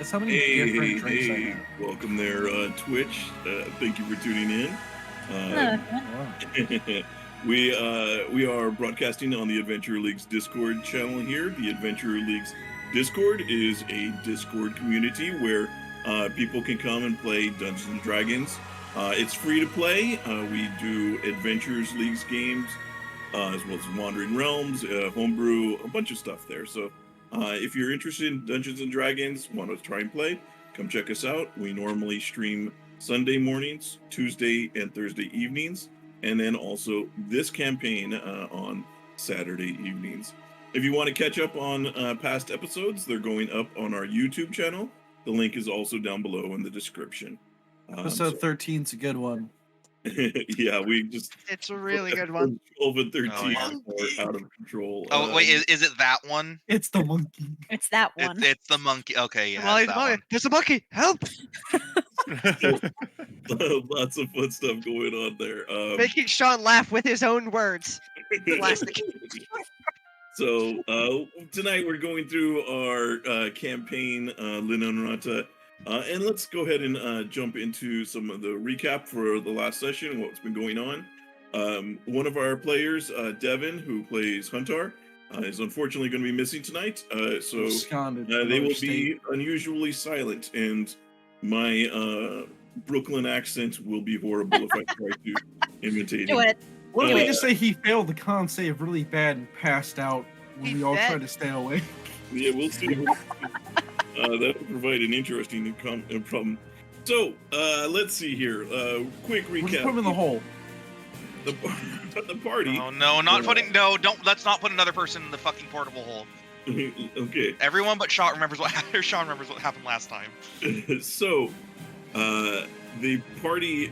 That's how many different drinks I have. Welcome there, Twitch. Thank you for tuning in. We are broadcasting on the Adventure League's Discord channel here. The Adventure League's Discord is a Discord community where people can come and play Dungeons and Dragons. It's free to play. We do Adventures League's games, as well as Wandering Realms, Homebrew, a bunch of stuff there. So if you're interested in Dungeons and Dragons, want to try and play, come check us out. We normally stream Sunday mornings, Tuesday and Thursday evenings, and then also this campaign on Saturday evenings. If you want to catch up on past episodes, they're going up on our YouTube channel. The link is also down below in the description. Episode 13 is a good one. Yeah, we just... It's a really good one. 12 and 13 are out of control. Oh, wait, is it that one? It's the monkey. It's that one. It's the monkey. Okay, yeah. Well, One. there's a monkey. Help! Lots of fun stuff going on there. Making Sean laugh with his own words. Classic. So tonight we're going through our campaign, Linnunrata. And let's go ahead and jump into some of the recap for the last session, what's been going on. One of our players, Devin, who plays Huntar, is unfortunately going to be missing tonight. So they will be unusually silent, and my Brooklyn accent will be horrible if I try to imitate Do him. it. What if we just say he failed the con save really bad and passed out when we all tried to stay away? Yeah, we'll see. That would provide an interesting problem. So, let's see here. Quick recap. We'll put him in the hole. The party. Oh no, not putting. No, don't. Let's not put another person in the fucking portable hole. Okay. Everyone but Sean remembers what happened last time. So, the party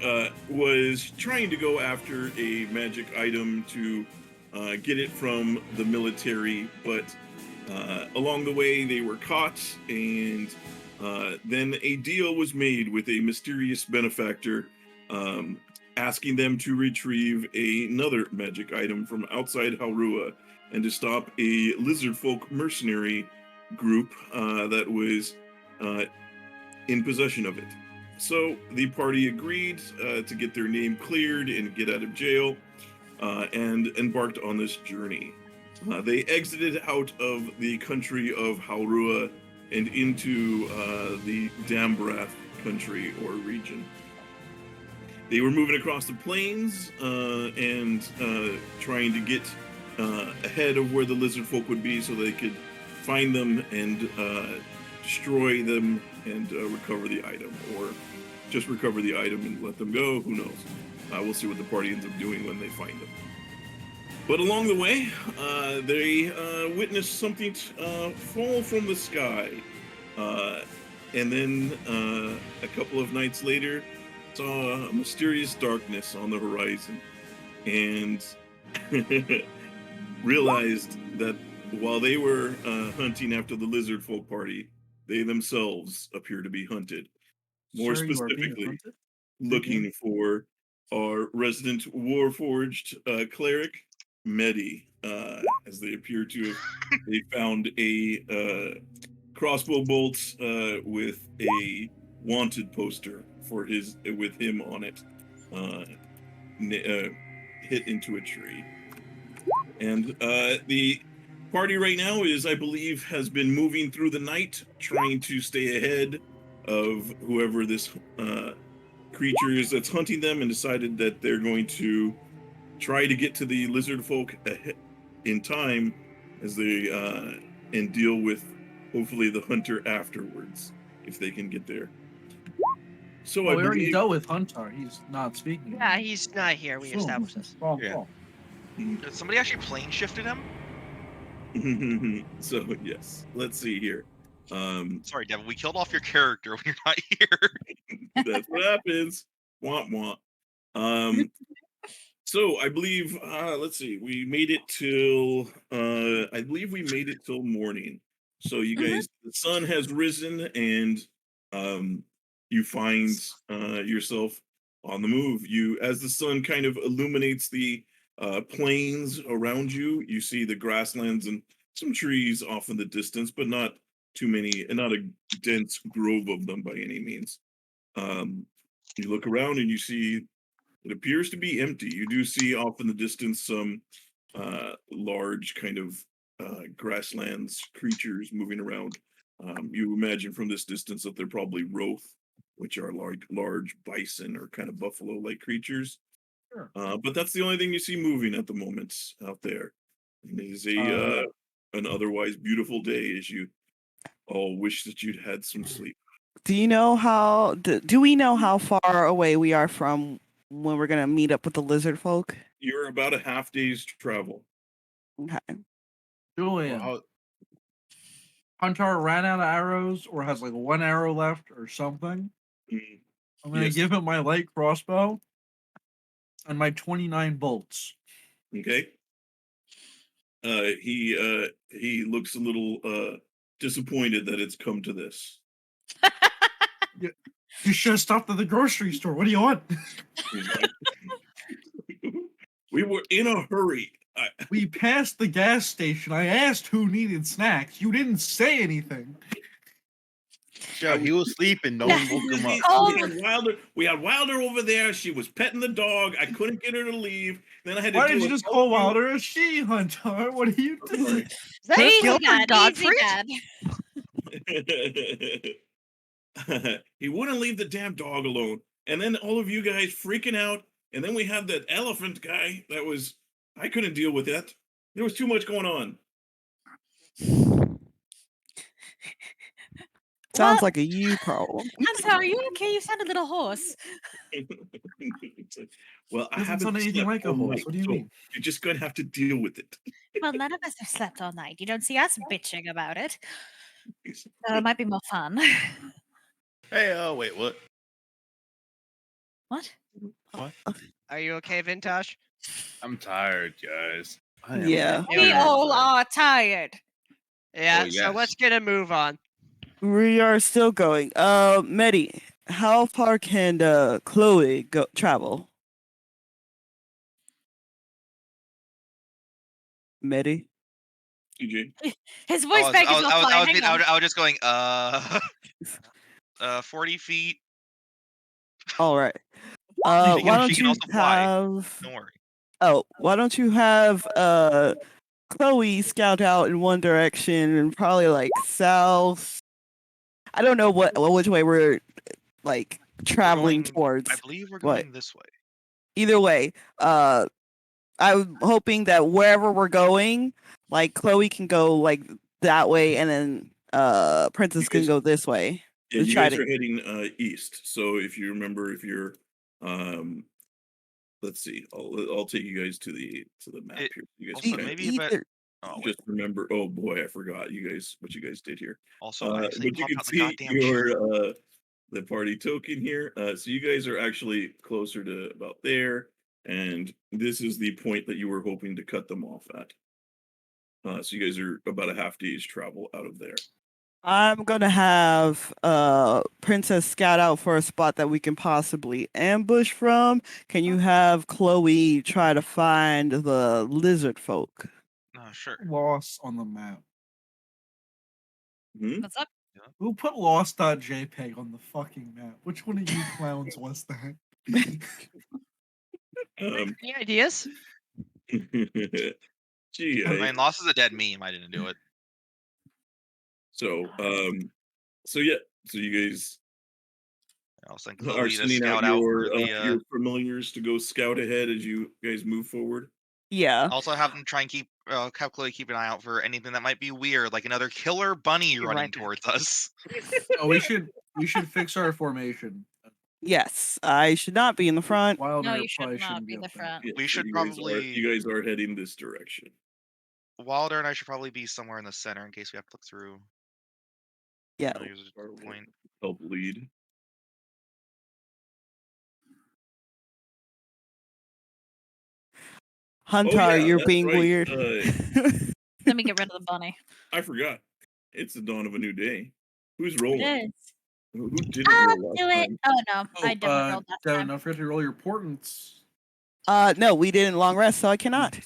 was trying to go after a magic item to get it from the military, but along the way they were caught, and then a deal was made with a mysterious benefactor, asking them to retrieve another magic item from outside Haurua and to stop a Lizardfolk mercenary group that was in possession of it. So the party agreed to get their name cleared and get out of jail, and embarked on this journey. They exited out of the country of Haurua and into the Dambrath country or region. They were moving across the plains and trying to get ahead of where the Lizardfolk would be so they could find them and destroy them and recover the item, or just recover the item and let them go. Who knows? We'll see what the party ends up doing when they find them. But along the way, they witnessed something fall from the sky. And then a couple of nights later, saw a mysterious darkness on the horizon and realized that while they were hunting after the Lizardfolk party, they themselves appear to be hunted. More specifically, looking for our resident Warforged Cleric, Medi, as they appear to have they found a crossbow bolt with a wanted poster for with him on it, hit into a tree. And the party right now is, I believe, has been moving through the night, trying to stay ahead of whoever this creature is that's hunting them, and decided that they're going to try to get to the Lizardfolk in time as they and deal with hopefully the hunter afterwards, if they can get there. So we already dealt with Huntar. He's not speaking. Yeah, he's not here. We established this. Yeah. Did somebody actually plane shifted him? So yes, let's see here. Sorry, Devin, we killed off your character when you're not here. That's what happens. Womp womp. So I believe, let's see, we made it till, I believe we made it till morning. So you guys, the sun has risen, and you find yourself on the move. As the sun kind of illuminates the plains around you, you see the grasslands and some trees off in the distance, but not too many, and not a dense grove of them by any means. You look around and you see it appears to be empty. You do see off in the distance some large kind of grasslands creatures moving around. You imagine from this distance that they're probably Roth, which are large bison or kind of buffalo-like creatures. Sure. But that's the only thing you see moving at the moment out there. And it is a an otherwise beautiful day as you all wish that you'd had some sleep. Do you know how? Do we know how far away we are from when we're gonna meet up with the Lizardfolk? You're about a half day's travel. Okay. Julian, Well, Huntar ran out of arrows or has like one arrow left or something. Mm, I'm gonna Yes. give him my light crossbow and my 29 bolts. Okay. He looks a little disappointed that it's come to this. You should have stopped at the grocery store. What do you want? He's like, we were in a hurry. We passed the gas station. I asked who needed snacks. You didn't say anything. Joe, he was sleeping. No one woke him up. Oh. We had Wilder over there. She was petting the dog. I couldn't get her to leave. Then I had to Why deal did you with just call Wilder a she, Hunter? What are you doing? Sorry. Is that Easy, Gilbert Dad. Easy, Gottfried? Dad. He wouldn't leave the damn dog alone. And then all of you guys freaking out. And then we had that elephant guy that was, I couldn't deal with that. There was too much going on. Sounds What? like a you problem. I'm sorry, are you okay? You sound a little hoarse. It's like, well, I Doesn't haven't sound anything slept like a all horse. night, What do you so mean? you're just going to have to deal with it. Well, none of us have slept all night. You don't see us bitching about it. So it might be more fun. Hey, wait, what? What? Are you okay, Vintash? I'm tired, guys. I am Yeah. Yeah. We Yeah. all are tired. Yeah, Oh, so yes. let's get a move on. We are still going. Medi, how far can Chloe go travel? Medi? TJ. His voice back is not flying. Hang on. I was just going, 40 feet. All right. She Why can don't you also fly. have? Don't worry. Oh, why don't you have Chloe scout out in one direction and probably like south. I don't know which way we're like traveling going- towards. I believe we're What? going this way. Either way, I'm hoping that wherever we're going, like Chloe can go like that way, and then Princess can guys- go this way. Yeah, to you try guys to- are heading east. So if you remember, if you're let's see, I'll take you guys to the map It- here. You guys also, can maybe if it- Either- Oh, wait. just remember. Oh boy, I forgot you guys what you guys did here. Also, I actually But you popped can out the see goddamn shirt. your the party token here. So you guys are actually closer to about there, and this is the point that you were hoping to cut them off at. So you guys are about a half day's travel out of there. I'm gonna have Princess scout out for a spot that we can possibly ambush from. Can you have Chloe try to find the Lizardfolk? Sure. Lost on the map. Hmm? What's up? Who put lost.jpg on the fucking map? Which one of you clowns was that? Any ideas? Gee, I mean, Lost is a dead meme. I didn't do it. so yeah, so you guys I was thinking are Chloe to sending out scout out your for the. your familiars to go scout ahead as you guys move forward. Yeah. Also, have them try and keep have Chloe keep an eye out for anything that might be weird, like another killer bunny Be running right back. towards us. Oh, we should fix our formation. Yes. I should not be in the front. Wilder No, you should probably not shouldn't be in the up there. front. Yeah, We so should you probably- guys are heading this direction. Wilder and I should probably be somewhere in the center in case we have to look through. Yeah. Use a point. Help lead. Huntar, yeah, you're that's being right. weird. Let me get rid of the bunny. I forgot. It's the dawn of a new day. Who's rolling? It is. Who didn't I'll roll last do it. time? Oh no, I definitely rolled last Devin, time. don't forget to roll your portents. No, we didn't long rest, so I cannot.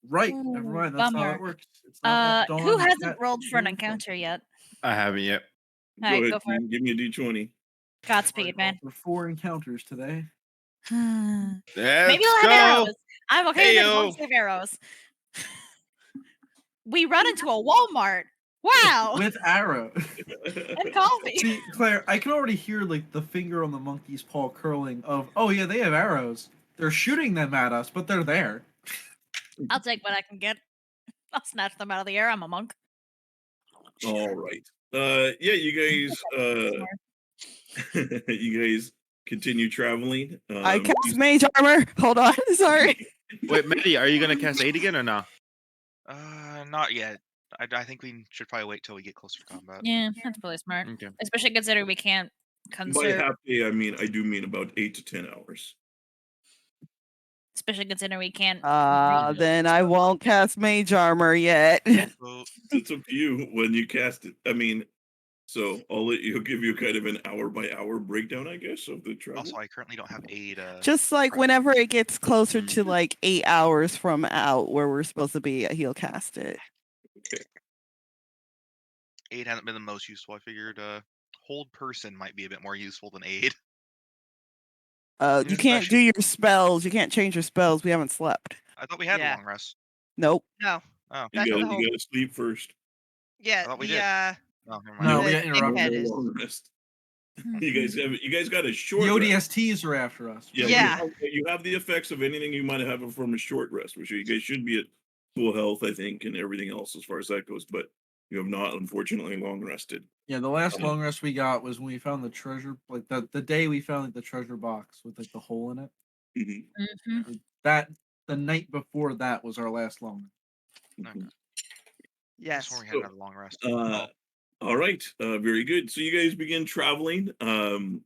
Right, never Ooh, mind. That's how bummer. it works. It's not at dawn, Who it's hasn't at rolled for an noon. encounter yet? I haven't yet. All right, Go go ahead, for it. team. Give me a D20. Godspeed, man. For 4 encounters today. Maybe Let's we'll have go. arrows. I'm okay with it as long Heyo. as we have arrows. We run into a Walmart. Wow. With arrow. And coffee. See, Claire, I can already hear like the finger on the monkey's paw curling of, oh yeah, they have arrows. They're shooting them at us, but they're there. I'll take what I can get. I'll snatch them out of the air. I'm a monk. All right. Yeah, you guys continue traveling. I cast mage armor. Hold on, sorry. Wait, Medi, are you gonna cast 8 again or no? Not yet. I think we should probably wait till we get closer to combat. Yeah, that's probably smart. Okay. Especially considering we can't By conserve. half day, I do mean about 8 to 10 hours. Especially considering we can't. Then I won't cast mage armor yet. So, It's up to you when you cast it. I mean, so I'll give you kind of an hour by hour breakdown, I guess, of the travel. also, I currently don't have aid. Just like Right. whenever it gets closer to like 8 hours from out where we're supposed to be, he'll cast it. Aid hasn't been the most useful. I figured hold person might be a bit more useful than aid. You can't do your spells. You can't change your spells. We haven't slept. I thought we had Yeah. a long rest. Nope. No. Oh, That's the whole. You gotta sleep first. Yeah. thought we the did. uh. oh never mind. No, we the got interrupted. dickhead is- Long rest. You guys got a short The rest. ODSTs are after us. Yeah. You have the effects of anything you might have from a short rest, which you guys should be at full health, I think, and everything else as far as that goes, but you have not, unfortunately, long rested. Yeah, the last long rest we got was when we found the treasure, like the day we found like the treasure box with like the hole in it. Mhm. Mhm. That the night before that was our last long. Okay. Yes. Before we had another long rest. All right, very good. So you guys begin traveling, and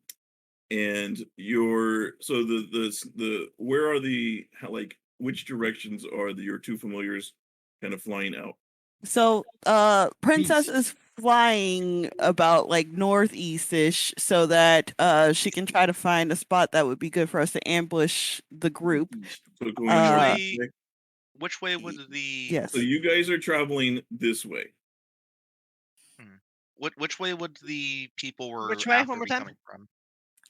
you're so the where are the like which directions are your two familiars kind of flying out? So, Princess is flying about like northeast-ish so that she can try to find a spot that would be good for us to ambush the group. So going Which way would the Yes. So you guys are traveling this way. which way would the people were Which way? after One more be time? coming from?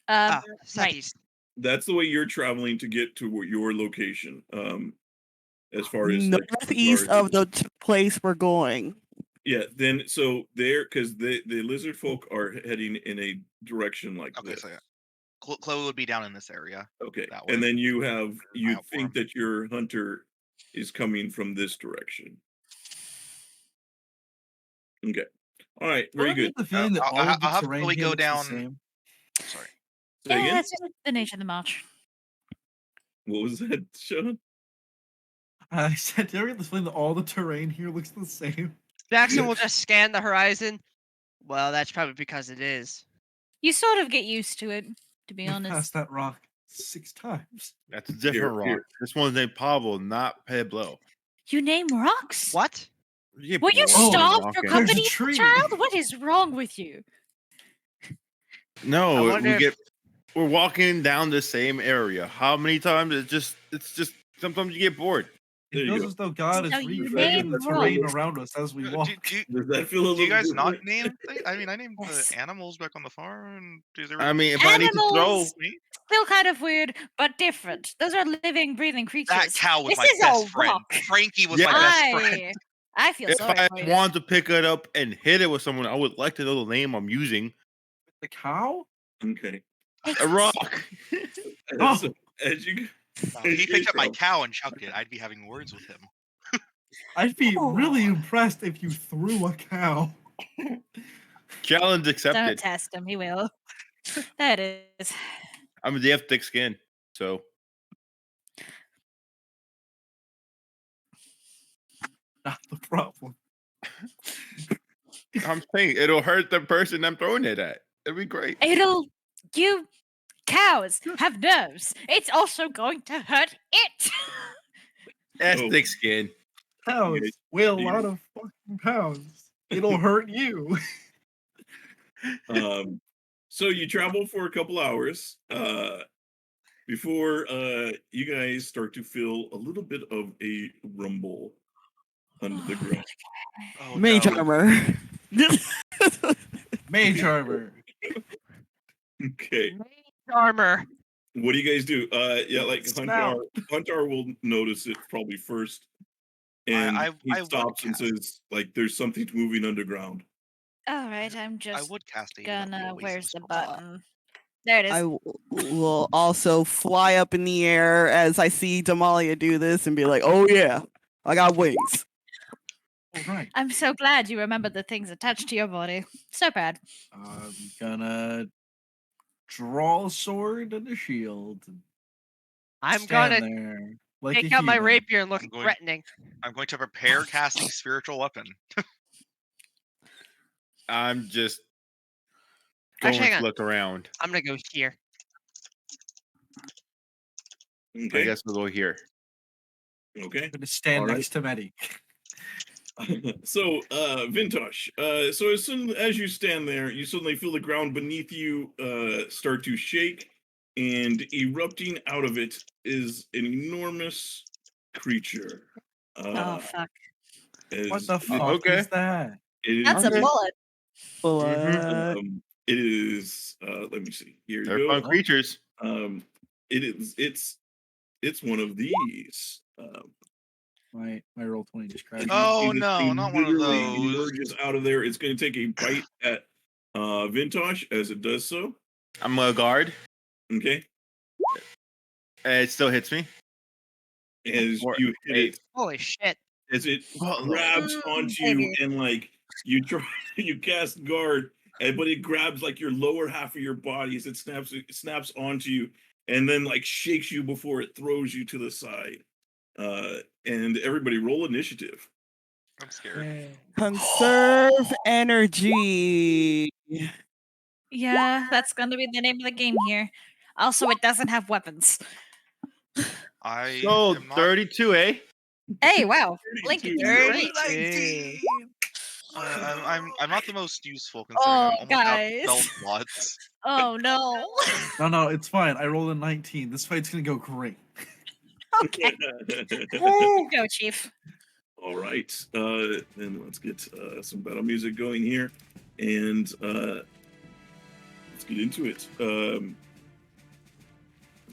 Right. Southeast. That's the way you're traveling to get to your location. As far as like, Northeast of the place we're going. yeah, then so there because the Lizardfolk are heading in a direction like Okay, this. so yeah. Chloe would be down in this area. Okay, that way. and then you out for think him. that your hunter is coming from this direction. Okay, all right, very good. The feeling that I'll- all of the I'll have terrain Chloe here go looks the down- same. Sorry. Say Yeah, again? that's just the nature of the march. What was that, Sean? I said, do you ever get this feeling that all the terrain here looks the same? Jackson will just scan the horizon. Well, that's probably because it is. You sort of get used to it, to be We've honest. passed that rock 6 times. That's a different rock. Here. This one's named Pablo, not Pablo. You name rocks? What? You get Were you bored of starved for walking. There's a company, tree. child? What is wrong with you? No, I we wonder if- we're walking down the same area. How many times? It's just sometimes you get bored. There It you feels go. as though God is So you reframing name the terrain rocks. around us as we walk. Does that feel a little Do you guys not different? name? I mean, I named Yes. the animals back on the farm. And is I mean, if I need to throw, Animals! Still kind of weird, but different. Those are living, breathing creatures. that cow was This my is best a friend. rock. Frankie was my best friend. I feel if sorry I for you. wanted to pick it up and hit it with someone, I would like to know the name I'm using. The cow? Okay. A rock. Oh. So, as you If he picked up my cow and chucked it, I'd be having words with him. I'd be really Oh. impressed if you threw a cow. Challenge Don't accepted. test him. He will. That is. I mean, they have thick skin, so Not the problem. I'm saying it'll hurt the person I'm throwing it at. It'd be great. You cows have nerves. It's also going to hurt it. That's Oh. thick skin. Cows guys- weigh a you- lot of fucking pounds. It'll hurt you. So you travel for a couple hours before you guys start to feel a little bit of a rumble under the ground. Oh, Mage no. armor. Mage armor. Okay. Armor. What do you guys do? Yeah, like Snout. Huntar will notice it probably first, and he I would stops and cast. says, like, there's something moving underground. All right, I'm I just would cast a without gonna. wasting Where's a the spell slot. button? There it is. I will also fly up in the air as I see Damalia do this and be like, "Oh yeah, I got wings." All right. I'm so glad you remembered the things attached to your body. So bad. I'm gonna draw a sword and a shield. And I'm stand gonna there like take a out my human. rapier and look I'm going- threatening. I'm going to prepare casting spiritual weapon. I'm just going Actually, hang to on. look around. I'm gonna go here. I Okay. guess we'll go here. Okay. I'm gonna stand All right. next to Medi. So, Vintash. So as soon as you stand there, you suddenly feel the ground beneath you start to shake, and erupting out of it is an enormous creature. Oh fuck! What the fuck okay. is that? That's a Okay. bullet. But It is. Let me see. Here They're you fun go. creatures. It is. It's one of these. My roll 20 just crashed. You see Oh this no, thing not one of literally those. emerges out of there. It's going to take a bite at Vintash as it does so. I'm a guard. Okay, It still hits me. as Or you hit it, Holy shit! as it Oh. grabs onto you, baby. and like you try, you cast guard, but it grabs like your lower half of your body as it snaps onto you, and then like shakes you before it throws you to the side. And everybody roll initiative. I'm scared. conserve energy. Yeah, that's gonna be the name of the game here. Also, it doesn't have weapons. I So am not. 32, eh? Hey, wow! Lincoln, 32. you're great. 32. I'm not the most useful considering Oh, I'm almost out of guys. spell slots. Oh no. No, it's fine. I rolled a 19. This fight's gonna go great. Okay. Go, Chief. All right. Then let's get some battle music going here, and let's get into it.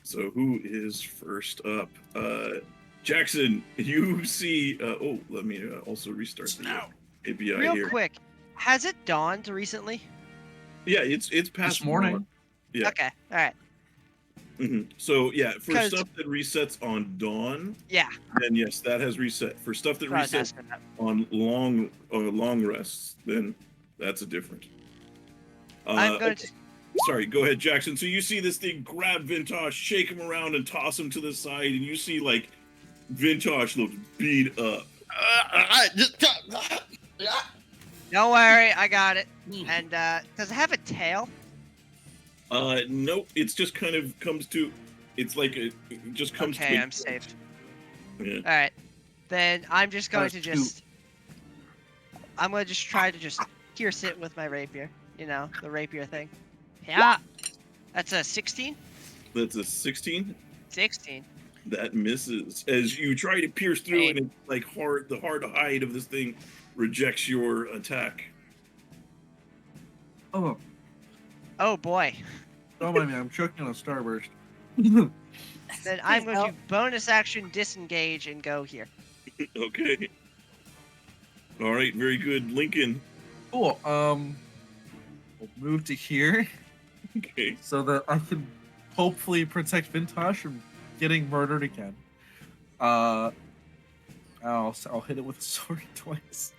So who is first up? Jackson, you see. Oh, let me also restart the API Real here. quick, has it dawned recently? Yeah, it's past This morning. Yeah. Okay, all right. So yeah, for 'Cause- stuff that resets on dawn, Yeah, then yes, that has reset. For stuff that that's what I was resets asking about. on long rests, then that's a different. I'm going to. Sorry, go ahead, Jackson. So you see this thing grab Vintash, shake him around, and toss him to the side, and you see like Vintash looks beat up. Don't worry, I got it. And does it have a tail? Nope. It's just kind of comes to. It's like it just comes to. Okay, a I'm safe. Yeah. All right, then I'm just going That's to two. just. I'm going to just try to just pierce it with my rapier. You know, the rapier thing. Yeah, that's a 16. That's a 16. 16. That misses as you try to pierce through, Hey. and it's like hard. The hard hide of this thing rejects your attack. Oh, Oh boy. don't mind me. I'm choking on a starburst. Then I'm Please going to don't. bonus action disengage and go here. Okay. All right. Very good, Lincoln. Cool. We'll move to here Okay. so that I can hopefully protect Vintash from getting murdered again. I'll hit it with a sword twice.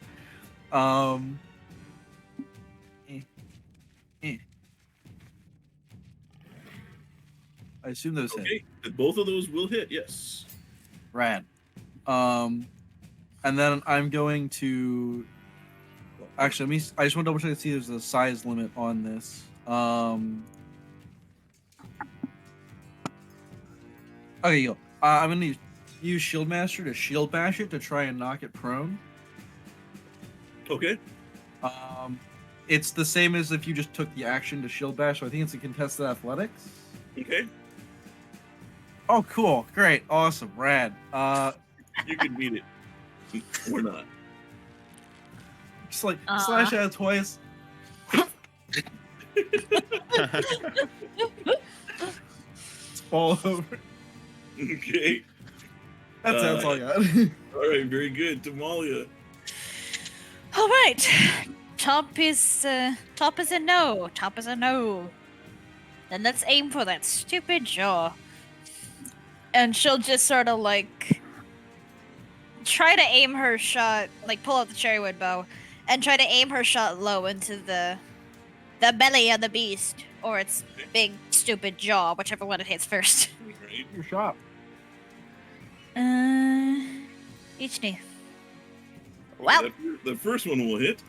I assume those hit. Okay. Both of those will hit. Yes. Rad. And then I'm going to. Actually, I just want to double check to see if there's a size limit on this. Okay, yo. I'm gonna use Shield Master to shield bash it to try and knock it prone. Okay. It's the same as if you just took the action to shield bash. So I think it's a contested athletics. Okay. Oh, cool, great, awesome, rad. You can beat it. Or not. Just like slash at it twice, It's all over. Okay. That's all I got. All right, very good. Damalia. All right. Top is a no. Top is a no. Then let's aim for that stupid jaw. And she'll just sort of like try to aim her shot, like pull out the cherrywood bow, and try to aim her shot low into the belly of the beast, or its big stupid jaw, whichever one it hits first. Right. Your shot. Each knee. Well, Wow. the first one will hit.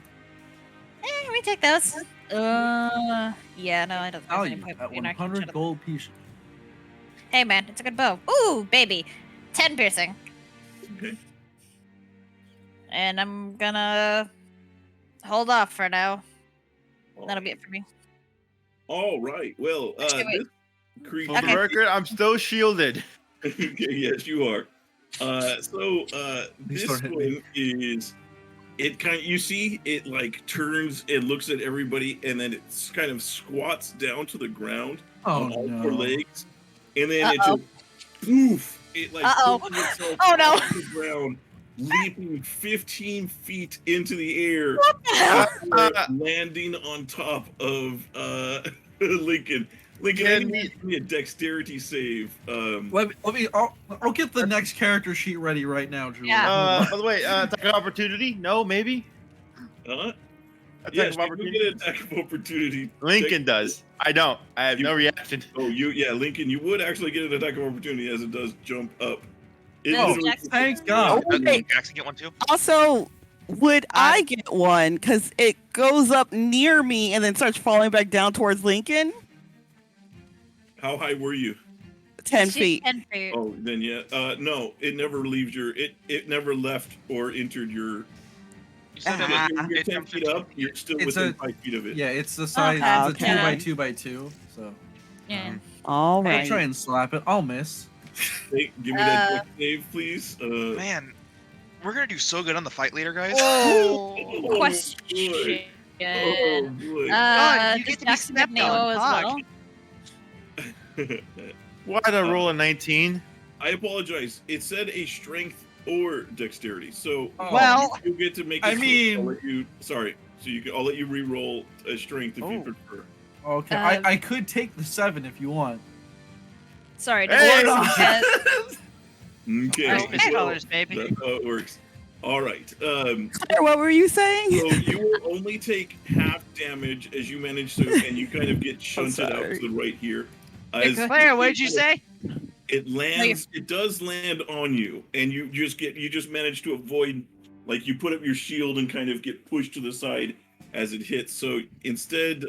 We take those. Yeah, no, I don't think there's any Value point at between our 100 kitchen. gold pieces. Hey man, it's a good bow. Ooh, baby. 10 piercing. Okay. And I'm gonna hold off for now. That'll be it for me. All right. Well, Actually, wait. this creature. For the record, I'm still shielded. Okay, yes, you are. This start hitting me. one is it kind of, you see it like turns and looks at everybody and then it kind of squats down to the ground on all four legs, and then it just poof, it like pushes itself Oh, no. off the ground, leaping 15 feet into the air, landing on top of Lincoln. Lincoln, I need a dexterity save. I'll get the next character sheet ready right now, Julian. Yeah. By the way, attack of opportunity? No, maybe. Huh? Attack Yes, of you do opportunity. get an attack of opportunity. Lincoln does. I don't. I have no reaction. Oh, Lincoln, you would actually get an attack of opportunity as it does jump up. It Oh, literally- thanks God. Oh, wait. Jackson get one too? Also, would I get one? Because it goes up near me and then starts falling back down towards Lincoln. How high were you? 10 She's feet. 10 feet. Oh, then yeah. No, it never leaves your. It never left or entered your. You said You're it 10 jumped feet up. You're still It's within a- 5 feet of it. Yeah, it's the size. It's a Okay. 2 by 2 by 2. So Yeah. All I'll right. try and slap it. I'll miss. Hey, give me that dex save, please. Man, we're gonna do so good on the fight later, guys. Whoa. Oh, Question. boy. Oh boy. God, you Does get to be Jackson get stepped Neo on, as fuck. well? Why'd I roll a 19? I apologize. It said a strength or dexterity. So Well, you get to make. I I'll mean- let you. Sorry. So I'll let you re-roll a strength if you prefer. Okay, Um, I could take the 7 if you want. Sorry. Hey! does Jackson Okay. Christmas well, colors, baby. That's how it works. All right. Claire, what were you saying? So you will only take half damage as you manage to, and you kind of get shunted out sorry. to the right here. You're As good. Claire, what did you say? it lands, it does land on you, and you just manage to avoid, like you put up your shield and kind of get pushed to the side as it hits. So instead,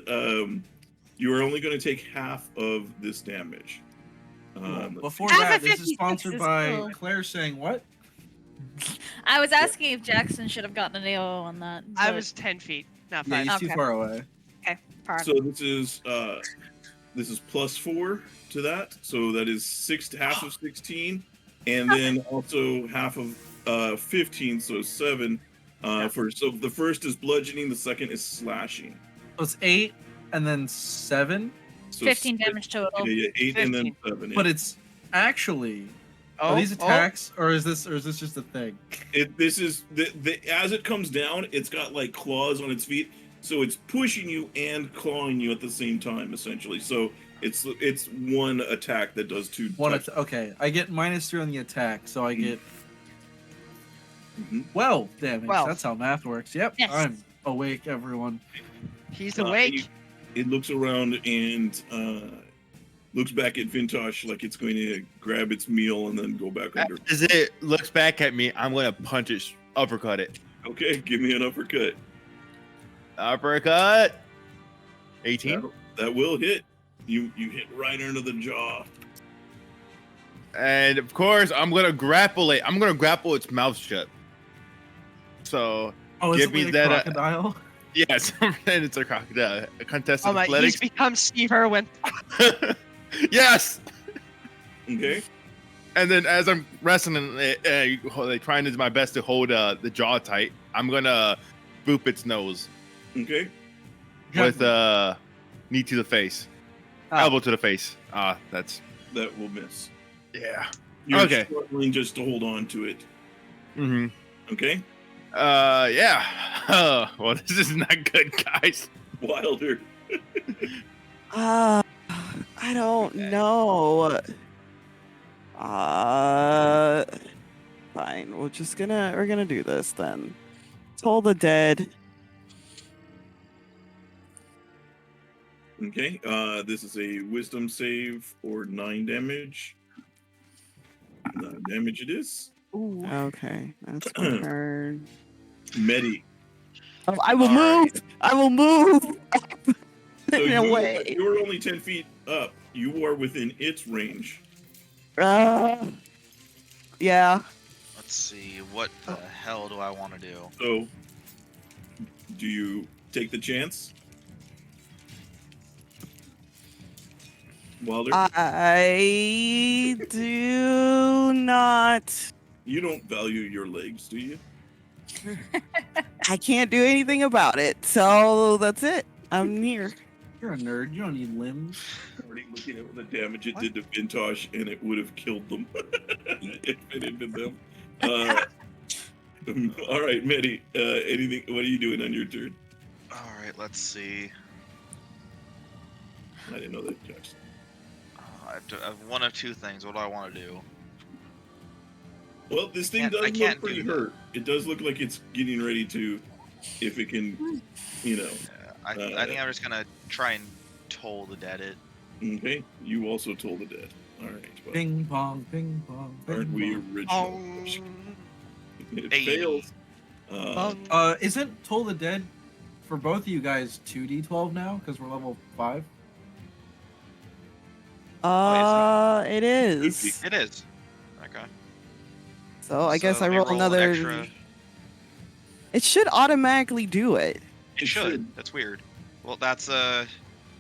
you are only going to take half of this damage. Before Half that, of this 56 is sponsored is by cool. Claire saying what? I was asking if Jackson should have gotten a Neo on that. I but- was 10 feet, not Yeah, 5. he's too Okay. far away. Pardon. So this is +4 to that. So that is half of 16, and then also half of 15. So 7. So the first is bludgeoning, the second is slashing. So it's 8 and then 7, So 15 damage total. Yeah, 8 and then 15. 7. Yeah. but it's actually are these attacks or is this just a thing? This is as it comes down, it's got like claws on its feet, so it's pushing you and clawing you at the same time, essentially. So it's one attack that does 2. Okay, I get -3 on the attack, so I get Mhm. 12 damage. 12. That's how math works. Yep, Yes. I'm awake, everyone. He's and awake. it looks around and looks back at Vintash like it's going to grab its meal and then go back under. As it looks back at me, I'm gonna punch it, uppercut it. Okay, give me an uppercut. Uppercut. 18. That will hit. You hit right under the jaw. And of course, I'm gonna grapple it. I'm gonna grapple its mouth shut. So Oh, is Give it me like that, a crocodile? yes, and it's a crocodile. A contest Oh of my, he's athletics. become Steve Irwin. Yes. Okay. And then as I'm wrestling it, like trying to do my best to hold the jaw tight, I'm gonna boop its nose Okay. with Knee to the face. Ah. Elbow to the face. That's That will miss. yeah. You're Okay. struggling just to hold on to it. Mm-hmm. Okay? Yeah. Well, this is not good, guys. Wilder. I don't know. Fine. We're gonna do this then. Toll the dead. Okay. This is a wisdom save for 9 damage. 9 damage it is. Ooh. Okay, that's my turn. Medi. Oh, I will All right. move. I will move. So In a way. you're only 10 feet up. You are within its range. Yeah. Let's see. What the hell do I want to do? So, do you take the chance? Wilder? I do not. You don't value your legs, do you? I can't do anything about it. So that's it. I'm near. You're a nerd. You don't need limbs. Already looking at the damage it did to Vintash, and it would have killed them if it had been them. All right, Medi. Anything? What are you doing on your turn? All right, let's see. I didn't know that, Josh. I have one of two things. What do I want to do? Well, this thing I does can't look pretty do that. hurt. It does look like it's getting ready to, if it can, you know. I think I'm just gonna try and toll the dead. It. Okay, you also told the dead. All right. Well, Ping pong, ping pong. Ping aren't we pong. original? It Hey. fails. Isn't Toll the Dead for both of you guys 2d12 now because we're level 5? It is. It is. Okay. So I guess So I let me roll an another. extra. It should automatically do it. It should. That's weird. Well, that's 18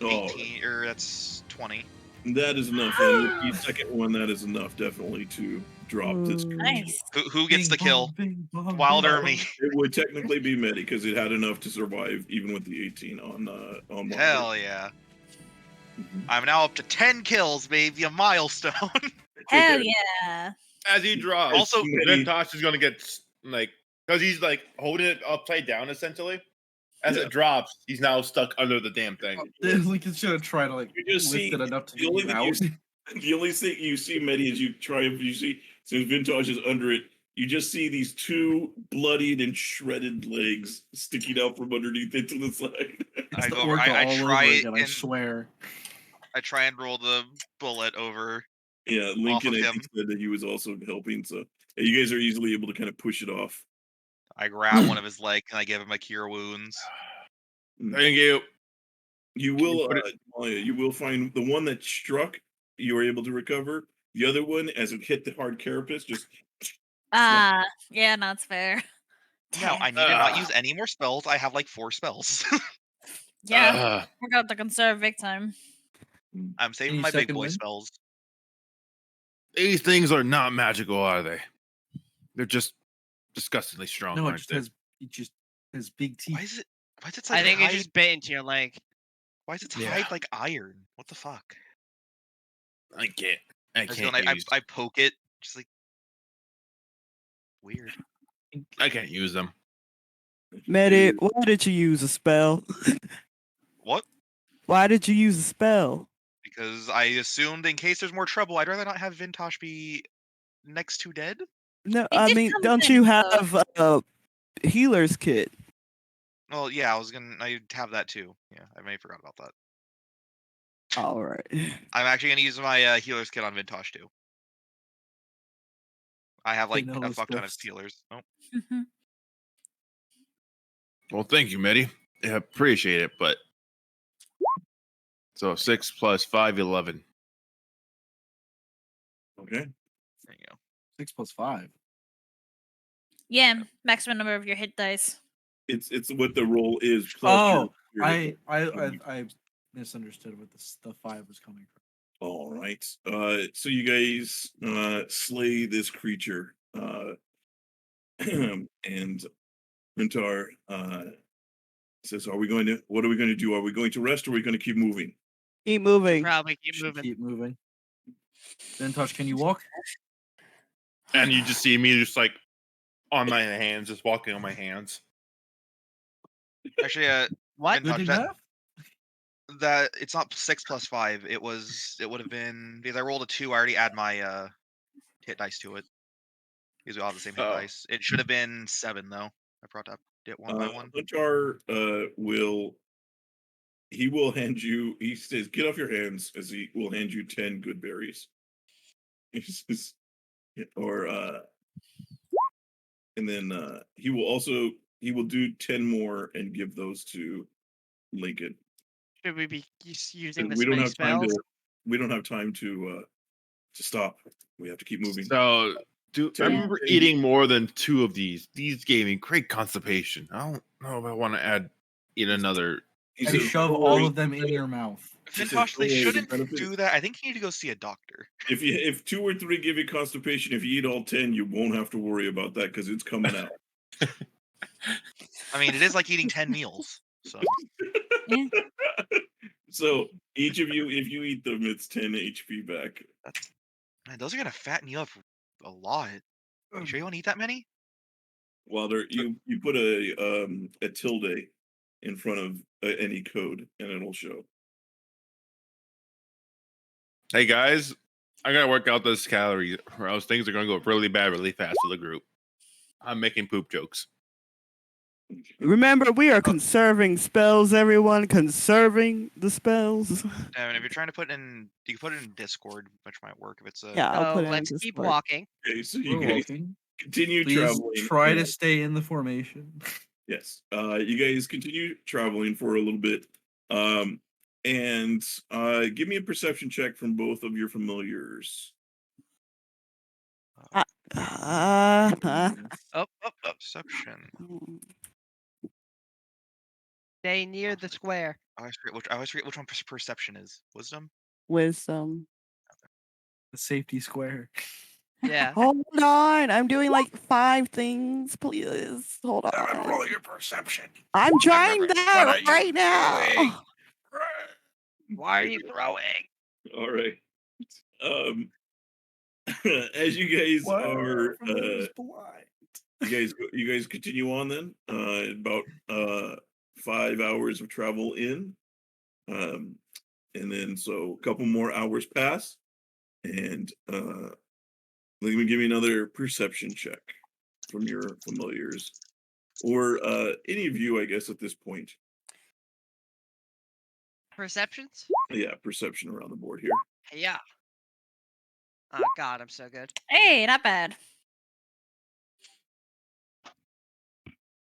Oh, or that's 20. that is enough. And with the second one, that is enough, definitely, to drop this Ooh. creature. Nice. Who gets the Ping kill? pong, ping pong, Wilder or ping me? pong. It would technically be Medi because it had enough to survive even with the 18 on Wilder. Hell yeah! Mhm. I'm now up to 10 kills, baby. A milestone. Hell yeah. As he drops, Also- Vintash is gonna get like because he's like holding it upside down essentially. As Yeah. it drops, he's now stuck under the damn thing. Lincoln should have tried to like You just lift see it enough to the get only you thing out. the only thing you see, Medi, is you see since Vintage is under it, you just see these two bloodied and shredded legs sticking out from underneath it to the side. It's I the go. Orca I all try over it again, I and swear. I try and roll the bullet over. Yeah, Lincoln of I think him. said that he was also helping, so yeah, you guys are easily able to kind of push it off. I grab one of his legs and I give him a cure wounds. Thank you. You will put Damalia, you will find the one that struck, you were able to recover. The other one, as it hit the hard carapace, just Yeah, no, it's fair. No, I Damn. need to not use any more spells. I have like 4 spells. Yeah, forgot to conserve big time. I'm saving Any my big second boy win? spells. These things are not magical, are they? They're just disgustingly strong, No, aren't they? it just has big teeth. Why is it? Why is it I like think it hide? just bit into your leg. Why is it Yeah. hide like iron? What the fuck? I can't. I Just can't when use. I poke it, just like weird. I can't use them. Medi, why did you use a spell? What? Why did you use a spell? Because I assumed in case there's more trouble, I'd rather not have Vintash be next to dead. No, It I did mean, come don't in, you though. have a healer's kit? Well, yeah, I'd have that too. Yeah, I may have forgot about that. All right. I'm actually gonna use my healer's kit on Vintash too. I have like Take note a of fuck ton of ghosts. healers. Oh, Well, thank you, Medi. I appreciate it, but so 6 + 5, 11. okay. there you go. 6 + 5. Yeah, maximum number of your hit dice. It's what the roll is plus Oh, your hit die. I misunderstood what the 5 was coming from. All right. So you guys slay this creature. And Huntar, Says, what are we going to do? Are we going to rest or are we going to keep moving? Keep moving. Probably keep Should moving. keep moving. Vintash, can you walk? And you just see me just like on my hands, just walking on my hands. Actually, What? Good Vintash, enough? that it's not 6 plus 5. It would have been because I rolled a 2. I already add my hit dice to it because we all have the same hit Oh. dice. It should have been 7 though. I brought up it one by one. Huntar will hand you. He says, "Get off your hands," as he will hand you 10 good berries. He says, or and then he will do 10 more and give those to Lincoln. Should we be using And this we don't many have time spells? to. We don't have time to stop. We have to keep moving. So, I Yeah. remember eating more than 2 of these. These gave me great constipation. I don't know if I want to eat another. He And says, shove "Don't all worry. of them in your mouth. Vintash, they "Don't worry, shouldn't the benefit do is- that. I think you need to go see a doctor. If 2 or 3 give you constipation, if you eat all 10, you won't have to worry about that because it's coming out." I mean, it is like eating 10 meals. So Yeah. So each of you, if you eat them, it's 10 HP back. man, those are gonna fatten you up a lot. You sure you want to eat that many? Wilder, you put a tilde in front of any code, and it'll show. Hey guys, I gotta work out those calories, or else things are gonna go really bad, really fast for the group. I'm making poop jokes. Remember, we are conserving spells, everyone. Conserving the spells. And if you're trying to put in, you can put it in Discord, which might work if it's a. Yeah, I'll So put it in let's keep Discord. walking. Okay, so you We're guys walking. continue Please traveling. try to stay in the formation. Yes. You guys continue traveling for a little bit. And give me a perception check from both of your familiars. Up, perception. Stay near the square. I always forget which one perception is. Wisdom. Wisdom. The safety square. Yeah. Hold on. I'm doing like 5 things. Please. Hold on. Roll your perception. I'm trying What that are you right now. doing? Why are you throwing? All right. As you guys Why are our familiars blind? you guys continue on then. About 5 hours of travel in. And then so a couple more hours pass. And let me give you another perception check from your familiars. Or any of you, I guess, at this point. Perceptions? Yeah, perception around the board here. Yeah. Oh god, I'm so good. Hey, not bad.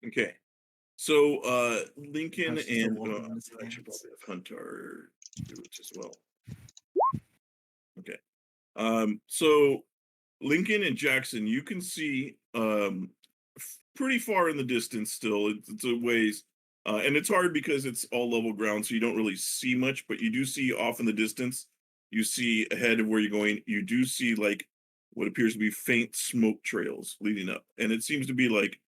Okay. So Lincoln That's still and walking in his I should hands. probably have Huntar do it as well. Okay. So Lincoln and Jackson, you can see pretty far in the distance still. It's a ways. And it's hard because it's all level ground, so you don't really see much, but you do see off in the distance. You see ahead of where you're going, you do see like what appears to be faint smoke trails leading up. And it seems to be like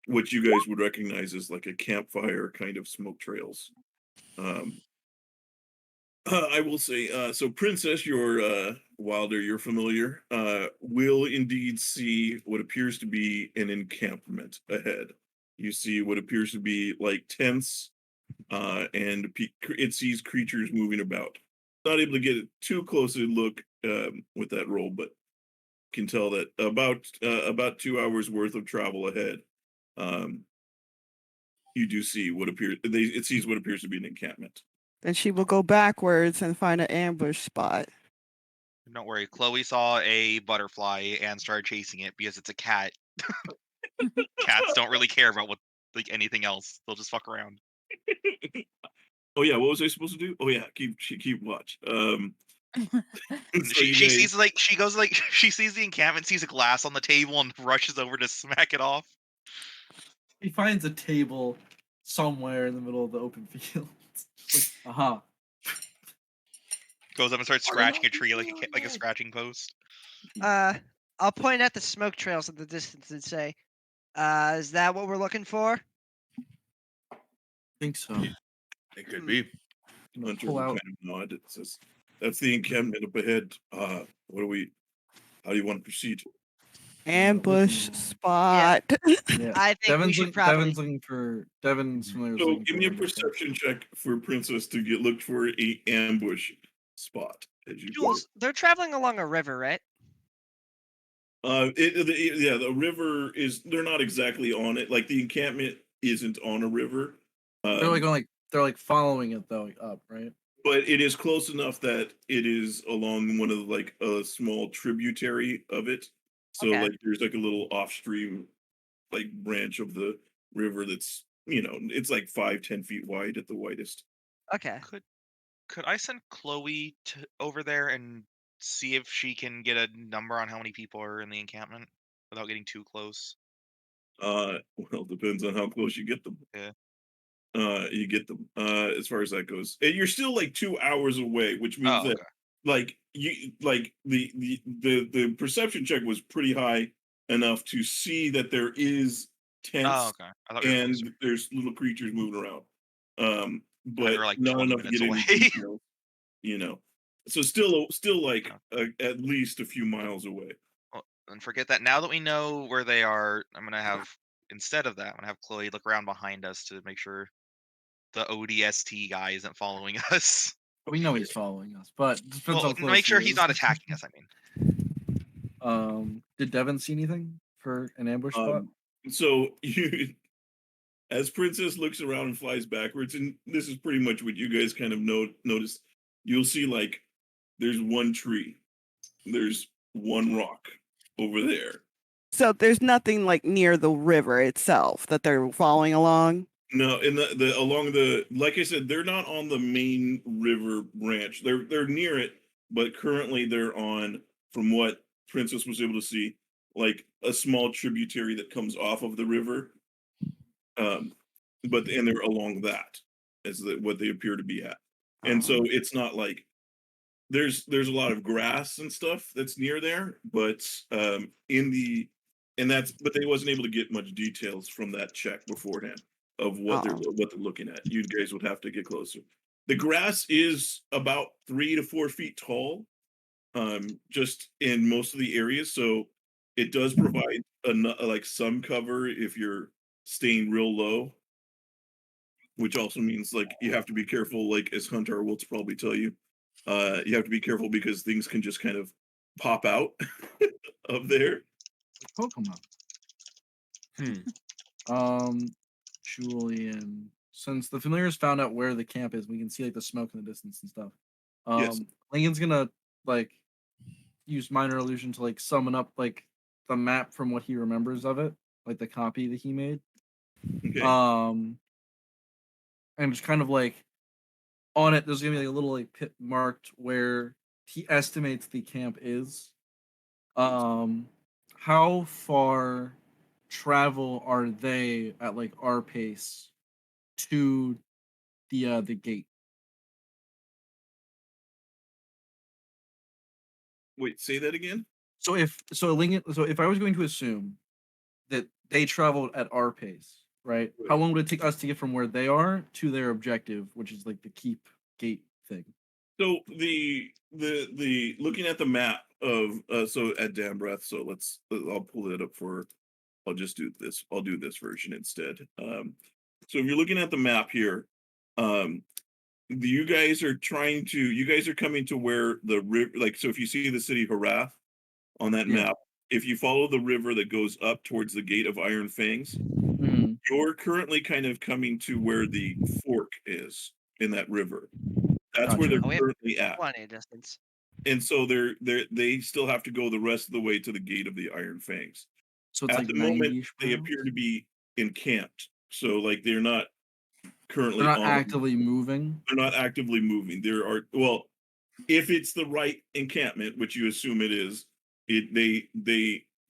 what you guys would recognize as like a campfire kind of smoke trails. I will say, so Princess, your Wilder, you're familiar, will indeed see what appears to be an encampment ahead. You see what appears to be like tents, and it sees creatures moving about. Not able to get a too close a look with that roll, but can tell that about 2 hours worth of travel ahead. You do see what it sees what appears to be an encampment. Then she will go backwards and find an ambush spot. Don't worry, Chloe saw a butterfly and started chasing it because it's a cat. Cats don't really care about what like anything else. They'll just fuck around. Oh yeah, what was I supposed to do? Oh yeah, keep watch. She sees like she goes like she sees the encampment, sees a glass on the table, and rushes over to smack it off. He finds a table somewhere in the middle of the open field. Like, aha. Goes up and starts scratching a tree like a scratching post. I'll point at the smoke trails in the distance and say, is that what we're looking for? think so. It could be. I'm gonna Hunter pull will out. kind of nod. It says, "That's the encampment up ahead. What do we? How do you want to proceed?" Ambush spot. Yeah. I think we should probably. Devin's looking for Devin's familiar. So give me a perception check for Princess to get looked for a ambush spot. As you put it. Jules, they're traveling along a river, right? Yeah, the river is. They're not exactly on it. Like the encampment isn't on a river. They're like following it though up, right? But it is close enough that it is along one of like a small tributary of it. So Okay. like there's like a little off stream like branch of the river that's it's like 5-10 feet wide at the widest. Okay. Could I send Chloe over there and see if she can get a number on how many people are in the encampment without getting too close? Well, depends on how close you get them. Yeah. You get them. As far as that goes, and you're still like 2 hours away, which means Oh, that okay. like you like the perception check was pretty high enough to see that there is tents Oh, okay. I thought we were closer. and there's little creatures moving around. We But were like not 20 enough to minutes get away. any details, you know. So still like Yeah. at least a few miles away. Well, and forget that. Now that we know where they are, I'm gonna have instead of that, I'm gonna have Chloe look around behind us to make sure the ODST guy isn't following us. We know he's following us, but it depends Well, how close make sure he he's is. not attacking us. I mean, Did Devin see anything for an ambush spot? So you as Princess looks around and flies backwards, and this is pretty much what you guys kind of notice. You'll see like there's one tree, there's one rock over there. So there's nothing like near the river itself that they're following along. No, and the along the like I said, they're not on the main river branch. They're near it, but currently they're on, from what Princess was able to see, like a small tributary that comes off of the river. But and they're along that as what they appear to be at. And so it's not like there's a lot of grass and stuff that's near there, but but they wasn't able to get much details from that check beforehand of what they're looking at. You guys would have to get closer. The grass is about 3 to 4 feet tall, just in most of the areas, so it does provide like some cover if you're staying real low, which also means like you have to be careful, like as Huntar will probably tell you. You have to be careful because things can just kind of pop out of there. Pokemon. Julian. Since the familiars found out where the camp is, we can see like the smoke in the distance and stuff. Yes. Lincoln's gonna like use minor illusion to like summon up like the map from what he remembers of it, like the copy that he made. Okay. And just kind of like on it, there's gonna be like a little like pit marked where he estimates the camp is. How far travel are they at like our pace to the gate? Wait, say that again. So if I was going to assume that they traveled at our pace, right? How long would it take us to get from where they are to their objective, which is like the keep gate thing? So the looking at the map of so at damn breath. So I'll pull it up for. I'll just do this. I'll do this version instead. So if you're looking at the map here, you guys are coming to where the river, like, so if you see the city Harath on that map, if you follow the river that goes up towards the gate of Iron Fangs, you're currently kind of coming to where the fork is in that river. That's where they're currently at. Plenty of distance. And so they still have to go the rest of the way to the gate of the Iron Fangs. So it's at like the moment 90-ish they miles? appear to be encamped. So like they're not currently They're not actively moving. They're not actively moving. There are, well, if it's the right encampment, which you assume it is, it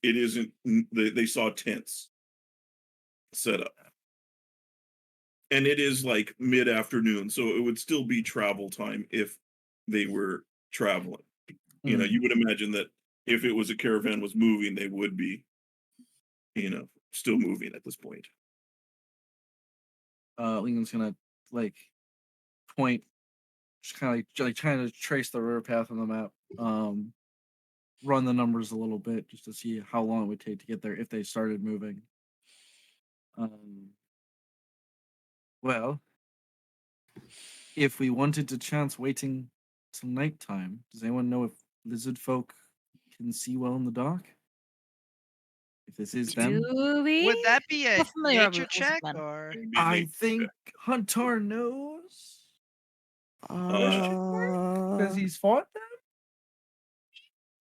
isn't. They saw tents set up, and it is like mid-afternoon, so it would still be travel time if they were traveling. You know, you would imagine that if it was a caravan was moving, they would be, still moving at this point. Lincoln's gonna like point, just kind of like trying to trace the river path on the map. Run the numbers a little bit just to see how long it would take to get there if they started moving. Well, if we wanted to chance waiting till nighttime, does anyone know if lizard folk can see well in the dark? If this is them, Do we? Would that be a How familiar are we nature with check Lizardman? or? It'd be a I nature think Huntar knows because Uh, he's fought them.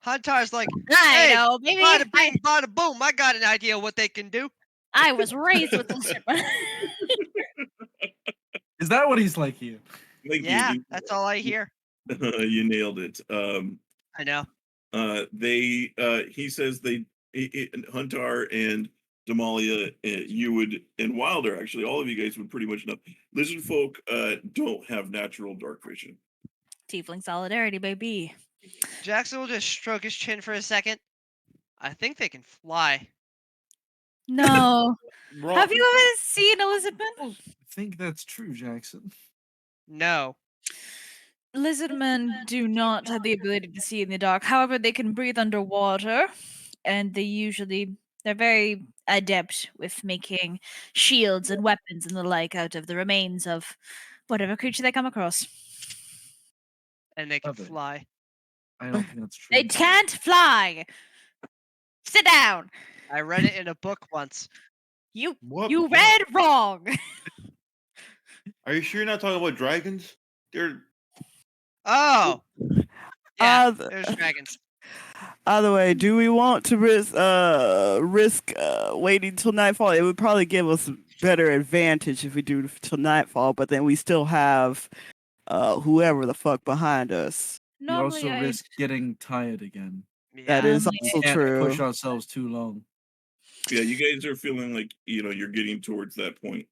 Huntar's like, I hey, know, maybe. bada bing, bada boom. I got an idea what they can do. I was raised with Lizardman. Is that what he's like here? Thank Yeah, you. that's all I hear. You nailed it. I know. He says Huntar and Damalia, you would, and Wilder, actually, all of you guys would pretty much know. Lizard folk don't have natural dark vision. Tiefling solidarity, baby. Jackson will just stroke his chin for a second. I think they can fly. No. Wrong. Have you ever seen a Lizardman? I think that's true, Jackson. No. Lizardmen do not have the ability to see in the dark. However, they can breathe underwater, and they're very adept with making shields and weapons and the like out of the remains of whatever creature they come across. And they can Love it. fly. I don't think that's true. They can't fly. Sit down. I read it in a book once. What? You read wrong. Are you sure you're not talking about dragons? They're Oh. Yeah, th- there's dragons. Either way, do we want to risk waiting till nightfall? It would probably give us better advantage if we do till nightfall, but then we still have whoever the fuck behind us. We also Normally, risk getting tired again. Yeah. That is Normally, also Can't true. push ourselves too long. Yeah, you guys are feeling like you're getting towards that point.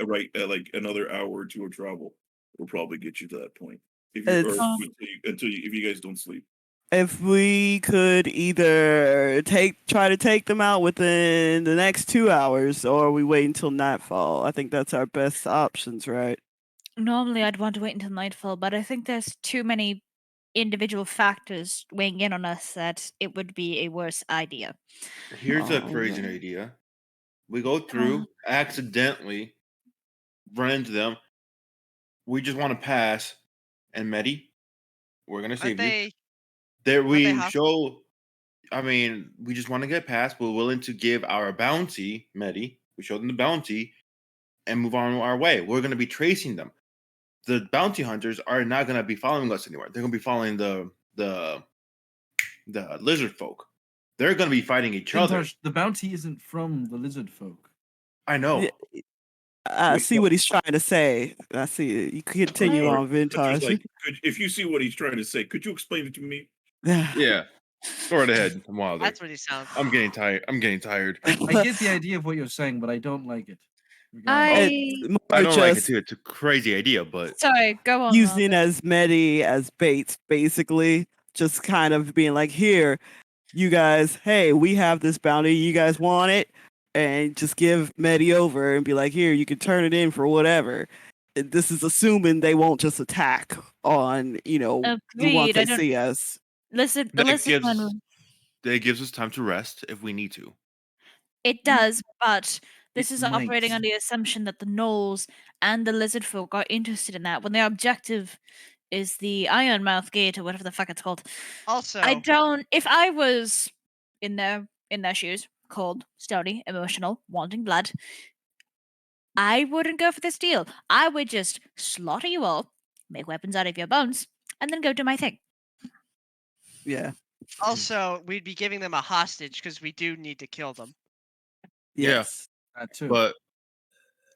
Right, like another hour or two of travel will probably get you to that point. If you It's- if you guys don't sleep. If we could either try to take them out within the next 2 hours, or we wait until nightfall. I think that's our best options, right? normally I'd want to wait until nightfall, but I think there's too many individual factors weighing in on us that it would be a worse idea. Here's a Oh, crazy man. idea. We go through, accidentally run into them. We just want to pass, and Medi, we're gonna Aren't save you. they? There they we hostile? show. I mean, we just want to get past. We're willing to give our bounty, Medi. We show them the bounty, and move on our way. We're gonna be tracing them. The bounty hunters are not gonna be following us anywhere. They're gonna be following the lizard folk. They're gonna be fighting each other. Vintash, the bounty isn't from the lizard folk. I know. Yeah. I see what he's trying to say. I see. You continue Or on, it's just Vintage. like, if you see what he's trying to say, could you explain it to me? Yeah. Go right ahead. I'm Wilder. That's what he sounds. I'm getting tired. I'm getting tired. I get the idea of what you're saying, but I don't like it. It's more I don't like it just too. It's a crazy idea, but Sorry, go on. using Wilder. as Medi as baits, basically. Just kind of being like, here, you guys, hey, we have this bounty. You guys want it? And just give Medi over and be like, here, you can turn it in for whatever. This is assuming they won't just attack on, the ones Agreed, I they don't- see us. Listen, that listen, gives us time to rest if we need to. it does, but this It is operating might. on the assumption that the gnolls and the lizard folk are interested in that when their objective is the Ironmouth Gate or whatever the fuck it's called. Also, If I was in their shoes, cold, stony, emotional, wanting blood, I wouldn't go for this deal. I would just slaughter you all, make weapons out of your bones, and then go do my thing. Yeah. also, we'd be giving them a hostage because we do need to kill them. Yeah. Yes. That too. But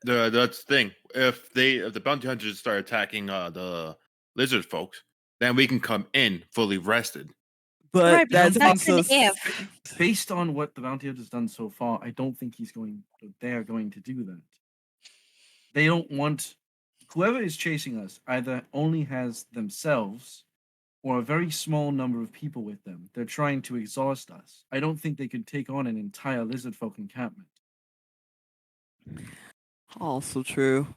that's the thing. If the bounty hunters start attacking the lizard folks, then we can come in fully rested. But Right, but that's that's also an if. Based on what the bounty hunter has done so far, I don't think they are going to do that. They don't want whoever is chasing us either only has themselves or a very small number of people with them. They're trying to exhaust us. I don't think they could take on an entire lizard folk encampment. Also true.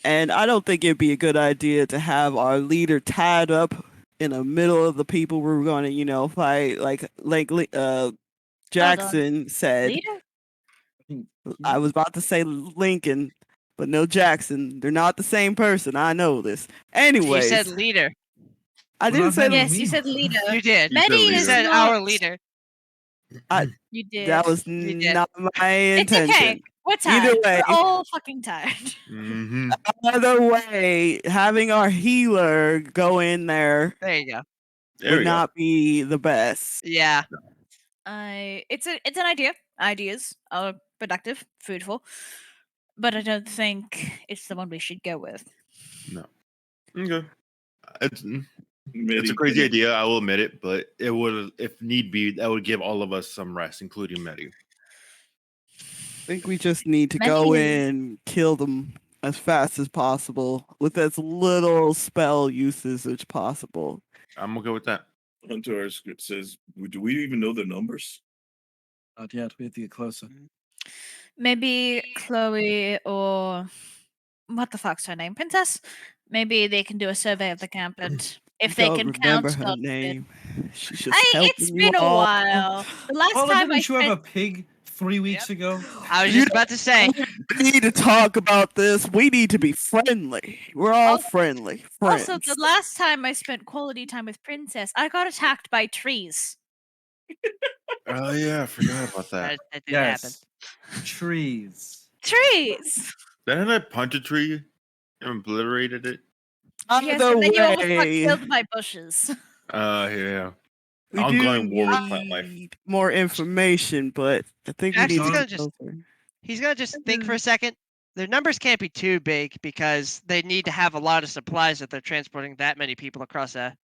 And I don't think it'd be a good idea to have our leader tied up in the middle of the people we're going to, fight. Like Jackson said. Leader? I think I was about to say Lincoln, but no Jackson. They're not the same person. I know this. You Anyways, said leader. I We're didn't not say having Yes, you me. said leader. You did. You said Medi leader. You is said not. our leader. You did. that was You did. not my It's intention. okay. We're Either tired. way, We're all fucking tired. Mm-hmm. either way, having our healer go in there There you go. There would we go. not be the best. Yeah. It's an idea. Ideas are productive, fruitful, but I don't think it's the one we should go with. No. Okay. It's a Medi crazy can- idea, I will admit it, but it would, if need be, that would give all of us some rest, including Medi. I think we just need to Medi go is- in, kill them as fast as possible with as little spell uses as possible. I'm okay with that. Huntar says, do we even know the numbers? Not yet. We have to get closer. Maybe Chloe or what the fuck's her name? Princess? Maybe they can do a survey of the camp and if they Don't can remember count her something. name. She's just helping It's you been a all. while. The last Paula, time I didn't you have a spent pig 3 weeks ago? I was You just about to say. We need to talk about this. We need to be friendly. We're all Also- friendly. Friends. Also, the last time I spent quality time with Princess, I got attacked by trees. Oh yeah, I forgot about that. That didn't happen. Yes. Trees. Trees! Didn't I punch a tree and obliterated it? Yes, Either and then you almost got way, killed by bushes. Yeah. we I'm do going war with plant life. need more information, but I think we Jackson's need to gonna get just- closer. He's gonna just think for a second. Their numbers can't be too big because they need to have a lot of supplies if they're transporting that many people across a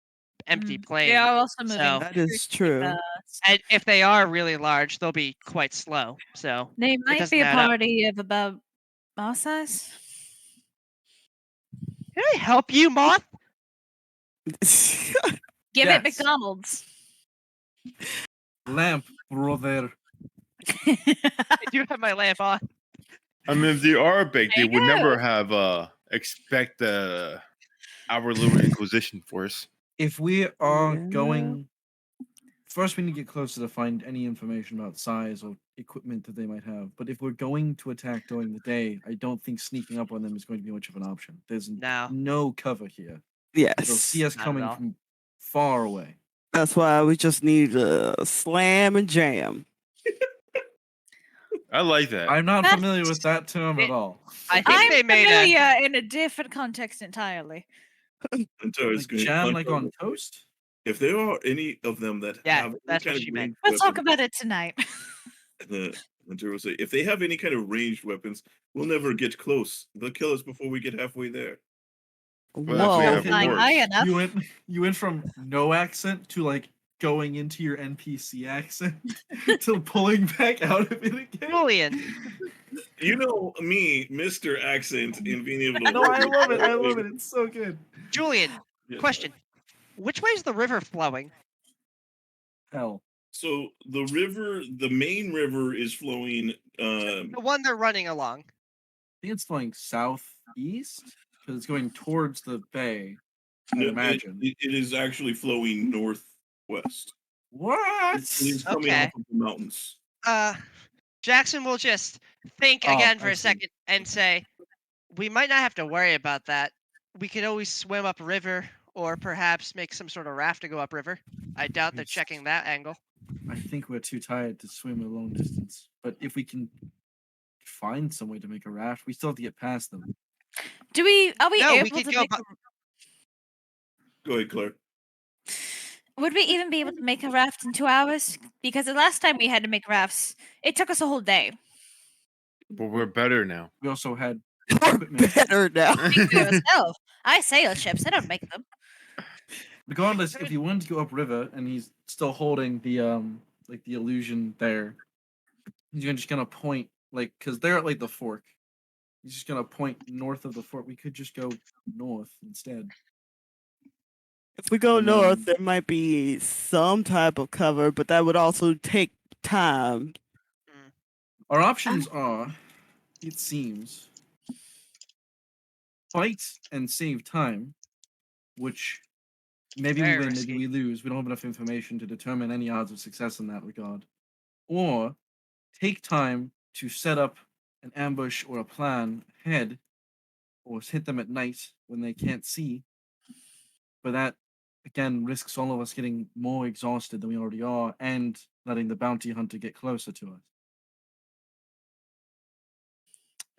empty plane. They are also moving. So- That is true. fast. And if they are really large, they'll be quite slow. So They might doesn't be a add up. party of about our size. can I help you, Moth? Give Yes. it McDonald's. Lamp, brother. I do have my lamp on. I mean, if they are big, they There you would never go. have expect our little Inquisition force. If we are Yeah. going, first we need to get closer to find any information about size or equipment that they might have. But if we're going to attack during the day, I don't think sneaking up on them is going to be much of an option. There's No. no cover here. Yes. They'll see us Not at coming all. from far away. That's why we just need to slam and jam. I like that. I'm not That's- familiar with that term at all. I think I'm they made a. familiar in a different context entirely. Huntar is Like going jam like Huntar, on toast? If there are any of them that Yeah, have any that's kind what of she meant. ranged We'll talk weapons, about it tonight. Hunter will say, if they have any kind of ranged weapons, we'll never get close. They'll kill us before we get halfway there. Well, if we Whoa. have Flying dwarves. high enough. You went from no accent to like going into your NPC accent to pulling back out of it again. Julian, You know me, Mr. Accent, and being able to. No, I love it. I love it. It's so good. Julian, Yes. question. Which way is the river flowing? Hell. So the river, the main river is flowing. The one they're running along. I think it's flowing southeast because it's going towards the bay. I no, imagine. it is actually flowing northwest. What? It is coming Okay. off of the mountains. Jackson will just think Oh, again for I a see. second and say, we might not have to worry about that. We can always swim upriver or perhaps make some sort of raft to go upriver. I doubt they're Yes. checking that angle. I think we're too tired to swim a long distance. But if we can find some way to make a raft, we still have to get past them. Are we No, we able could to go make bu- Go ahead, Claire. would we even be able to make a raft in 2 hours? Because the last time we had to make rafts, it took us a whole day. But we're better now. We also had We're equipment. better now. Speak for yourself. I sail ships. I don't make them. Regardless, if you wanted to go upriver and he's still holding the like the illusion there, he's just gonna point like because they're at like the fork. He's just gonna point north of the fork. We could just go north instead. If we go And north, then- there might be some type of cover, but that would also take time. Our options are, it seems, fight and save time, which maybe we Very win, maybe risky. we lose. We don't have enough information to determine any odds of success in that regard. Or take time to set up an ambush or a plan ahead, or hit them at night when they can't see. But that, again, risks all of us getting more exhausted than we already are and letting the bounty hunter get closer to us.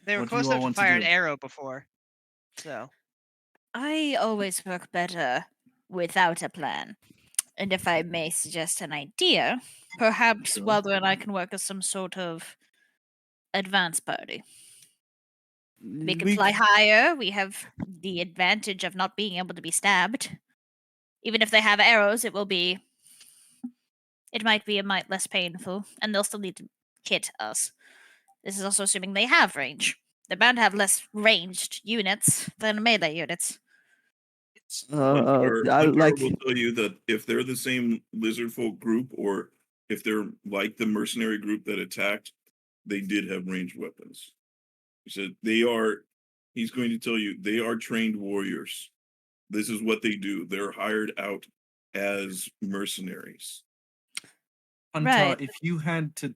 They were What do you close all enough to want to fire an do? arrow before, so I always work better without a plan. And if I may suggest an idea, perhaps Sure. Waldo and I can work as some sort of advance party. We can fly higher. We have the advantage of not being able to be stabbed. Even if they have arrows, it might be a mite less painful, and they'll still need to hit us. This is also assuming they have range. They're bound to have less ranged units than melee units. Uh, I Huntar like will tell you that if they're the same Lizardfolk group, or if they're like the mercenary group that attacked, they did have ranged weapons. He said they are. He's going to tell you they are trained warriors. This is what they do. They're hired out as mercenaries. Hunter, Right. if you had to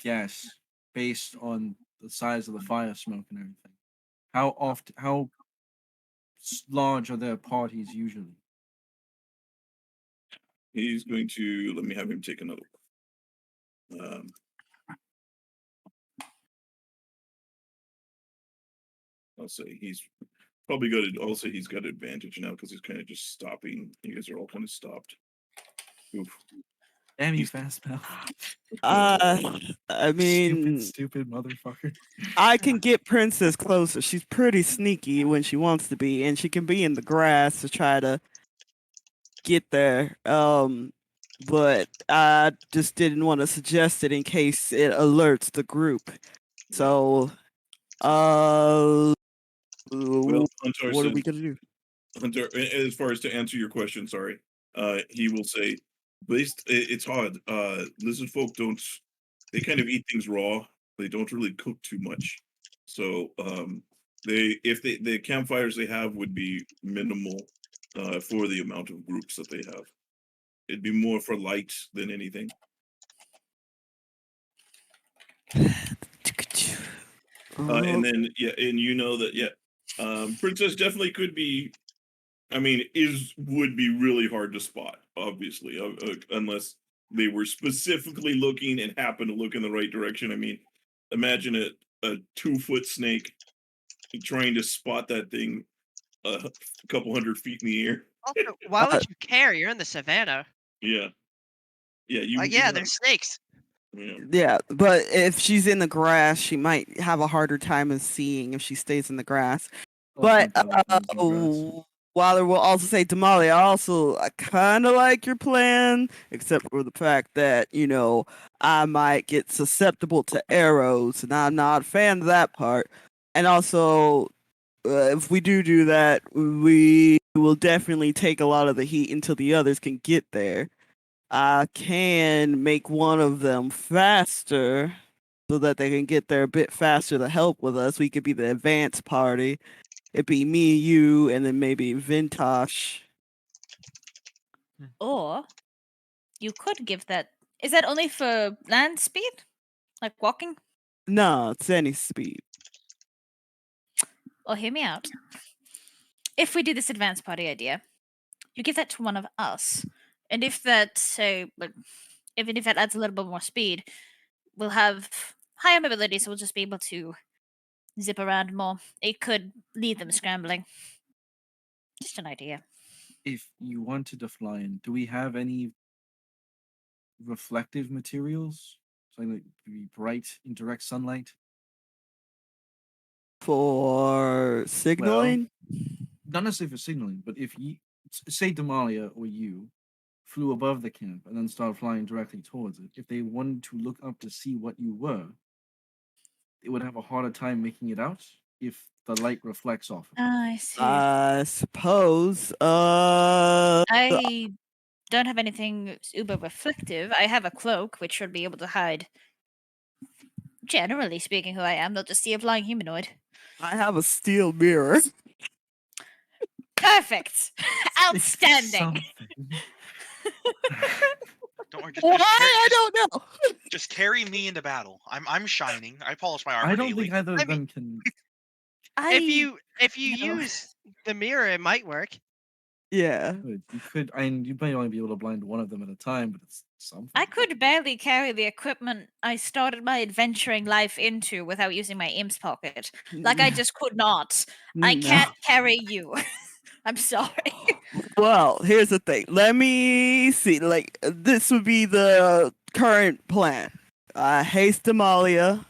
guess based on the size of the fire smoke and everything, how large are their parties usually? He's going to let me have him take another one. I'll say he's probably got it. I'll say he's got advantage now because he's kind of just stopping. You guys are all kind of stopped. Oof. Damn you, He's- Fastmouth. I mean, Stupid motherfucker. I can get Princess closer. She's pretty sneaky when she wants to be, and she can be in the grass to try to get there. But I just didn't want to suggest it in case it alerts the group. So, Well, Huntar what are says we gonna do? Hunter, as far as to answer your question, sorry, he will say, it's hard. Lizard folk don't. They kind of eat things raw. They don't really cook too much. So the campfires they have would be minimal for the amount of groups that they have. It'd be more for light than anything. And then and you know that Princess definitely could be. I mean, would be really hard to spot, obviously, unless they were specifically looking and happened to look in the right direction. I mean, imagine a 2-foot snake trying to spot that thing a couple hundred feet in the air. also, why would you care? You're in the savannah. Yeah, you. Like, yeah, there's snakes. Yeah. Yeah, but if she's in the grass, she might have a harder time of seeing if she stays in the grass. But Waller will also say, Damalia, I kind of like your plan, except for the fact that, I might get susceptible to arrows, and I'm not a fan of that part. And also, if we do that, we will definitely take a lot of the heat until the others can get there. I can make one of them faster so that they can get there a bit faster to help with us. We could be the advance party. It'd be me, you, and then maybe Vintash. Or you could give that. Is that only for land speed? Like walking? No, it's any speed. Well, hear me out. If we do this advanced party idea, you give that to one of us. And if that, even if that adds a little bit more speed, we'll have higher mobility, so we'll just be able to zip around more. It could leave them scrambling. Just an idea. If you wanted to fly in, do we have any reflective materials? Something that would be bright in direct sunlight? For signaling? Not necessarily for signaling, but if you say Damalia or you flew above the camp and then started flying directly towards it, if they wanted to look up to see what you were, they would have a harder time making it out if the light reflects off of it. I see. I suppose. I don't have anything uber reflective. I have a cloak, which should be able to hide. Generally speaking, who I am, they'll just see a flying humanoid. I have a steel mirror. Perfect. Outstanding. Something. Don't worry, Why? I don't know. just carry me into battle. I'm shining. I polish my armor I don't daily. think either I of them can. If you No. use the mirror, it might work. Yeah. You could. I mean, you might only be able to blind one of them at a time, but it's something. I could barely carry the equipment I started my adventuring life into without using my Imps pocket. Like, I just could not. I No. can't carry you. I'm sorry. Well, here's the thing. Let me see. Like, this would be the current plan. Haste Damalia.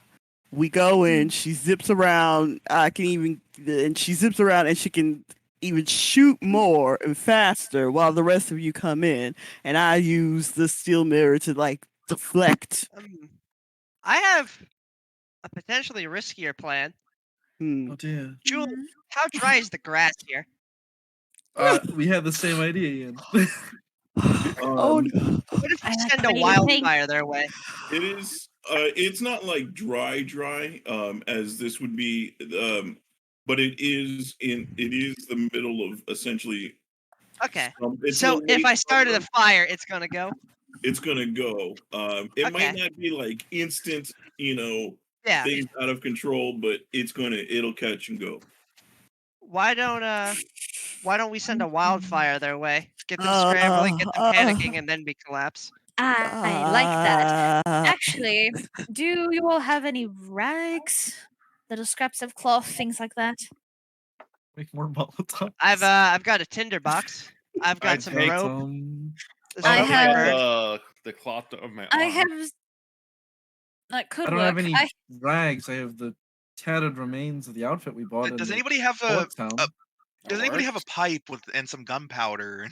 We go in. She zips around. And she zips around, and she can even shoot more and faster while the rest of you come in. And I use the steel mirror to like deflect. I have a potentially riskier plan. Oh dear. Julian, how dry is the grass here? We had the same idea, Ian. Oh no. What if we I like send a what you think. wildfire their way? It is. It's not like dry, as this would be. But it is the middle of essentially. Okay. It's So a if late I started a summer. fire, it's gonna go. It's gonna go. It might Okay. not be like instant, Yeah. things out of control, but it'll catch and go. Why don't we send a wildfire their way? Get them scrambling, get them panicking, and then we collapse. I like that. Actually, do you all have any rags? Little scraps of cloth, things like that? Make more Molotovs. I've got a tinder box. I've got I'd some take rope. There's I rope I have- burned. the cloth of my arm. I have. That could I don't work. have any rags. I have the tattered remains of the outfit we bought. Does in anybody have Port Town. Does anybody have a pipe and some gunpowder?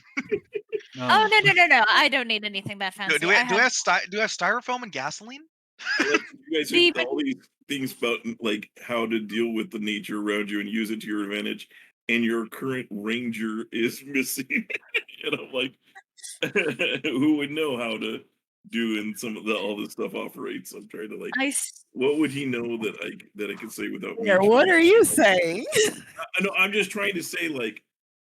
No. Oh no! I don't need anything that fancy. Do we have styrofoam and gasoline? You guys The- have all these things about like how to deal with the nature around you and use it to your advantage, and your current ranger is missing. And I'm like, who would know how to do and all this stuff operates? I'm trying to like, what would he know that I could say without me? What are you saying? I know. I'm just trying to say like,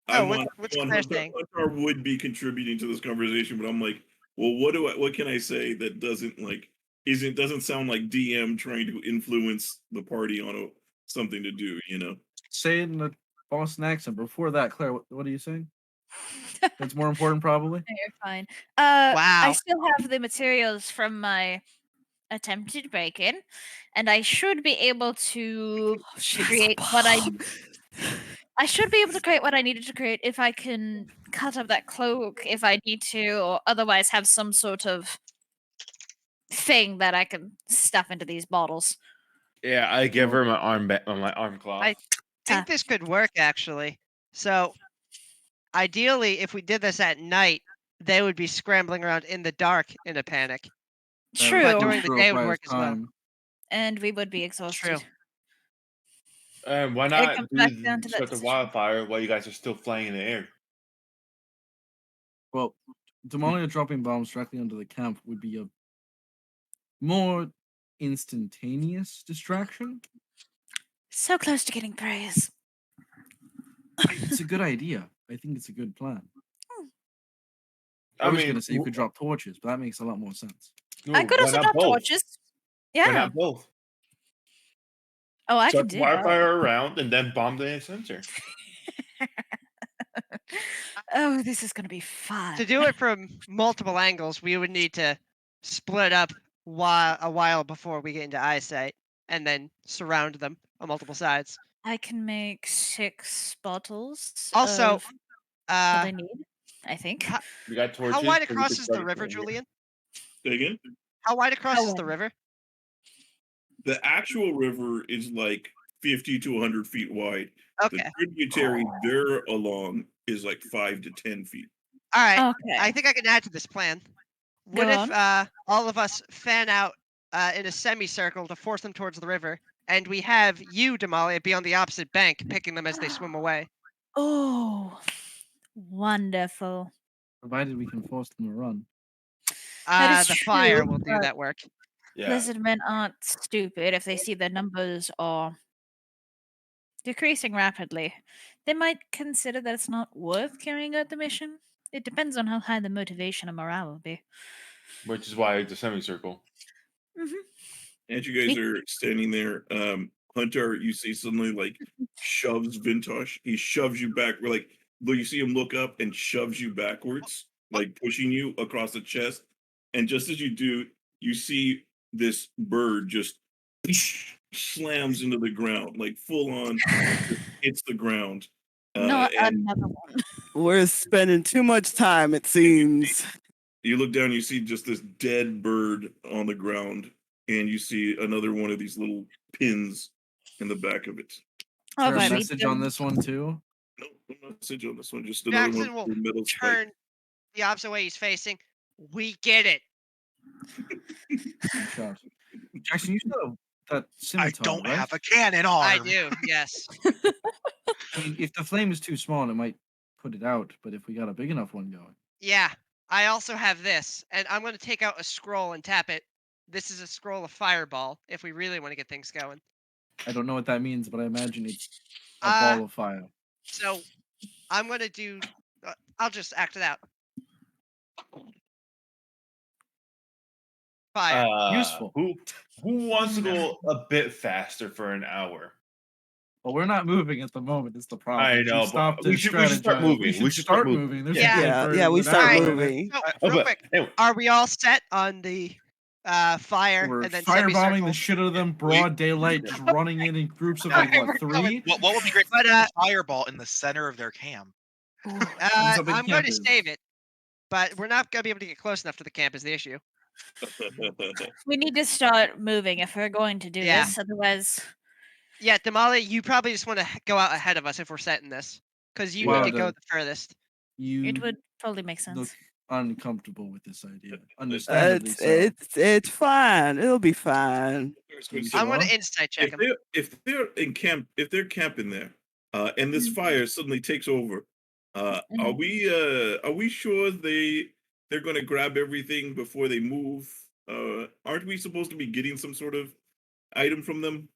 Oh, what's Claire Huntar, saying? Huntar would be contributing to this conversation, but I'm like, well, what can I say that doesn't sound like DM trying to influence the party on something to do, Say it in a Boston accent. Before that, Claire, what are you saying? That's more important, probably. No, you're fine. Wow. I still have the materials from my attempted break-in, and I should be able to create what I should be able to create what I needed to create if I can cut up that cloak if I need to, or otherwise have some sort of thing that I can stuff into these bottles. Yeah, I give her my arm cloth. I think this could work actually. So, ideally, if we did this at night, they would be scrambling around in the dark in a panic. True, But during the day it would work as well. and we would be exhausted. True. Why It not comes back down to that start the decision. wildfire while you guys are still flying in the air? Well, Damalia dropping bombs directly onto the camp would be a more instantaneous distraction. So close to getting praise. It's a good idea. I think it's a good plan. I was mean, going to say you could drop torches, but that makes a lot more sense. I could why also not drop both? torches. Why Yeah. not both? Oh, I Start could the do that. wildfire around and then bomb the sensor. Oh, this is gonna be fun. To do it from multiple angles, we would need to split up a while before we get into eyesight, and then surround them on multiple sides. I can make 6 bottles. Also, of what I need, I think. You got torches. How wide so you across could is start the it river, from here. Julian? Say again. How wide across How is the wide? river? The actual river is like 50 to 100 feet wide. The Okay. tributary there along is like 5 to 10 feet. All right. Okay. I think I can add to this plan. What Go if all of us fan out in a semicircle to force them towards the river, and we have you, Damalia, be on the opposite bank, picking them as they swim away? Oh, wonderful. Provided we can force them to run. That is The fire true, will do but that work. Yeah. Lizard men aren't stupid if they see their numbers are decreasing rapidly. They might consider that it's not worth carrying out the mission. It depends on how high the motivation and morale will be. Which is why it's a semicircle. As you guys are standing there, Hunter, you see suddenly like shoves Vintash. He shoves you back. We're like, you see him look up and shoves you backwards, like pushing you across the chest. And just as you do, you see this bird just slams into the ground, like full on hits the ground. Not And another one. We're spending too much time, it seems. you look down, you see just this dead bird on the ground, and you see another one of these little pins in the back of it. Is there a Alrighty, message on then. this one too? No, no message on this one. Just another Jackson one will with metal spike. turn the opposite way he's facing. We get it. Good shot. Jackson, you still have that I scimitar, don't right? have a cannon arm. I do, yes. I mean, if the flame is too small, it might put it out. But if we got a big enough one going, Yeah. I also have this, and I'm going to take out a scroll and tap it. This is a scroll of fireball, if we really want to get things going. I don't know what that means, but I imagine it's a Uh, ball of fire. So I'm going to do. I'll just act it out. Fire. Useful. Who wants to go a bit faster for an hour? Well, we're not moving at the moment. Is the problem? I know, We stopped but to we should start strategize. moving. We should start moving. There's Yeah. a Yeah, bird yeah, we with start arrow in it. moving. So, Oh, real but quick, anyway, are we all set on the fire We're and then firebombing semicircle? the shit out of them, broad daylight, just running in groups of like We're what, three? What would be great? But, A fireball in the center of their camp. Depends how big I'm the going camp to is. save it, but we're not going to be able to get close enough to the camp is the issue. We need to start moving if we're going to do Yeah. this. Otherwise, Yeah, Damalia, you probably just want to go out ahead of us if we're setting this, because you Wow, need to go the- the furthest. You it would probably make look sense. uncomfortable with this idea. Understandably so. It's fine. It'll be fine. I'm going Sure. to insight check him. If they're in camp, if they're camping there, and this fire suddenly takes over, are we sure they're going to grab everything before they move? Aren't we supposed to be getting some sort of item from them?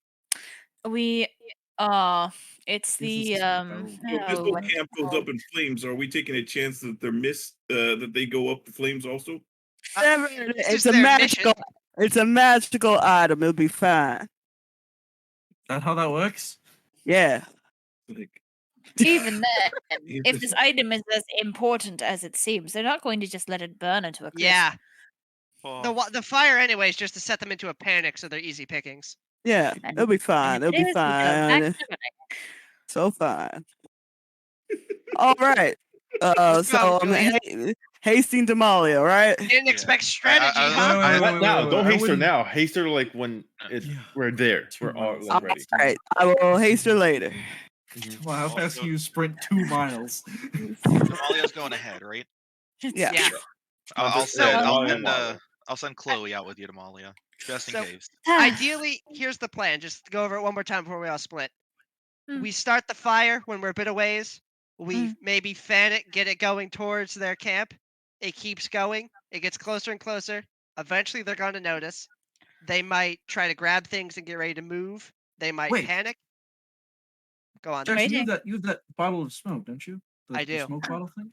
We it's This is the terrible. So if this oh, whole what's it camp goes called? up in flames, are we taking a chance that they're that they go up the flames also? It's It's just a their magical. mission. It's a magical item. It'll be fine. Is that how that works? Yeah. Like, Even then, if if this- this item is as important as it seems, they're not going to just let it burn into a crisp. Yeah, Oh, the fire anyway is just to set them into a panic so they're easy pickings. Yeah. And- It'll be fine. And It'll if be it is, we go back fine. to Vinny. So fine. All right. Let's go, So Julian. hasting Damalia, right? Didn't Yeah. expect strategy, I- huh? Wait, not now. wait, Don't I haste her wouldn't- now. Haste her like when Yeah. we're there. 2 We're all miles. like, ready. All right. I will haste her later. Well, how fast Also- can you sprint 2 miles? Amalia's going ahead, right? Yeah. Yeah. I'll just- send. yeah, I'll Damalia send. Mala. I'll send Chloe out with you to Malia, just in So- case. Ideally, here's the plan. Just to go over it one more time before we all split. Hmm. We start the fire when we're a bit a ways. We Hmm. maybe fan it, get it going towards their camp. It keeps going. It gets closer and closer. Eventually, they're going to notice. They might try to grab things and get ready to move. They might Wait. panic. Go on. Jackson, Waiting. you have that bottle of smoke, don't you? I The do. smoke bottle thing?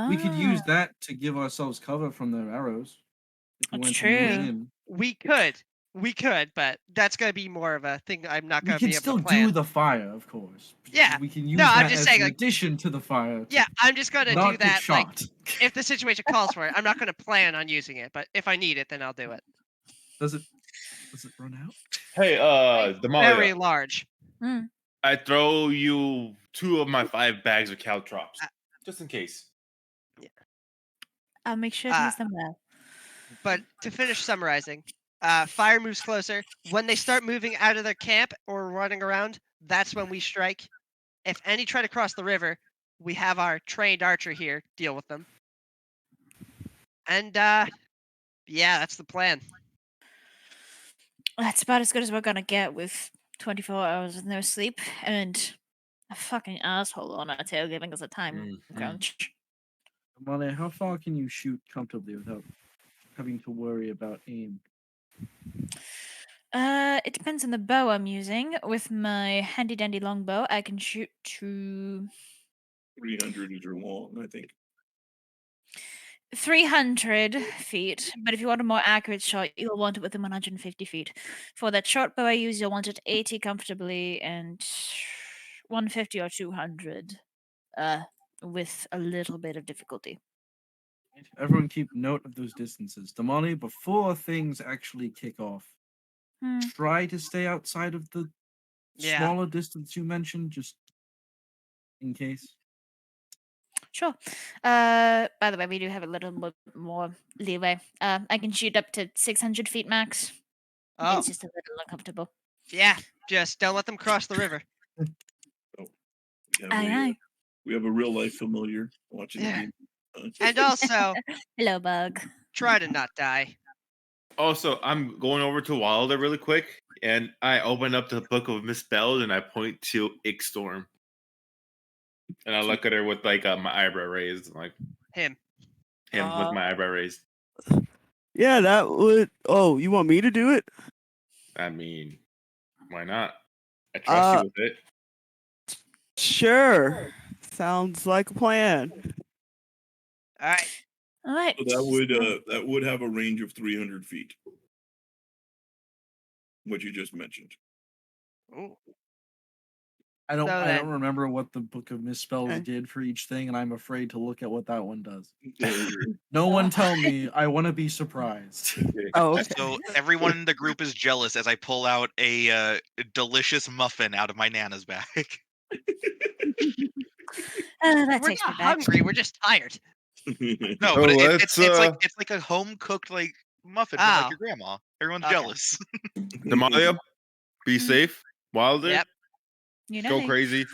We could use that to give ourselves cover from their arrows. If we That's went to move true. in. We could, but that's going to be more of a thing I'm not We going to can be able still to plan. do the fire, of course. Yeah. We can use No, I'm that just as saying, an like- addition to the fire. To Yeah, I'm just going to not do get that. Like, shot. if the situation calls for it, I'm not going to plan on using it, but if I need it, then I'll do it. Does it run out? Hey, Very Damalia, large. I throw you 2 of my 5 bags of caltrops, just in case. I'll make sure to use them well. But to finish summarizing, fire moves closer. When they start moving out of their camp or running around, that's when we strike. If any try to cross the river, we have our trained archer here deal with them. And yeah, that's the plan. That's about as good as we're gonna get with 24 hours with no sleep and a fucking asshole on our tail giving us a time crunch. Mane, how far can you shoot comfortably without having to worry about aim? It depends on the bow I'm using. With my handy dandy longbow, I can shoot to 300 is your long, I think. 300 feet, but if you want a more accurate shot, you'll want it within 150 feet. For that short bow I use, you'll want it 80 comfortably and 150 or 200 with a little bit of difficulty. Everyone keep note of those distances. Damali, before things actually kick off, try to stay outside of the smaller distance you mentioned, just in case. Sure. By the way, we do have a little more leeway. I can shoot up to 600 feet max. Oh, It's just a little uncomfortable. yeah. Just don't let them cross the river. We have a real life familiar watching the Yeah. game. And also, Hello, bug. try to not die. Also, I'm going over to Wilder really quick, and I open up the Book of Misspelled, and I point to Ixstorm. And I look at her with like my eyebrow raised, like Him. him with my eyebrow raised. Yeah, that would. Oh, you want me to do it? I mean, why not? I trust you with it. Sure. Sounds like a plan. All right. All right. So that would have a range of 300 feet. What you just mentioned. Ooh. I don't So then- remember what the Book of Misspells did for each thing, and I'm afraid to look at what that one does. No one tell me. I want to be surprised. Oh, okay. So everyone in the group is jealous as I pull out a delicious muffin out of my nana's bag. That We're takes me not back. hungry. We're just tired. No, but it's like a home cooked like muffin from like your grandma. Everyone's jealous. Damalia, be safe. Wilder, Yep. You know go me. crazy.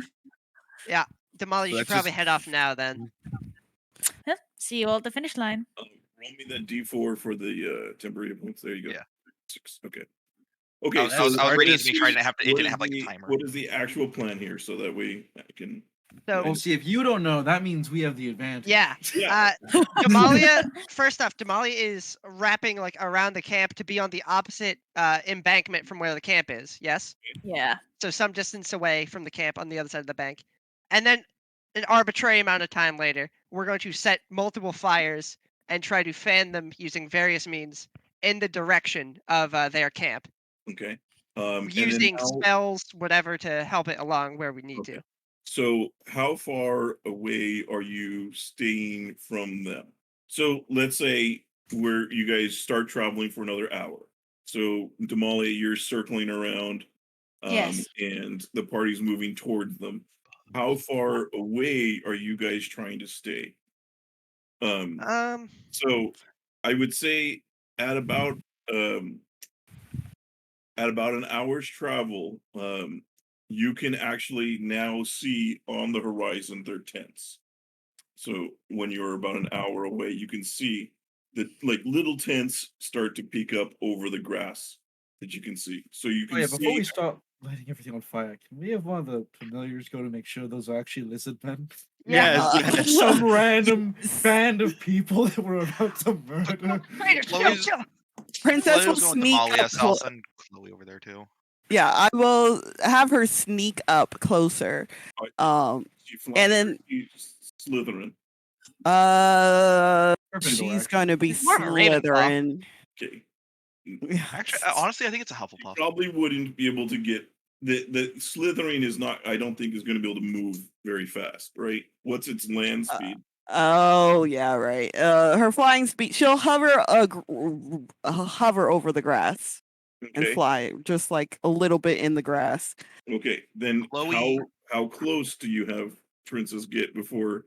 Yeah. Damali, you So should that's probably just- head off now then. Huh, see you all at the finish line. Roll me that D4 for the temporary points. There you go. Yeah. 6. Okay. I Okay. was, I was ready to make sure I didn't have to. It what didn't is have like a the- timer. What is the actual plan here, so that way I can? So Well, see, if you don't know, that means we have the advantage. yeah. Yeah. Damalia, first off, Damalia is wrapping like around the camp to be on the opposite embankment from where the camp is. Yes. Yeah. So some distance away from the camp on the other side of the bank. And then an arbitrary amount of time later, we're going to set multiple fires and try to fan them using various means in the direction of their camp. Okay. And then Using how- spells, whatever, to help it along where we need to. So how far away are you staying from them? So let's say where you guys start traveling for another hour. So Damali, you're circling around, Yes. and the party's moving towards them. How far away are you guys trying to stay? So I would say at about an hour's travel, you can actually now see on the horizon their tents. So when you're about an hour away, you can see that like little tents start to peek up over the grass that you can see. So you Oh, can yeah, see. before we start lighting everything on fire, can we have one of the familiars go to make sure those are actually lizard men? Yes. Some random band of people that we're about to murder. Chloe's, Princess will Chloe's going with sneak Damalia, up. so I'll send Chloe over there too. Yeah, I will have her sneak up closer. And then Slytherin. she's gonna be It's more of a Ravenclaw. Slytherin. Okay. Actually, honestly, I think it's a Hufflepuff. Probably wouldn't be able to get the Slytherin is not. I don't think is going to be able to move very fast. Right? What's its land speed? Oh yeah, right. Her flying speed. She'll hover hover over the grass and Okay. fly just like a little bit in the grass. Okay. Then Chloe- how close do you have Princess get before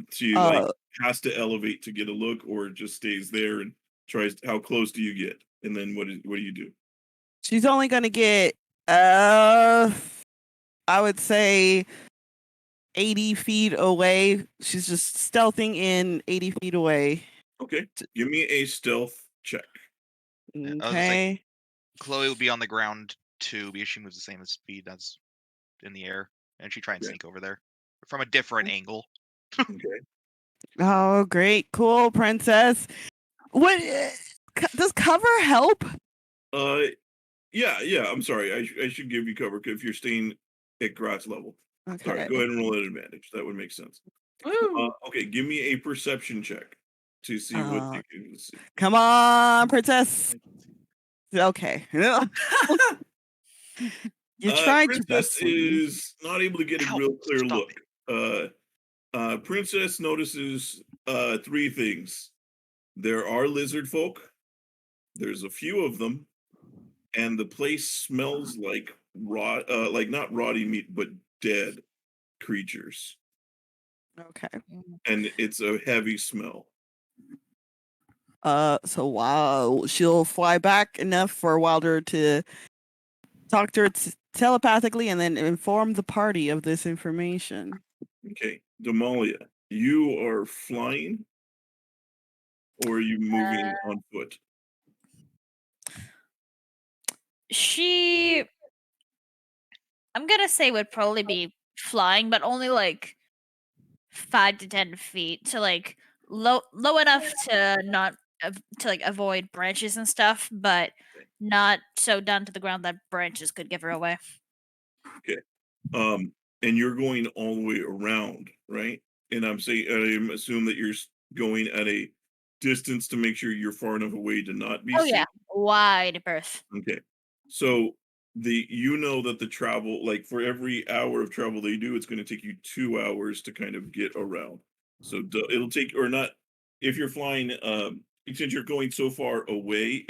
she has to elevate to get a look, or just stays there and tries? How close do you get? And then what do you do? She's only gonna get I would say 80 feet away. She's just stealthing in 80 feet away. Okay. Give me a stealth check. was gonna say- Okay. Chloe would be on the ground too, because she moves the same speed as in the air, and she try and Okay. sneak over there from a different angle. Okay. Oh, great. Cool, princess. What does cover help? Yeah. I'm sorry. I should give you cover if you're staying at grass level. Sorry. Okay. Go ahead and roll at advantage. That would make sense. Woo! Okay. Give me a perception check to see what you can see. Come on, princess. Okay. You tried your Princess best. Sweetie. is not able to get a Ow, real clear stop look. Princess notices three things. There are lizard folk. There's a few of them, and the place smells like like not rotting meat, but dead creatures, Okay. and it's a heavy smell. So while she'll fly back enough for Wilder to talk to her telepathically and then inform the party of this information. Okay, Damalia, you are flying, or are you moving on foot? She, I'm gonna say, would probably be flying, but only like 5 to 10 feet to like low enough to not to like avoid branches and stuff, but not so down to the ground that branches could give her away. Okay, and you're going all the way around, right? And I'm assume that you're going at a distance to make sure you're far enough away to not be Oh seen. yeah, wide berth. Okay. So that the travel, like for every hour of travel they do, it's going to take you 2 hours to kind of get around. So it'll take, or not, if you're flying, since you're going so far away,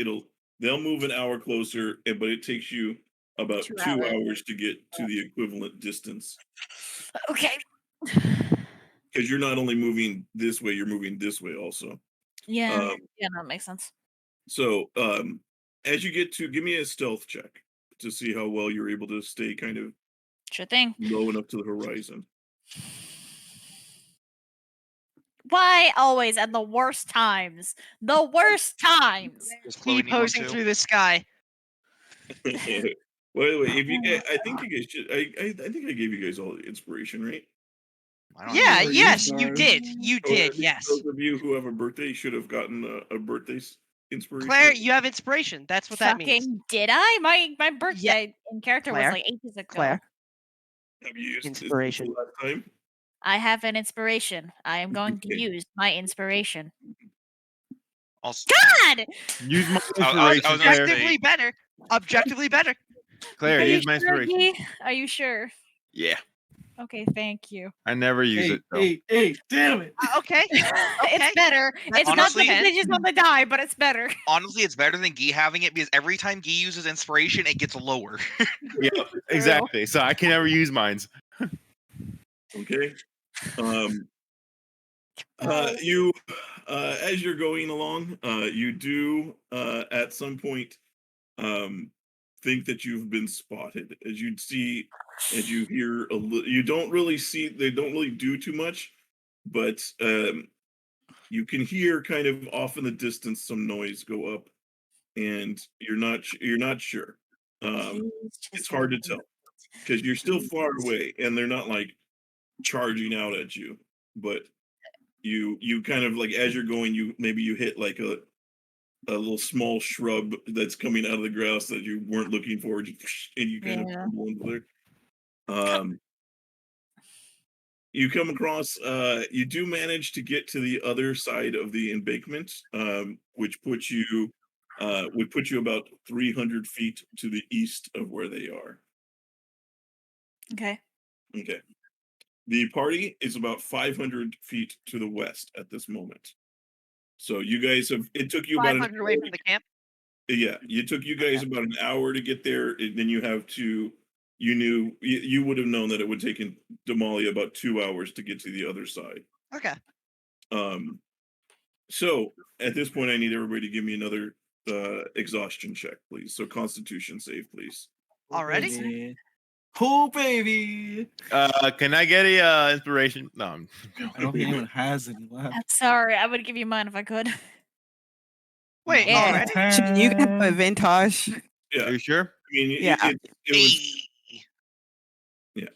they'll move an hour closer, but it takes you about 2 2 hours. hours to get to the equivalent distance. Okay. Because you're not only moving this way, you're moving this way also. Yeah. Yeah, that makes sense. So, as you get to, give me a stealth check to see how well you're able to stay kind of Sure thing. low enough to the horizon. Why always at the worst times? The worst times. Does Chloe Keep need one posing too? through the sky. Wait, if you guys, I think you guys should. I think I gave you guys all the inspiration, right? I don't Yeah, know. yes, you stars. did. You Oh, I did, think yes. Those of you who have a birthday should have gotten a birthday inspiration. Claire, you have inspiration. That's what that means. Fucking did I? My birthday in character was Claire? like ages ago. Claire, Have you used inspiration. this last time? I have an inspiration. I am going to Okay. use my inspiration. Also, God! Use my I was inspiration, gonna Claire. say- Objectively better. Objectively better. Claire, Are you use my sure, inspiration. Guy? Are you sure? Yeah, Okay, thank you. I never use it. Though. Hey, damn it! Okay. It's better. That's It's honestly- not the digits on the die, but it's better. honestly, it's better than Guy having it because every time Guy uses inspiration, it gets lower. Yeah, exactly. So I can never use mines. Okay. You, as you're going along, you do at some point think that you've been spotted. As you hear you don't really see. They don't really do too much, but you can hear kind of off in the distance some noise go up, and you're not sure. It's hard to tell because you're still far away, and they're not like charging out at you, but you kind of like as you're going, you hit like a little small shrub that's coming out of the grass that you weren't looking for, and you kind of tumble into there. You come across, you do manage to get to the other side of the embankment, which would put you about 300 feet to the east of where they are. Okay. Okay. The party is about 500 feet to the west at this moment. So you guys it took you about 500 away from the camp. Yeah, it took you guys about an hour to get there, and then you would have known that it would take Damalia about 2 hours to get to the other side. Okay. So at this point, I need everybody to give me another exhaustion check, please. So Constitution save, please. Already? Oh baby! Can I get a inspiration? No. I don't think anyone has any left. I'm sorry. I would give you mine if I could. Wait, Yeah. already? You can have a Vintash. Yeah, Are you sure? I mean, Yeah. it was. Hey.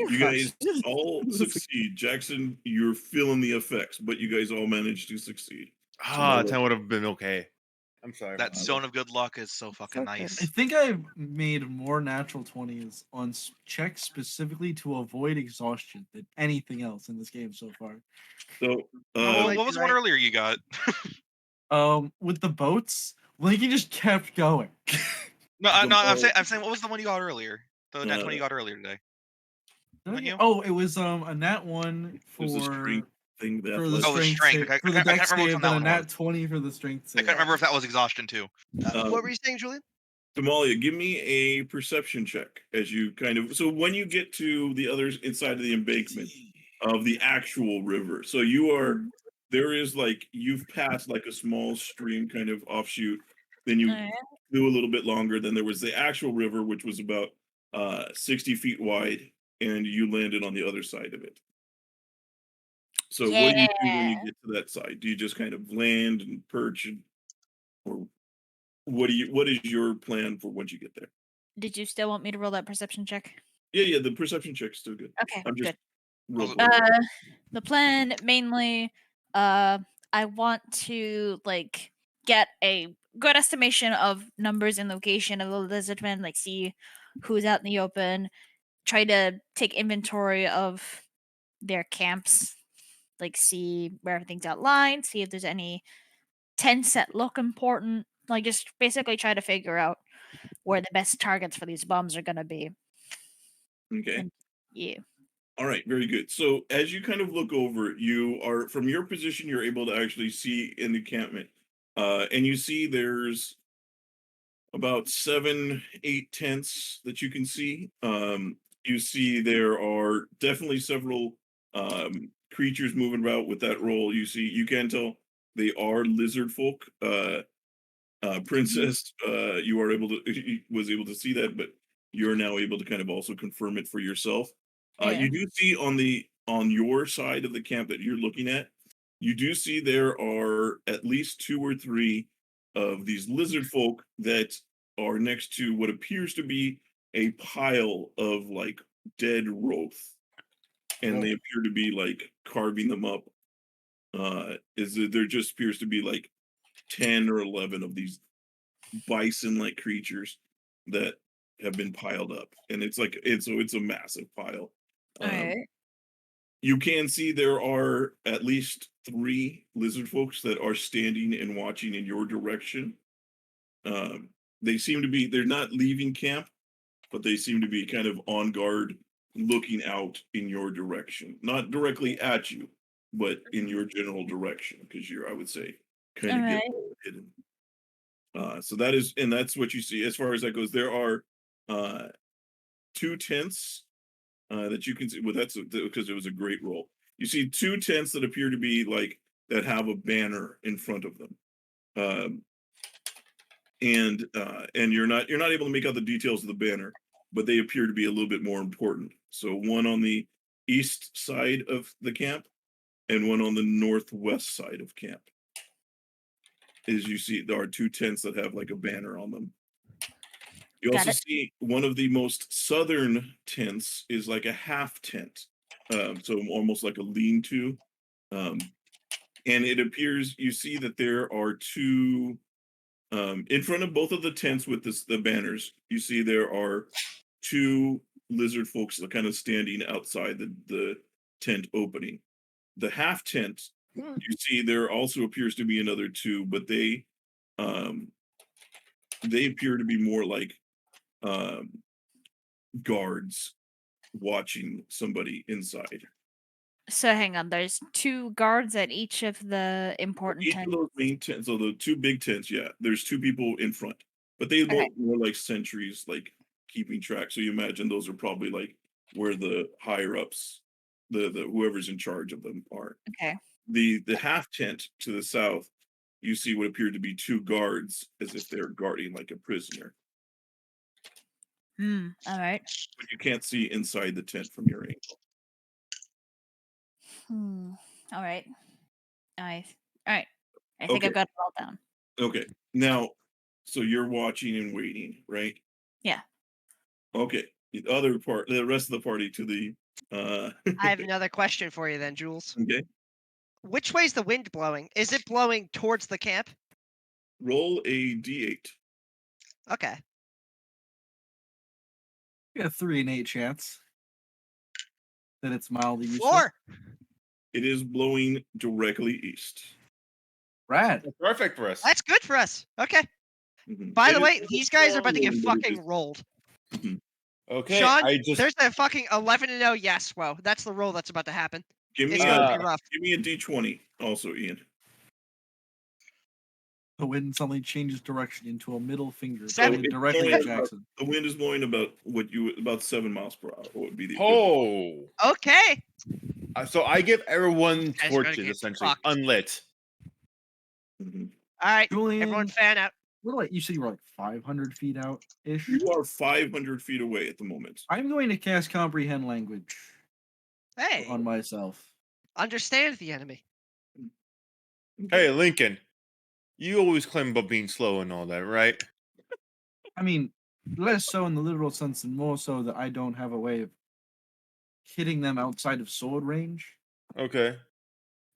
You guys all succeed. Jackson, you're feeling the effects, but you guys all managed to succeed. Ah, 10 would have been okay. I'm sorry. That Mom. stone of good luck is so fucking okay. I nice. think I've made more natural 20s on checks specifically to avoid exhaustion than anything else in this game so far. So, Well, What was the one right. earlier you got? With the boats, Linky just kept going. No, The no, I'm ball- saying, what was the one you got earlier? The nat 20 you got earlier today. Did I Wasn't get- you? Oh, it was a nat 1 There's a for strength thing. The for the athletic. Oh, the strength strength. save, I for the can't dex remember which save, one then that a one nat was. 20 for the strength I save. couldn't remember if that was exhaustion too. What were you saying, Julian? Damalia, give me a perception check as you kind of. So when you get to the other inside of the embankment of the actual river, so you are there is like you've passed like a small stream kind of offshoot. Then you Alright. flew a little bit longer. Then there was the actual river, which was about 60 feet wide, and you landed on the other side of it. So what do you do when you Yeah. get to that side? Do you just kind of land and perch, or what is your plan for once you get there? Did you still want me to roll that perception check? Yeah, the perception check's still good. Okay, I'm just good. real Also- quick. The plan mainly, I want to like get a good estimation of numbers and location of the lizardmen, like see who's out in the open, try to take inventory of their camps, like see where everything's outlined, see if there's any tents that look important, like just basically try to figure out where the best targets for these bombs are gonna be. Okay. And yeah. All right, very good. So as you kind of look over, you are from your position, you're able to actually see an encampment. And you see there's about 7, 8 tents that you can see. You see there are definitely several creatures moving about with that roll. You can tell they are lizard folk. Princess, you are able to was able to see that, but you're now able to kind of also confirm it for yourself. Yeah. You do see on your side of the camp that you're looking at, you do see there are at least 2 or 3 of these lizard folk that are next to what appears to be a pile of like dead growth, and they appear to be like carving them up. There just appears to be like 10 or 11 of these bison-like creatures that have been piled up, and it's a massive pile. Alright. You can see there are at least 3 lizard folks that are standing and watching in your direction. They seem to be they're not leaving camp, but they seem to be kind of on guard, looking out in your direction, not directly at you, but in your general direction, because you're, I would say, kind of get Alright. hidden. So that's what you see as far as that goes. There are 2 tents that you can see. Well, that's because it was a great roll. You see 2 tents that appear to be like that have a banner in front of them, um, and you're not able to make out the details of the banner, but they appear to be a little bit more important. So one on the east side of the camp, and one on the northwest side of camp. As you see, there are 2 tents that have like a banner on them. You Got also it. see one of the most southern tents is like a half tent, so almost like a lean-to. And it appears you see that there are 2 in front of both of the tents with the banners. You see there are 2 lizard folks that kind of standing outside the tent opening. The half tent, you see there also appears to be another 2, but um, they appear to be more like um, guards watching somebody inside. So hang on, there's 2 guards at each of the important Each of tents. those main tents, so the 2 big tents, yeah, there's 2 people in front, but they Okay. look more like sentries, like keeping track. So you imagine those are probably like where the higher ups, the whoever's in charge of them are. Okay. The half tent to the south, you see what appear to be 2 guards, as if they're guarding like a prisoner, Alright. but you can't see inside the tent from your angle. Alright. Nice. Alright. I think Okay. I've got it all down. Okay. Now, so you're watching and waiting, right? Yeah. Okay. The rest of the party to the I have another question for you then, Jules. okay. Which way's the wind blowing? Is it blowing towards the camp? roll a d8. Okay. You got 3 in 8 chance that it's mildly useful. 4. It is blowing directly east. Rad. That's perfect for us. That's good for us. Okay. Mhm. By It the is way, not a these guys are strong about to get one, but it fucking is- rolled. Okay, Sean, I just there's a fucking 11-0 yes. Whoa, that's the roll that's about to happen. Give It's me gonna a be rough. give me a d20 also, Ian. The wind suddenly changes direction into a middle finger, Seven. pointed directly at Jackson. The wind is blowing about 7 miles per hour. What would be the equivalent? oh. Okay. So I give everyone Guys are gonna torches get essentially fucked. unlit. Mhm. All right. Julian, Everyone fan out. you said you were like 500 feet out ish. You are 500 feet away at the moment. I'm going to cast comprehend language Hey, on myself. understand the enemy. Hey, Lincoln, you always claim about being slow and all that, right? I mean, less so in the literal sense and more so that I don't have a way of hitting them outside of sword range. Okay.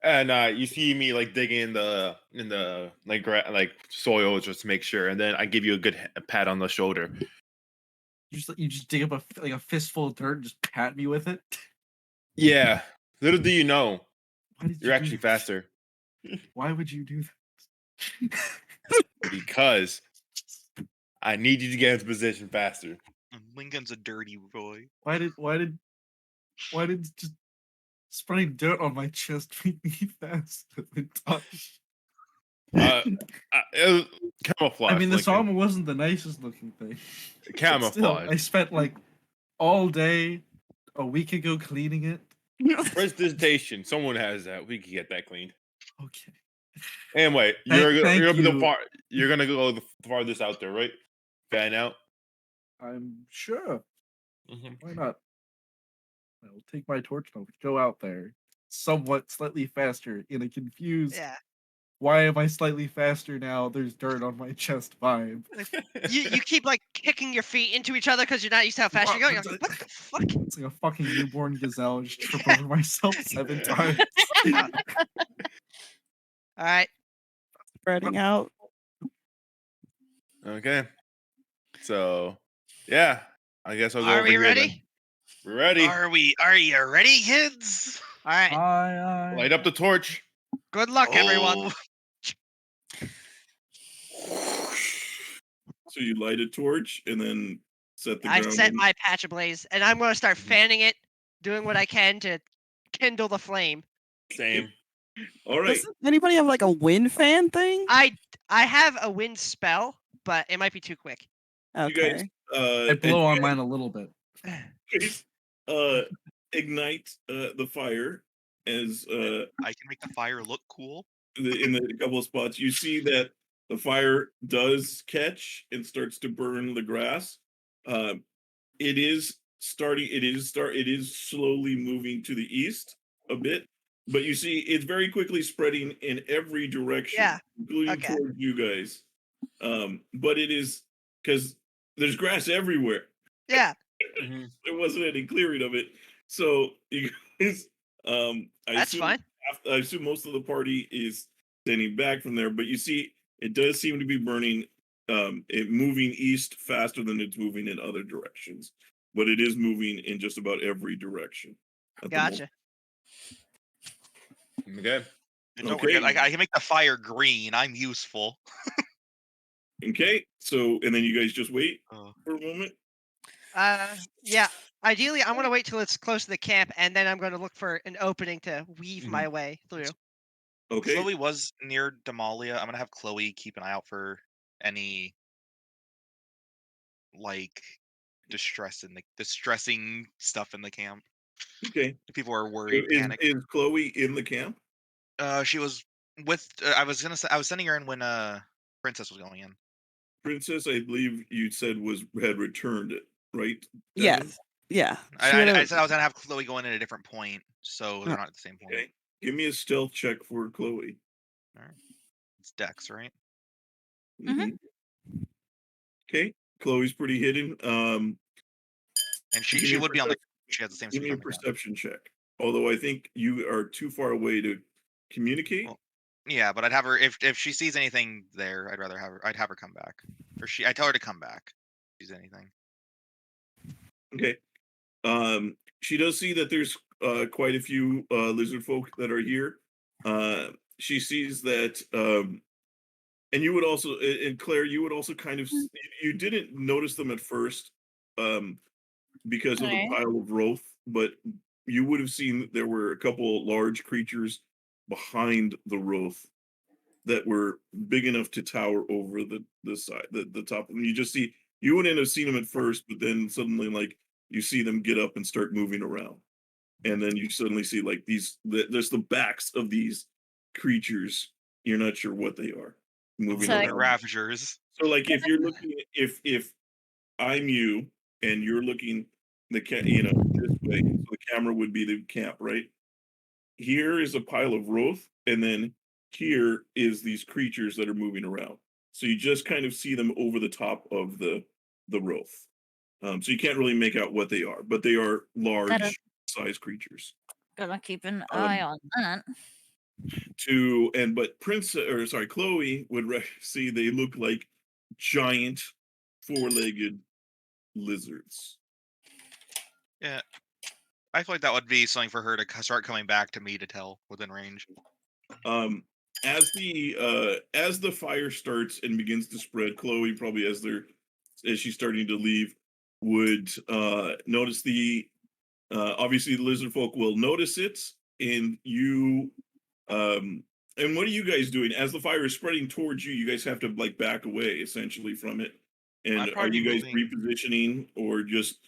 And you see me like digging in the like soil just to make sure, and then I give you a good pat on the shoulder. You just dig up a fistful of dirt and just pat me with it. Yeah. Little do you know, Why did you're you actually do that? faster Why would you do that? because I need you to get into position faster. Lincoln's a dirty boy. Why did just spraying dirt on my chest make me faster than touch? It was camouflage. I mean, this Lincoln. armor wasn't the nicest looking thing. But still, Camouflage. I spent like all day a week ago cleaning it. Presentation. Someone has that. We can get that cleaned. Okay. Anyway, Thank you're gonna be you. you're gonna go the farthest out there, right? Fan out. I'm sure. Mhm. Why not? I'll take my torch and I'll go out there somewhat slightly faster in a confused Yeah. why am I slightly faster now? There's dirt on my chest vibe. You keep like kicking your feet into each other because you're not used to how fast you're going. You're like, what the fuck? It's like a fucking newborn gazelle. I just trip over myself 7 times. All right. Spreading out. Okay. So, yeah, I guess I'll go Are over we here then. ready? We're ready. Are you ready, kids? All right. Aye. Light up the torch. Good luck, everyone. Oh, So you light a torch and then set the I've ground. set on- my patch ablaze, and I'm gonna start Mhm. fanning it, doing what I can to kindle the flame. Same. All right. Doesn't anybody have like a wind fan thing? I have a wind spell, but it might be too quick. You guys Okay. I blow on mine a little bit. ignite the fire as I can make the fire look cool. in a couple of spots. You see that the fire does catch and starts to burn the grass. It is slowly moving to the east a bit, but you see it's very quickly spreading in every direction, Yeah, including okay. towards you guys. But it is because there's grass everywhere. Yeah. Mhm. There wasn't any clearing of it, so you guys. That's fine. I assume most of the party is standing back from there, but you see, it does seem to be burning. It moving east faster than it's moving in other directions, but it is moving in just about every direction. at the moment. Gotcha. Okay. And don't Okay. forget, I can make the fire green. I'm useful. Okay, so and then you guys just wait Oh. for a moment. Yeah. Ideally, I'm gonna wait till it's close to the camp, and then I'm gonna look for an opening to weave my way through. Okay, Chloe was near Damalia. I'm gonna have Chloe keep an eye out for any like distressing stuff in the camp. okay. If people are worried, panicked. Is Chloe in the camp? She was with. I was sending her in when Princess was going in. Princess, I believe you said had returned it, right? Devin? Yes. Yeah. I Should've- said I was gonna have Chloe go in at a different point, so they're Oh. not at the same point. Okay. Give me a stealth check for Chloe. It's Dex, right? Mhm. Okay. Chloe's pretty hidden. And give she me a would be on the. perception- She has the same Give speed me a on the camp. perception check. Although I think you are too far away to communicate. Well, Yeah, but I'd have her if she sees anything there. I'd have her come back, or I tell her to come back. If she sees anything. Okay. She does see that there's quite a few lizard folk that are here. She sees that, and you would also, and Claire, you would also kind of, you didn't notice them at first because of the Okay. pile of Wraith, but you would have seen that there were a couple large creatures behind the Wraith that were big enough to tower over the side, the top. And you just see, you wouldn't have seen them at first, but then suddenly, like, you see them get up and start moving around, and then you suddenly see like there's the backs of these creatures. You're not sure what they are moving So, Like around. Ravagers. So, like, if you're looking, if I'm you and you're looking this way, so the camera would be the camp, right? Here is a pile of Wraith, and then here is these creatures that are moving around. So you just kind of see them over the top of the Wraith. So you can't really make out what they are, but they are large size creatures. gotta keep an eye on that. But Chloe would see they look like giant four-legged lizards. Yeah, I feel like that would be something for her to start coming back to me to tell within range. As the fire starts and begins to spread, Chloe probably as she's starting to leave would notice obviously the lizard folk will notice it, and you and what are you guys doing as the fire is spreading towards you? You guys have to like back away essentially from it. And I'd are probably you be guys moving- repositioning or just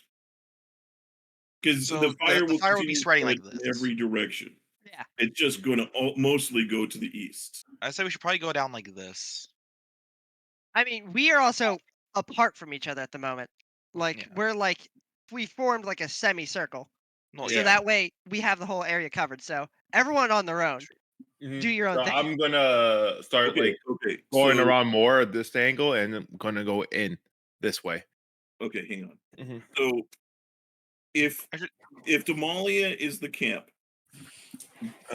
because So the fire the will fire would be continue to spreading spread like in this. every direction? Yeah. It's just going to mostly go to the east. I say we should probably go down like this. I mean, we are also apart from each other at the moment. Like Yeah. we're like we formed like a semicircle. Well, So Yeah. that way we have the whole area covered. So everyone on their own, do your own So thing. I'm gonna start Okay, going so- around more at this angle, and I'm gonna go in this way. Okay, hang on. Mhm. So if I should- Damalia is the camp,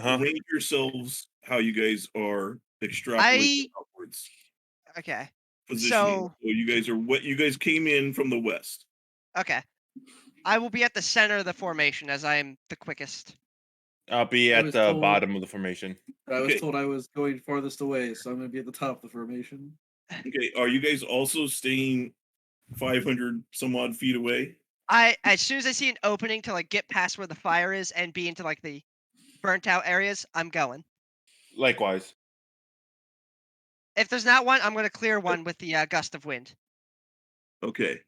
arrange yourselves how you guys are extrapolating upwards. Okay. Positioning. So So you guys are you guys came in from the west. okay. I will be at the center of the formation as I am the quickest. I'll be I at was the told- bottom of the formation. I was Okay. told I was going farthest away, so I'm gonna be at the top of the formation. Okay, are you guys also staying 500 some odd feet away? As soon as I see an opening to like get past where the fire is and be into like the burnt out areas, I'm going. Likewise. If there's not one, I'm gonna clear one with the gust of wind. Okay.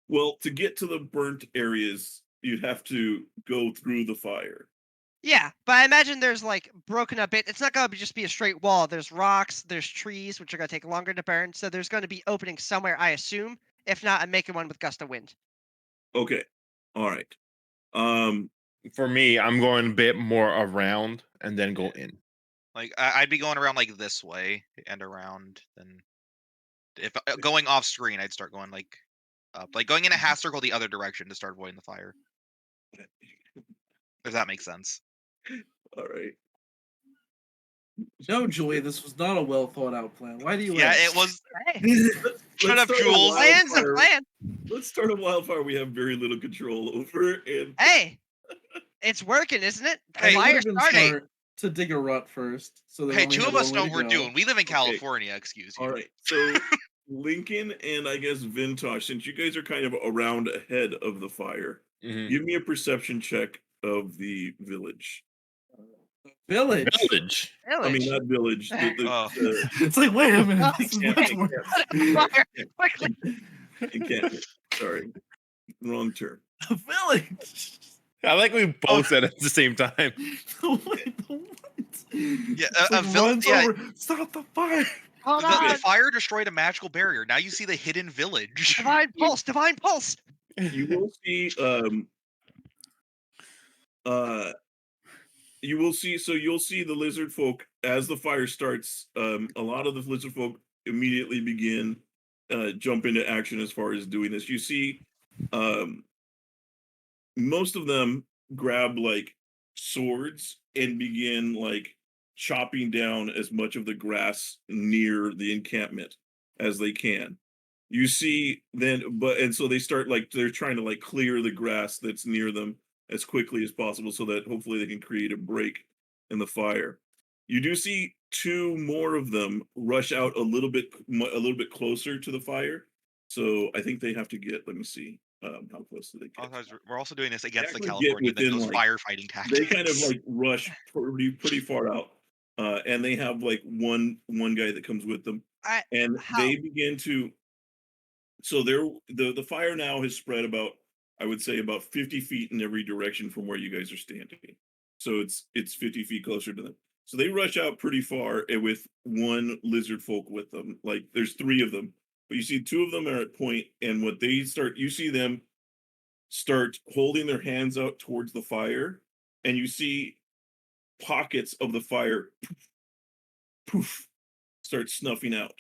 Well, to get to the burnt areas, you'd have to go through the fire. Yeah, but I imagine there's like broken up bit. It's not gonna just be a straight wall. There's rocks, there's trees, which are gonna take longer to burn. So there's gonna be openings somewhere, I assume. If not, I'm making one with gust of wind. Okay. All right. Um For me, I'm going a bit more around and then go in. Like I'd be going around like this way and around. Then if going off screen, I'd start going like up, like going in a half circle the other direction to start avoiding the fire. If that makes sense. all right. No, Julian, this was not a well thought out plan. Why do you? Yeah, ask? it was. Hey, Shut up, start a Jules. plan's a wildfire. plan. Let's start a wildfire we have very little control over, and Hey, it's working, isn't it? The It Hey, would fire have been started. smart to dig a rut first. So they Hey, only two had of us one know way what we're to go. doing. We live in California. Excuse you. all right. So Lincoln and I guess Vintash, since you guys are kind of around ahead of the fire, Mhm. give me a perception check of the village. Village. Village. I mean, Village. not village. Oh. It's like, wait a minute. Oh, This is Camp, much camp, more. Fire, quickly. encampment. Sorry, wrong term. A village. I like we both said it at the same time. Wait, what? Yeah, It's a like vill- runs yeah. over. Stop the fire. Hold The on. fire destroyed a magical barrier. Now you see the hidden village. Divine pulse. Divine pulse. You will see. You will see. So you'll see the lizard folk as the fire starts. A lot of the lizard folk immediately begin jump into action as far as doing this. You see, most of them grab like swords and begin like chopping down as much of the grass near the encampment as they can. You see and so they start like they're trying to like clear the grass that's near them as quickly as possible so that hopefully they can create a break in the fire. You do see two more of them rush out a little bit closer to the fire. So I think they have to get, let me see, how close do they get? We're also doing this against the actually get California that within, knows like- firefighting tactics. They kind of like rush pretty far out. And they have like one guy that comes with them. And they begin to so the fire now has spread about, I would say, about 50 feet in every direction from where you guys are standing. So it's 50 feet closer to them. So they rush out pretty far with one Lizardfolk with them. Like there's three of them, but you see two of them are at point, and what they start, you see them start holding their hands out towards the fire, and you see pockets of the fire poof start snuffing out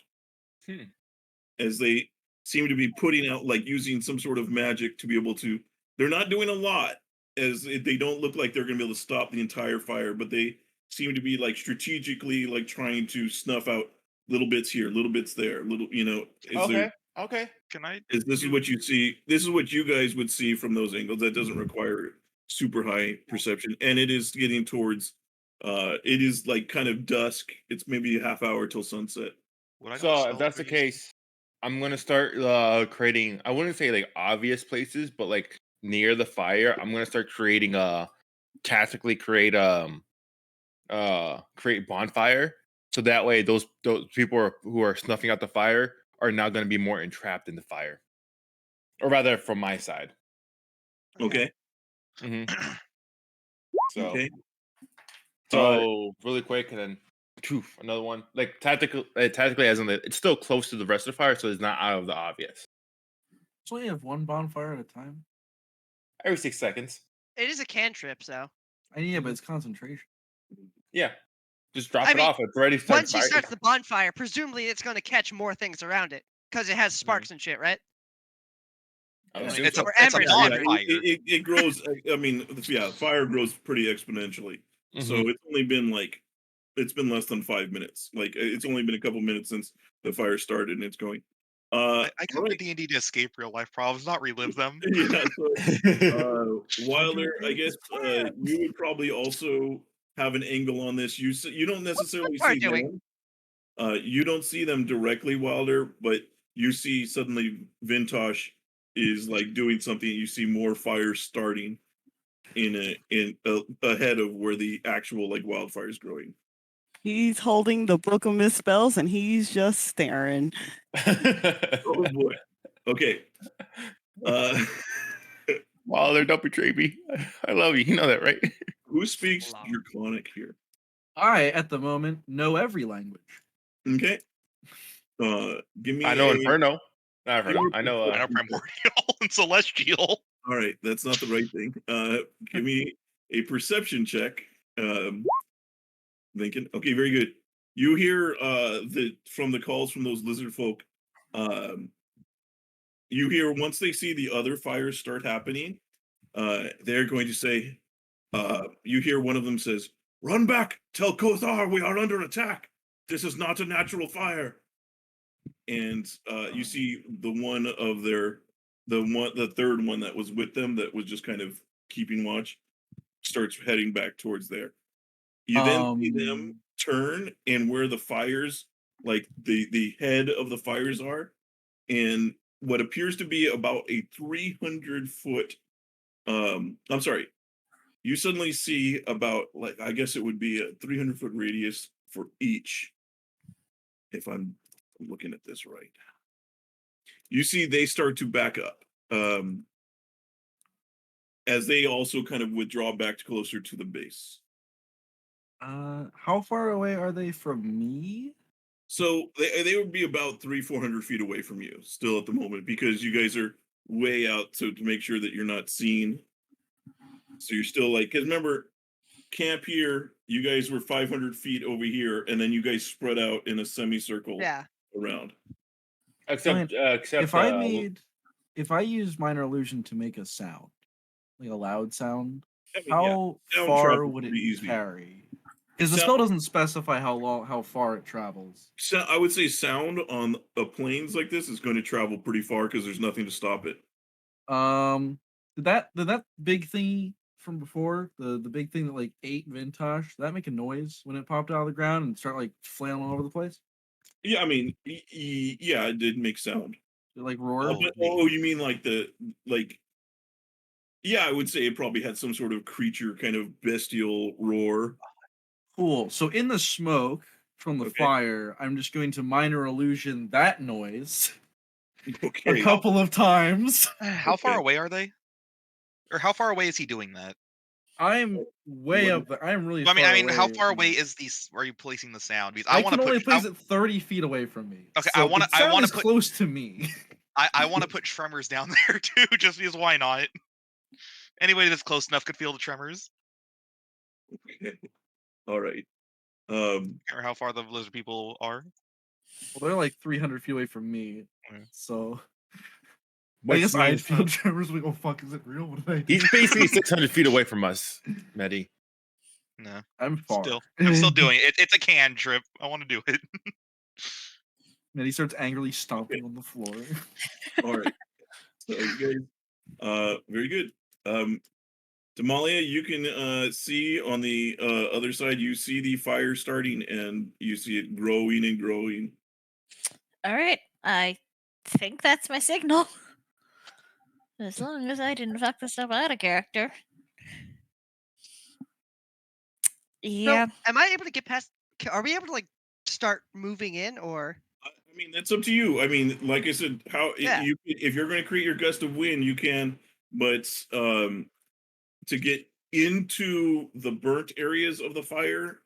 as they seem to be putting out, like using some sort of magic to be able to. They're not doing a lot, as they don't look like they're going to be able to stop the entire fire, but they seem to be like strategically like trying to snuff out little bits here, little bits there, little, Okay. Can I? This is what you see. This is what you guys would see from those angles. That doesn't require super high perception, and it is getting towards. It is like kind of dusk. It's maybe a half hour till sunset. So if that's the case, I'm gonna start creating. I wouldn't say like obvious places, but like near the fire, I'm gonna start creating tactically create bonfire. So that way, those people who are snuffing out the fire are now going to be more entrapped in the fire, or rather, from my side. Okay. So, okay. So really quick, and then another one. Like tactically, as in it's still close to the rest of the fire, so it's not out of the obvious. So you have one bonfire at a time? Every 6 seconds. It is a cantrip, so. Yeah, but it's concentration. Yeah. Just drop it off. It's ready to start once he starts the bonfire, presumably it's going to catch more things around it because it has sparks and shit, right? It's a embers. bonfire. It grows. I mean, fire grows pretty exponentially. So it's only been it's been less than 5 minutes. Like it's only been a couple minutes since the fire started, and it's going. I come to D&D to escape real life problems, not relive them. Yeah. So, Wilder, I guess you would probably also have an angle on this. You don't necessarily see them. You don't see them directly, Wilder, but you see suddenly Vintash is like doing something. You see more fire starting ahead of where the actual like wildfire is growing. He's holding the book of misspells and he's just staring. Oh boy. Okay. Wilder, don't betray me. I love you. You know that, right? Who speaks Draconic here? I, at the moment, know every language. Okay. Give me. I know Inferno. Not Inferno. I know Primordial and Celestial. All right, that's not the right thing. Give me a perception check. Lincoln. Okay, very good. You hear from the calls from those Lizardfolk. You hear once they see the other fires start happening, they're going to say. You hear one of them says, "Run back! Tell Kothar we are under attack. This is not a natural fire." And you see the third one that was with them that was just kind of keeping watch starts heading back towards there. You then see them turn, and where the fires, like the head of the fires are, and what appears to be about a 300-foot. I'm sorry. You suddenly see about, like, I guess it would be a 300-foot radius for each. If I'm looking at this right. You see they start to back up as they also kind of withdraw back closer to the base. How far away are they from me? So they would be about 300-400 feet away from you still at the moment, because you guys are way out to make sure that you're not seen. So you're still like, because remember, camp here, you guys were 500 feet over here, and then you guys spread out in a semicircle around. Except if I use minor illusion to make a sound, like a loud sound, I mean, how sound far travel would it pretty easy. carry? Because the So- spell doesn't specify how far it travels. So I would say sound on plains like this is going to travel pretty far because there's nothing to stop it. Did that big thingy from before, the big thing that like ate Vintash, did that make a noise when it popped out of the ground and start like flailing all over the place? Yeah, I mean, yeah, it did make sound. Did it like roar? Oh, you mean like like? Yeah, I would say it probably had some sort of creature kind of bestial roar. Cool. So in the smoke from the Okay. fire, I'm just going to minor illusion that noise Okay. a couple of times. How far Okay. away are they? Or how far away is he doing that? I'm way What- up there. I'm really. I mean, how away far from away you. is these? Are you placing the sound? Because I want can to only put. place it 30 feet away from me. Okay, so I wanna- the I sound wanna is put- close to me. I want to put tremors down there too, just because why not? Anybody that's close enough could feel the tremors. Okay. All right. Or how far the lizard people are. Well, they're like 300 feet away from me. Mm. So I Which guess I'd means feel tremors. We go, fuck, is it real? What did I do? he's basically 600 feet away from us, Medi. No, I'm far. I'm still doing it. It's a cantrip. I want to do it. And he starts angrily stomping on the floor. All right. So you guys, very good. Damalia, you can see on the other side. You see the fire starting, and you see it growing and growing. All right, I think that's my signal. As long as I didn't fuck this up out of character. Yeah. So, am I able to get past? Are we able to like start moving in, or I mean, that's up to you. I mean, like I said, Yeah. you if you're going to create your gust of wind, you can, but to get into the burnt areas of the fire,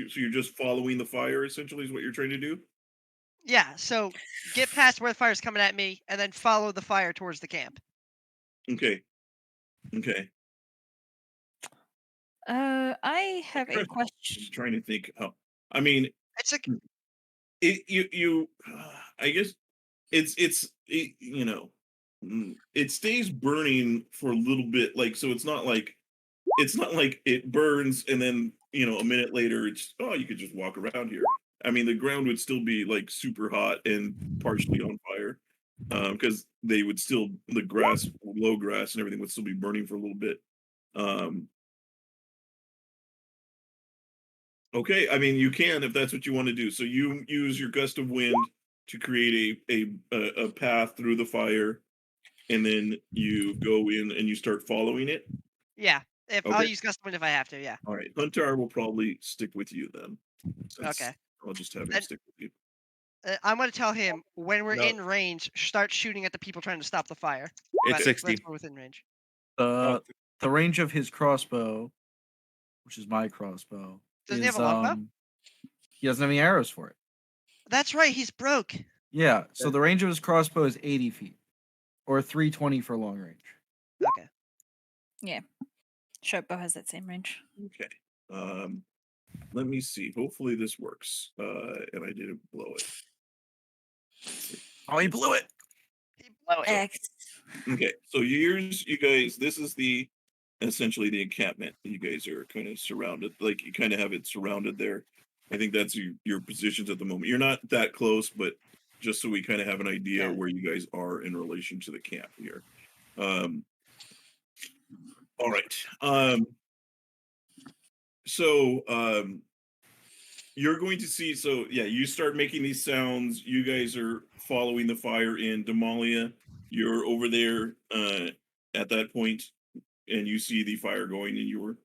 so you're just following the fire. Essentially, is what you're trying to do. yeah? So get past where the fire's coming at me, and then follow the fire towards the camp. Okay. Okay. I have a I'm question. trying to think how. I mean, It's like you I guess you know, it stays burning for a little bit, like, so it's not like it burns and then a minute later it's you could just walk around here. I mean, the ground would still be like super hot and partially on fire, because they would still, the grass, low grass and everything would still be burning for a little bit. Okay, I mean, you can if that's what you want to do. So you use your gust of wind to create a path through the fire, and then you go in and you start following it. yeah. If I'll Okay. use gust of wind if I have to, yeah. All right, Huntar will probably stick with you then. since Okay. I'll just have him And- stick with you. I'm gonna tell him when we're No. in range, start shooting at the people trying to stop the fire. It's But 60. let's go within range. The range of his crossbow, which is my crossbow, Doesn't he is have a longbow? he doesn't have any arrows for it. That's right. He's broke. Yeah, so the range of his crossbow is 80 feet, or 320 for long range. Okay. Short bow has that same range. Okay. Let me see. Hopefully this works. And I didn't blow it. Oh, he blew it. He blew it. X. Okay, so you guys, this is essentially the encampment. You guys are kind of surrounded, like you kind of have it surrounded there. I think that's your positions at the moment. You're not that close, but just so we kind of have an idea Yeah. where you guys are in relation to the camp here. All right. So you're going to see, so yeah, you start making these sounds. You guys are following the fire in Damalia. You're over there at that point, and you see the fire going, and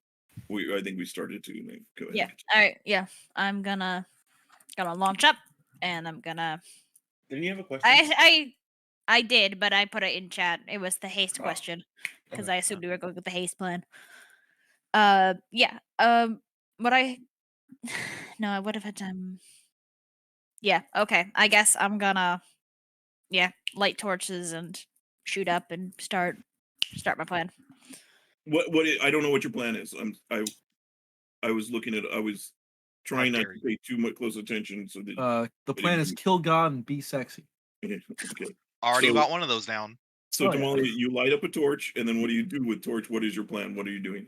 I think we started to. Go ahead. Yeah. All right. Yeah. I'm gonna launch up, and I'm gonna. Didn't you have a question? I did, but I put it in chat. It was the haste Oh, question because okay. I assumed we were going with the haste plan. Yeah. What I no, I would have had time. Yeah. Okay. I guess I'm gonna light torches and shoot up and start my plan. I don't know what your plan is. I was looking at. I was trying not dare to you. pay too much close attention. So that The plan is kill God and be sexy. okay. Already So- got one of those down. So Oh, yeah. Damalia, you light up a torch, and then what do you do with torch? What is your plan? What are you doing?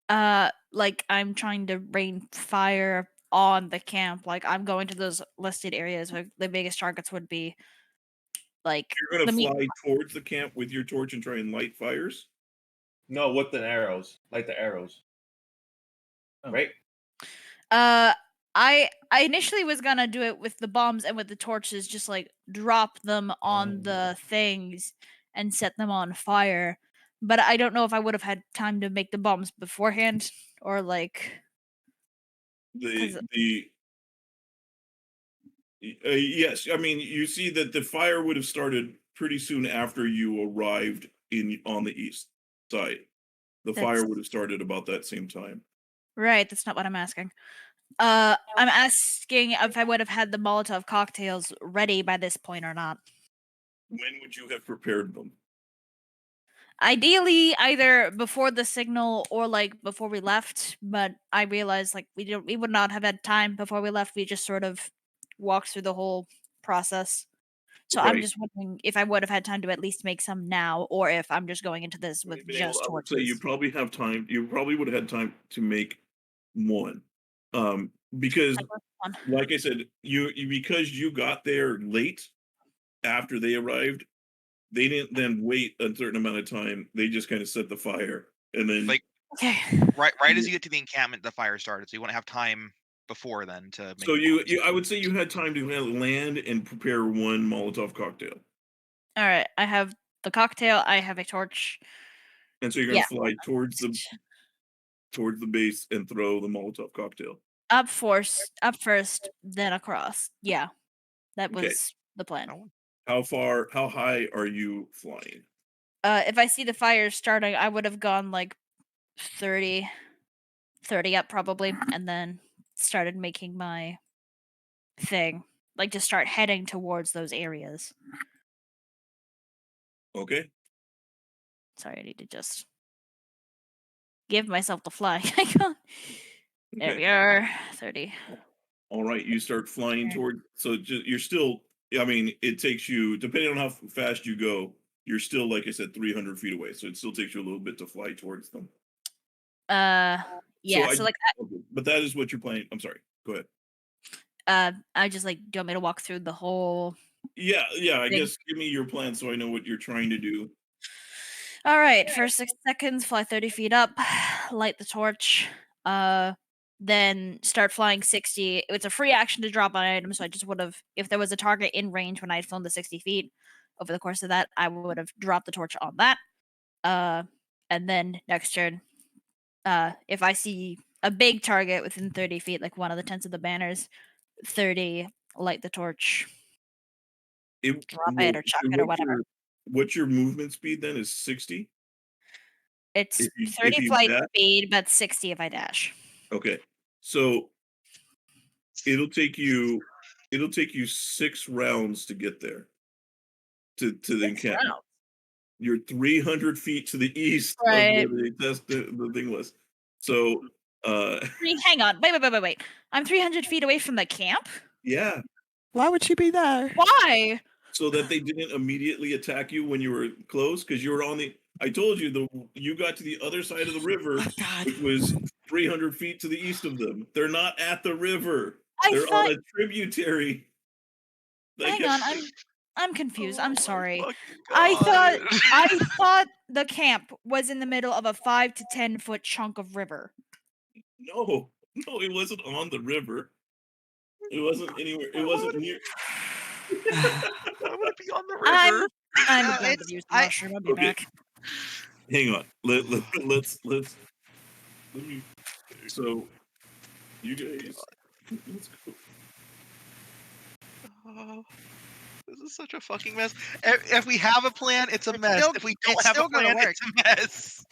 Like I'm trying to rain fire on the camp. Like I'm going to those listed areas where the biggest targets would be. Like You're gonna the meat. fly towards the camp with your torch and try and light fires. No, with the arrows, like the arrows, Oh. right? I initially was gonna do it with the bombs and with the torches, just like drop them on the things and set them on fire. But I don't know if I would have had time to make the bombs beforehand or like. The 'Cause- yes, I mean you see that the fire would have started pretty soon after you arrived on the east side. The fire That's- would have started about that same time. Right, that's not what I'm asking. I'm asking if I would have had the Molotov cocktails ready by this point or not. When would you have prepared them? Ideally, either before the signal or like before we left. But I realized like we would not have had time before we left. We just sort of walked through the whole process. So I'm Right. just wondering if I would have had time to at least make some now, or if I'm just going into this with just I would say torches. you probably have time. You probably would have had time to make one, because, Like, what's one? like I said, because you got there late after they arrived. They didn't then wait a certain amount of time. They just kind of set the fire, and then Like Okay. right as you get to the encampment, the fire started, so you won't have time before then to make. so the bombs. I would say you had time to land and prepare one Molotov cocktail, All right. I have the cocktail. I have a torch. and so you're gonna Yeah. fly towards the base and throw the Molotov cocktail. Up first, then across. Yeah, that Okay. was the plan. How high are you flying? If I see the fire starting, I would have gone like 30 up probably, and then started making my thing. Like to start heading towards those areas. Okay. Sorry, I need to just give myself the fly. I can't. There Okay. we are. 30. All right, you start flying Okay. toward. So you're still. I mean, it takes you, depending on how fast you go, you're still, like I said, 300 feet away. So it still takes you a little bit to fly towards them. Yeah. So like, okay, but that is what you're playing. I'm sorry. Go ahead. I just like, do you want me to walk through the whole? Yeah. I Thing. guess give me your plan so I know what you're trying to do. All right, for 6 seconds, fly 30 feet up, light the torch, then start flying 60. It's a free action to drop an item, so I just would have, if there was a target in range when I had flown the 60 feet, over the course of that, I would have dropped the torch on that. And then next turn, if I see a big target within 30 feet, like one of the tents of the banners, 30, light the torch, drop it or chuck it or whatever. What's your movement speed then? Is 60? It's If 30 you flight dash? speed, but 60 if I dash. Okay. So it'll take you 6 rounds to get there. To the encampment. You're 300 feet to the east Right. of where the thing was. So Hang on. Wait. I'm 300 feet away from the camp? yeah. Why would she be there? Why? So that they didn't immediately attack you when you were close, because you were on the. I told you you got to the other side of the river, Oh, God. which was 300 feet to the east of them. They're not at the river. I They're thought. on a tributary. Hang on. I'm confused. I'm sorry. I I thought the camp was in the middle of a 5 to 10 foot chunk of river. No, it wasn't on the river. It wasn't anywhere. It wasn't near. Why would it be on the river? I'm No, done with use the mushroom. I'll be Okay. back. Hang on. Let me. So, you guys, let's go. Oh, this is such a fucking mess. If we have a plan, it's a It's mess. still- If we don't it's have a still gonna plan, work. it's a mess.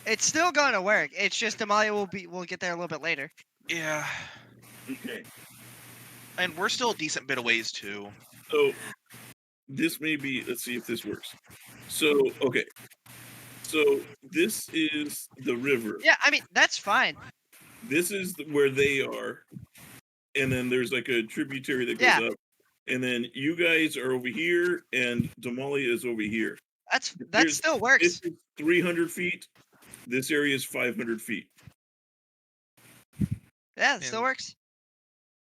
It's still going to work. It's just Damalia will get there a little bit later. Yeah, Okay. and we're still a decent bit of ways too. So, this may be. Let's see if this works. So, okay. So this is the river. Yeah, I mean that's fine. This is where they are, and then there's like a tributary that goes Yeah. up, and then you guys are over here, and Damalia is over here. That Here's- still This works. is 300 feet. This area is 500 feet. Yeah, it still works.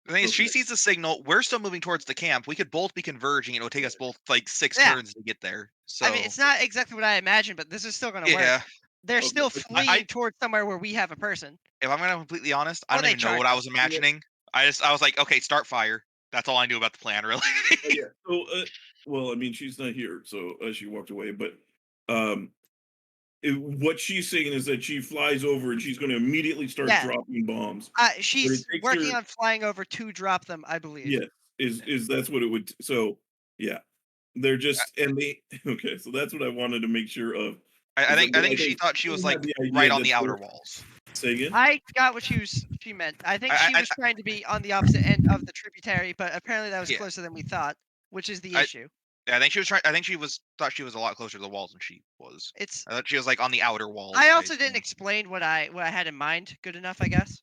The thing is, she Okay. sees the signal. We're still moving towards the camp. We could both be converging, and it would take us both like 6 Yeah. turns to get there. So I mean, it's not exactly what I imagined, but this is still gonna yeah. work. They're Okay, still but fleeing towards somewhere where we have a person. If I'm gonna be completely honest, I Or don't they even know charge what I us. was imagining. I was like, okay, start fire. That's all I knew about the plan, really. Yeah. So, well, I mean, she's not here, so she walked away. But what she's saying is that she flies over and she's going to immediately start Yeah. dropping bombs. She's takes working her- on flying over to drop them, I believe. Yes, is that's what it would. So, yeah, they're just and they. Okay, so that's what I wanted to make sure of. I is think that she thought she was had like the idea right on that the outer they're- walls. Say again. I got what she meant. I think she was trying to be on the opposite end of the tributary, but apparently that was Yeah. closer than we thought, which is the I- issue. Yeah, I think she was trying. I think she thought she was a lot closer to the walls than she was. It's. I thought she was like on the outer walls. I also didn't explain what I had in mind good enough, I guess.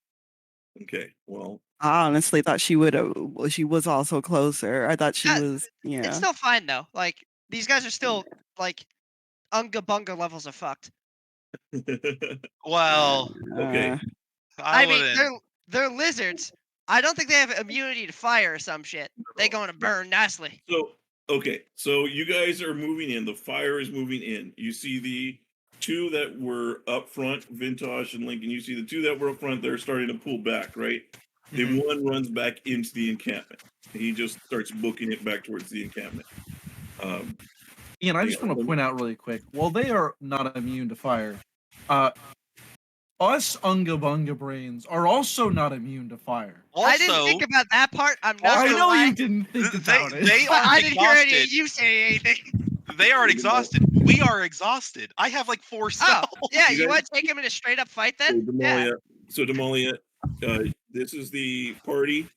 Okay, well, I honestly thought she would have. She was also closer. I thought she Yeah, was. Yeah. It's still fine though. Like these guys are still like unga bunga levels of fucked. Well, okay. Uh, I mean, wouldn't. they're lizards. I don't think they have immunity to fire or some shit. They gonna burn nicely. So okay, so you guys are moving in. The fire is moving in. You see the two that were up front, Vintash and Lincoln. You see the two that were up front. They're starting to pull back, right? The Mhm. one runs back into the encampment. He just starts booking it back towards the encampment. Ian, I just want to point out really quick. While they are not immune to fire, us Unga Bunga brains are also not immune to fire. Also, I didn't think about that part. I'm not I gonna know lie. you didn't think about it. they But aren't I didn't hear any exhausted. of you say anything. They aren't exhausted. We are exhausted. I have like 4 Oh, spells. yeah. You You guys- want to take him in a straight up fight So then? Yeah. Damalia, this is the party.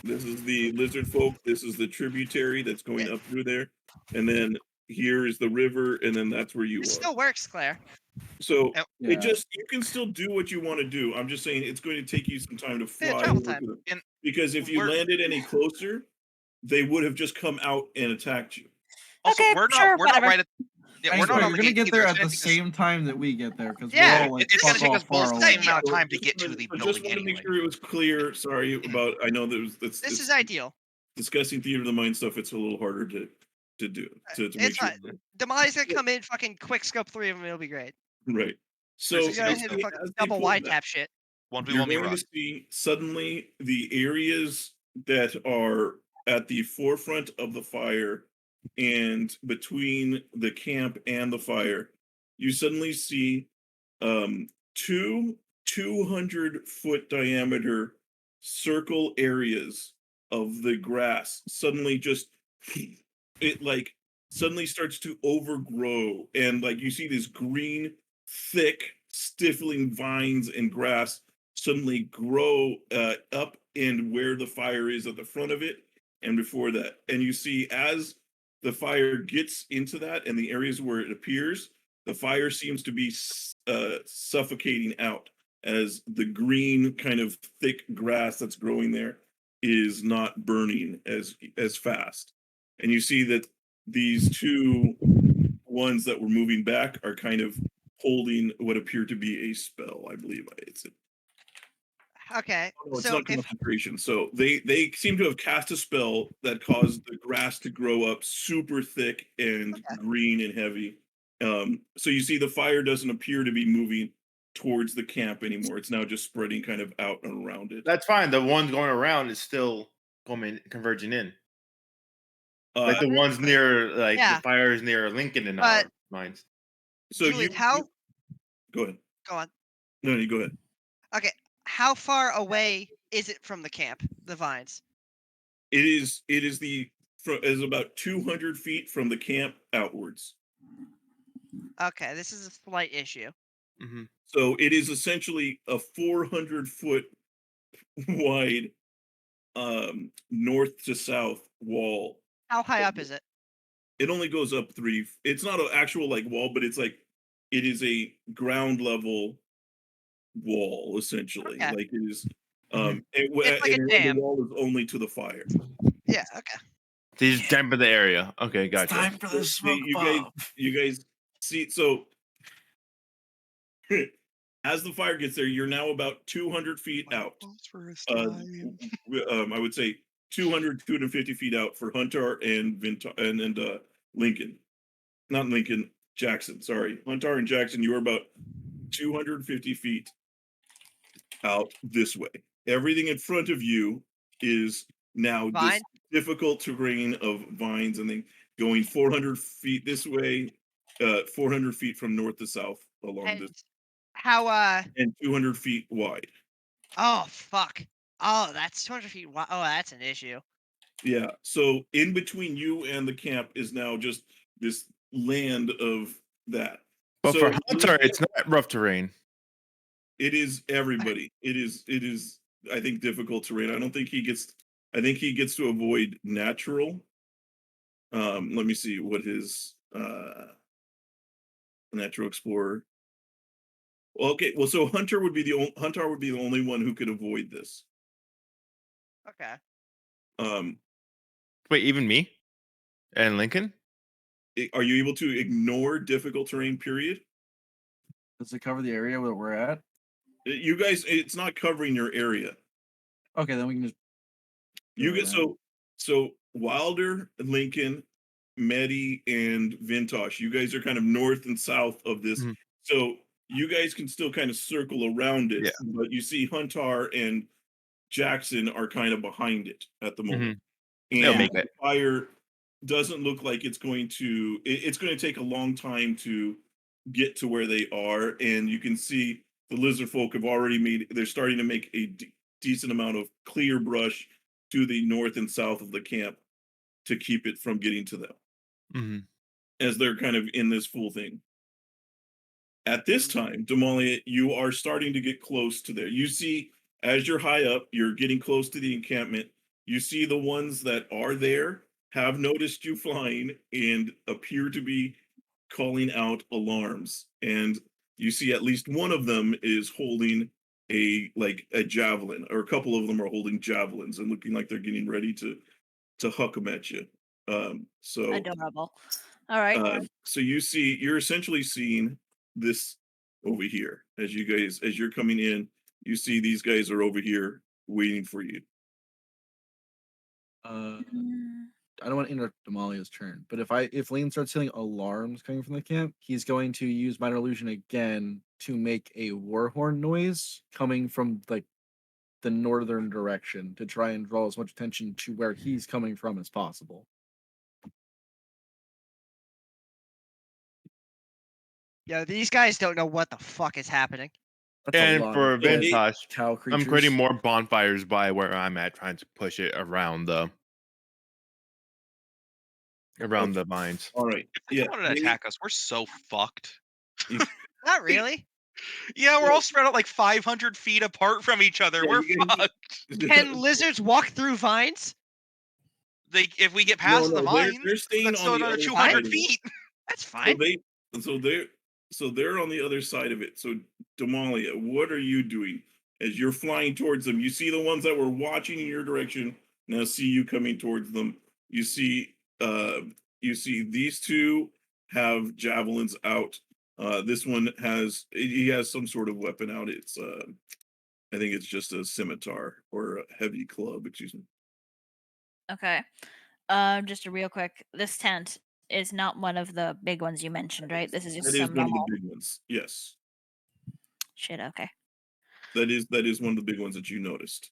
This is the Lizardfolk. This is the tributary that's going up through there, and then here is the river, and then that's where you It are. still works, Claire. So Yeah. you can still do what you want to do. I'm just saying it's going to take you some time to Yeah, fly travel over time. to them. And Because if you we're- landed any closer, they would have just come out and attacked you. Also, Okay, we're not sure, we're not whatever. right at. Yeah, I we're swear, not on you're the gonna gate get there either. at the It's gonna take us- same time that we get there because Yeah, we're all like It's gonna fuck take off us far both the away. same amount of time to Just get to wanted- the so just building wanted to anyway. make sure it was clear. Sorry about. I know This is ideal. discussing theater of the mind stuff. It's a little harder to do to make It's sure. fine. Damalia's gonna come in, fucking quick scope 3 of them. It'll be great. Right. So You Versus gotta Yes, hit so a as fucking they double pull wide back, tap shit. 1v1 you're me going run. to see suddenly the areas that are at the forefront of the fire and between the camp and the fire. You suddenly see two 200-foot diameter circle areas of the grass suddenly just it like suddenly starts to overgrow, and like you see this green thick stifling vines and grass suddenly grow up and where the fire is at the front of it and before that, and you see as the fire gets into that and the areas where it appears, the fire seems to be suffocating out as the green kind of thick grass that's growing there is not burning as fast. And you see that these two ones that were moving back are kind of holding what appear to be a spell. I believe it's Okay. it's So not if concentration. So they seem to have cast a spell that caused the grass to grow up super thick and green and heavy. So you see the fire doesn't appear to be moving towards the camp anymore. It's now just spreading kind of out and around it. That's fine. The ones going around is still converging in. Like the ones near, like Yeah. the fires near Lincoln and But- our minds. So Julian, you how? go ahead. Go on. No, you go ahead. Okay. How far away is it from the camp? The vines. It is is about 200 feet from the camp outwards. Okay, this is a slight issue. Mm-hmm. So it is essentially a 400-foot wide north to south wall. How high up is it? It only goes up 3. It's not an actual like wall, but it's like it is a ground level wall essentially. Okay. Like it is It's like a and dam. the wall is only to the fire. Yeah. Okay. So you just temper the area. Okay, gotcha. Time for the smoke you bomb. guys see, so As the fire gets there, you're now about 200 feet out. Phosphorus Uh, time. I would say 250 feet out for Huntar and Lincoln. Not Lincoln, Jackson. Sorry, Huntar and Jackson. You are about 250 feet out this way. Everything in front of you is now this Vine? difficult terrain of vines, and then going 400 feet this way, 400 feet from north to south along And this, how and 200 feet wide. oh fuck. Oh, that's 200 feet wide. Oh, that's an issue. Yeah. So in between you and the camp is now just this land of that. But So for Hunter, it's not rough terrain. it is everybody. It is I think difficult terrain. I don't think he gets I think he gets to avoid natural. Let me see what his natural explorer. Well, okay, well so Huntar would be the only one who could avoid this. Okay. Um Wait, even me and Lincoln? are you able to ignore difficult terrain period? Does it cover the area where we're at? You guys, it's not covering your area. Okay, then we can just. You go get around. so Wilder, Lincoln, Medi, and Vintash. You guys are kind of north and south of this, Mhm. so you guys can still kind of circle around it. Yeah. But you see, Huntar and Jackson are kind of behind it at the moment, They'll and make the it. fire doesn't look like it's going to. It's going to take a long time to get to where they are, and you can see the Lizardfolk have already made. They're starting to make a decent amount of clear brush to the north and south of the camp to keep it from getting to them hmm as they're kind of in this full thing. At this time, Damalia, you are starting to get close to there. You see, as you're high up, you're getting close to the encampment. You see the ones that are there have noticed you flying and appear to be calling out alarms. And you see at least one of them is holding a javelin, or a couple of them are holding javelins and looking like they're getting ready to huck them at you. So Adorable. All right. so you're essentially seeing this over here as you're coming in. You see these guys are over here waiting for you. Mm, I don't want to interrupt Damalia's turn, but if Lane starts hearing alarms coming from the camp, he's going to use minor illusion again to make a war horn noise coming from like the northern direction to try and draw as much attention to where he's coming from as possible. Yo, these guys don't know what the fuck is happening. That's a And lot for of dead Vintash, cow I'm creatures. creating more bonfires by where I'm at, trying to push it around the vines. All right. If they Yeah. wanted to attack us, we're so fucked. Not really. Yeah, we're all spread out like 500 feet apart from each other. Yeah, We're you guys- fucked. Can lizards walk through vines? If we get past the No, vines, they're staying that's on still the another other 200 side of it. feet. That's So fine. they're on the other side of it. So Damalia, what are you doing as you're flying towards them? You see the ones that were watching in your direction now see you coming towards them. You see these two have javelins out. This one he has some sort of weapon out. It's I think it's just a scimitar or a heavy club, excuse me. okay. Just a real quick. This tent is not one of the big ones you mentioned, right? This is just That is some one of normal the big ones. Yes. shit. Okay. That is one of the big ones that you noticed.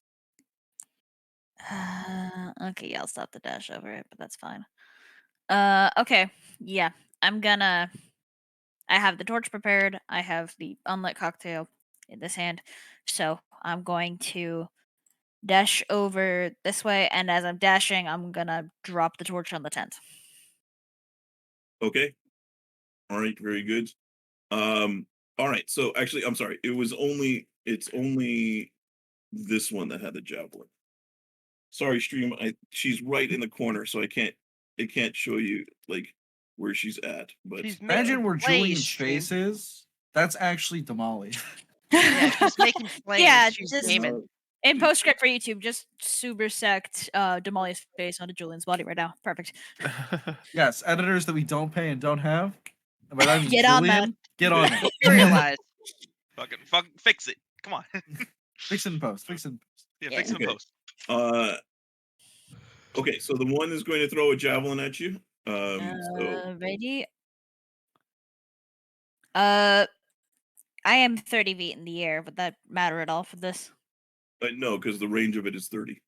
Okay, yeah, I'll stop the dash over it, but that's fine. Okay. Yeah. I have the torch prepared. I have the unlit cocktail in this hand. So I'm going to dash over this way, and as I'm dashing, I'm gonna drop the torch on the tent. Okay. All right, very good. All right, so actually, I'm sorry. It's only this one that had the javelin. Sorry, stream. She's right in the corner, so it can't show you like where she's at. But She's Imagine where flames, Julian's stream. face is. That's actually Damalia. Yeah, she's making flames. Yeah, she's just gaming. in postscript for YouTube, just super sect Damalia's face onto Julian's body right now. Perfect. Yes, editors that we don't pay and don't have. And by that I mean Get on that. Julian, get on that. Materialize. Fucking fix it. Come on. Fix it in post. Fix it in post. Yeah, Yeah. fix it in Okay. post. Okay, so the one is going to throw a javelin at you. Ready? I am 30 feet in the air. Would that matter at all for this? No, because the range of it is 30.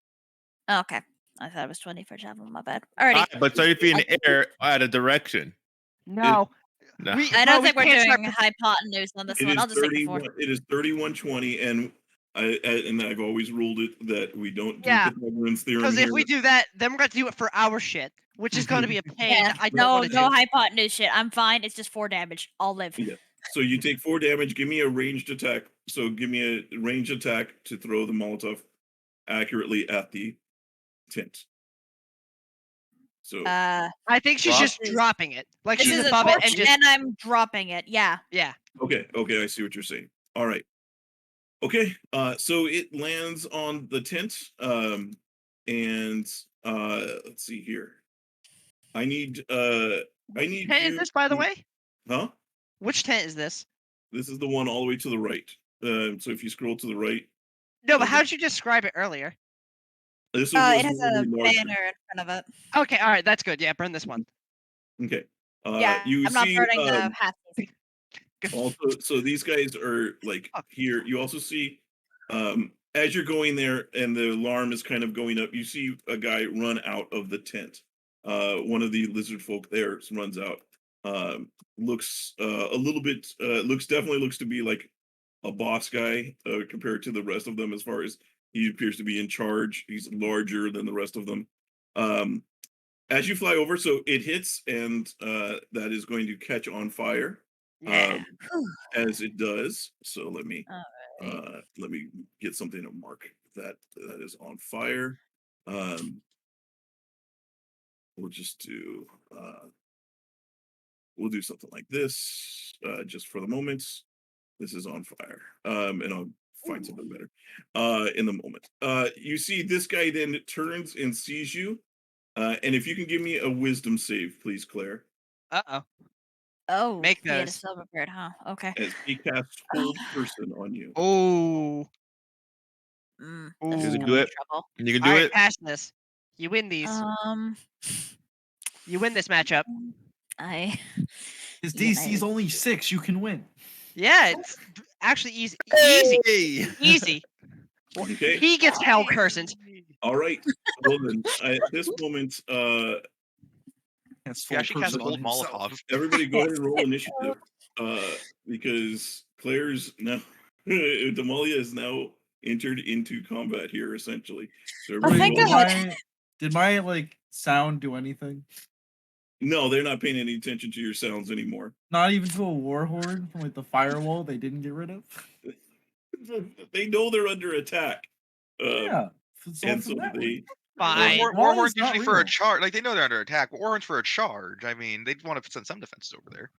Oh, okay. I thought it was 20 for javelin. My bad. Alrighty. But 30 feet in the air at a direction. No. No. I don't we think we're can't doing start- hypotenuse on this It one. is I'll just take the 4. 31. It is 3120, and I've always ruled it that we don't do Yeah, Pythagorean's theorem Because here. if we do that, then we're going to do it for our shit, which is going to be a pain. Yeah. I don't No, want to no do. hypotenuse shit. I'm fine. It's just 4 damage. I'll live. Yeah. So you take 4 damage. Give me a ranged attack. So give me a ranged attack to throw the Molotov accurately at the tent. So Uh, I think she's Rock just is- dropping it. Like this she's is a above it torch, and just and I'm dropping it. Yeah. yeah. okay, I see what you're saying. All right. Okay, so it lands on the tent, and let's see here. I need Tent you. is this, by the way? Huh? Which tent is this? This is the one all the way to the right. So if you scroll to the right, No, but Okay. how did you describe it earlier? this one It has a really large. banner in front of it. Okay, all right, that's good. Yeah, burn this one. Okay. Yeah, You I'm not see, burning the half-piece. also, so these guys are like Oh. here. You also see, as you're going there, and the alarm is kind of going up. You see a guy run out of the tent. One of the lizard folk there runs out. Looks a little bit. Definitely looks to be like a boss guy compared to the rest of them. As far as he appears to be in charge, he's larger than the rest of them. As you fly over, so it hits, and that is going to catch on fire. Yeah. As it does. So let me Alright. get something to mark that is on fire. We'll just do we'll do something like this just for the moment. This is on fire. And I'll find something better in the moment. You see this guy then turns and sees you. And if you can give me a wisdom save, please, Claire, Uh-oh. Oh, Make he had a those. silver bird, huh? Okay. as he casts hold person on you. Oh. This is You Ooh. can gonna do be it. trouble. You can do All right, it. pass this. You win these. You win this matchup. I. His Yeah, DC is only 6. You can win. Yeah, it's actually easy. Easy. Hey! Easy. Okay. He gets hell cursed. All right. Well then, at this moment, Has He actually cast person on Cold himself. Molotov. everybody go ahead and roll initiative. Because Claire's now Damalia is now entered into combat here essentially. So everybody thank roll- God. Did my like sound do anything? No, they're not paying any attention to your sounds anymore. Not even to a war horde from like the firewall they didn't get rid of. They know they're under attack. Yeah. And so they Fine. Wall Warhorns is not usually for a real. charge. Like they know they're under attack, but Warhorns for a charge. I mean, they'd want to send some defenses over there.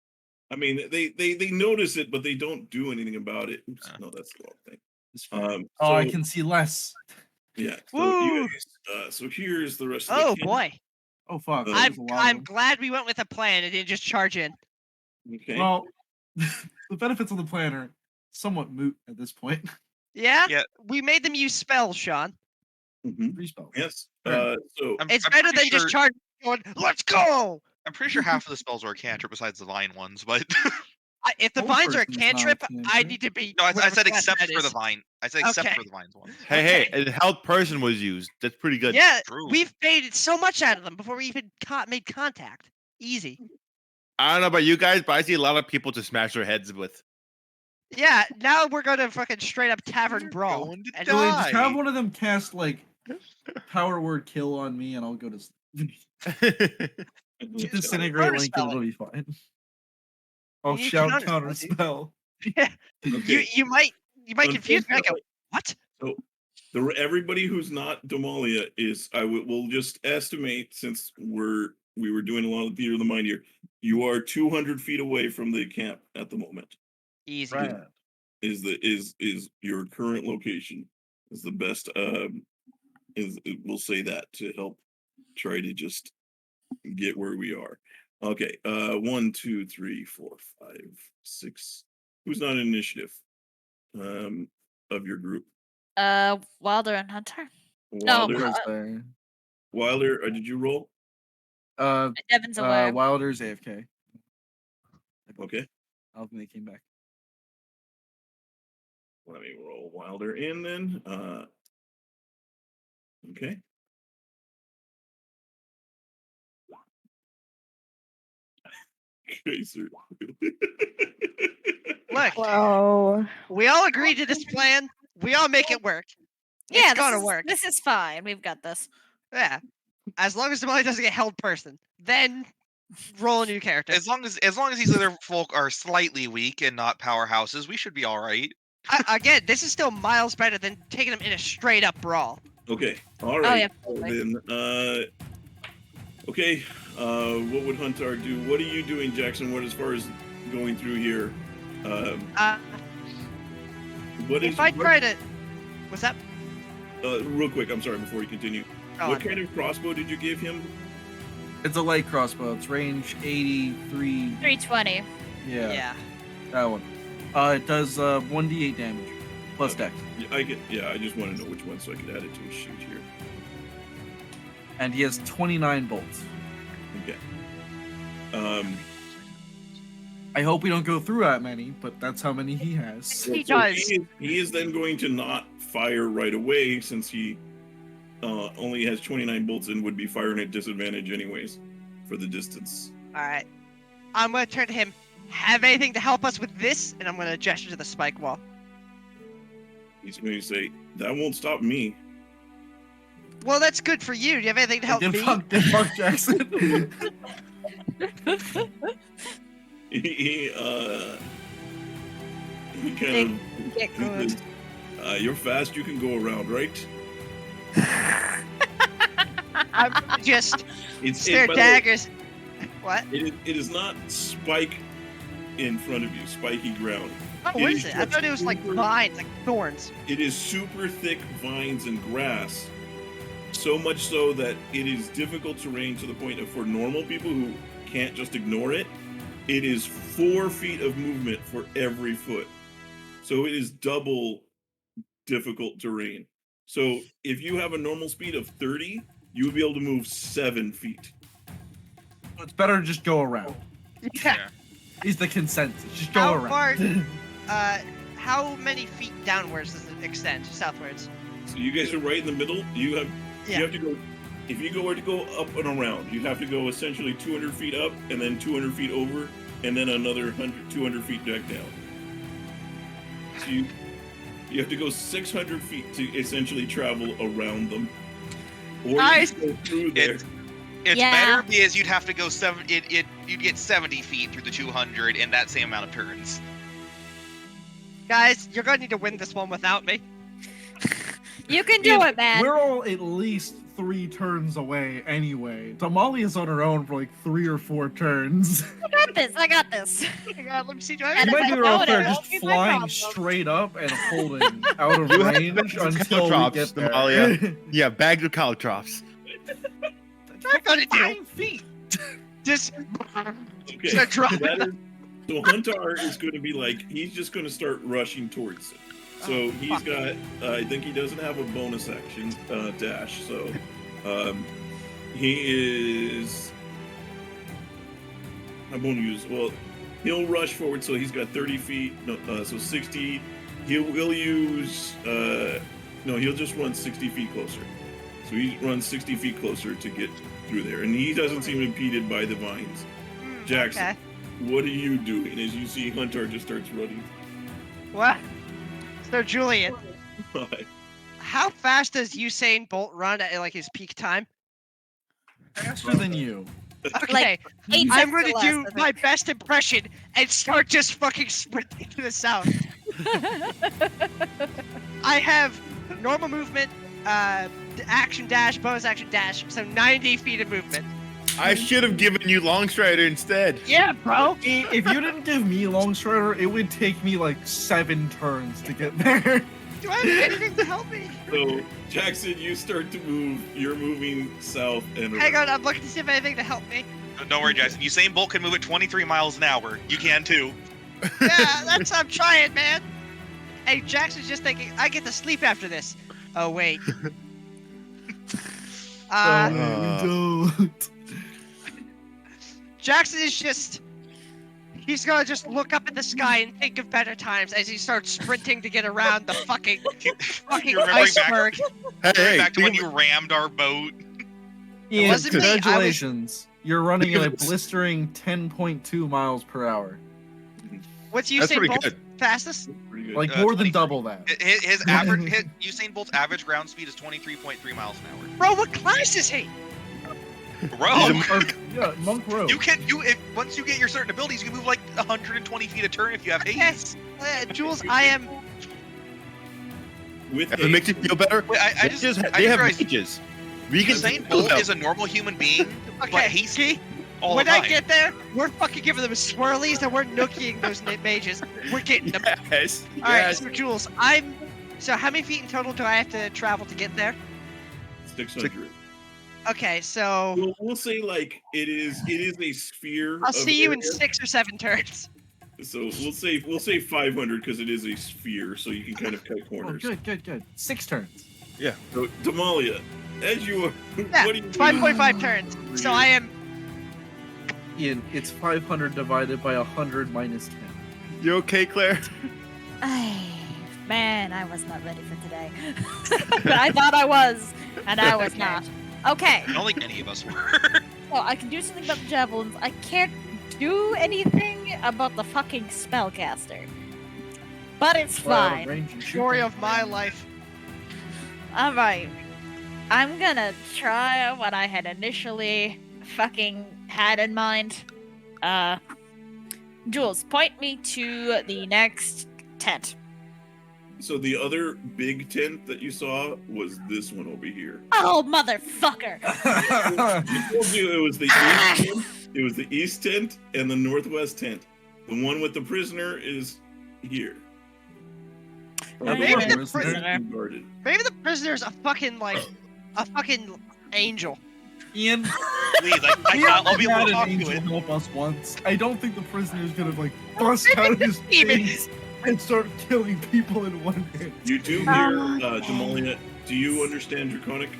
I mean they notice it, but they don't do anything about it. Oops, no, that's the wrong thing. Oh, I so- can see less. Yeah. So Woo! you guys, so here's the rest of the Oh camp. boy. Oh fuck. I'm- there's a lot of I'm them. glad we went with a plan and didn't just charge in. Okay. Well, the benefits of the plan are somewhat moot at this point. Yeah? Yeah. We made them use spells, Sean. Mhm. 3 spells. Yes. Sure. So It's I'm better pretty than sure, just charging going, let's go! I'm pretty sure half of the spells are a cantrip besides the vine ones, but If the Whole vines are a person's not a cantrip, I cantrip. need to be. no, I whatever said class except that for the is. vine. I said except Okay. for the vines ones. Hey, Okay. a health person was used. That's pretty good. Yeah, True. we've paid so much out of them before we even made contact. Easy. I don't know about you guys, but I see a lot of people to smash their heads with. Yeah, now we're gonna fucking straight up tavern You're brawl. going to And die. Julian, just have one of them cast like power word kill on me and I'll go to sleep. Disintegrate link and it'll be fine. I'll You shout counterspell, counter dude. spell. Yeah, okay. you might confuse me. I go, what? So everybody who's not Damalia is we'll just estimate, since we were doing a lot of theater of the mind here. You are 200 feet away from the camp at the moment. Easy. Right. Is your current location is the best we'll say that to help try to just get where we are. Okay, 1, 2, 3, 4, 5, 6. Who's not in initiative? of your group? Wilder and Hunter. Wilder. No, there. Wilder, did you roll? Devin's away. Wilder's AFK. Okay. I don't think they came back. Let me roll Wilder in then. Okay. Okay, sir. Look, Wow. we all agreed to this plan. We all make it work. Yeah, It's gonna work. This is fine. We've got this. Yeah. As long as Damalia doesn't get held person, then roll a new character. As long as these other folk are slightly weak and not powerhouses, we should be all right. Again, this is still miles better than taking them in a straight up brawl. Okay. All right. Oh, yeah. Then, okay. What would Huntar do? What are you doing, Jackson? What as far as going through here? What is? If I try to, what's that? Real quick, I'm sorry. Before you continue, what kind of crossbow did you give him? It's a light crossbow. It's range 83. 320. Yeah. That one. It does 1d8 damage plus dex. I just want to know which one so I could add it to his shoot here. And he has 29 bolts. Okay. I hope we don't go through that many, but that's how many he has. He does. He is then going to not fire right away since he only has 29 bolts and would be firing at disadvantage anyways for the distance. All right. I'm gonna turn to him. Have anything to help us with this? And I'm gonna gesture to the spike wall. He's going to say, "That won't stop me." Well, that's good for you. Do you have anything to help me? Fuck Jackson. he kind Get good. of you're fast, you can go around, right? I'm gonna just It's stare by the way, daggers. What? It is not spike in front of you, spiky ground. Oh, what is it? I thought it was like vines, like thorns. It is super thick vines and grass, so much so that it is difficult terrain to the point of for normal people who can't just ignore it. It is 4 feet of movement for every foot, so it is double difficult terrain. So if you have a normal speed of 30, you would be able to move 7 feet. It's better to just go around. Yeah. Is the consensus. Just go How around. far? How many feet downwards does it extend? Southwards. So you guys are right in the middle. You have to go. If you were to go up and around, you have to go essentially 200 feet up and then 200 feet over and then another 200 feet back down. So you have to go 600 feet to essentially travel around them. Or Nice. you go through there. It's Yeah. better because you'd have to go you'd get 70 feet through the 200 in that same amount of turns. Guys, you're gonna need to win this one without me. You can do it, man. We're all at least 3 turns away anyway. Damalia's on her own for like 3 or 4 turns. I got this. Let me see. Do I And You have might if be I out don't, there it just won't be my flying problem. straight up and holding out of You have range bags of until we caltrops, get there. Damalia. Yeah, bags of caltrops. I'm gonna do? 5 feet. Just Okay. start dropping. So Huntar is going to be like, he's just going to start rushing towards it. So Oh, he's fuck. got, I think he doesn't have a bonus action dash. So he is, I won't use, well, he'll rush forward. So he's got 30 feet, so 60. He'll use, no, he'll just run 60 feet closer. So he runs 60 feet closer to get through there. And he doesn't seem impeded by the vines. Jackson, Okay. what are you doing as you see Huntar just starts running? What? So Julian, how fast does Usain Bolt run at like his peak time? Faster than you. Okay, 8 I'm seconds going to or do less, I my think. best impression and start just fucking sprinting to the south. I have normal movement, action dash, bonus action dash, so 90 feet of movement. I should have given you Long Strider instead. Yeah, bro. If you didn't give me Long Strider, it would take me like 7 turns to get there. Do I have anything to help me? So, Jackson, you start to move. You're moving south and Hang on, I'm looking to see if I have anything to help me. Don't worry, Jackson. Usain Bolt can move at 23 miles an hour. You can too. Yeah, I'm trying, man. Hey, Jackson's just thinking, I get to sleep after this. Oh wait. Don't. Jackson is just. He's gonna just look up at the sky and think of better times as he starts sprinting to get around the fucking You're remembering back, iceberg. back to when you rammed our boat. Ian, wasn't me, I was- congratulations. You're running at a blistering 10.2 miles per hour. What's That's Usain pretty Bolt good. fastest? Pretty good. Like more than 23. double that. His average, Usain Bolt's average ground speed is 23.3 miles an hour. Bro, what class is he? Rogue. Yeah, Monk Road. Once you get your certain abilities, you can move like 120 feet a turn if you have haste. Yes. Jules, I am. With If it makes you feel better, Wait, I just they have realized mages. We can Usain feel Bolt them. is a normal human being, but Okay, he's see? all When the time. I get there, we're fucking giving them swirlies and we're nooking those mages. We're getting them. Yes. Alright, Yes. so Jules, So how many feet in total do I have to travel to get there? 600. Okay, so We'll say like it is a sphere. I'll of see you in area. 6 or 7 turns. So we'll say 500 because it is a sphere, so you can kind of cut Oh, corners. good. 6 turns. So Damalia, as you are, Yeah, what do you 5.5 turns. So I am. Ian, it's 500 divided by 100 minus 10. You okay, Claire? Man, I was not ready for today. But I thought I was, and I was not. Okay, I don't think any of us were. so I can do something about the javelins. I can't do anything about the fucking spellcaster. But it's Well, out of fine. range, you shoot Story them. of my life. Alright. I'm gonna try what I had initially fucking had in mind. Jules, point me to the next tent. So the other big tent that you saw was this one over here. Oh, motherfucker! I told you it was the east tent. It was the east tent and the northwest tent. The one with the prisoner is here. Maybe the prisoner. Guarded. Maybe the prisoner's a fucking angel. Ian, Please, I'll be able had to an talk to angel it. help us once. I don't think the prisoner's gonna bust out his Demons. things and start killing people in one hit. You do hear, Damalia, do you understand Draconic?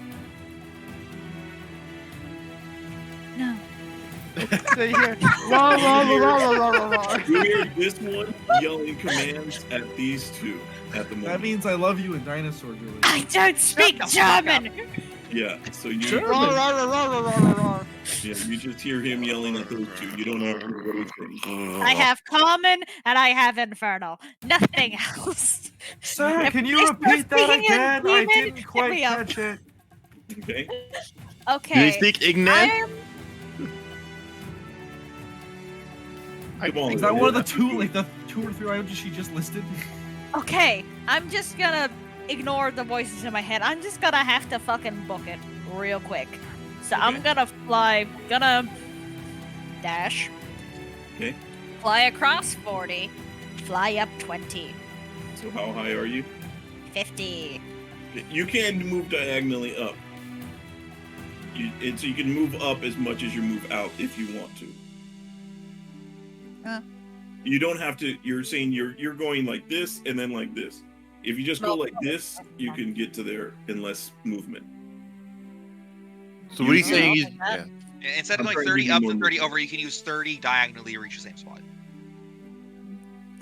No. So you hear, rah, rah, rah, rah, rah, rah, rah. You hear this one yelling commands at these two at the That moment. means I love you in dinosaur Julian. I don't speak the fuck German! Yeah, so you Sure. Rah, rah, rah, rah, rah, rah, rah. yeah, you just hear him yelling at those two. You don't know what he's saying. I have common and I have infernal. Nothing else. Sir, If can I you start repeat that speaking in again? I demon, didn't hit quite me up. catch it. Okay. Okay. Do they speak Ignan? Damalia, Is that one of the two or three languages she just listed? Okay, I'm just gonna ignore the voices in my head. I'm just gonna have to fucking book it real quick. So I'm Okay. gonna dash. Okay. Fly across 40, fly up 20, So how high are you? 50. You can move diagonally up. So you can move up as much as you move out if you want to. You don't have to. You're saying you're going like this and then like this. If you just go like this, you can get to there in less movement. So what are you Yeah. saying? Like that. Instead of I'm going trying to 30 give up you and more 30 over, you can use 30 diagonally to reach the same spot.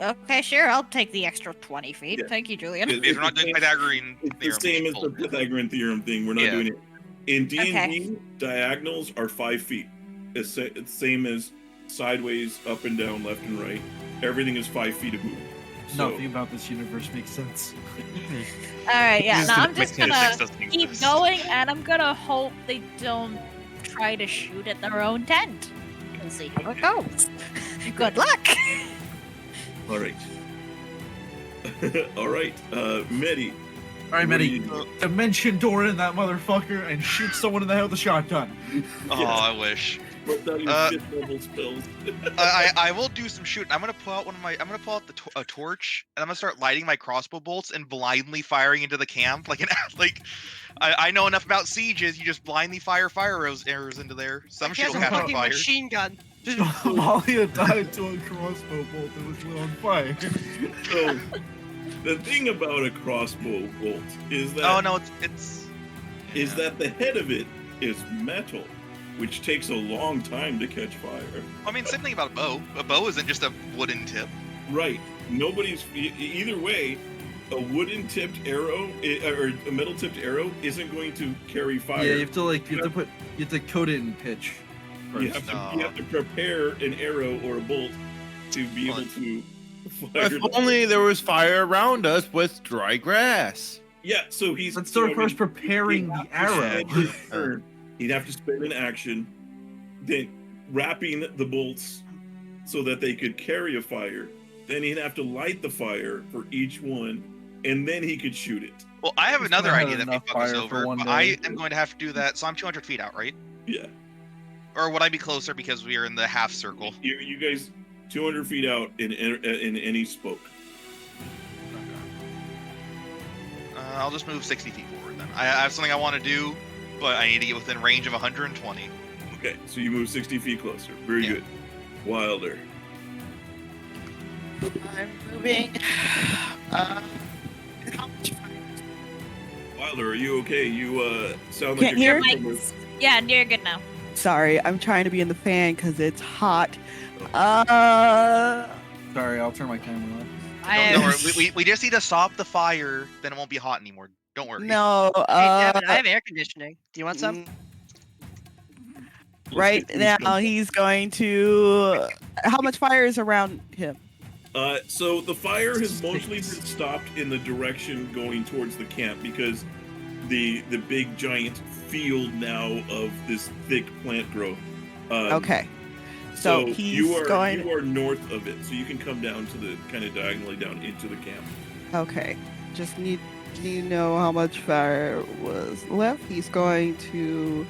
Okay, sure, I'll take the extra 20 feet. Yeah. Thank you, Julian. It- If we're not doing Pythagorean It's the theorem, same as people- the Pythagorean theorem thing. We're not Yeah. doing it. In D&D, Okay. diagonals are 5 feet. It's same as sideways, up and down, left and right. Everything is 5 feet of movement. So, Nothing about this universe makes sense. Alright, yeah, This now is I'm just Physics gonna doesn't keep exist. going, and I'm gonna hope they don't try to shoot at their own tent. We'll see how it goes. Good luck! all right. All right, Medi. All right, what do Medi. you- Dimension door in that motherfucker and shoot someone in the head with a shotgun. Oh, I wish. What's out your Uh, 5th level spells? I will do some shooting. I'm gonna pull out a torch, and I'm gonna start lighting my crossbow bolts and blindly firing into the camp I know enough about sieges. You just blindly fire arrows into there. Some He shit has will a catch on fucking fire. machine gun. Damalia died to a crossbow bolt that was lit on fire. So, The thing about a crossbow bolt is that Oh no, it's is that the head of it is metal, which takes a long time to catch fire. I mean, same thing about a bow. A bow isn't just a wooden tip. Right. Nobody's either way. A wooden tipped arrow or a metal tipped arrow isn't going to carry fire. Yeah, you have to coat it in pitch. You First. have to prepare an arrow or a bolt to be able to fire. If only there was fire around us with dry grass. Yeah, so he's. Let's start first preparing the arrow. He'd have to spend an action, then wrapping the bolts so that they could carry a fire. Then he'd have to light the fire for each one, and then he could shoot it. Well, I have He's another gonna idea have that may enough fuck us fire for over, one but day. I am going to have to do that. So I'm 200 feet out, right? Yeah. Or would I be closer because we are in the half circle? You guys 200 feet out in any spoke. I'll just move 60 feet forward then. I have something I want to do, but I need to get within range of 120. Okay, so you move 60 feet closer. Very Yeah. good. Wilder. I'm moving. How much fire? Wilder, are you okay? You sound Can't like hear? Yeah, you're good now. Sorry, I'm trying to be in the fan because it's hot. Sorry, I'll turn my camera off. Don't worry, we just need to stop the fire, then it won't be hot anymore. Don't worry. No. Hey, Devin, I have air conditioning. Do you want some? Right now he's going to. How much fire is around him? So the fire has mostly been stopped in the direction going towards the camp because the big giant field now of this thick plant growth. Okay. So he's you are going. you are north of it, so you can come down to the kind of diagonally down into the camp. Okay. Just need to know how much fire was left. He's going to.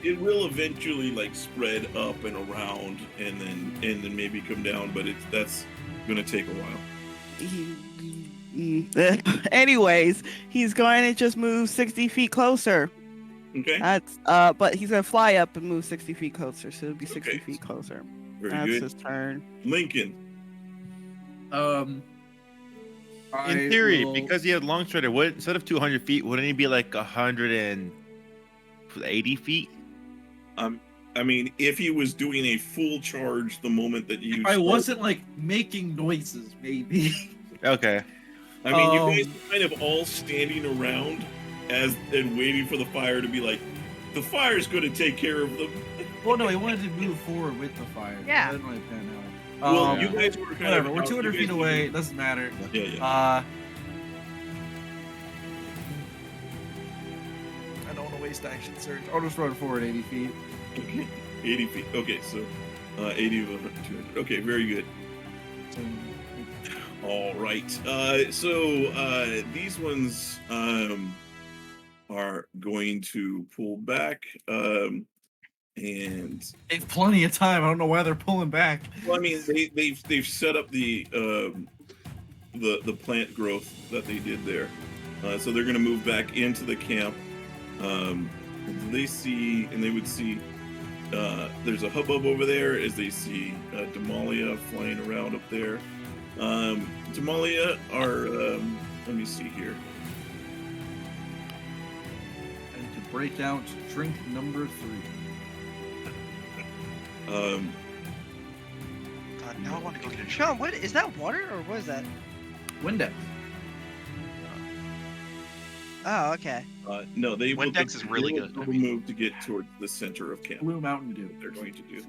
It will eventually like spread up and around, and then maybe come down, but that's gonna take a while. Anyways, he's going to just move 60 feet closer. Okay. That's but he's gonna fly up and move 60 feet closer, so it'll be 60 Okay. feet closer. Very That's good. his turn. Lincoln. In theory, because he had long strider, what instead of 200 feet, wouldn't he be like 180 feet? I mean, if he was doing a full charge the moment that you. If I wasn't like making noises, maybe. Okay. I mean, you guys are kind of all standing around and waiting for the fire to be like, the fire's going to take care of them. Well, no, he wanted to move forward with the fire. Yeah. That didn't really pan out. Well, you guys were kind Whatever. of. We're 200 feet away. It doesn't matter. Yeah, yeah. I don't want to waste action surge. I'll just run forward 80 feet. Okay. 80 feet. Okay, so 80 of 200. Okay, very good. All right. So these ones are going to pull back. And They've plenty of time. I don't know why they're pulling back. well, I mean, they've set up the plant growth that they did there. So they're going to move back into the camp. They see, and they would see. There's a hubbub over there as they see Damalia flying around up there. Damalia are, let me see here. I need to break out drink number 3. God, now I want to go get a shot. Sean, what is that? Water or what is that? Windex. Oh, okay. No, they will. Windex is really they will good. Move to get toward the center of camp. Blue Mountain Dew. They're going to do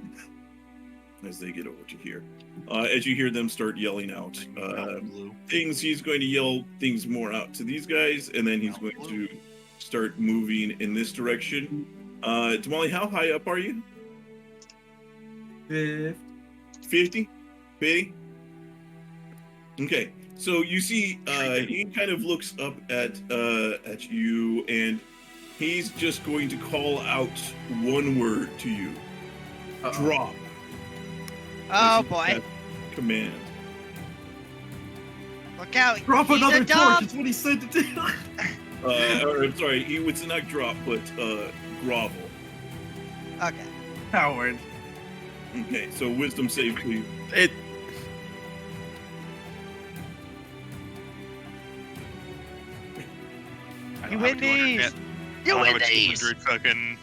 as they get over to here. As you hear them start yelling out Blue. things, he's going to yell things more out to these guys, and then he's going to start moving in this direction. Damali, how high up are you? 50? 50? Okay. So you see, he kind of looks up at you, and he's just going to call out one word to you. Drop. Oh This is boy. that command. Look out. Drop He's another a dog. torch. It's what he said to do. Or, I'm sorry, he would not drop, but grovel. Okay. Howard. Okay, so wisdom save, please. I You don't have win a 200 these. net- You I don't win have a these. 200 fucking.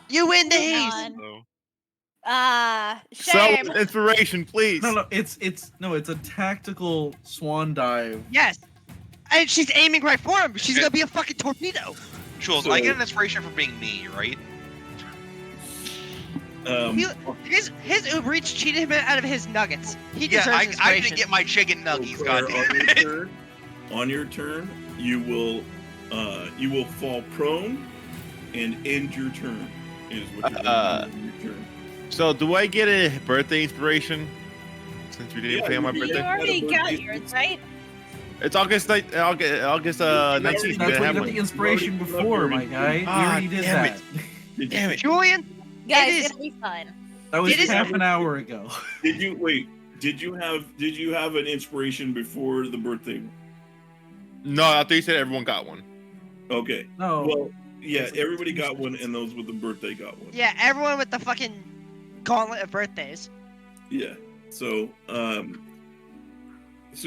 You win Come these. on. So. Shame. Inspiration, please. No, it's a tactical swan dive. Yes. And she's aiming right for him. She's gonna be a fucking torpedo. Jules, I get an inspiration for being me, right? His Uber Eats cheated him out of his nuggets. He Yeah, deserves I inspiration. didn't get my chicken nuggies, So, goddamn. on your turn, you will fall prone and end your turn. Is what you're going to do on your turn. So, do I get a birthday inspiration? Since we didn't Yeah, play on my you You birthday? already got birthday. yours, right? It's August 19th. That's You what gotta you have got one. the inspiration Already before, my covered. guy. We Ah, already did damn that. Damn it. Julian, Guys, is- it'll be fun. That was It is- half an hour ago. Did you wait? Did you have an inspiration before the birthday? No, I thought you said everyone got one. Okay. No. Well, yeah, everybody got one, and those with the birthday got one. yeah, everyone with the fucking gauntlet of birthdays. Yeah. So, so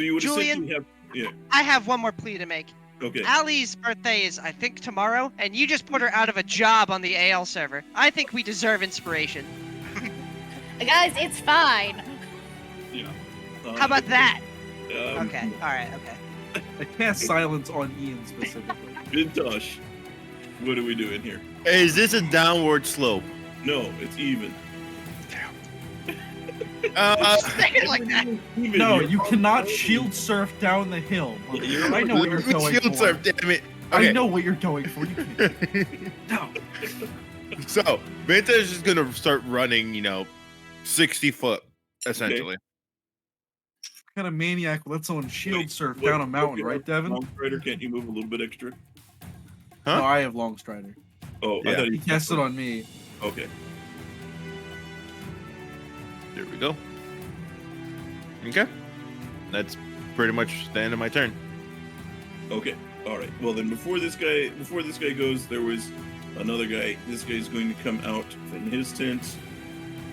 you would Julian? essentially have. Yeah. I have one more plea to make. Okay. Allie's birthday is, I think, tomorrow, and you just put her out of a job on the AL server. I think we deserve inspiration. Guys, it's fine. Yeah. How about that? Um, Okay, alright, okay. I cast silence on Ian specifically. Vintash, what are we doing here? Is this a downward slope? No, it's even. Say it like that. Even, No, you're you on cannot the road. shield surf down the hill. You're I know what you're Let me going shield for. surf, damn it. I Okay. know what you're going for. You can't. No. So, Vintash is gonna start running, 60 foot, essentially. What kind of maniac lets someone shield Wait, surf what- down a mountain, okay, right, Devin? Long Strider, can't you move a little bit extra? Huh? No, I have Long Strider. Oh, I Yeah. thought He you cast it on me. Okay. There we go. Okay. That's pretty much the end of my turn. Okay. All right. Well, then before this guy goes, there was another guy. This guy's going to come out from his tent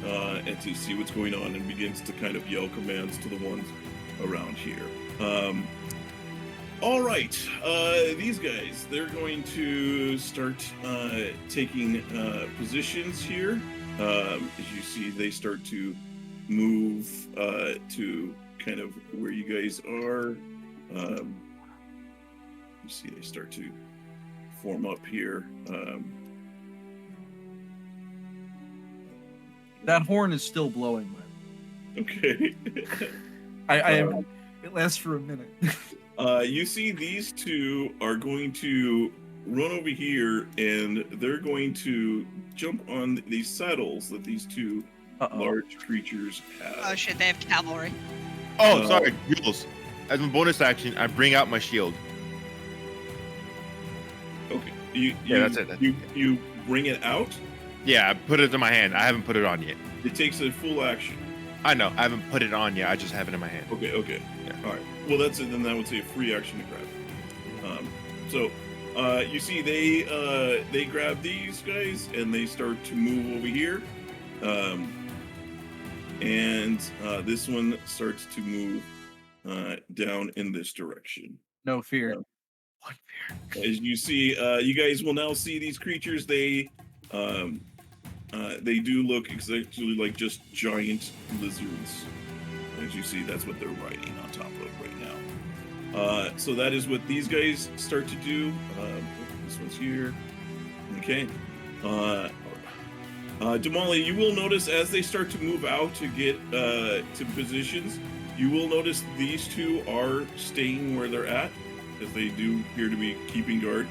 and to see what's going on, and begins to kind of yell commands to the ones around here. All right. These guys, they're going to start taking positions here. As you see, they start to move to kind of where you guys are. You see, they start to form up here. That horn is still blowing. Okay. I am. It lasts for a minute. You see, these two are going to run over here, and they're going to jump on these saddles that these two large creatures have. Oh shit, they have cavalry. Oh, sorry, Jules. As a bonus action, I bring out my shield. Okay. Yeah, that's it. You bring it out. Yeah, I put it in my hand. I haven't put it on yet. It takes a full action. I know. I haven't put it on yet. I just have it in my hand. Okay. Okay. Yeah. All right. Well, that's it. Then that would say a free action to grab it. You see, they grab these guys and they start to move over here, and this one starts to move down in this direction. No fear. What fear? As you see, you guys will now see these creatures. They do look exactly like just giant lizards. As you see, that's what they're riding on top of right now. So that is what these guys start to do. This one's here. Okay. Damalia, you will notice as they start to move out to get to positions, you will notice these two are staying where they're at, as they do appear to be keeping guard.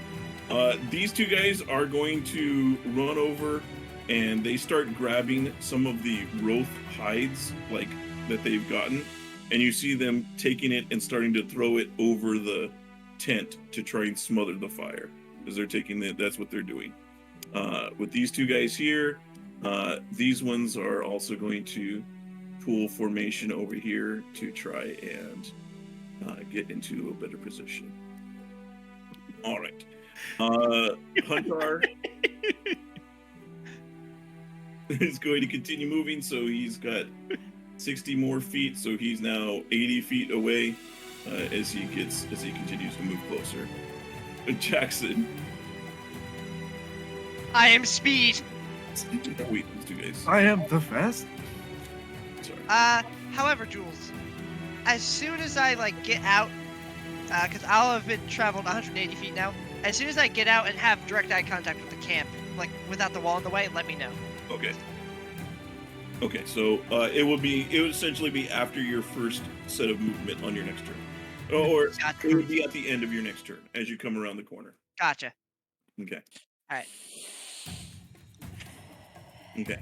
These two guys are going to run over, and they start grabbing some of the Wroth hides that they've gotten, and you see them taking it and starting to throw it over the tent to try and smother the fire, because they're taking it. That's what they're doing. With these two guys here, these ones are also going to pull formation over here to try and get into a better position. All right. Huntar is going to continue moving, so he's got 60 more feet, so he's now 80 feet away as he continues to move closer. Jackson. I am speed. Wait, let's do guys. I am the fast. Sorry. However, Jules, as soon as I get out, because I'll have been traveled 180 feet now. As soon as I get out and have direct eye contact with the camp, without the wall in the way, let me know. Okay. Okay, so it would essentially be after your first set of movement on your next turn, or it would be at the end of your next turn as you come around the corner. Gotcha. Okay. All right. Okay.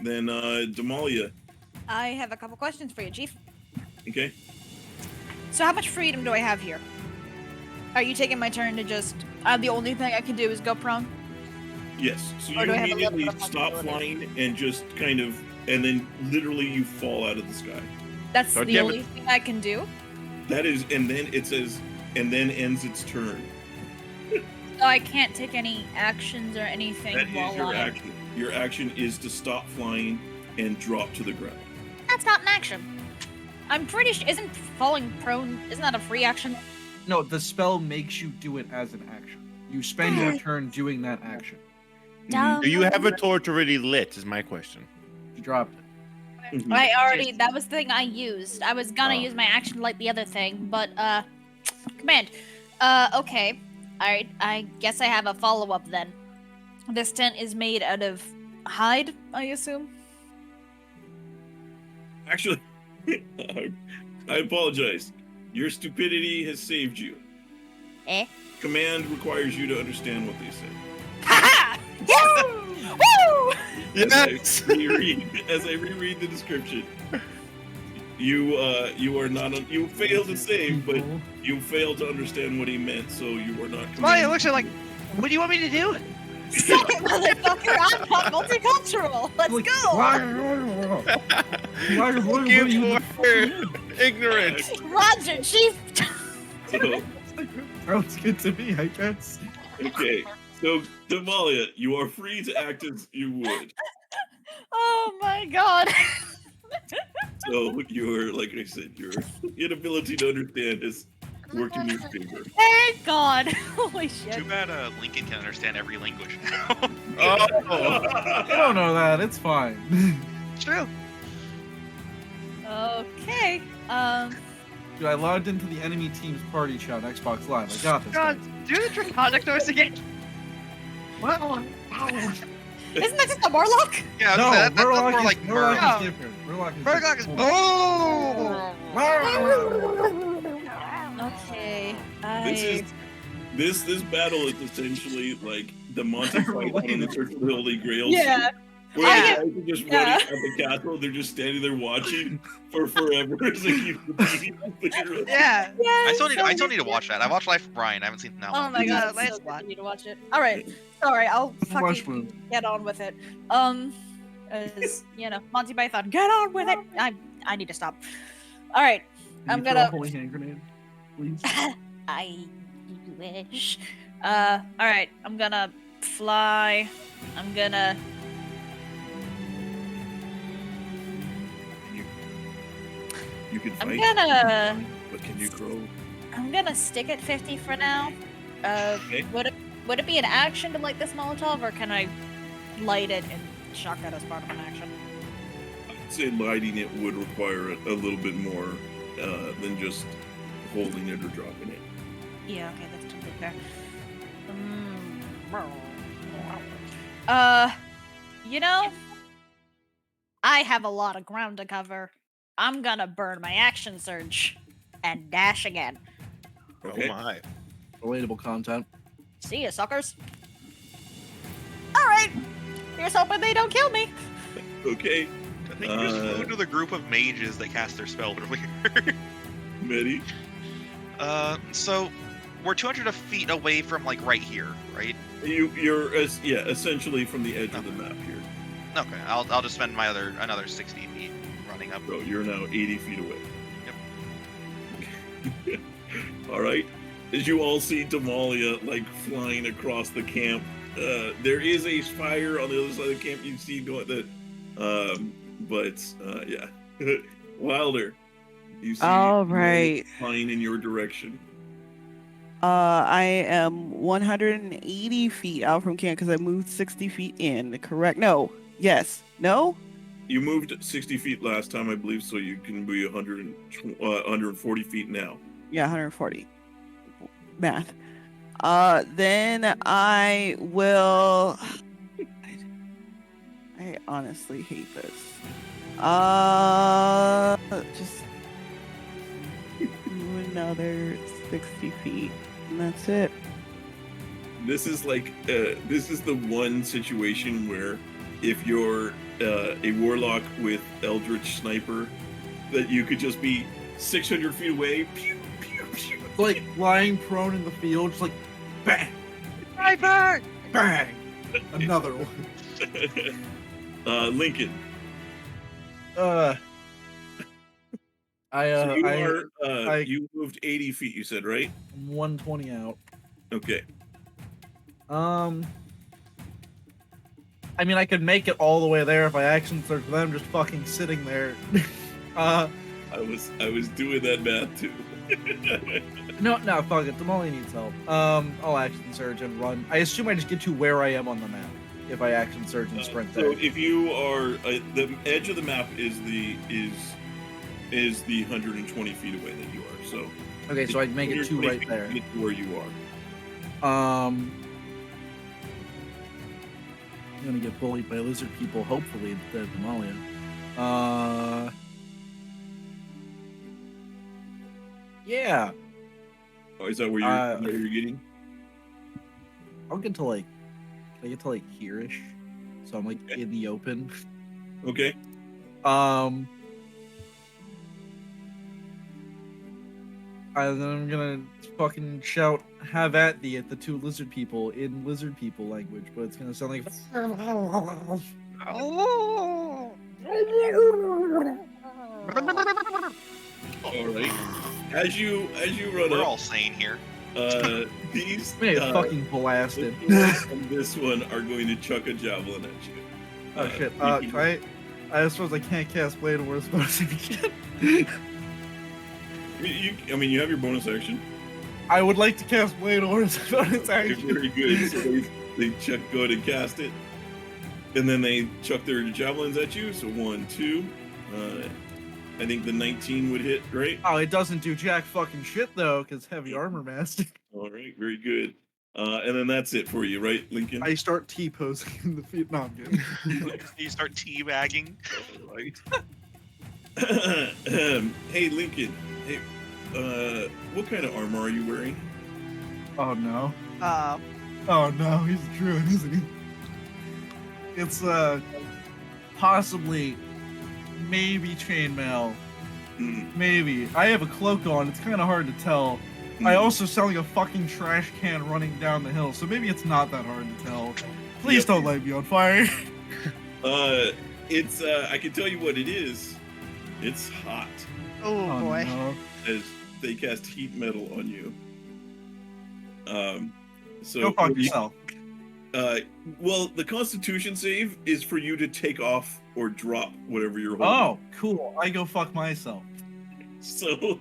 Then Damalia. I have a couple questions for you, Chief. Okay. So how much freedom do I have here? Are you taking my turn to just... the only thing I can do is go prone? Yes. So Or you do I have a little immediately bit of stop flexibility? flying and just kind of, and then literally you fall out of the sky. That's God the damn it. only thing I can do? That is, and then it says, and then ends its turn. So I can't take any actions or anything That while is your I'm... action. Your action is to stop flying and drop to the ground. That's not an action. I'm pretty sure... Isn't falling prone... Isn't that a free action? No, the spell makes you do it as an action. You spend your turn doing that action. Do you have a torch already lit? Is my question. You dropped it. Mhm. I already... That was the thing I used. I was gonna Oh. use my action like the other thing, but, Command. Okay. Alright, I guess I have a follow-up then. This tent is made out of hide, I assume? Actually, I apologize. Your stupidity has saved you. Eh? Command requires you to understand what they say. Haha! Yes! Woo! Yes! As I reread the description, you are not. You failed to save, but you failed to understand what he meant, so you were not. Malia looks at what do you want me to do? Suck it, motherfucker! I'm not multicultural! Let's go! Give for ignorance. Roger, Chief! So, Sounds good to me, I guess. okay, so Damalia, you are free to act as you would. Oh my god. So your, like I said, your inability to understand is working in your favor. Thank god. Holy shit. Too bad Lincoln can understand every language now. Oh. You don't know that. It's fine. It's true. Okay. Dude, I logged into the enemy team's party chat on Xbox Live. I got this. God, guys. do the draconic noise again. Isn't that just a Morlock? Yeah, No, that's more Murloc like is Murloc. Murloc is different. Murloc is Murloc is Okay. This battle is essentially like the Monty Python and the Church of the Holy Grail. Yeah. Where Yeah. the guys are just Yeah. running out the castle, they're just standing there watching for forever as they keep repeating the hero. Yeah. I still need to watch that. I watched Life of Brian. I haven't seen it now. Oh my Yeah, god, it's let's so good. watch. I need to watch it. Alright. Sorry, I'll Mushroom. fucking get on with it. As, Monty Python, get on with it! I need to stop. Alright. Can I'm you throw gonna- a holy hand grenade, please. I wish. Alright, I'm gonna fly. I'm gonna... You can I'm fight, gonna... but can you grow? I'm gonna stick at 50 for now. Okay. Would it be an action to light this Molotov, or can I light it and shock that as part of an action? I'd say lighting it would require a little bit more than just holding it or dropping it. Yeah, okay, that's totally fair. I have a lot of ground to cover. I'm gonna burn my action surge and dash again. Okay. Oh my. Relatable content. See ya, suckers. Alright, here's hoping they don't kill me. Okay. I think you just flew into the group of mages that cast their spell earlier. Medi. So we're 200 feet away from right here, right? You're essentially from the edge of the map here. Okay, I'll just spend another 60 feet running up. So you're now 80 feet away. Yep. All right. As you all see Damalia flying across the camp, there is a fire on the other side of the camp. You see going yeah. Wilder. You see All Damalia right. flying in your direction. I am 180 feet out from camp because I moved 60 feet in. Correct? No. Yes. No? You moved 60 feet last time, I believe, so you can be 140 feet now. Yeah, 140. Math. Then I will. I honestly hate this. Just do another 60 feet, and that's it. This is like this is the one situation where if you're a warlock with Eldritch Sniper, that you could just be 600 feet away, pew, pew, pew. Like lying prone in the field, just like bang, Sniper! bang. Another one. Lincoln. I So you I you moved 80 feet, you said, right? I'm 120 out. Okay. I mean, I could make it all the way there if I action search, but I'm just fucking sitting there. I was doing that math too. No, fuck it. Damalia needs help. I'll action surge and run. I assume I just get to where I am on the map if I action surge and sprint So there. if you are the edge of the map is the 120 feet away that you are. So Okay, so I'd make it 2 120 right feet there. to get to where you are. I'm gonna get bullied by lizard people, hopefully, instead of Damalia. Yeah. Oh, is that where you're getting? I'll get to like, I get to like here-ish, so I'm like in the open. Okay. And then I'm gonna fucking shout "Have at thee" at the 2 lizard people in lizard people language, but it's gonna sound like. All right. As you run We're up, all sane here. these Man, fucking blasted. this one are going to chuck a javelin at you. Oh shit. You Can I suppose I can't cast Blade of Words bonus action. I mean, you have your bonus action. I would like to cast Blade of Words bonus You're action. very good. So they go ahead and cast it, and then they chuck their javelins at you. So 1, 2. I think the 19 would hit, right? Oh, it doesn't do jack fucking shit though, because heavy armor master. All right, very good. And then that's it for you, right, Lincoln? I start T-posing in the feet. No, I'm good. You start teabagging. All right. Hey, Lincoln. Hey, what kind of armor are you wearing? Oh no. Uh, Oh no, he's a druid, isn't he? It's possibly, maybe chainmail. Mm, Maybe. I have a cloak on. It's kind of hard to tell. I also sound like a fucking trash can running down the hill, so maybe it's not that hard to tell. Please Yep. don't light me on fire. It's I can tell you what it is. It's hot oh boy. No. as they cast heat metal on you. So Go fuck yourself. well, the Constitution save is for you to take off or drop whatever you're holding. Oh, cool. I go fuck myself. So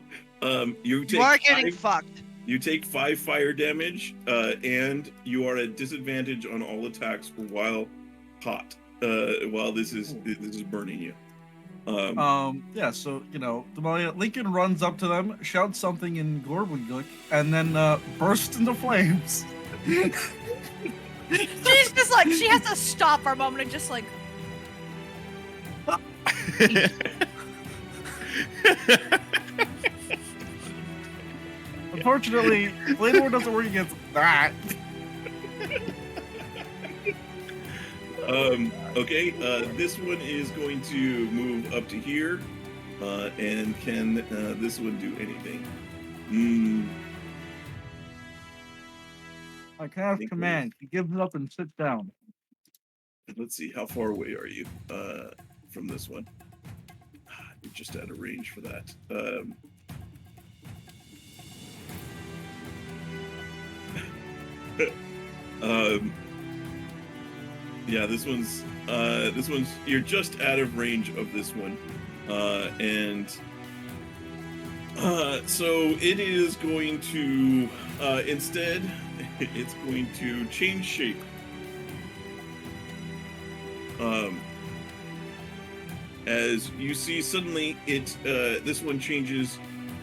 you take You are getting 5 fucked. You take 5 fire damage, and you are at disadvantage on all attacks while hot. While this is burning you. Yeah, so, Damalia, Lincoln runs up to them, shouts something in Gorbliguk, and then bursts into flames. She's just like, she has to stop for a moment and just like, Unfortunately, Blade War doesn't work against that. Okay, this one is going to move up to here, and can this one do anything? I cast command. He gives it up and sits down. Let's see, how far away are you from this one? You're just out of range for that. Yeah, this one's you're just out of range of this one, and so it is going to instead, it's going to change shape. As you see, suddenly it this one changes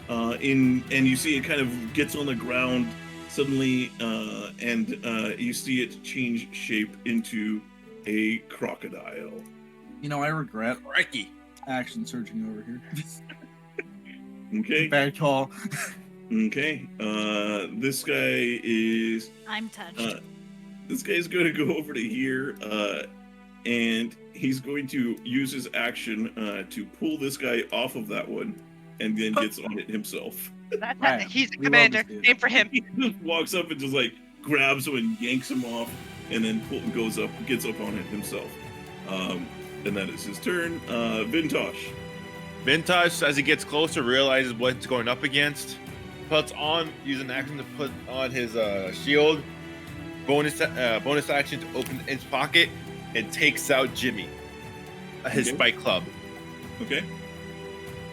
and you see it kind of gets on the ground suddenly, and you see it change shape into a crocodile. I regret Crikey. action searching over here. Okay. Bad call. Okay. This guy is. I'm touched. This guy's going to go over to here, and he's going to use his action to pull this guy off of that one, and then gets on it himself. He's the We love commander. this dude. Aim for him. He just walks up and just like grabs him and yanks him off, and then gets up on it himself. And that is his turn. Vintash. Vintash, as he gets closer, realizes what it's going up against. Use an action to put on his shield. Bonus action to open his pocket and takes out Jimmy, his Okay. spike club. Okay.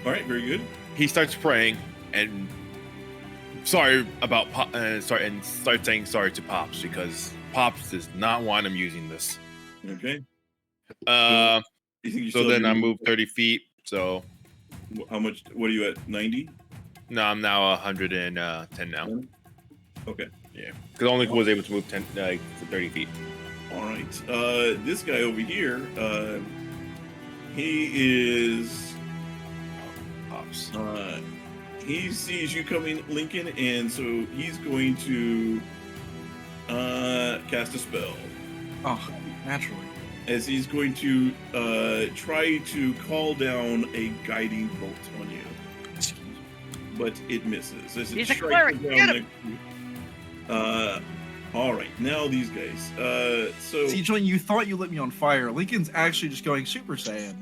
All right. Very good. He starts praying and sorry and starts saying sorry to Pops because Pops does not want him using this. Okay. You think you So still then have I your- move 30 feet. So How much? What are you at? 90. no, I'm now 110 now. Okay. Yeah, because I only was able to move 10 for 30 feet. All right. This guy over here. He is. Pops. He sees you coming, Lincoln, and so he's going to cast a spell. Oh, naturally. As he's going to try to call down a guiding bolt on you, but it misses. As it He's a strikes cleric. down Get him. next to you. All right, now these guys. So See, Julian, you thought you lit me on fire. Lincoln's actually just going Super Saiyan.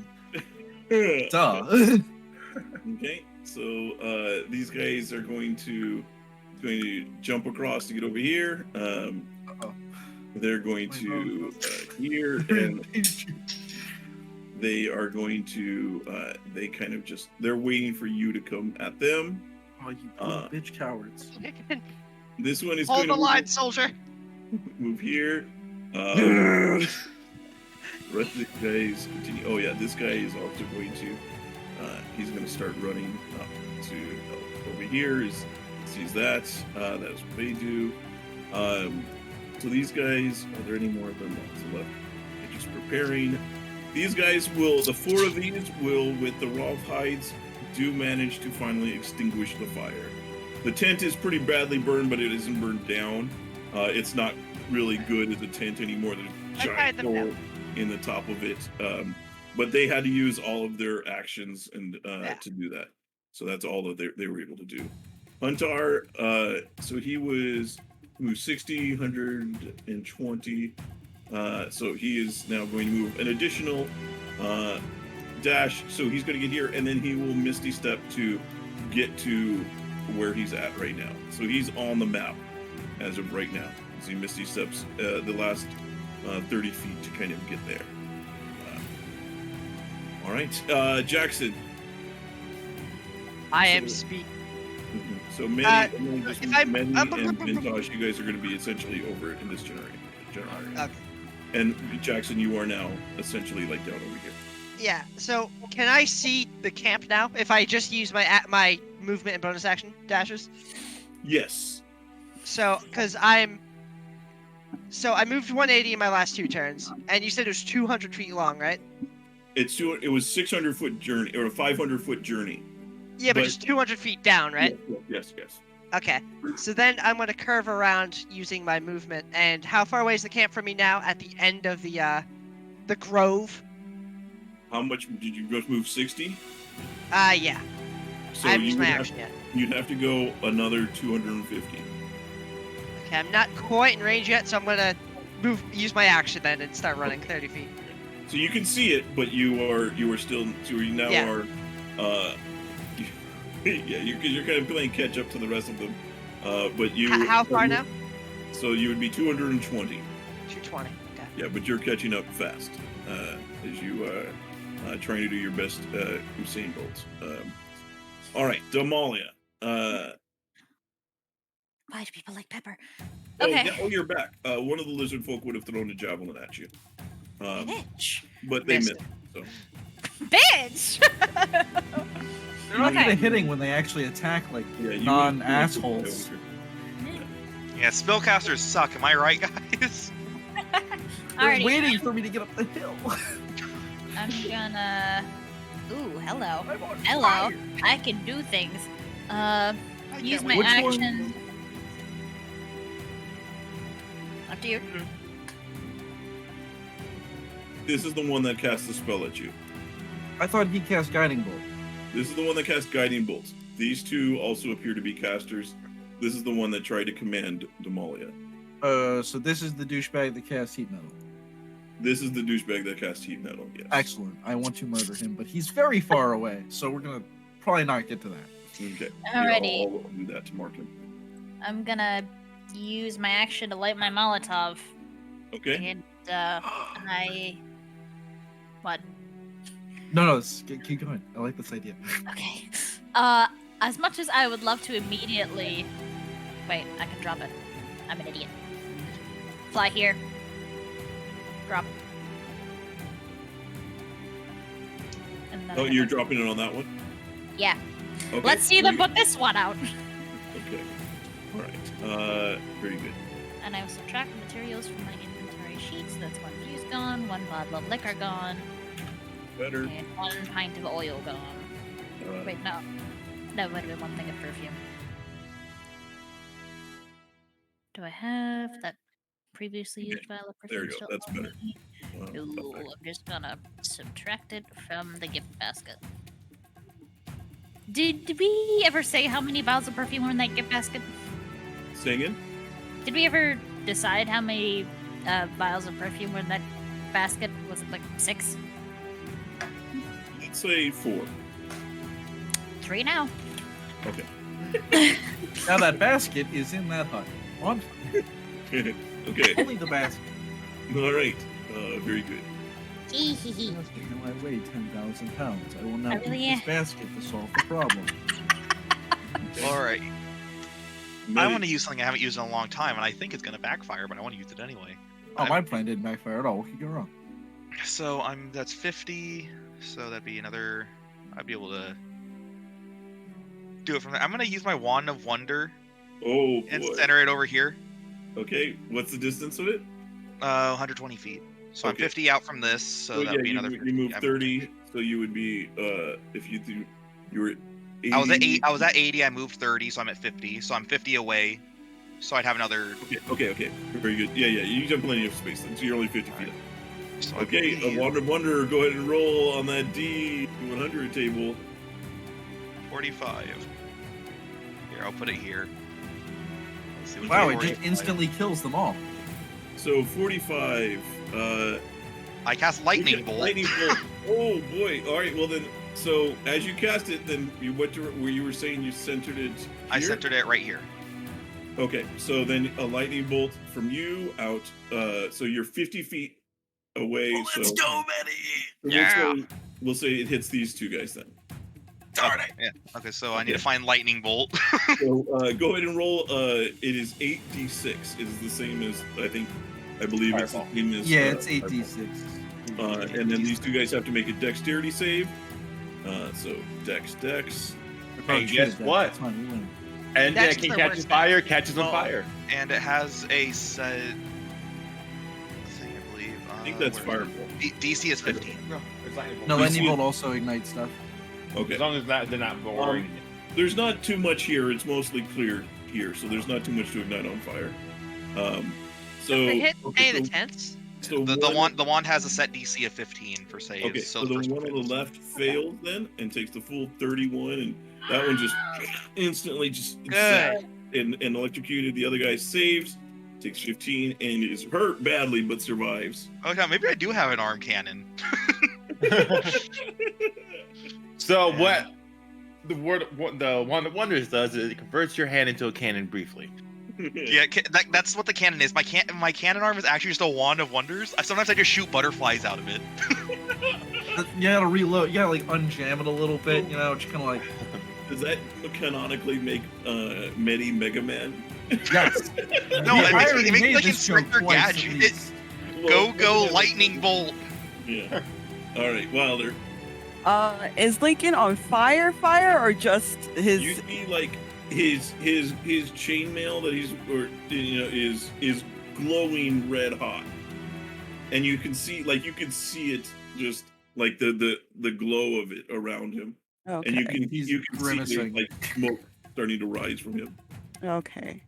Duh. Okay, so these guys are going to jump across to get over here. Uh-oh. They're going to here, and they are going to they're waiting for you to come at them. Oh, you poor bitch cowards. This one is Hold going the to line, soldier. move here. Rest of the guys continue. Oh yeah, this guy is also going to. He's going to start running up to over here. He sees that. That's what they do. So these guys, are there any more of them left? They're just preparing. These guys the 4 of these will, with the raw hides, do manage to finally extinguish the fire. The tent is pretty badly burned, but it isn't burned down. It's not really good as a tent anymore. There's a I tied giant them hole down. in the top of it. But they had to use all of their actions and to do that. So that's all that they were able to do. Huntar, so he was 60, 120. So he is now going to move an additional dash. So he's going to get here, and then he will Misty Step to get to where he's at right now. So he's on the map as of right now. So he Misty Steps the last 30 feet to kind of get there. All right, Jackson. I am speak. So Medi, if I'm- Medi and Vintash, you guys are going to be essentially over in this generation. Okay. And Jackson, you are now essentially like down over here. Yeah. So can I see the camp now if I just use my movement and bonus action dashes? Yes. So I moved 180 in my last 2 turns, and you said it was 200 feet long, right? It was 600-foot journey or a 500-foot journey. Yeah, but But- just 200 feet down, right? Yes. Okay. So then I'm going to curve around using my movement. And how far away is the camp from me now? At the end of the grove. How much did you just move? 60? Yeah. So I haven't you used would my have, action yet. you'd have to go another 250. Okay, I'm not quite in range yet, so I'm going to use my action then and start running 30 feet. So you can see it, but you are still. So you now Yeah. are. Yeah, you're kind of playing catch up to the rest of them. But you. How far now? So you would be 220. 220. Okay. Yeah, but you're catching up fast as you trying to do your best Usain Bolt. All right, Damalia. Why do people like pepper? Oh, Okay. yeah, oh, you're back. One of the lizard folk would have thrown a javelin at you. Bitch. But they Missed. missed. So Bitch! They're not Okay. good at hitting when they actually attack like yeah, you non-assholes. Yeah, spellcasters suck. Am I right, guys? They're Alrighty. waiting for me to get up the hill. I'm gonna. Ooh, hello. I'm on Hello. fire. I can do things. Use my Which one? action. Up to you. This is the one that casts the spell at you. I thought he cast Guiding Bolt. This is the one that casts guiding bolts. These two also appear to be casters. This is the one that tried to command Damalia. So this is the douchebag that casts Heat Metal. This is the douchebag that casts heat metal. Yes. Excellent. I want to murder him, but he's very far away, so we're gonna probably not get to that. Okay. Alrighty. Yeah, I'll do that to mark him. I'm gonna use my action to light my Molotov. Okay. And I. What? No, keep going. I like this idea. Okay. As much as I would love to immediately. Wait, I can drop it. I'm an idiot. Fly here. Drop. And then Oh, I you're have- dropping it on that one? Yeah. Okay. Let's see them very put this one out. Okay. All right. Very good. And I will subtract materials from my inventory sheets. That's one fuse gone, one bottle of liquor gone, Better. and one pint of oil gone. Wait, no. That would have been one thing of perfume. Do I have that previously Okay, used vial of there perfume you go, still that's on better. me? Ooh, Perfect. I'm just gonna subtract it from the gift basket. Did we ever say how many vials of perfume were in that gift basket? Say again? Did we ever decide how many vials of perfume were in that basket? Was it like 6? Let's say 4. 3 now. Okay. Now that basket is in that hut. On Okay. only the basket. All right. Very good. Now I weigh 10,000 pounds. I will now I really use this basket to solve the problem. All right. I Medi. want to use something I haven't used in a long time, and I think it's going to backfire, but I want to use it anyway. Oh, my plan didn't backfire at all. What could go wrong? So that's 50. So that'd be another. I'd be able to do it from there. I'm going to use my Wand of Wonder Oh, and boy. center it over here. Okay. What's the distance of it? 120 feet. So I'm Okay. 50 out from this. So that'd be you, another. you 50. move I'm- 30, so you would be if you do you were 80. I was at 8. I was at 80. I moved 30, so I'm at 50. So I'm 50 away. So I'd have another. Okay. Very good. Yeah. You have plenty of space then. So you're only 50 feet. So I Okay, believe a Wand of Wonder. Go ahead and roll on that D100 table. 45. Here, I'll put it here. Let's see what Wow, the it just 45. instantly kills them all. So 45. I cast lightning bolt. Lightning bolt. Oh boy. All right. Well then. So as you cast it, then you went to where you were saying you centered it. I here? centered it right here. Okay. So then a lightning bolt from you out. So you're 50 feet away. Let's so go, Medi! Yeah. We'll say it hits these two guys then. Darn it. Yeah. Okay, so I need to find lightning bolt. So go ahead and roll. It is 8d6. It is the same as I believe it's the Fireball. same as. Yeah, it's 8d6. And then these two guys have to make a dexterity save. So dex. Hey, guess what? That's fine, we win. And That's can the catch worst fire, catches on Oh. fire. And it has a set thing, I believe. I think that's where is fireball. it? DC is 15. No, it's lightning bolt. No, You lightning see bolt it? also ignites stuff. Okay. As long as they're not boring. There's not too much here. It's mostly clear here, so there's not too much to ignite on fire. So They hit okay, any of the tents. so The wand has a set DC of 15 for saves. Okay, so the first one on fails. the left fails then and takes the full 31, and that one just instantly just zapped and electrocuted. The other guy saves, takes 15, and is hurt badly but survives. Oh yeah, maybe I do have an arm cannon. So Yeah. what the Wand of Wonders does is it converts your hand into a cannon briefly. Yeah, that's what the cannon is. My cannon arm is actually just a wand of wonders. Sometimes I just shoot butterflies out of it. You gotta reload. You gotta like unjam it a little bit. You know, just kind of like. Does that canonically make Medi Mega Man? Yes. No, We it already makes made like this joke Inspector twice at Gadget. least. Go lightning bolt. Yeah. All right, Wilder. Is Lincoln on fire, or just his? You see, like his chainmail that is glowing red hot, and you can see it just like the glow of it around him, Okay. and you can He's see grimacing. like smoke starting to rise from him. Okay.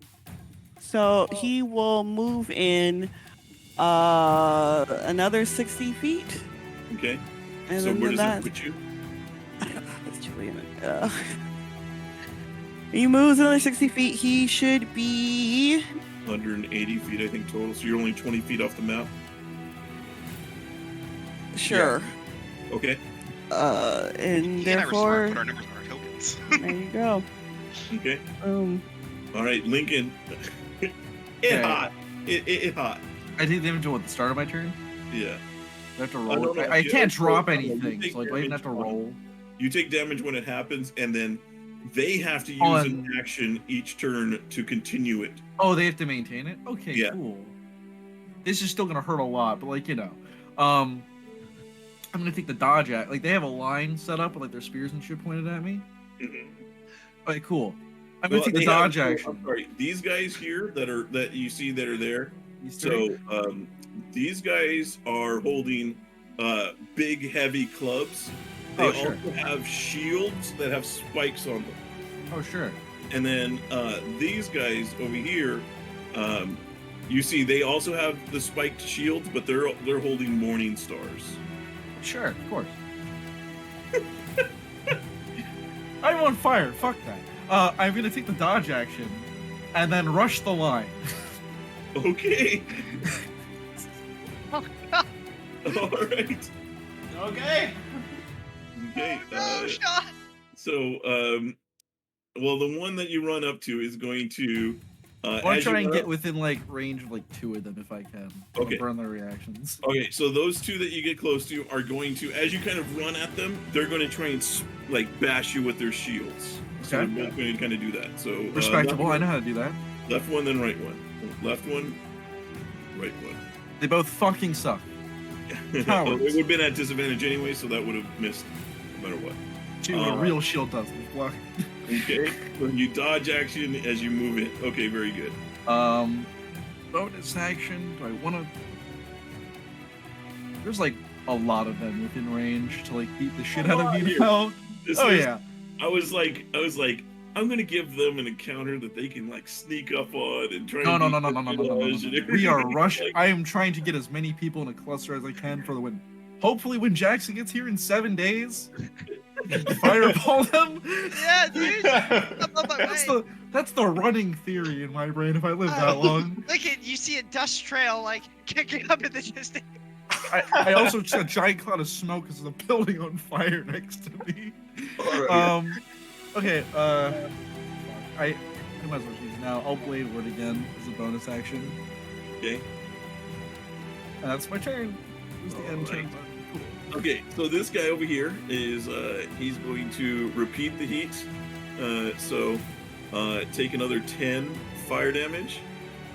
So he will move in another 60 feet. Okay. And So then where does that, it put you? that's Julian. He moves another 60 feet. He should be 180 feet, I think, total. So you're only 20 feet off the map. sure. Okay. And He and I were smart, therefore, put our numbers on our tokens. there you go. Okay. Boom. All right, Lincoln. It Okay. hot. It hot. I take damage at the start of my turn. Yeah. I have to no, roll. no, I you- can't drop you anything, take so like, do I even have to damage on- roll? You take damage when it happens, and then they have to use an On- action each turn to continue it. Oh, they have to maintain it. Okay, Yeah. cool. This is still gonna hurt a lot, but like I'm gonna take the dodge at. Like they have a line set up with like their spears and shit pointed at me. Mhm. Okay, cool. I'm gonna Well, take the they have- dodge action. I'm sorry, these guys here that you see that are there. These three? So these guys are holding big, heavy clubs. They Oh, sure. also have shields that have spikes on them. Oh sure. And then these guys over here, you see, they also have the spiked shields, but they're holding morning stars. Sure, of course. I'm on fire. Fuck that. I'm gonna take the dodge action, and then rush the line. Okay. Oh, God. All right. Okay. Okay. No, Sean. So, well, the one that you run up to is going to. I want as to try you and run get up- within like range of like two of them if I can. I wanna Okay. burn their reactions. Okay, so those two that you get close to are going to, as you kind of run at them, they're going to try and bash you with their shields. So Okay. they're both going to kind of do that. So Respectable. I know how to do that. left one, then right one. Left one, right one. They both fucking suck. It Cowards. would have been at disadvantage anyway, so that would have missed no matter what. See what a real shield does. It's block. Okay, so you dodge action as you move it. Okay, very good. Bonus action. Do I want to? There's like a lot of them within range to like beat the shit out of you now. This Oh is- yeah. I was like, I'm gonna give them an encounter that they can like sneak up on and try. No, and no, beat no, no, no, no, no, no, no, dodge and no. We are everything. rushing. Like, I am trying to get as many people in a cluster as I can for the win. Hopefully, when Jackson gets here in 7 days, fireball them. Yeah, dude. I'm on my way. That's the running theory in my brain if I live that long. Look at you see a dust trail like kicking up in the distance. I also see a giant cloud of smoke because there's a building on fire next to me. Okay, I might as well choose now. I'll Blade Word again as a bonus action. Okay. And that's my turn. Who's the end turn? Cool. Okay, so this guy over here is he's going to repeat the heat. So take another 10 fire damage.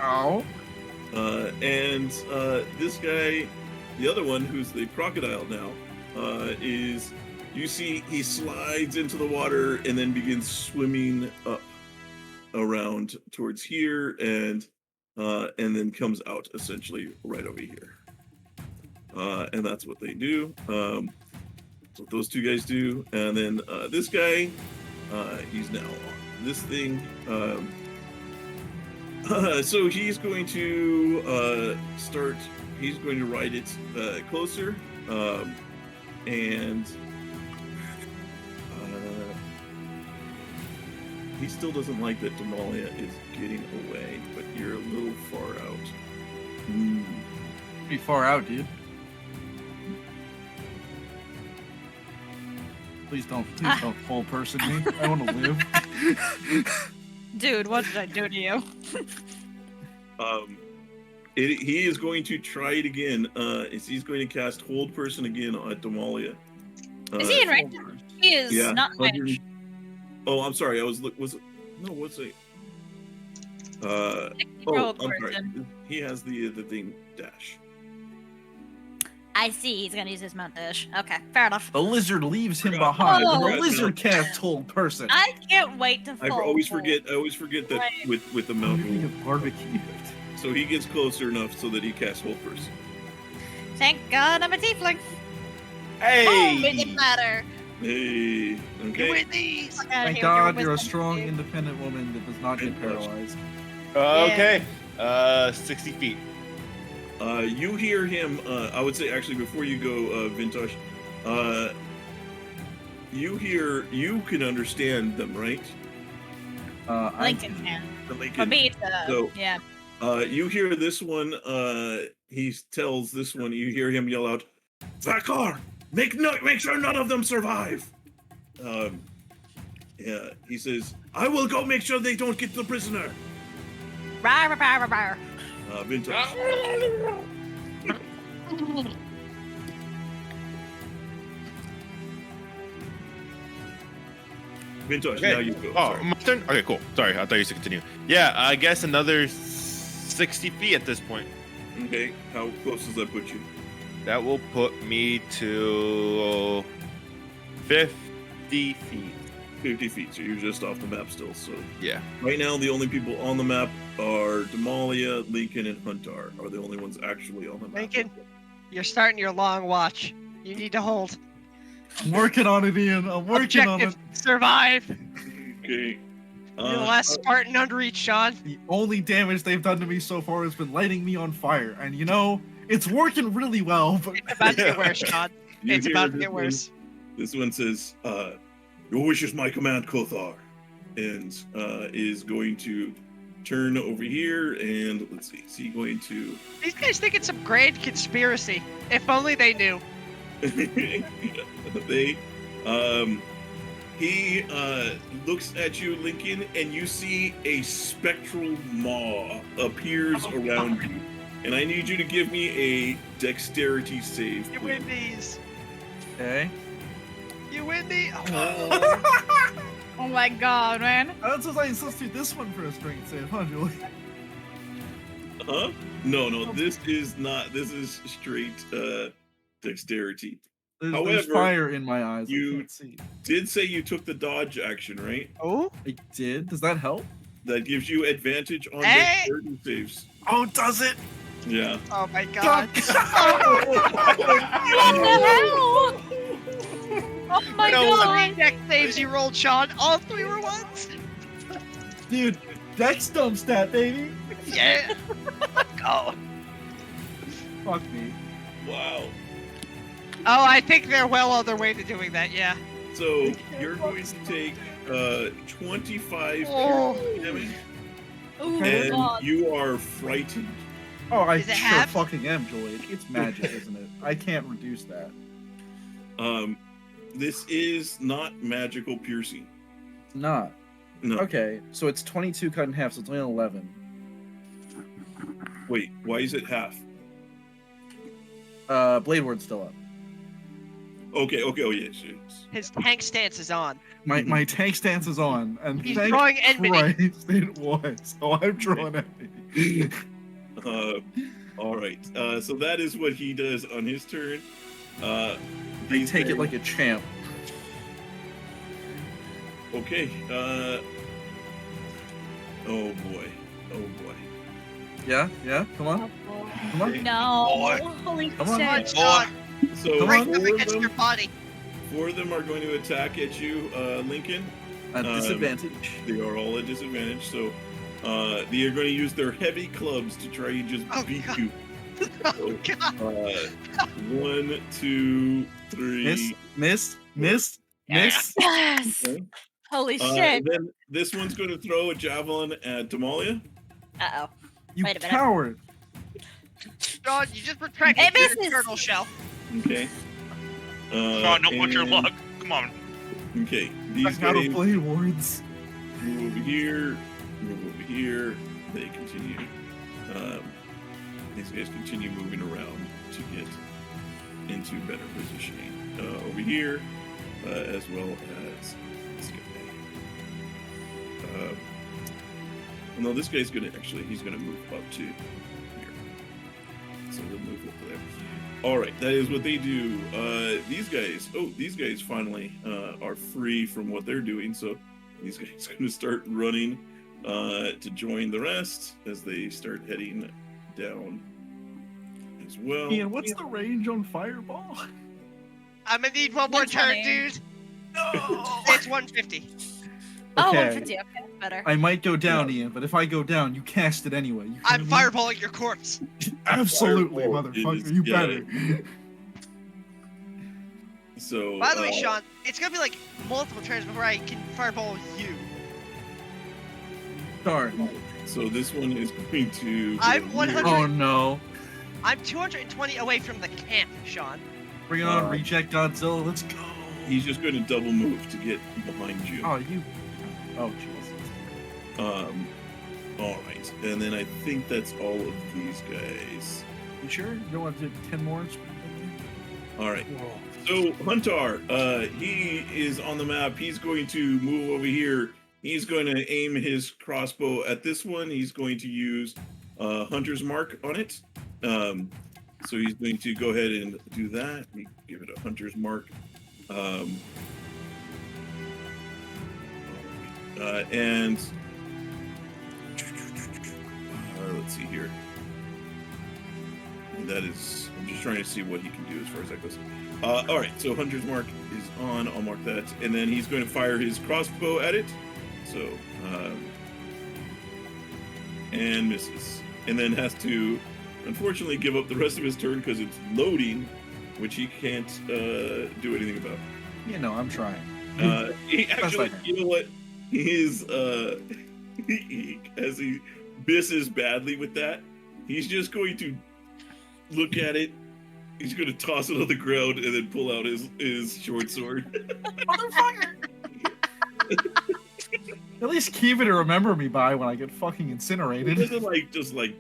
Ow. And this guy, the other one, who's the crocodile now, is you see he slides into the water and then begins swimming up around towards here and then comes out essentially right over here. And that's what they do. That's what those two guys do. And then this guy, he's now on this thing. So he's going to start. He's going to ride it closer, and he still doesn't like that Damalia is getting away, but you're a little far out. Pretty far out, dude. Please don't full person me. I want to live. Dude, what did I do to you? He is going to try it again. He's going to cast Hold Person again at Damalia. Is he in range? He is Yeah. not in range. Oh, I'm sorry. Was it? No, what's it? Roll I'm sorry. person. He has the thing dash. I see. He's gonna use his mount dash. Okay, fair enough. The lizard leaves him Forgot. behind, and the Oh. lizard can't hold person. I can't wait to I fall. always forget that Right. with the How mount did he rule. get barbecued? So he gets closer enough so that he casts hold person. Thank God I'm a tiefling. Hey! Oh, mini platter. Hey, okay. You win these. Fuck outta Thank here with your God you're a wisdom strong, save. independent woman that does not get paralyzed. Okay. 60 feet. You hear him. I would say actually before you go, Vintash. You can understand them, right? Lincoln can. The For Lincoln. me, it's So- yeah. You hear this one. He tells this one. You hear him yell out, "Vakar, make sure none of them survive." Yeah. He says, "I will go make sure they don't get the prisoner." Rawr, rawr, rawr, rawr. Vintash. Vintash. Okay. Now you go. Oh, Sorry. my turn? Okay, cool. Sorry, I thought you said continue. Yeah, I guess another 60 feet at this point. Okay. How close does that put you? That will put me to 50 feet. 50 feet. So you're just off the map still. So Yeah. right now, the only people on the map are Damalia, Lincoln, and Huntar. Are the only ones actually on the map. Lincoln, you're starting your long watch. You need to hold. I'm working on it, Ian. I'm working on Objective: it. survive. Okay. You're the last Spartan under each, Sean. The only damage they've done to me so far has been lighting me on fire, and you know it's working really well. But It's about to get worse, Sean. you It's hear about to this get one- worse. This one says, "Your wish is my command, Kothar," and is going to turn over here and let's see. Is he going to? These guys think it's some grand conspiracy. If only they knew. He looks at you, Lincoln, and you see a spectral maw appears around you. And I need you to give me a dexterity save, You please. win these. okay, You win these. Oh my God, man. that's what I substitute this one for a strength save, huh, Julie? Huh? No, this is not. This is straight dexterity. There's However, fire in my eyes. you- I can't see. Did say you took the dodge action, right? Oh, I did. Does that help? That gives you advantage on Hey! dexterity saves. Oh, does it? Yeah. oh my God. What the hell? Oh my No, God. Three deck saves you rolled, Sean. All three were ones. Dude, Dex dump stat, baby. Yeah. Let's go. Fuck me. Wow. Oh, I think they're well on their way to doing that. Yeah. So you're going to take 25 Oh. damage, Ooh, and God. you are frightened. Oh, I Is it sure half? fucking am, Julie. It's magic, isn't it? I can't reduce that. This is not magical piercing. It's not. No. Okay, so it's 22 cut in half, so it's only 11. Wait, why is it half? Blade Ward's still up. Okay. Oh yeah. Shit. His tank stance is on. My tank stance is on, and He's thank drawing enmity. Christ it was. Oh, I'm drawing enmity. All right. So that is what he does on his turn. I These take it guys- like a champ. Okay. Oh boy. Yeah, come on. Come on. No. Holy Come on. Come on, shit. Sean. So Come Break on. them four of against your them, body. are going to attack at you, Lincoln. At disadvantage. They are all at disadvantage, so they are going to use their heavy clubs to try and just Oh, beat God. you. Oh, God. 1, 2, 3. Miss. Yes. Okay. Holy And shit. then this one's going to throw a javelin at Damalia. Uh-oh. You Wait a minute. coward. Sean, you just retracted It your misses. turtle shell. Okay. Sean, don't put your and- luck. Come on. Okay. I These got a guys Blade Wards. move over here. Move over here. They continue. These guys continue moving around to get into better positioning. Over here, as well as this guy. No, this guy's gonna he's gonna move up to here. So they'll move up to there. All right, that is what they do. These guys finally are free from what they're doing. So these guys are gonna start running to join the rest as they start heading down as well. Ian, what's the range on Fireball? I'm gonna need one more turn, 120. dude. No! It's 150. Oh, Okay. 150. Okay, better. I might go down, Ian, but if I go down, you cast it anyway. You I'm kidding me? fireballing your corpse. Absolutely, Fireball motherfucker. is- You yeah. better. So By the way, Sean, it's gonna be like multiple turns before I can fireball you. Darn. So this one is going to. I'm 100 Oh no. I'm 220 away from the camp, Sean. Bring it on, Reject Godzilla. Let's go. He's just going to double move to get behind you. Oh, you. Oh, jeez. All right, and then I think that's all of these guys. You sure? You don't want to do 10 more? All right. So Huntar, he is on the map. He's going to move over here. He's going to aim his crossbow at this one. He's going to use Hunter's Mark on it. So he's going to go ahead and do that. We give it a Hunter's Mark. And let's see here. That is, I'm just trying to see what he can do as far as that goes. All right, so Hunter's Mark is on. I'll mark that, and then he's going to fire his crossbow at it. So, and misses, and then has to, unfortunately, give up the rest of his turn because it's loading, which he can't do anything about. You know, I'm trying. He actually, fine. you know what? His as he misses badly with that, he's just going to look at it. He's going to toss it on the ground and then pull out his short sword. Motherfucker! At least keep it to remember me by when I get fucking He incinerated. doesn't he doesn't like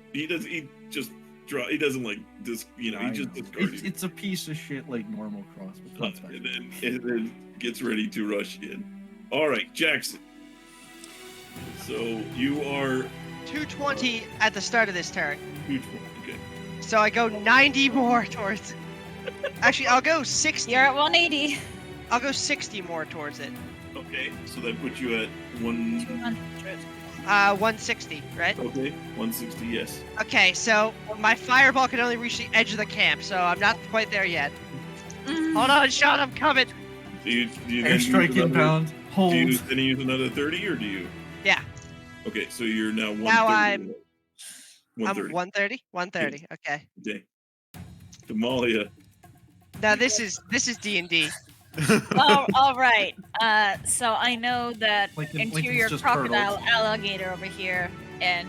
this, you know, he I just know. discards It's a piece of shit like normal crossbow. That's fine. and then gets ready to rush in. All right, Jackson. So you are 220 at the start of this turn. 220. Okay. So I go 90 more towards. Actually, I'll go 60. You're at 180. I'll go 60 more towards it. Okay. So that puts you at 1. 200. 160, right? Okay. 160. Yes. Okay, so my fireball can only reach the edge of the camp, so I'm not quite there yet. Hold on, Sean, I'm coming. Do you then Airstrike use another, inbound. Hold. do you then use another 30 or do you? Yeah. Okay. So you're now 130. Now I'm 130. 130. 130. Okay. Okay. Damalia. Now this is D&D. Oh, all right. So I know that Lincoln- interior Lincoln's just crocodile alligator over here and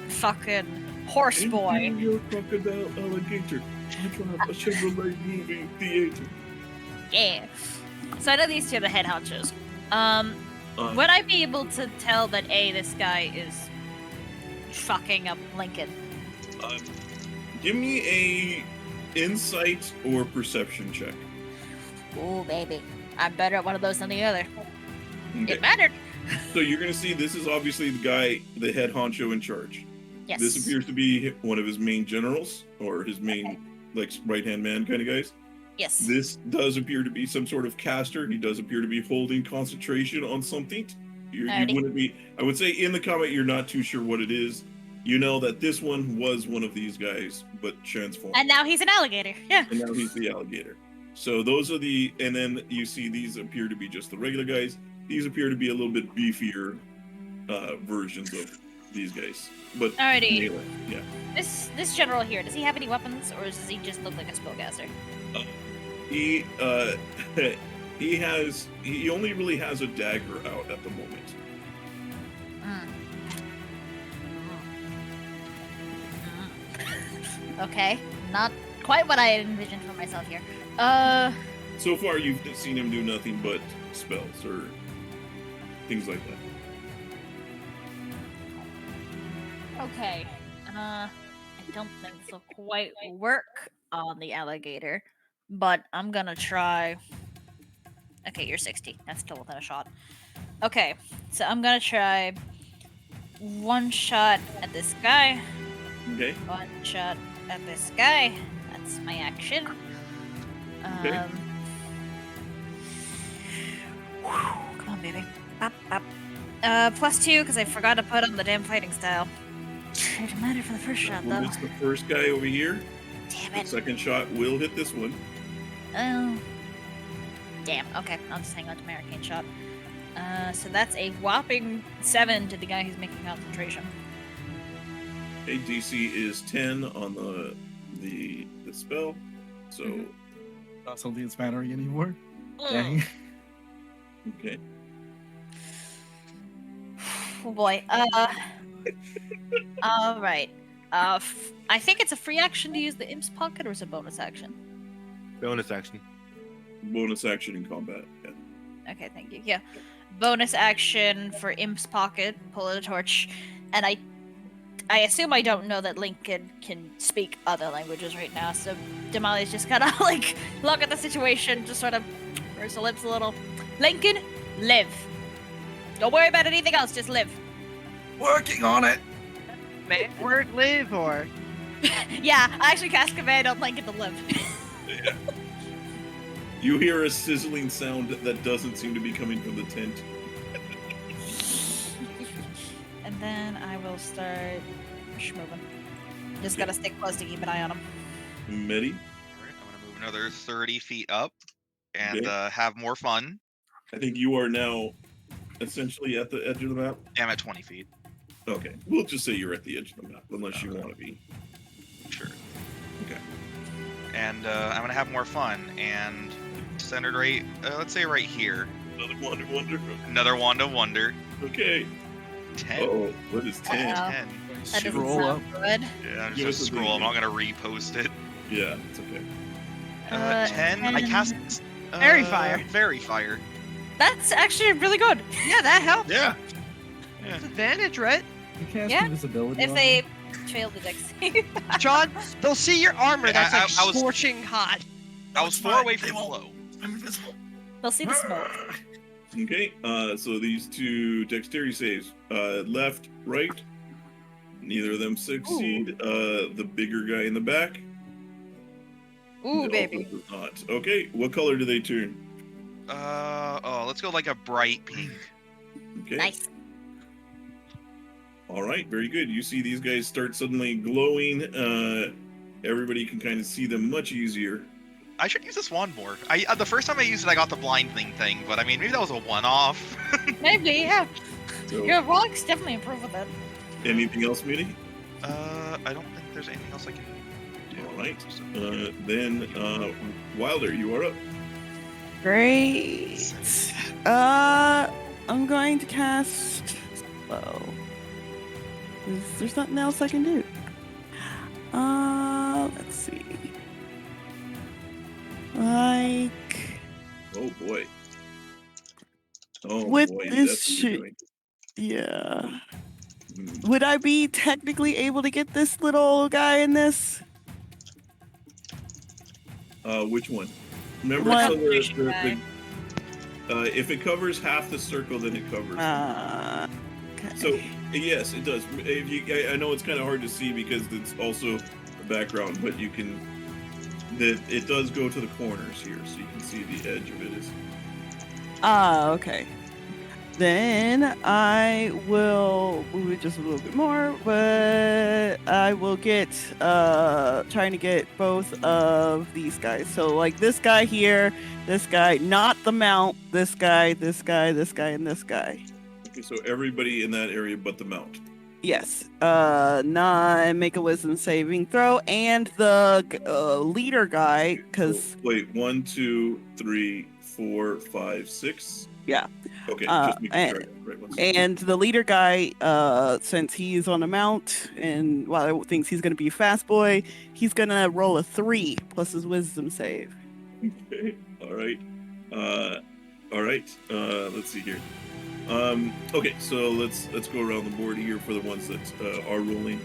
fucking horse boy. Interior crocodile alligator. I drive a Chevrolet movie theater. Yeah. So I know these two are the head honchos. Would I be able to tell that this guy is fucking up Lincoln? Give me a insight or perception check. Ooh, baby. I'm better at one of those than the other. Okay. It mattered. So you're gonna see this is obviously the guy, the head honcho in charge. Yes. This appears to be one of his main generals or his main like right-hand man kind of guys. Yes. This does appear to be some sort of caster. He does appear to be holding concentration on something. You Alrighty. wouldn't be. I would say in the comment you're not too sure what it is. You know that this one was one of these guys, but transformed. And now he's an alligator. Yeah. And now he's the alligator. So those are the, and then you see these appear to be just the regular guys. These appear to be a little bit beefier versions of these guys. But Alrighty. melee, yeah. This general here, does he have any weapons, or does he just look like a spellcaster? He he only really has a dagger out at the moment. Okay, not quite what I had envisioned for myself here. So far, you've seen him do nothing but spells or things like that. Okay. I don't think this will quite work on the alligator, but I'm gonna try. Okay, you're 60. That's still within a shot. Okay, so I'm gonna try one shot at this guy. Okay. One shot at this guy. That's my action. Okay. Come on, baby. Up, up. +2 because I forgot to put on the damn fighting style. It didn't matter for the first shot though. It's the first guy over here. Damn The it. second shot will hit this one. Oh. Damn. Okay, I'll just hang on to my arcane shot. So that's a whopping 7 to the guy who's making concentration. Okay, DC is 10 on the spell. So Not something that's mattering anymore. Ugh. Dang. okay. Oh boy. All right. I think it's a free action to use the imp's pocket, or is it a bonus action? Bonus action. Bonus action in combat. Yeah. Okay, thank you. Yeah. Bonus action for imp's pocket, pull out a torch, and I assume I don't know that Lincoln can speak other languages right now, so Damalia's just kind of like look at the situation, just sort of purse her lips a little. Lincoln, live. Don't worry about anything else, just live. Working on it. Man, word live or Yeah, I actually cast command on Lincoln to live. Yeah. You hear a sizzling sound that doesn't seem to be coming from the tent. And then I will start schmoving. Just gotta stick close to keep an eye on him. Medi, Alright, I'm gonna move another 30 feet up and Okay. have more fun. I think you are now essentially at the edge of the map. I'm at 20 feet. Okay, we'll just say you're at the edge of the map, unless you Okay. want to be. Sure. Okay. And I'm gonna have more fun and centered right, let's say right here. Another Wand of Wonder. Another Wand of Wonder. Okay. 10. Oh, what is 10? Uh-oh. 10. That doesn't Scroll up. sound good. Yeah, I'm Give just us a gonna scroll. I'm thing. not gonna repost it. Yeah, it's okay. 10. I cast Fairy Fire. Fairy Fire. That's actually really good. yeah, that helps. Yeah. It's advantage, right? You cast Yeah, invisibility. If on they him? fail the dex save. John, they'll see your armor Yeah, that's like I was- scorching hot. I was it's 4 fine. away They from won't. flow. I'm invisible. They'll see the smoke. Okay. So these two dexterity saves. Left, right. Neither of them succeed. The bigger guy in the back. Ooh, also baby. does not. Okay. What color do they turn? Let's go like a bright pink. Okay. Nice. All right, very good. You see these guys start suddenly glowing. Everybody can kind of see them much easier. I should use this wand more. The first time I used it, I got the blind thing, but I mean, maybe that was a one-off. Maybe, yeah. So, Your rocks definitely improve with it. anything else, Medi? I don't think there's anything else I can do. All right. Then Wilder, you are up. Great. I'm going to cast slow. There's nothing else I can do. Let's see. Like Oh boy. Oh With boy. this That's what you're shit- doing. yeah. Hmm. Would I be technically able to get this little guy in this? Which one? Remember, One. so Concentration guy. if it covers half the circle, then it covers. Okay. So yes, it does. If you, I know it's kind of hard to see because it's also a background, but you can. It does go to the corners here, so you can see the edge of it is. Okay. Then I will move it just a little bit more, but I will get trying to get both of these guys. So like this guy here, this guy, not the mount, this guy, this guy, this guy, and this guy. Okay, so everybody in that area but the mount. Yes. Make a wisdom saving throw, and the leader guy, because Wait, 1, 2, 3, 4, 5, 6. Yeah. Okay, just making sure. I got the right ones. and the leader guy, since he's on a mount, and while I thinks he's gonna be a fast boy, he's gonna roll a 3 plus his wisdom save. Okay. All right. All right. Let's see here. Okay, so let's go around the board here for the ones that are rolling.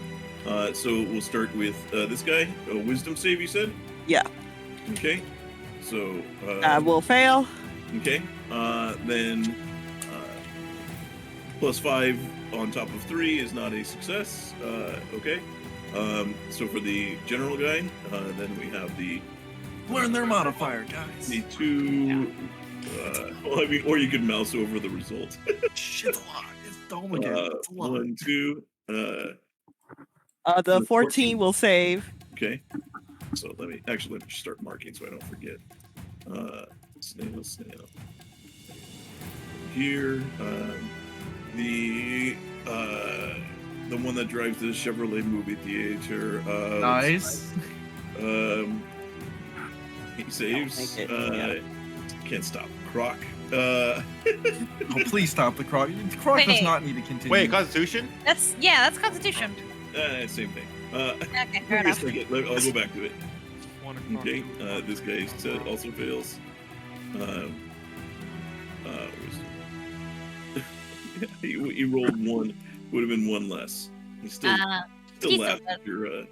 So we'll start with this guy. A wisdom save, you said? Yeah. Okay. So. Will fail. Okay. Then +5 on top of 3 is not a success. Okay. So for the general guy, then we have the Learn their modifier, guys. the 2. Well, I mean, or you could mouse over the result. Shit's a lot. It's dome again. It's a lot. 1, 2. The 14 will save. Okay. So let me just start marking so I don't forget. Snail. Here, the one that drives the Chevrolet movie theater. Nice. He saves. Make it, yeah. Can't stop. Croc. Oh, please stop the croc. The croc does Wait. not need to continue. Wait, Constitution? That's Constitution. Same thing. Okay, Give me fair a enough. second. I'll go back to it. Okay, this guy also fails. He rolled 1. Would have been 1 less. He still he's laughs still at your.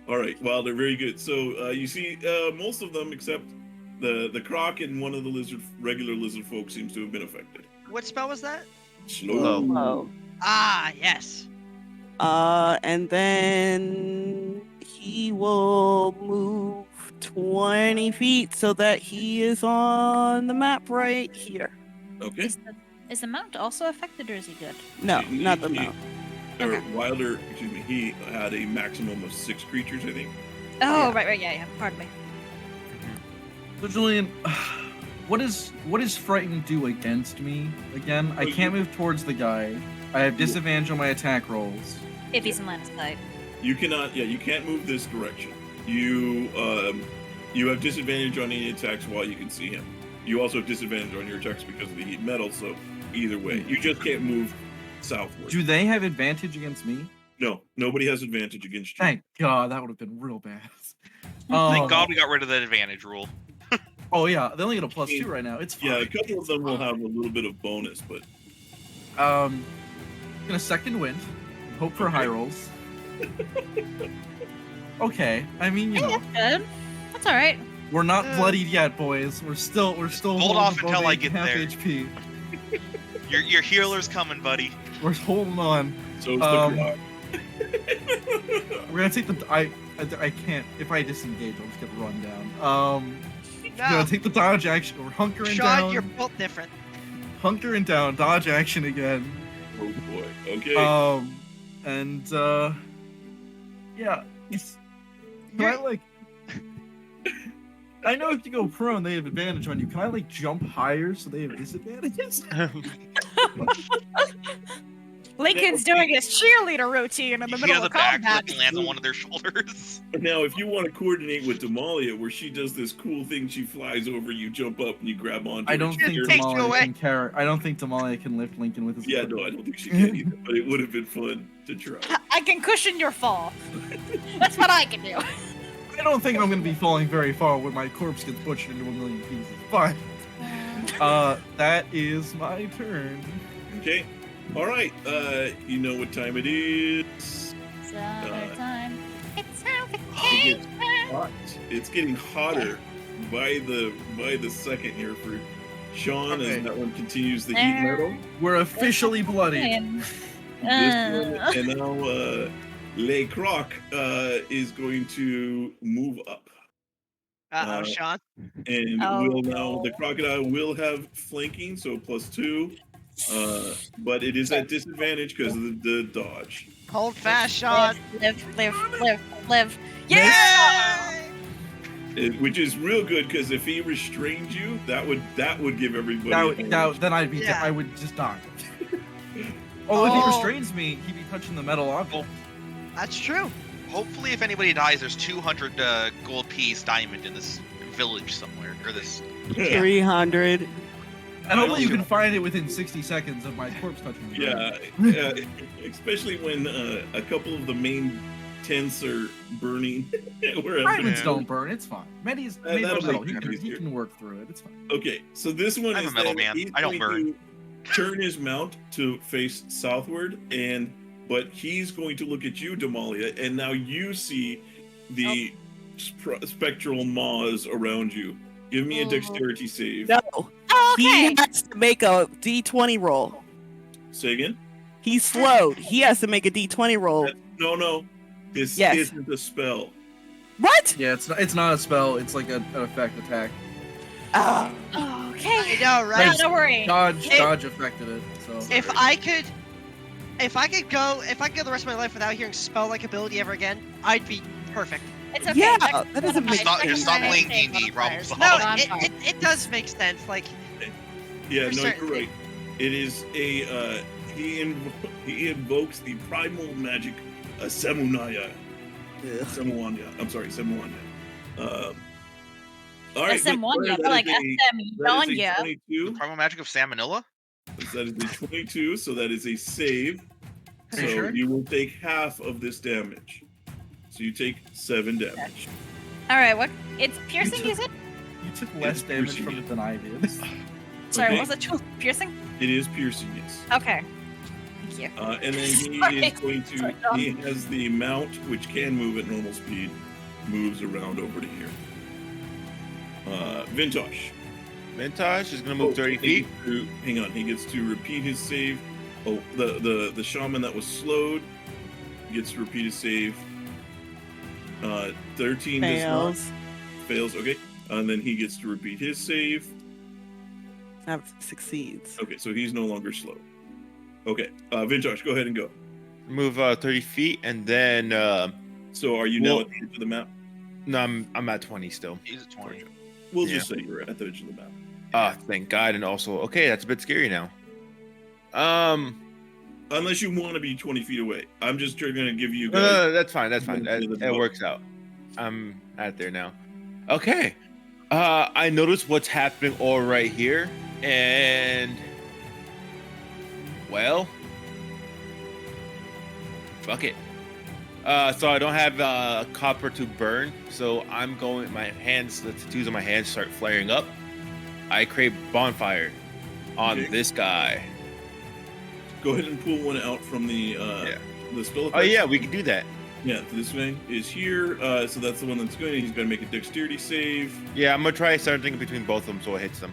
All right. Well, they're very good. So you see, most of them except the croc and one of the regular lizard folk seems to have been affected. What spell was that? Slow. Oh. Ah, yes. And then he will move 20 feet so that he is on the map right here. Okay. Is the mount also affected, or is he good? No, He- not the he- mount. Or Okay. Wilder, excuse me, he had a maximum of 6 creatures, I think. Oh, right, yeah. Pardon me. So Julian, what does frighten do against me again? I can't move towards the guy. I have disadvantage on my attack rolls. If he's in line of sight. You cannot. Yeah, you can't move this direction. You have disadvantage on any attacks while you can see him. You also have disadvantage on your attacks because of the heat metal. So either way, you just can't move southward. Do they have advantage against me? No, nobody has advantage against you. Thank God, that would have been real bad. Thank God we got rid of that advantage rule. Oh yeah, they only get a +2 right now. It's fine. Yeah, a couple of them will have a little bit of bonus, but Gonna second wind. Hope for high rolls. Okay, I mean, you know, That's good. That's all right. we're not bloodied yet, boys. We're still Hold holding off above until I 8 get half there. HP. Your healer's coming, buddy. We're holding on. so's Um, the croc. We're gonna take the. I can't. If I disengage, I'll just get run down. We're No. gonna take the dodge action. We're hunkering Sean, down. you're built different. Hunkering down. Dodge action again. Oh boy. Okay. And yeah. Can I like? I know if you go prone, they have advantage on you. Can I like jump higher so they have disadvantages? Lincoln's doing his cheerleader routine in the He middle has a of combat. backflip and lands on one of their shoulders. Now, if you want to coordinate with Damalia, where she does this cool thing, she flies over, you jump up, and you grab onto I her. don't think It takes you Damalia away. can carry. I don't think Damalia can lift Lincoln with his. Yeah, no, I don't think she can either, but it would have been fun to try. I can cushion your fall. That's what I can do. I don't think I'm gonna be falling very far when my corpse gets butchered into a million pieces. Fine. That is my turn. Okay. All right. You know what time it is. Summertime. It's It gets hot. It's getting hotter by the second here for Sean Okay. as that one continues the heat metal. We're officially bloodied. This one, and now Le Croc is going to move up. Uh-oh, Sean. And Oh, will now no. the crocodile will have flanking, so +2. But it is at disadvantage because of the dodge. Hold fast, Sean. Live. Yeah! Which is real good because if he restrained you, that would give everybody. Then I'd be. Yeah. I would just die. Oh, if he Oh. restrains me, he'd be touching the metal object. That's true. Hopefully, if anybody dies, there's 200 gold piece diamond in this village somewhere, or this. 300. And hopefully you can find it within 60 seconds of my corpse touching the metal. Yeah, especially when a couple of the main tents are burning. Whereas Diamonds Yeah. don't burn. It's fine. Medi's made that'll of metal. make He it can, easier. work through it. It's fine. Okay, so this one I'm is a metal that man. he's I don't going to turn his mount to face southward, but he's going to look at you, Damalia, and now you see the spectral maws around you. Give me a dexterity save. No. He Okay. has to make a D20 roll. Say again. He's slowed. He has to make a D20 roll. No. This Yes. isn't a spell. What? Yeah, it's not a spell. It's like an effect attack. Ah. Okay. I know, No, right? don't worry. Dodge affected it. So If I could go the rest of my life without hearing spell-like ability ever again, I'd be perfect. It's okay. Yeah, Next that doesn't one of make my- Stop, next stop one of my playing save D&D, modifiers. problem No, solved. it does make sense. Like, Yeah, For no, certain. you're right. It is a he invokes the primal magic Semunaya. Semuanya. I'm sorry, Semuanya. All right. SM1, that like is a SM1. 22. Primal magic of Salmonella? That is a 22, so that is a save. Are you So sure? you will take half of this damage. So you take 7 damage. All right, what? It's piercing, you said? you took less It's damage piercing from it. it than I did. Sorry, Okay. what was it? Piercing? It is piercing, yes. Okay. Thank you. And then he Sorry. is going to. Sorry, John. He has the mount, which can move at normal speed, moves around over to here. Vintash. Vintage is gonna move 30 feet. Hang on, he gets to repeat his save. Oh, the shaman that was slowed gets to repeat his save. 13 does not Fails. fails. Okay, and then he gets to repeat his save. That succeeds. Okay, so he's no longer slow. Okay, Vintash, go ahead and go. Move 30 feet, and then So are you now Well- at the edge of the map? no, I'm at 20 still. He's at 20. We'll Yeah. just say you're at the edge of the map. Ah, thank God. And also, okay, that's a bit scary now. Unless you want to be 20 feet away. I'm just going to give you No, guys. no, that's fine. That's fine. Yeah, That, that's it about- works out. I'm at there now. Okay. I noticed what's happening all right here, and well, fuck it. So I don't have copper to burn, so I'm going. My hands, the tattoos on my hands start flaring up. I create bonfire on Okay. this guy. Go ahead and pull one out from the spell effect. Oh yeah, we can do that. Yeah, this one is here. So that's the one that's going. He's going to make a dexterity save. Yeah, I'm gonna try something between both of them so it hits them,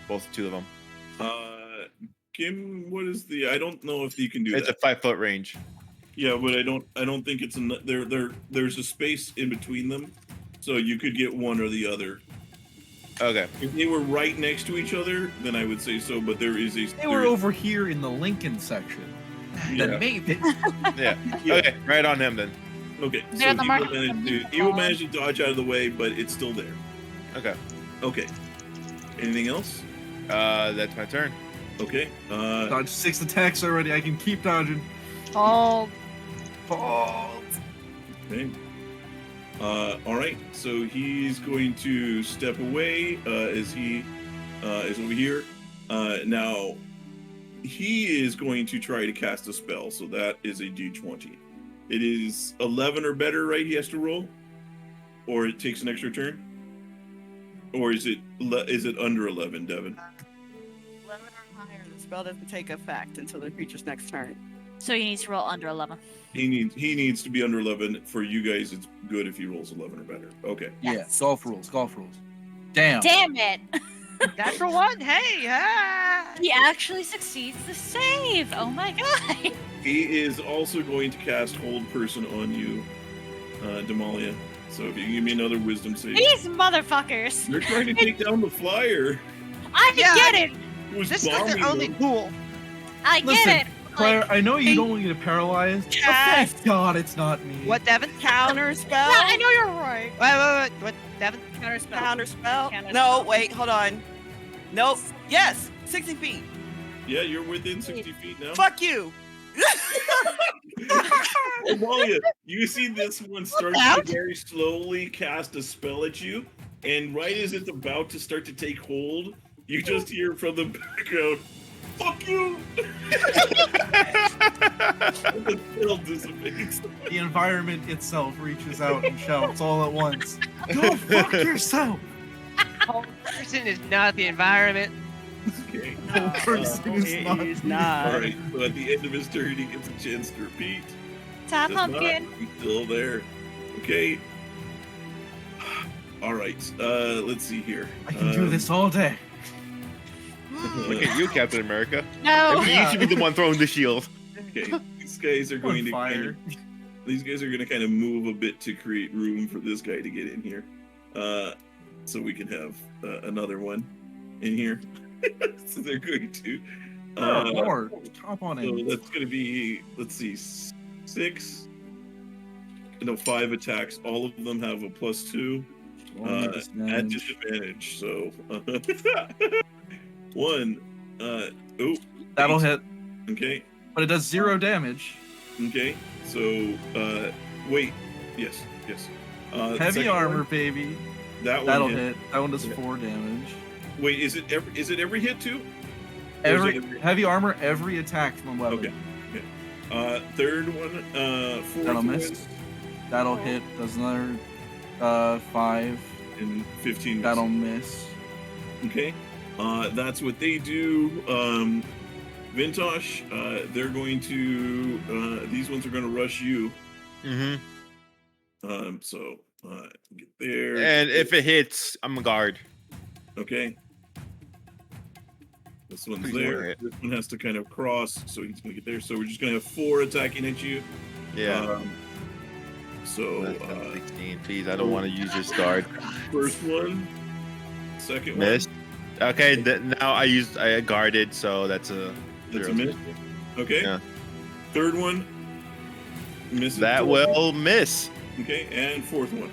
both two of them. Kim, what is the? I don't know if you can do It's that. a 5-foot range. Yeah, but I don't think it's there's a space in between them, so you could get one or the other. Okay. If they were right next to each other, then I would say so. But there is a. They were over here in the Lincoln section. Yeah. Then maybe. Yeah. Yeah. Okay. Right on him then. Okay, so They're the mark- he will manage to dodge out of the way, but it's still there. Okay. Okay. Anything else? That's my turn. Okay. Dodge 6 attacks already. I can keep dodging. oh, Okay. All right. So he's going to step away as he is over here. Now he is going to try to cast a spell. So that is a D20. It is 11 or better, right? He has to roll, or it takes an extra turn, or is it under 11, Devin? 11 or higher, the spell doesn't take effect until the creature's next turn. So you need to roll under 11. He needs to be under 11. For you guys, it's good if he rolls 11 or better. Okay. Yeah, golf rules. Damn. Damn it! natural one. Hey, He actually succeeds the save. Oh my god! He is also going to cast Hold Person on you, Damalia. So if you can give me another Wisdom save. These motherfuckers! You're trying to take down the flyer. I Yeah, get it! Who's this is like bombing their only them. pool. I Listen, get it! Claire, I know you Hey. don't want to get paralyzed. But Cast. thank God it's not me. What, Devin? Counter spell? Yeah, I know you're right. Wait. What, Devin? Counter spell. Counter spell? Counter No, spell. wait, hold on. Nope. Yes, 60 feet. Yeah, you're within 60 feet now. Fuck you. Damalia, you see this one start to Out? very slowly cast a spell at you, and right as it's about to start to take hold, you just hear from the background, "Fuck you!" The spell dissipates. The environment itself reaches out and shouts all at once. Go fuck yourself. Person is not the environment. Okay. No person is It not. is All not. right. So at the end of his turn, he gets a chance to repeat. Top Does not. pumpkin. He's still there. Okay. All right. Let's see here. I can do this all day. Look at you, Captain America. No. Maybe you should be the one throwing the shield. Okay, these guys are going On to kind fire. of, these guys are going to kind of move a bit to create room for this guy to get in here, so we can have another one in here. So they're going to. More. Top on So it. that's going to be, let's see, 5 attacks. All of them have a +2 at disadvantage. So 1. That'll 8. hit, Okay. but it does 0 damage. Okay. So wait. Yes. The Heavy second armor, one, baby. that That'll one hit. That one does Yeah. 4 damage. Wait, is it every hit too? Or is Every it heavy armor, every attack from a weapon. Okay. Third one, fourth That'll one, miss. That'll hit. Does another 5. and 15. That'll miss. Okay. That's what they do. Vintash, they're going to. These ones are going to rush you. Mm-hmm. So get there. And if it hits, I'm a guard. Okay. This one's Please there. wear it. This one has to kind of cross, so he's going to get there. So we're just going to have 4 attacking at you. Yeah. So Less than 16. Please, I don't want to use this guard. first one, second Missed. one. Okay, now I guarded, so that's a. That's a 0. miss. Okay. Yeah. Third one. Misses. That will miss. Okay, and fourth one.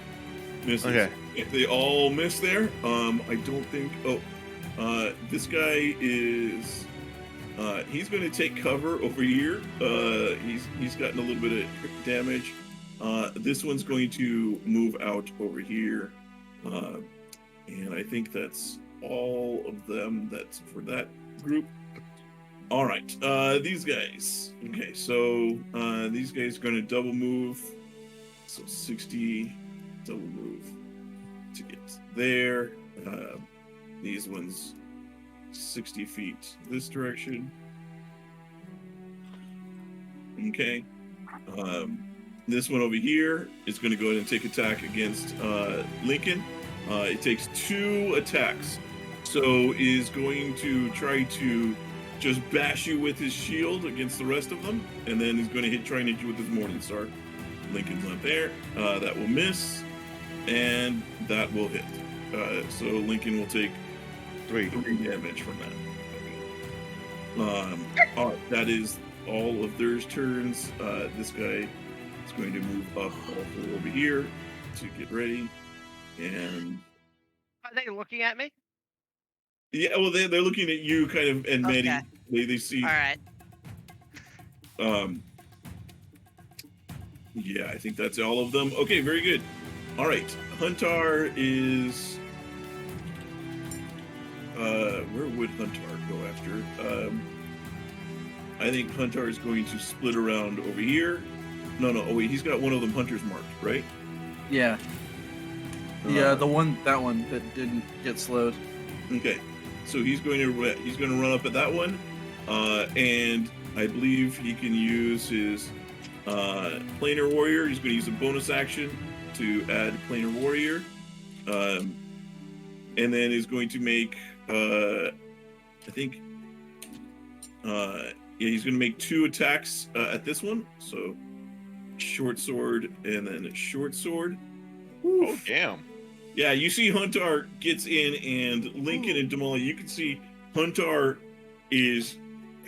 Misses. Okay. They all miss there. I don't think. This guy is. He's going to take cover over here. He's gotten a little bit of damage. This one's going to move out over here, and I think that's all of them. That's for that group. All right, these guys. Okay, so these guys are going to double move. So 60 double move to get there. These ones 60 feet this direction. Okay. This one over here is going to go ahead and take attack against Lincoln. It takes 2 attacks. So is going to try to just bash you with his shield against the rest of them. And then he's going to try and hit you with his Morning Star. Lincoln's not there. That will miss. And that will hit. So Lincoln will take 3 damage from that. All right, that is all of their turns. This guy is going to move up also over here to get ready. And Are they looking at me? yeah, well, they're looking at you kind of, and Medi. Okay. They see. All right. Yeah, I think that's all of them. Okay, very good. All right, Huntar is. Where would Huntar go after? I think Huntar is going to split around over here. No. Oh wait, he's got one of them hunters marked, right? Yeah. Yeah, that one that didn't get slowed. Okay, so he's going to run up at that one, and I believe he can use his planar warrior. He's going to use a bonus action to add planar warrior, and then he's going to make he's going to make 2 attacks at this one. So short sword and then a short sword. Oh, damn. Yeah, you see Huntar gets in, and Lincoln and Damalia, you can see Huntar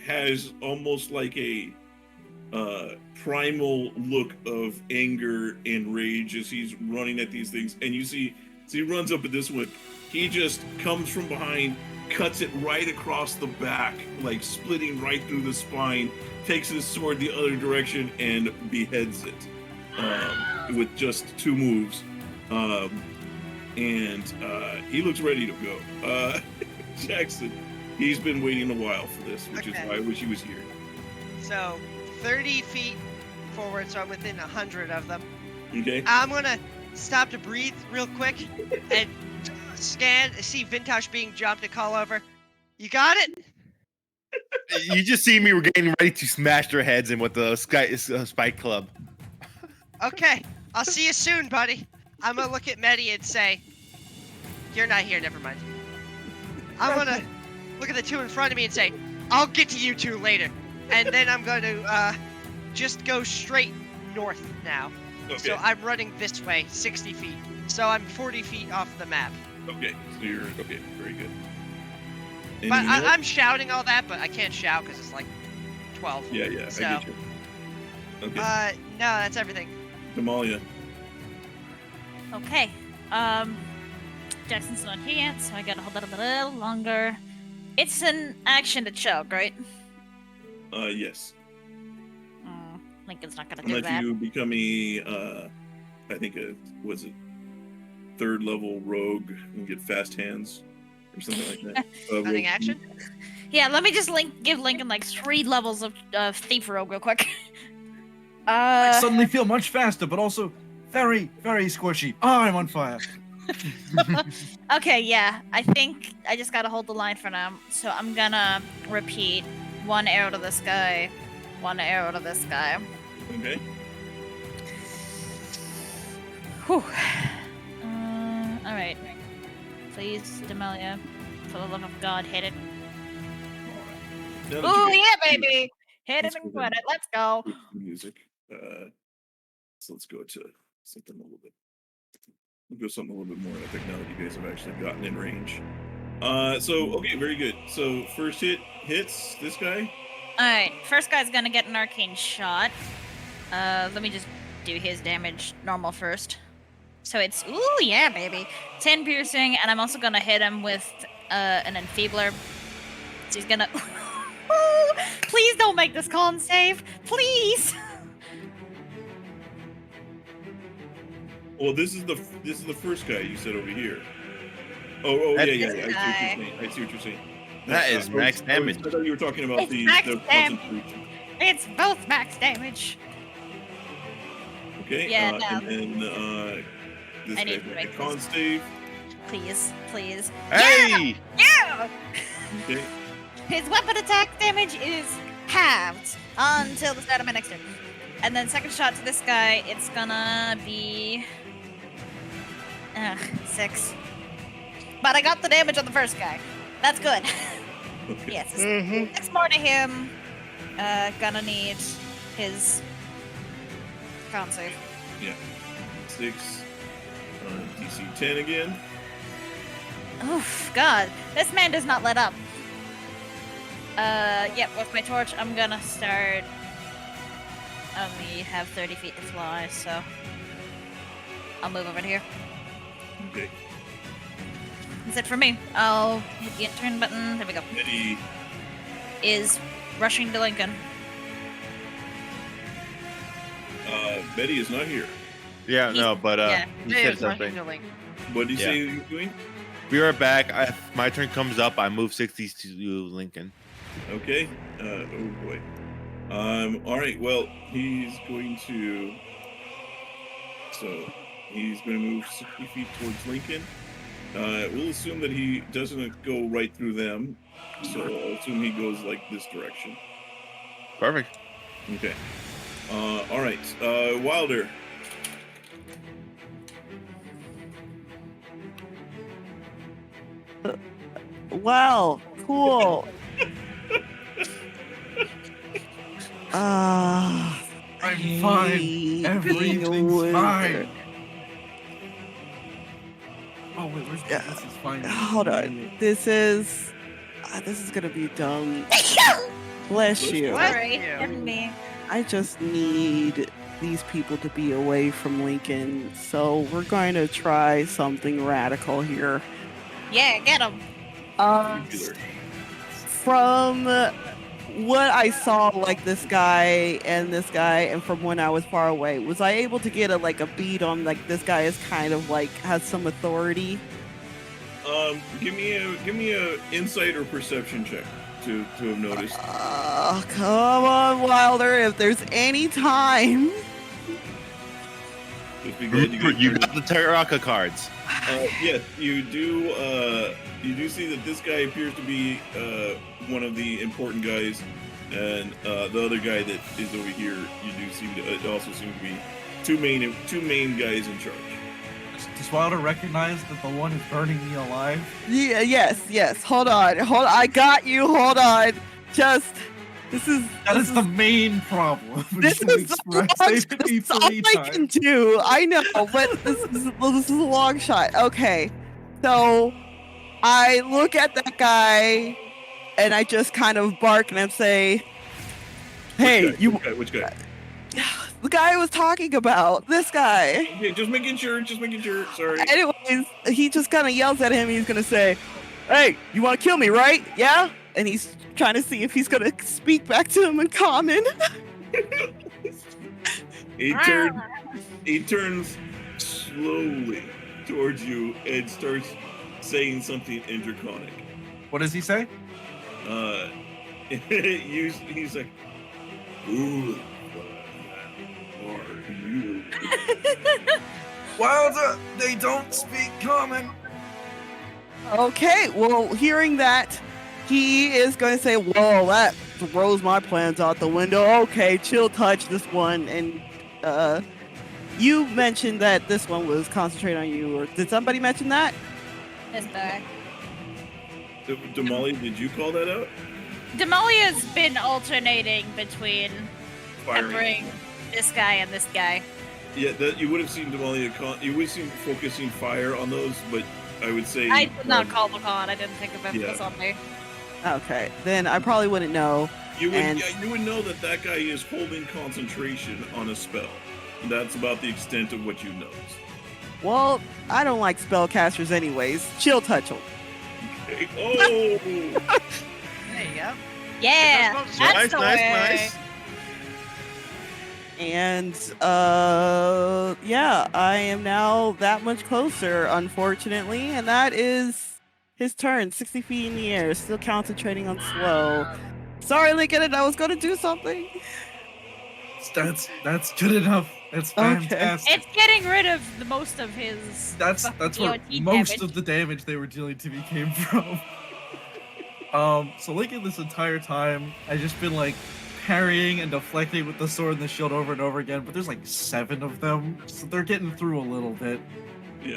has almost like a primal look of anger and rage as he's running at these things. And you see, so he runs up at this one. He just comes from behind, cuts it right across the back, like splitting right through the spine, takes his sword the other direction, and beheads it with just 2 moves. And he looks ready to go. Jackson, he's been waiting a while for this, which is why I wish he was here. So 30 feet forward, so I'm within 100 of them. Okay. I'm gonna stop to breathe real quick and scan, see Vintash being jumped and call over. You got it? You just see me getting ready to smash their heads in with the spike club. Okay, I'll see you soon, buddy. I'm gonna look at Medi and say, "You're not here. Never mind." I'm gonna look at the two in front of me and say, I'll get to you two later. And then I'm going to just go straight north now. Okay. So I'm running this way, 60 feet. So I'm 40 feet off the map. Okay. So you're okay. Very good. But Anything else? I'm shouting all that, but I can't shout because it's like 12. Yeah. So, I get you. Okay. no, that's everything. Damalia. Okay. Jackson's not here yet, so I gotta hold that a little longer. It's an action to choke, right? Yes. Lincoln's not gonna do Unless that. you become I think was it 3rd level rogue and get fast hands or something like that. Running rogue- action? Yeah, let me just give Lincoln like 3 levels of thief rogue real quick. I suddenly feel much faster, but also very, very squishy. Oh, I'm on fire. Okay, yeah. I think I just gotta hold the line for now. So I'm gonna repeat 1 arrow to this guy, 1 arrow to this guy. Okay. Whew. Alright. Please, Damalia, for the love of God, hit it. Now that Ooh, you yeah, get- baby! Hit Let's it and go quit then. it. Let's go. with music. So let's go to something a little bit. We'll go something a little bit more epic now that you guys have actually gotten in range. So okay, very good. So first hits this guy. Alright, first guy's gonna get an arcane shot. Let me just do his damage normal first. So it's, ooh, yeah, baby. 10 piercing, and I'm also gonna hit him with an enfeebler. So he's gonna. Please don't make this con save. Please. Well, this is the first guy you said over here. Oh yeah. This I see what you're saying. That is max damage. I thought you were talking about It's the max concentration. It's both max damage. Okay. Yeah, no. And then this I guy need to got a make con this. save. Please, please. Hey! Yeah! Okay. His weapon attack damage is halved until the start of my next turn. And then second shot to this guy, it's gonna be 6. But I got the damage on the first guy. That's good. Okay. Yes, it's more to him. Gonna need his con save. 6. DC 10 again. Oof, God, this man does not let up. Yep, with my torch, I'm gonna start. I only have 30 feet to fly, so I'll move over here. Okay. That's it for me. I'll hit the turn button. There we go. Medi. Is rushing to Lincoln. Medi is not here. Yeah, He's- no, but yeah. he Hey, said it's rushing something. to Link. What did you Yeah. say you're doing? Be right back. If my turn comes up, I move 60 to Lincoln. Okay. Oh boy. All right. Well, he's going to. So he's going to move 60 feet towards Lincoln. We'll assume that he doesn't go right through them. So I'll assume he goes like this direction. Perfect. Okay. All right. Wilder. Wow, cool. Ah, I'm fine. Everything's fine. Oh wait, where's Yeah. this is fine. Hold on. This is gonna be dumb. Bless you. What? Sorry, you. pardon me. I just need these people to be away from Lincoln, so we're going to try something radical here. Yeah, get him. Nuclear. From what I saw, like this guy, and from when I was far away, was I able to get a beat on this guy is kind of has some authority? Give me a insight or perception check to have noticed. Come on, Wilder, if there's any time. Just be glad you You got the Taraka cards. Yes, you do. You do see that this guy appears to be one of the important guys, and the other guy that is over here, you do seem to. It also seems to be two main guys in charge. Does Wilder recognize that the one is burning me alive? Yeah, yes. Hold on. I got you. Hold on. This is the main problem. this is all I can do. I know, but this is a long shot. Okay, so I look at that guy and I just kind of bark and I say, "Hey, Which guy? The guy I was talking about, this guy." Okay, just making sure. Sorry. Anyways, he just kind of yells at him. He's gonna say, "Hey, you want to kill me, right? Yeah?" And he's trying to see if he's gonna speak back to him in common. He turns slowly towards you and starts saying something in Draconic. What does he say? He's like, "Who are you?" Wilder, they don't speak common. Okay, well, hearing that, he is going to say, "Whoa, that throws my plans out the window. Okay, chill touch this one." And you mentioned that this one was concentrating on you, or did somebody mention that? This guy. Damalia, did you call that out? Damalia's been alternating between Firing. peppering this guy and this guy. Yeah, that you would have seen Damalia. You would have seen focusing fire on those, but I would say I did not call the con. I didn't think of emphasis on me. Okay, then I probably wouldn't know. You would, and- you would know that guy is holding concentration on a spell. That's about the extent of what you notice. Well, I don't like spellcasters anyways. Chill touch him. Okay. Oh, There you go. Yeah, Nice, that's the way. nice. And yeah, I am now that much closer, unfortunately, and that is his turn. 60 feet in the air, still concentrating on slow. Sorry, Lincoln, I was going to do something. That's good enough. That's fantastic. It's getting rid of the most of his. That's where DOT most damage. of the damage they were dealing to me came from. So Lincoln, this entire time, I just been like parrying and deflecting with the sword and the shield over and over again, but there's like 7 of them, so they're getting through a little bit. yeah,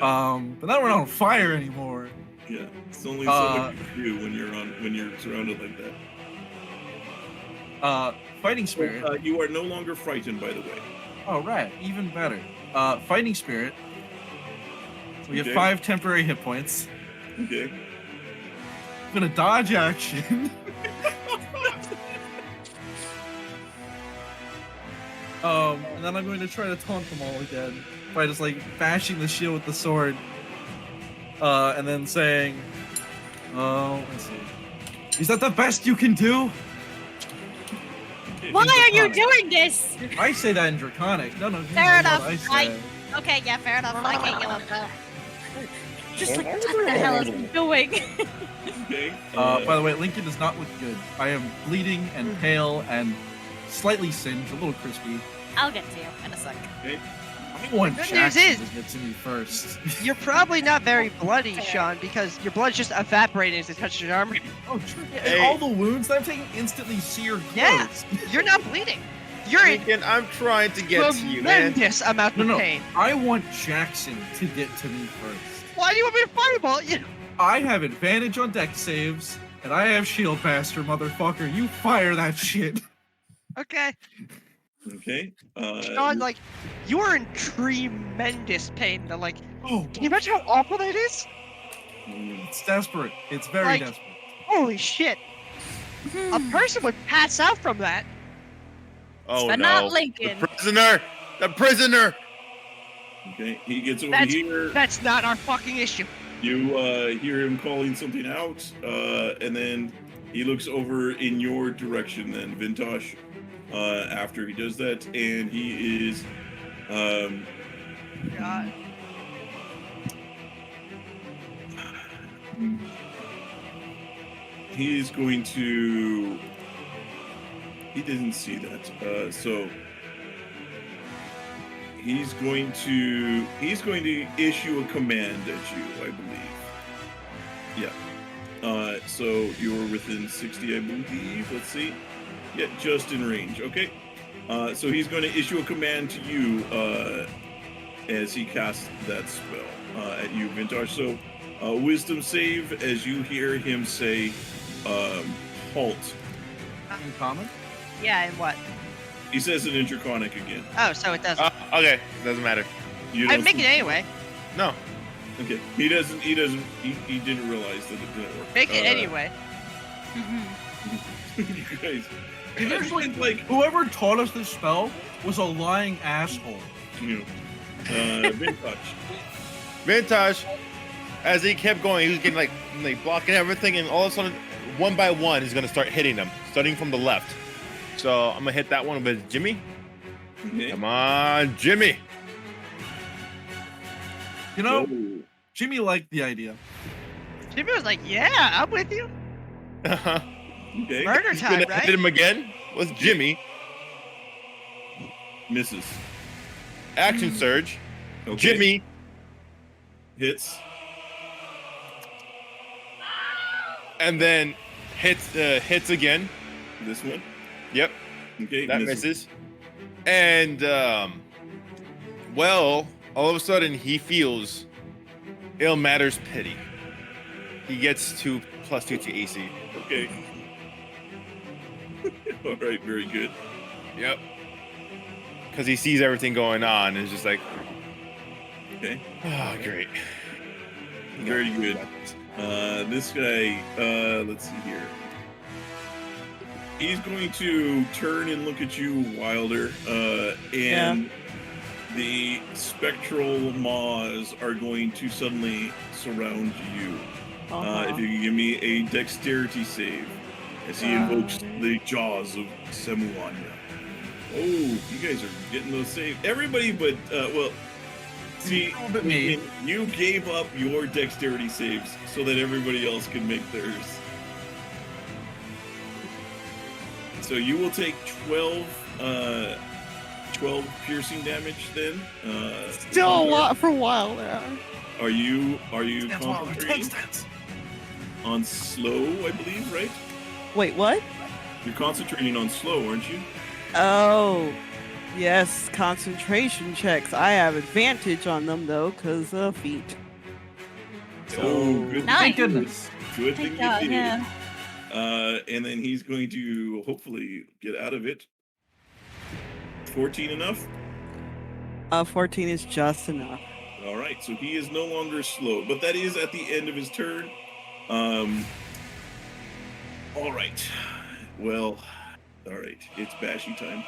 But now we're not on fire anymore. yeah. It's only so much you do when you're surrounded like that. Fighting spirit. You are no longer frightened, by the way. Oh, right, even better. Fighting spirit. So we have Okay. 5 temporary hit points. Okay. I'm gonna dodge action. And then I'm going to try to taunt them all again by just like bashing the shield with the sword. And then saying, let's see. Is that the best you can do? Why are you Draconic. doing this? I say that in Draconic. No, these Fair are enough. what I say. Okay, yeah, fair enough. I can't give up that. Just like, what the hell is he doing? Okay. By the way, Lincoln does not look good. I am bleeding and pale and slightly singed, a little crispy. I'll get to you in a sec. okay. I want Good news Jackson is- to get to me first. You're probably not very bloody, Sean, because your blood's just evaporating as it touches your armor. Oh, true. Hey. And all the wounds that I'm taking instantly sear clothes. Yeah. You're not bleeding. You're in Lincoln, I'm trying to get to you, man. tremendous amount of No. pain. I want Jackson to get to me first. Why do you want me to fireball you? I have advantage on deck saves, and I have shield master, motherfucker. You fire that shit. Okay. Okay. Sean, like, you are in tremendous pain. Though, like, Oh, can you imagine how awful that is? it's desperate. It's very Like- desperate. Holy shit. A person would pass out from that. Oh But no. not Lincoln. The prisoner! The prisoner! Okay. He gets over That's- here. That's not our fucking issue. You hear him calling something out, and then he looks over in your direction. Then Vintash, after he does that, and he is, God. he is going to. He didn't see that, so he's going to issue a command at you, I believe. Yeah. So you're within 60, I believe. Let's see. Yeah, just in range. Okay. So he's going to issue a command to you, as he casts that spell at you, Vintash. So, wisdom save as you hear him say, halt. In common? Yeah, and what? He says it in Draconic again. Oh, so it doesn't. Okay, doesn't matter. You I'd don't make it see- anyway. No. Okay. He didn't realize that it didn't work. Make it anyway. You guys. Eventually, like, whoever taught us this spell was a lying asshole. you know, Vintash. Vintage, as he kept going, he was getting like blocking everything, and all of a sudden, one by one, he's gonna start hitting them, starting from the left. So I'm gonna hit that one with Jimmy. Okay. Come on, Jimmy. You know, Oh. Jimmy liked the idea. Jimmy was like, "Yeah, I'm with you." Okay. Murder He's time, gonna right? hit him again with Jimmy. Misses. Action surge. Okay. Jimmy. Hits. And then hits again. This one. Yep, Okay. that misses. And well, all of a sudden he feels ill matters pity. He gets +2 to AC. Okay. All right. Very good. Yep. Because he sees everything going on and is just like, Okay. oh, great. Very good. This guy, let's see here. He's going to turn and look at you, Wilder, and the spectral maws are going to suddenly surround you. If you can give me a dexterity save as he invokes the jaws of Semuanya. Oh, you guys are getting those saves. Everybody but, well, see, But me. you gave up your dexterity saves so that everybody else can make theirs. So you will take 12 piercing damage then. Still a lot for a while there. Are you That's wild. concentrating on slow, I believe, right? Wait, what? You're concentrating on slow, aren't you? Oh, yes, concentration checks. I have advantage on them though, because of feet. Oh, good. Nice. Thank goodness. Good thing Thank you God, did. yeah. And then he's going to hopefully get out of it. 14 enough? 14 is just enough. All right, so he is no longer slow, but that is at the end of his turn. All right. Well, all right, it's bashy time.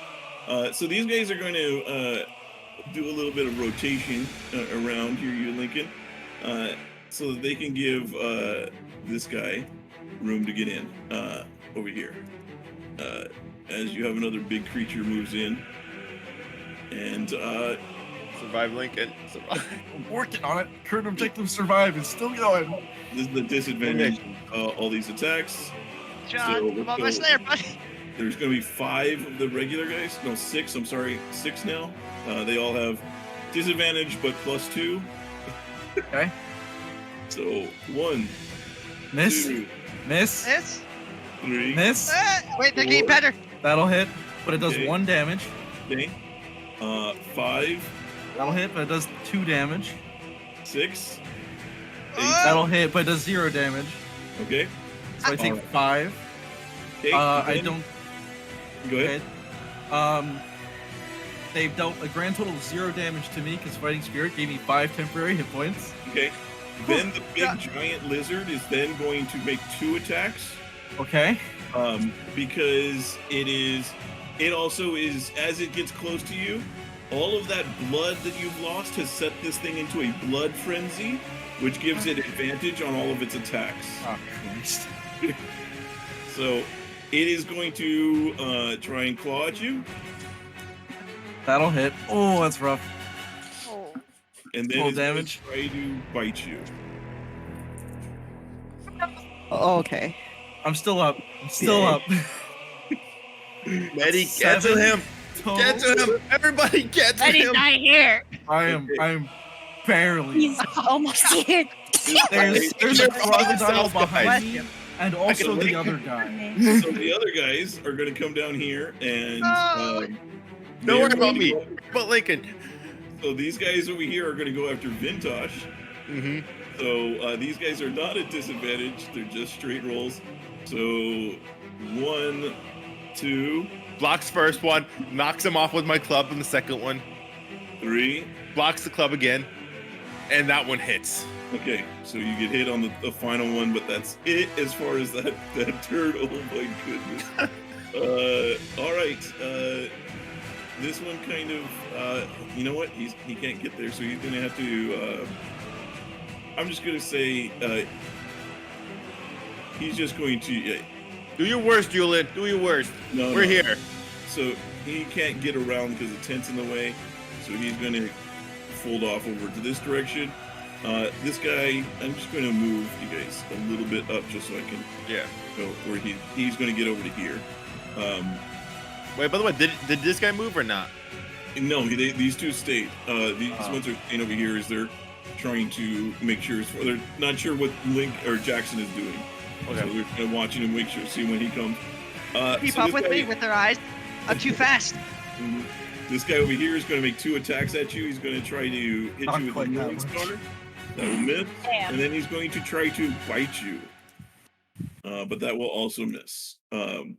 So these guys are going to do a little bit of rotation around here, you Lincoln, so that they can give this guy room to get in over here. As you have another big creature moves in, and Survive, Lincoln. Survive. I'm working on it. Current objective survive is still going. this is the disadvantage of all these attacks. John, So, I'm almost there, buddy. There's going to be 5 of the regular guys. No, 6. I'm sorry, 6 now. They all have disadvantage, but +2. Okay. So 1, Miss. 2, Miss. Miss. 3. Miss. Wait, they're getting better. That'll hit, but it does Okay. 1 damage. Okay. 5, That'll hit, but it does 2 damage. 6. That'll hit, but it does 0 damage. Okay. So I take Alright. 5. Okay. I then- don't. Go ahead. They've dealt a grand total of 0 damage to me because Fighting Spirit gave me 5 temporary hit points. Okay. Then the big giant lizard is then going to make 2 attacks. Okay. Because it also is, as it gets close to you, all of that blood that you've lost has set this thing into a blood frenzy, which gives it advantage on all of its attacks. Oh, Christ. So it is going to try and claw at you, That'll hit. Oh, that's rough. and then Full it's going damage. to try to bite you. Oh, okay. I'm still up. I'm still Yeah. up. Medi, get to 7 him. total. Get to him. Everybody get to Betty's him. not here. I'm barely. He's almost here. There's a crocodile South behind guys. me, and also link. the other guy. So the other guys are going to come down here and Oh. Don't worry they're about going me. to go- But Lincoln, So these guys over here are going to go after Vintash. Mm-hmm. So these guys are not at disadvantage. They're just straight rolls. So 1, 2, Blocks first one, knocks him off with my club in the second one, 3. blocks the club again, and that one hits. Okay, so you get hit on the final one, but that's it as far as that turn. Oh my goodness. All right. This one kind of, you know what? He can't get there, so he's gonna have to. I'm just gonna say he's just going to. Do your worst, Julian. Do your worst. No, We're here. So he can't get around because the tent's in the way. So he's gonna fold off over to this direction. This guy, I'm just gonna move you guys a little bit up just so I can go where he's gonna get over to here. Wait, by the way, did this guy move or not? No, these two stayed. These ones are staying over here as they're trying to make sure they're not sure what Link or Jackson is doing. Okay. So they're kind of watching him, make sure, see when he comes. Keep so up this with guy- me with their eyes. I'm too fast. Mhm. This guy over here is going to make 2 attacks at you. He's going to try to hit Not you with quite the that Morning much. Star. That will miss. Damn. And then he's going to try to bite you. But that will also miss. You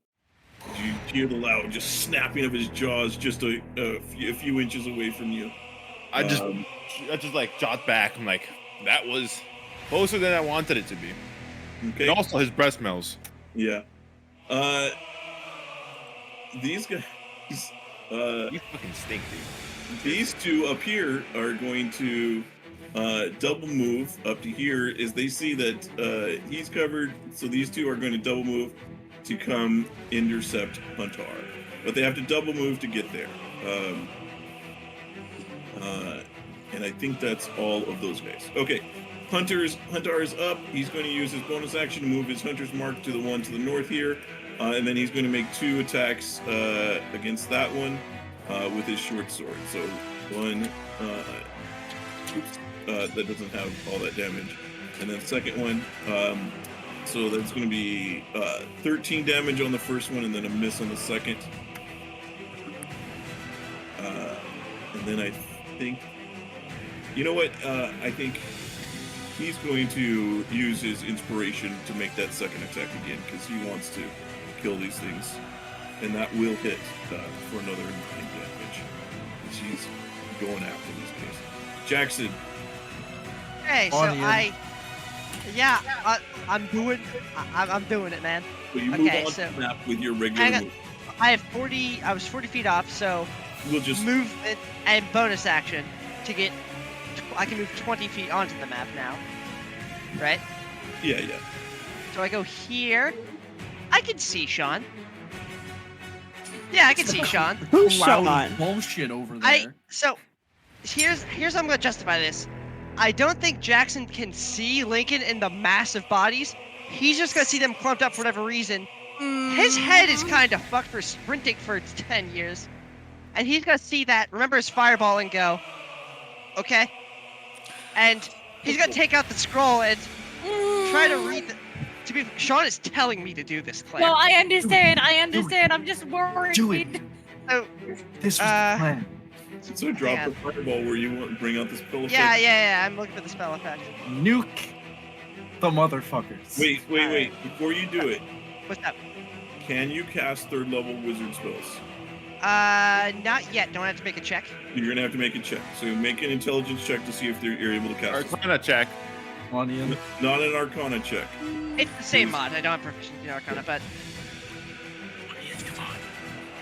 hear the loud just snapping of his jaws just a few inches away from you. I just like jot back. I'm like, that was closer than I wanted it to be. Okay. And also, his breath smells. Yeah. These guys. You fucking stink, dude. These two up here are going to double move up to here as they see that he's covered. So these two are going to double move to come intercept Huntar. But they have to double move to get there. And I think that's all of those guys. Okay. Huntar is up. He's going to use his bonus action to move his Hunter's Mark to the one to the north here. And then he's going to make 2 attacks against that one with his short sword. So one, that doesn't have all that damage. And then second one, so that's going to be 13 damage on the first one and then a miss on the second. And then I think, you know what? I think he's going to use his inspiration to make that second attack again because he wants to kill these things, and that will hit for another 9 damage. Because he's going after these guys. Jackson, Okay, so On you. I'm doing it, man. so you move Okay, on so- to the map with your I regular got- move. I was 40 feet off, so We'll just movement and bonus action to get. I can move 20 feet onto the map now, right? yeah. So I go here. I can see Sean. Yeah, I can see Sean. Who's Loud Sean? bullshit over there. So here's how I'm gonna justify this. I don't think Jackson can see Lincoln in the massive bodies. He's just gonna see them clumped up for whatever reason. His head is kind of fucked for sprinting for 10 years. And he's gonna see that, remember his fireball and go, okay? And he's gonna take out the scroll and try to read the... Sean is telling me to do this, Claire. No, I understand. I'm just worried. Do it. So, This was the plan. So drop Yeah. the fireball where you want, bring out the spell effect. yeah, I'm looking for the spell effect. Nuke the motherfuckers. Wait. Before you do it, What's up? can you cast 3rd level wizard spells? Not yet. Don't have to make a check. You're gonna have to make a check. So make an intelligence check to see if you're able to cast. it. Arcana check. On you. Not an Arcana check. It's the same mod. I don't have proficiency in Arcana, but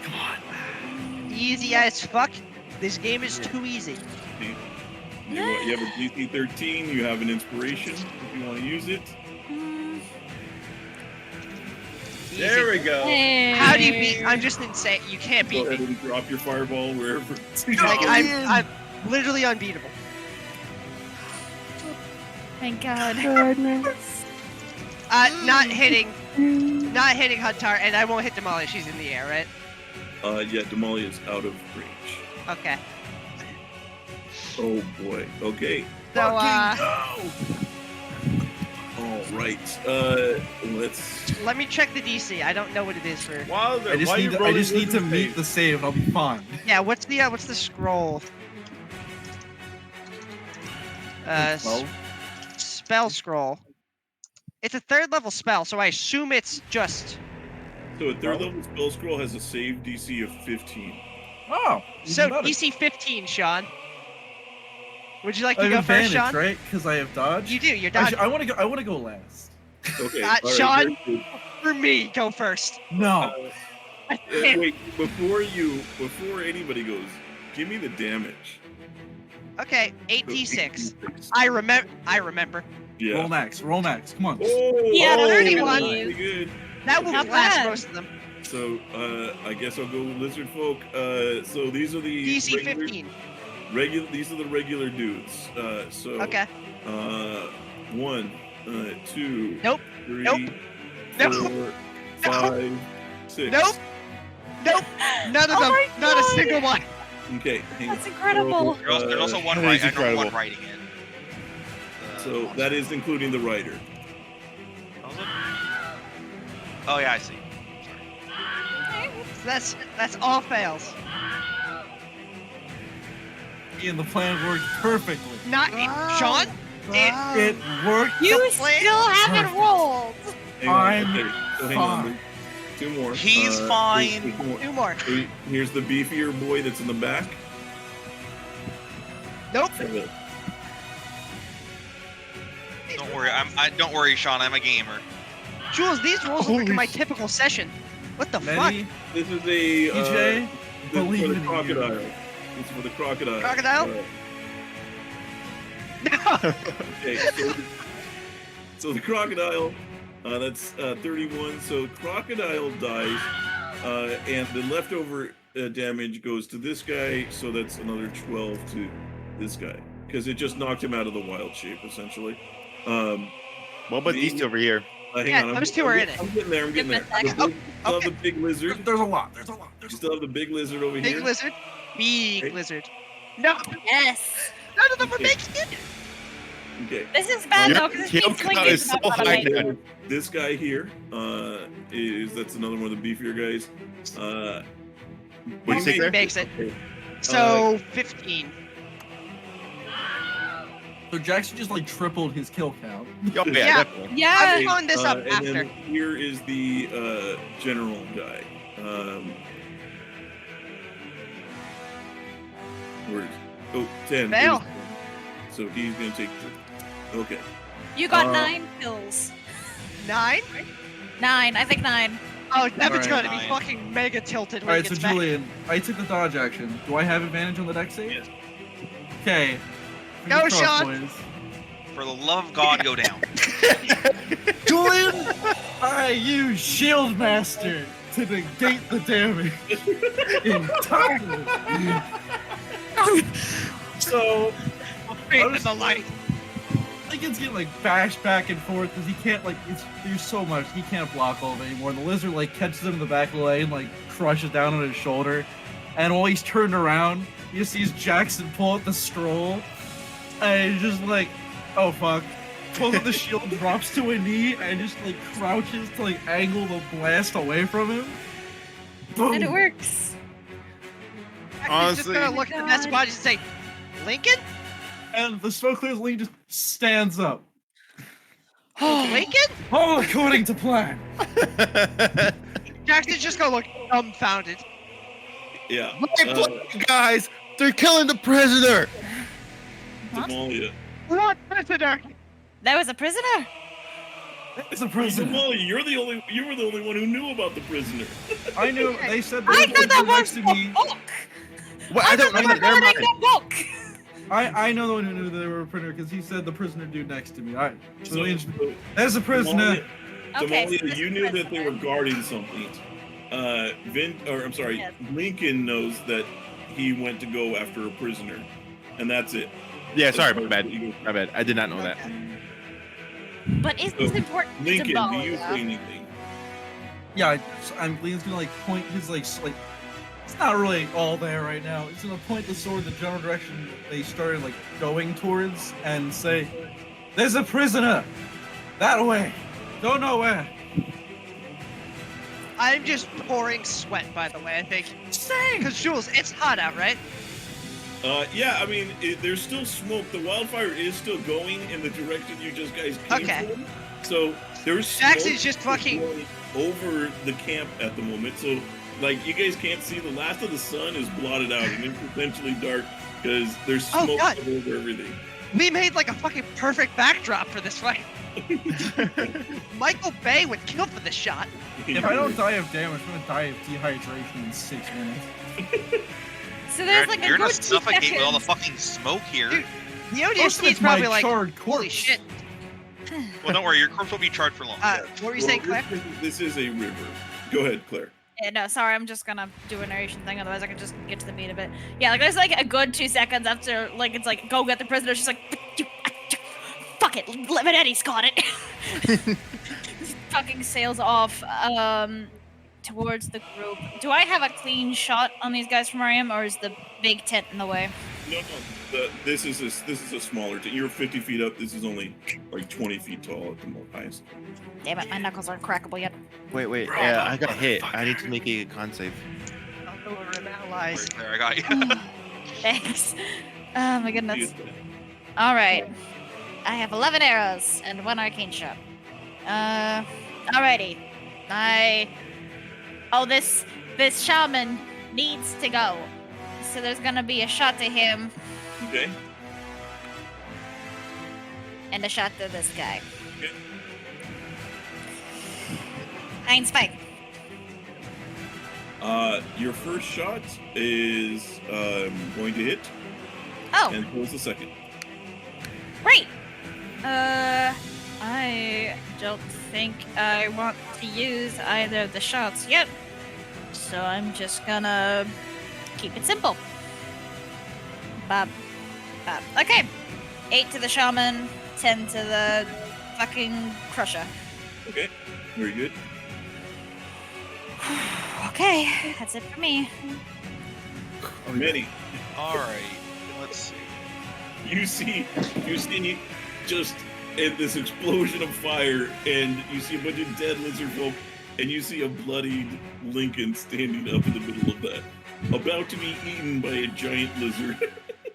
Come on. easy as fuck. This game is too easy. You have a DC 13. You have an inspiration if you want to use it. Easy. There we go. How do you beat? I'm just insane. You can't Go beat ahead me. and drop your fireball wherever. Like I'm literally unbeatable. Thank God. Not hitting Huntar, and I won't hit Damalia. She's in the air, right? Yeah, Damalia is out of range. Okay. Oh boy. Okay. So All right. Let's. let me check the DC. I don't know what it is for. Wilder, I just why need you to, I rolling just need to wizard meet face? the save. I'll be fine. Yeah. What's the scroll? Like 12? Spell scroll. It's a 3rd level spell, so I assume it's just. So a 3rd level spell scroll has a save DC of 15. Oh, even So better. DC 15, Sean. Would you like I to have go first, advantage, Sean? right? Because I have dodge. You do. You're I, dodging. I want to go. I want to go last. Okay, Sean? very good. For me, go first. No. Wait, before anybody goes, give me the damage. Okay, So 8d6. 8d6. I remember. Yeah. Roll max. Roll max. Come on. Oh, Yeah, oh, 31. very good. That will Not blast bad. most of them. So I guess I'll go with Lizardfolk. So these are the DC regular, 15. These are the regular dudes. So Okay. 1, 2, Nope. 3, Nope. 4, Nope. 5, 6. Nope. None of Oh them. my Not a God. single one. Okay, hang on. That's incredible. There's also one that is I know one incredible. writing it. So that is including the writer. Oh yeah, I see. So that's all fails. Ian, the plan worked perfectly. Not Sean. It worked. You The plan- still haven't Perfect. rolled. Hang on. I'm Okay, so hang on. fine. 2 more. He's fine. There's 2 more. Two more. So here's the beefier boy that's in the back. Nope. Don't worry, don't worry, Sean. I'm a gamer. Jules, these rules look like Holy my sh- typical session. What the Medi, This is a EJ, this is for believe the in you. crocodile. This is for the crocodile. Crocodile? Okay, so the crocodile, that's 31. So crocodile dies, and the leftover damage goes to this guy. So that's another 12 to this guy because it just knocked him out of the wild shape essentially. What about these two over here? Hang Yeah, on, those two are in it. I'm getting there. I'm getting there. Good Still have the big lizard. There's a lot. There's a lot. You There's a still have the big lizard over Big here. lizard. Big Okay. lizard. No, Yes. none of them are Okay. making it. Okay. This is bad Your though, because kill this Tiefling count is is not so gonna high make now. it. This guy here that's another one of the beefier guys. What do you think He there? makes it. Okay. So 15. So Jackson just like tripled his kill count. Oh, yeah, Yeah. definitely. Yeah. I'm pulling this up and after. then here is the general guy. Where's 10. Fail. So he's gonna take. Okay. You got 9 kills. 9? 9. I think 9. Oh, Devin's Alright, gonna be 9. fucking mega tilted All when right, he so gets back. Julian, I took the dodge action. Do I have advantage on the dex save? Yes. Okay. Go, Fingers crossed, Sean. boys. For the love of God, go down. Julian, I use Shield Master to negate the damage entirely. So, Straight in the light. Lincoln's getting like bashed back and forth because he can't there's so much he can't block all of it anymore. The lizard like catches him in the back of the leg and like crushes down on his shoulder, and while he's turned around, he just sees Jackson pull out the scroll, and he's just like, oh fuck. Pulls out the shield, drops to a knee, and just like crouches to like angle the blast away from him. Boom. And it works. He's just Honestly- gonna look at the dead body and say, Lincoln? And the smoke clears Link just stands up. Lincoln? All according to plan. Jackson's just gonna look dumbfounded. Yeah. Guys, they're killing the prisoner. Damalia. What prisoner? That was a prisoner? It's a prisoner. Damalia, you were the only one who knew about the prisoner. I knew they said I they know that were was next to the me. book! What? I don't know. Never Never mind. the book! I know the one who knew they were a prisoner because he said the prisoner dude next to me. Alright. So So, there's a prisoner. Okay, Damalia, so this you is knew that they were prisoner. guarding something. Yes. Lincoln knows that he went to go after a prisoner, and that's it. Yeah, sorry, That's my bad. what you- My bad. I did not know that. But is this important to Lincoln, do you Damalia? say anything? Yeah, I'm Leon's gonna like point his like it's not really all there right now. He's gonna point the sword the general direction they started like going towards and say, there's a prisoner! That way! Don't know where. I'm just pouring sweat, by the way, I think. Same! Because, Jules, it's hot out, right? Yeah, I mean, there's still smoke. The wildfire is still going in the direction you just guys came Okay. from. So there's smoke Jackson's just fucking. going over the camp at the moment. So, like, you guys can't see the last of the sun is blotted out and it's potentially dark because there's Oh, smoke God. all over everything. We made like a fucking perfect backdrop for this fight. Michael Bay would kill for this shot. If I don't die of damage, I'm gonna die of dehydration in 6 minutes. So there's like a You're good gonna 2 suffocate with all the seconds. fucking smoke here. Dude. The Most of ODST is it's my probably like, charred holy corpse. shit. Well, don't worry, your corpse won't be charred for long. What were you saying, Claire? This is a river. Go ahead, Claire. Yeah, no, sorry, I'm just gonna do a narration thing, otherwise I can just get to the meat of it. Yeah, like there's like a good 2 seconds after, like, it's like, go get the prisoner, she's like, fuck it, Eddie's got it. Fucking sails off, towards the group. Do I have a clean shot on these guys from where I am, or is the big tent in the way? No. This is a smaller tent. You're 50 feet up. This is only like 20 feet tall at the highest. Damn it, my knuckles aren't crackable yet. Wait. Yeah, I got hit. I need to make a con save. I'll go over and allies. There, I got you. Thanks. Oh my goodness. Alright. I have 11 arrows and 1 arcane shot. Alrighty. Oh, this shaman needs to go. So there's gonna be a shot to him Okay. and a shot to this guy. Okay. Ein spike. Your first shot is going to hit, Oh, and pulls the second. great. I don't think I want to use either of the shots yet. So I'm just gonna keep it simple. Bob. Okay. 8 to the shaman, 10 to the fucking crusher. Okay. Very good. Okay, that's it for me. Medi, All right, let's see. you see just in this explosion of fire, and you see a bunch of dead lizardfolk, and you see a bloodied Lincoln standing up in the middle of that, about to be eaten by a giant lizard.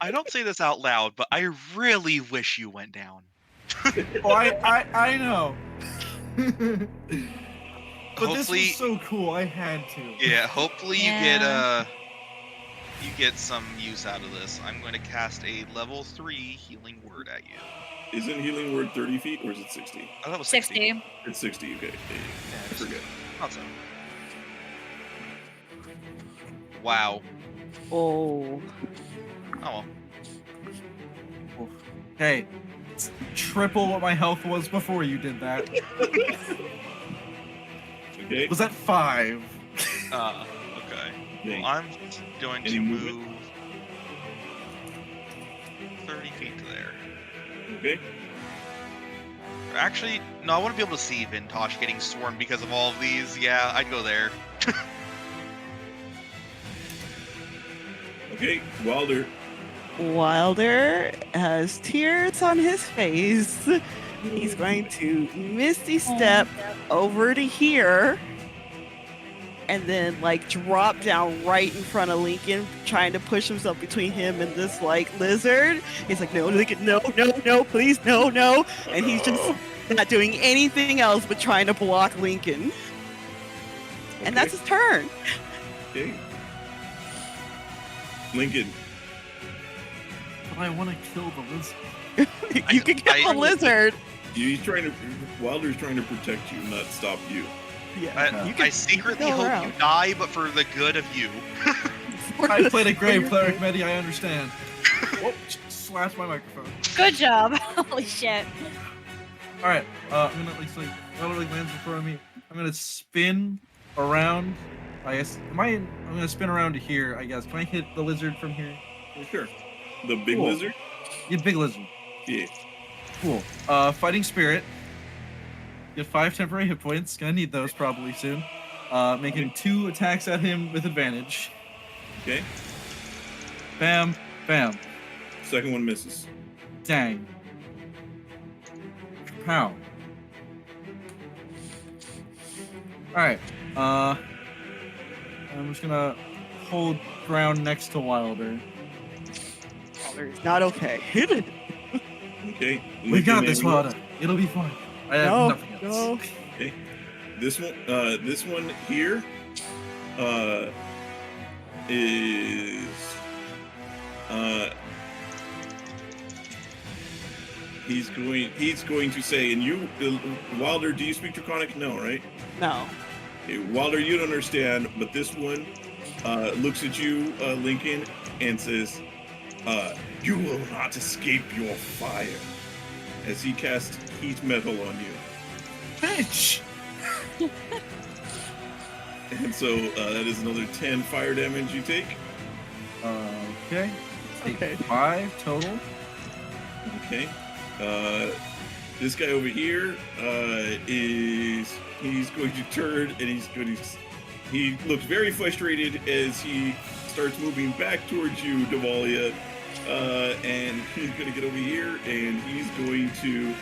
I don't say this out loud, but I really wish you went down. Oh, I know. But Hopefully, this was so cool. I had to. yeah. Hopefully Yeah. you get some use out of this. I'm going to cast a level 3 healing word at you. Isn't healing word 30 feet, or is it 60? I thought it was 60. It's 60, okay. I forget. Not so. Wow. Oh. Oh well. Hey, it's triple what my health was before you did that. Okay. Was that 5? Okay. Okay. Well, I'm going Any to movement? move 30 feet to there. Okay. Actually, no, I want to be able to see Vintash getting swarmed because of all of these. Yeah, I'd go there. Okay. Wilder. Wilder has tears on his face. He's going to misty step over to here and then like drop down right in front of Lincoln, trying to push himself between him and this like lizard. He's like, no, Lincoln, no, please, no. And he's just not doing anything else but trying to block Lincoln. And that's his turn. Okay. Lincoln. But I want to kill the lizard. You can kill I- the lizard. He's trying to. Wilder's trying to protect you, not stop you. Yeah, you can I secretly go hope around. you die, but for the good of you. I played a grave cleric, Medi. I understand. Oh, slash my microphone. Good job. Holy shit. All right. I'm gonna Wilder lands in front of me. I'm gonna spin around. I guess. I'm gonna spin around to here. I guess. Can I hit the lizard from here? Sure. The big Cool. lizard? Yeah, big lizard. Yeah. Cool. Fighting spirit. Get 5 temporary hit points. Gonna need those probably soon. Making 2 attacks at him with advantage. Okay. Bam, bam. Second one misses. Dang. Pow. Alright. I'm just gonna hold ground next to Wilder. It's not okay. Okay. We Lincoln, got this, anything else? Father. It'll be fine. I have No, nothing else. no. Okay. This one here, is, he's going to say, and you, Wilder, do you speak Draconic? No, right? No. Okay, Wilder, you don't understand, but this one, looks at you, Lincoln, and says, you will not escape your fire, as he casts heat metal on you. Bitch! And so that is another 10 fire damage you take. Okay. Take Okay. 5 total. Okay. This guy over here he's going to turn and he looks very frustrated as he starts moving back towards you, Damalia. And he's going to get over here and he's going to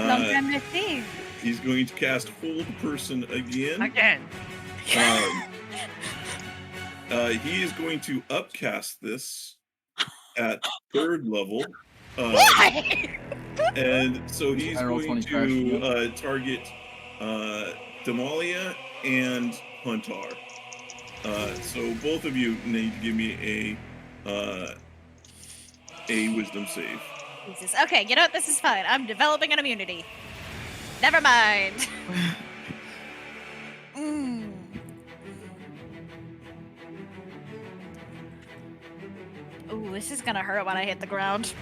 Long time no see. he's going to cast Hold Person again. Again. He is going to upcast this at 3rd level. Why? And so he's I roll going 20 crash to target Damalia and Huntar. So both of you need to give me a wisdom save. Jesus. Okay, you know what? This is fine. I'm developing an immunity. Never mind. Mm. Ooh, this is gonna hurt when I hit the ground.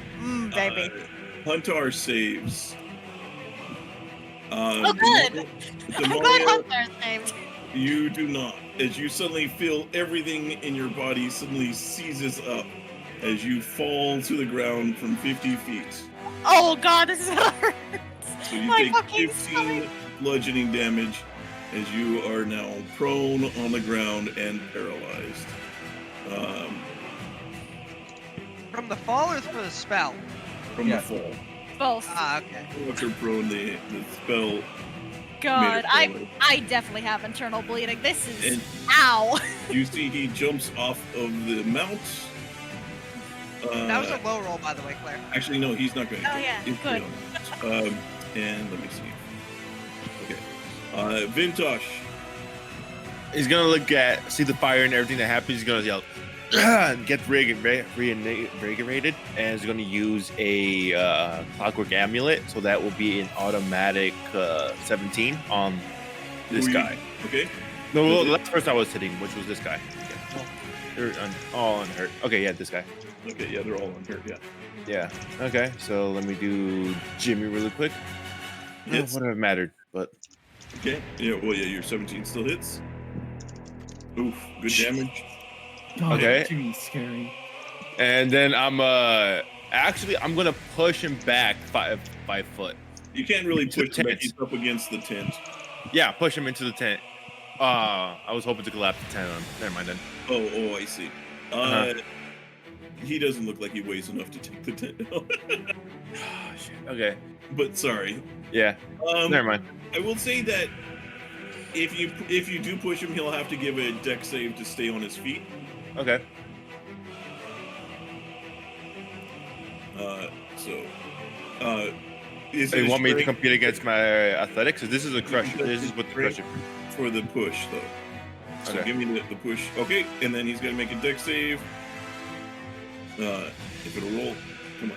Baby. Huntar saves. Oh, good. I'm glad Damalia, Hunter saved. you do not. As you suddenly feel everything in your body suddenly seizes up as you fall to the ground from 50 feet. Oh god, this is gonna hurt. So you My take fucking 15 stomach. bludgeoning damage as you are now prone on the ground and paralyzed. From the fall or from the spell? From Yeah. the fall. Both. Ah, okay. After prone, the spell. God, made it I definitely have internal bleeding. This is And ow. you see he jumps off of the mount. That was a low roll, by the way, Claire. Actually, no, he's not going to. Oh, yeah, good. And let me see. Okay. Vintash. He's gonna see the fire and everything that happens. He's gonna yell, get reinvigorated, and he's gonna use a clockwork amulet. So that will be an automatic 17 on this Who are you- guy. Okay. No, Is well, it- the last person I was hitting, which was this guy. Okay. They're all unhurt. Okay, yeah, this guy. Okay, yeah, they're all on here. Yeah. Yeah. Okay, so let me do Jimmy really quick. Hits. Wouldn't have mattered, but Okay. Yeah, well, yeah, your 17 still hits. Oof, good damage. God, Okay. Jimmy's scary. and then I'm gonna push him back 5 foot. You can't really Into the push him back. tent. He's up against the tent. Yeah, push him into the tent. I was hoping to collapse the tent on. Never mind then. Oh, I see. Uh-huh. He doesn't look like he weighs enough to take the tent out. Oh, shit. Okay. But sorry. Yeah. Never mind. I will say that if you do push him, he'll have to give a dex save to stay on his feet. Okay. Is So you it want me to strength compete against my athletics? 'Cause this is a crusher. This is what the crusher. for the push though? So Okay. give me the push. Okay, and then he's gonna make a dex save. If it'll roll, come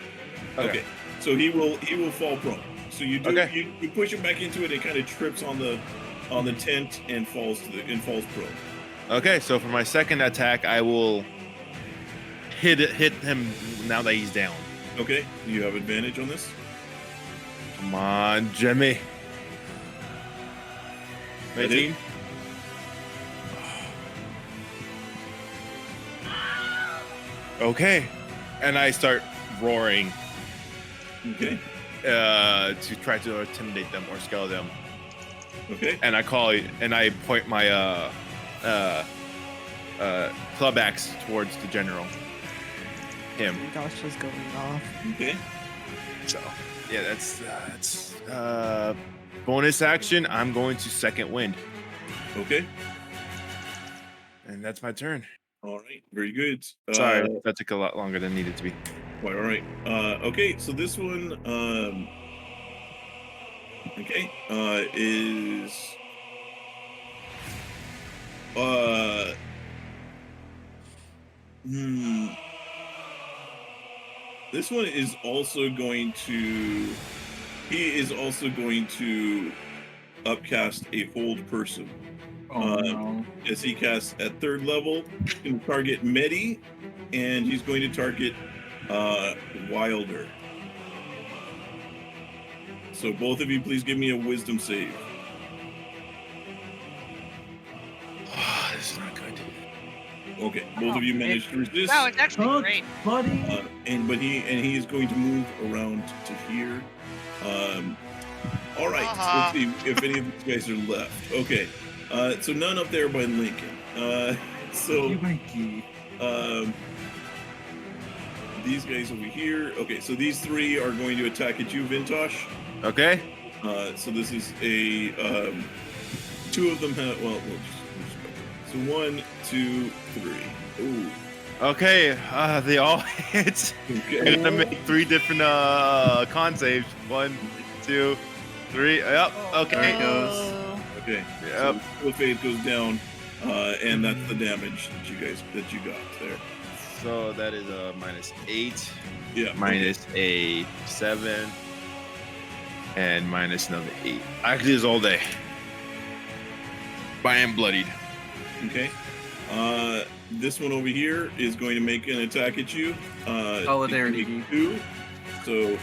on. Okay. So he will fall prone. So you do Okay. you push him back into it. It kind of trips on the tent and falls prone. Okay. So for my second attack, I will hit him now that he's down. Okay, you have advantage on this. Come on, Jimmy. That 19. Okay. And I start roaring Okay. to try to intimidate them or scale them. Okay. And I point my club axe towards the general. Him. Gosh, just going off. Okay. So yeah, that's bonus action. I'm going to second wind, Okay. and that's my turn. All right. Very good. Sorry, that took a lot longer than needed to be. All right. Okay, so this one is this one is also going to upcast a hold person. Oh no. As he casts at 3rd level, he's going to target Medi, and he's going to target Wilder. So both of you, please give me a wisdom save. This is not good. Okay, both of you managed to resist. Wow, it's actually Good, great. buddy. But he is going to move around to here. All right, so let's see if any of these guys are left. Okay, so none up there by Lincoln. So You Mikey. these guys over here. Okay, so these 3 are going to attack at you, Vintash. Okay. So this is a 2 of them have. Well, we'll just go. So 1, 2, 3. Ooh. Okay. They all hit. Okay. I'm gonna make 3 different con saves. 1, 2, 3. Yep. Okay. There it goes. Okay. Yep. So the fade goes down, and that's the damage that you got there. So that is a -8, Yeah. minus a 7, and minus another 8. Actually, it's all day. But I am bloodied. Okay. This one over here is going to make an attack at you. Solidarity. 2. So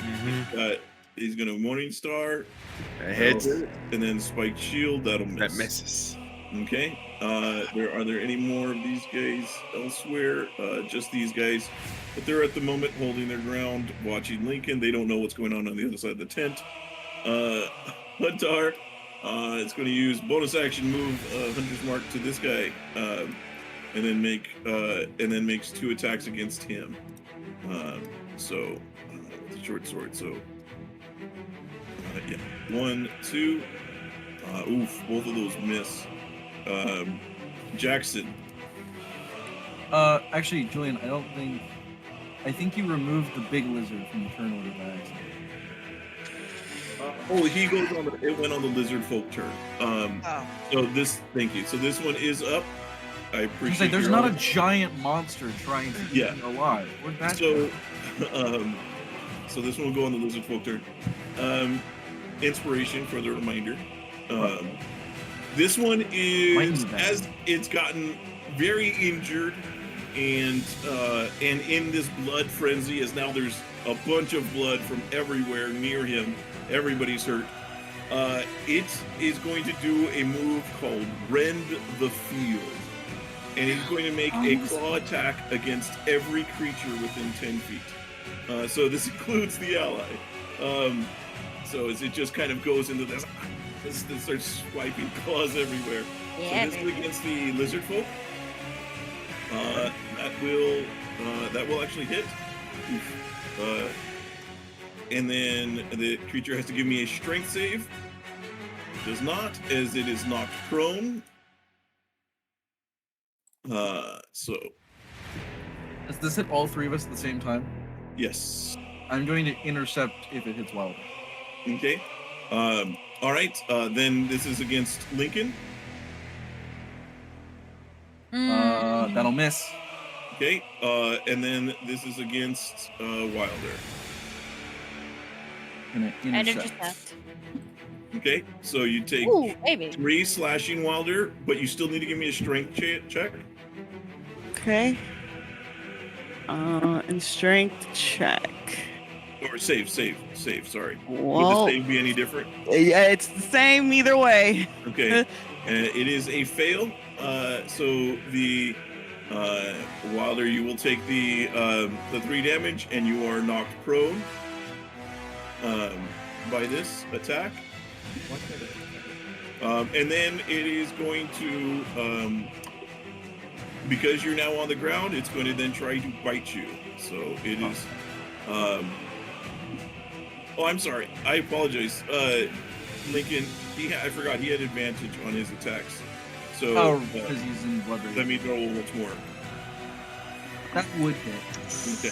he's going to Morning Star. That hits. And then Spiked Shield. That'll miss. That misses. Okay. Are there any more of these guys elsewhere? Just these guys. But they're at the moment holding their ground, watching Lincoln. They don't know what's going on the other side of the tent. Huntar, it's going to use bonus action move Hunter's Mark to this guy, and then makes 2 attacks against him. So with a short sword. So yeah, 1, 2. Oof, both of those miss. Jackson. Actually, Julian, I think you removed the big lizard from the turn order by accident. He goes on. It went on the Lizardfolk turn. Thank you. So this one is up. I appreciate. There's not a giant monster trying to keep you alive. Where'd that go? So this one will go on the Lizardfolk turn. Inspiration for the reminder. This one is, as it's gotten very injured and in this blood frenzy, as now there's a bunch of blood from everywhere near him. Everybody's hurt. It is going to do a move called Rend the Field. And he's going to make a claw attack against every creature within 10 feet. So this includes the ally. So as it just kind of goes into this, it starts swiping claws everywhere. Yeah, so this is against the Lizardfolk. That will actually hit. And then the creature has to give me a strength save. Does not, as it is knocked prone. So. Does this hit all 3 of us at the same time? Yes. I'm going to intercept if it hits Wilder. Okay. All right. Then this is against Lincoln. That'll miss. Okay. And then this is against Wilder. Gonna And intercept. intercept. Okay. So you take Ooh, baby. 3 slashing Wilder, but you still need to give me a strength check. Okay. And strength check. Or save. Sorry. Well, Would the save be any different? yeah, it's the same either way. Okay. It is a fail. So the Wilder, you will take the 3 damage, and you are knocked prone by this attack. And then it is going to, because you're now on the ground, it's going to then try to bite you. So it is. Oh, I'm sorry. I apologize. Lincoln, I forgot he had advantage on his attacks. So because he's in blood rage. let me roll once more. That would hit. Okay.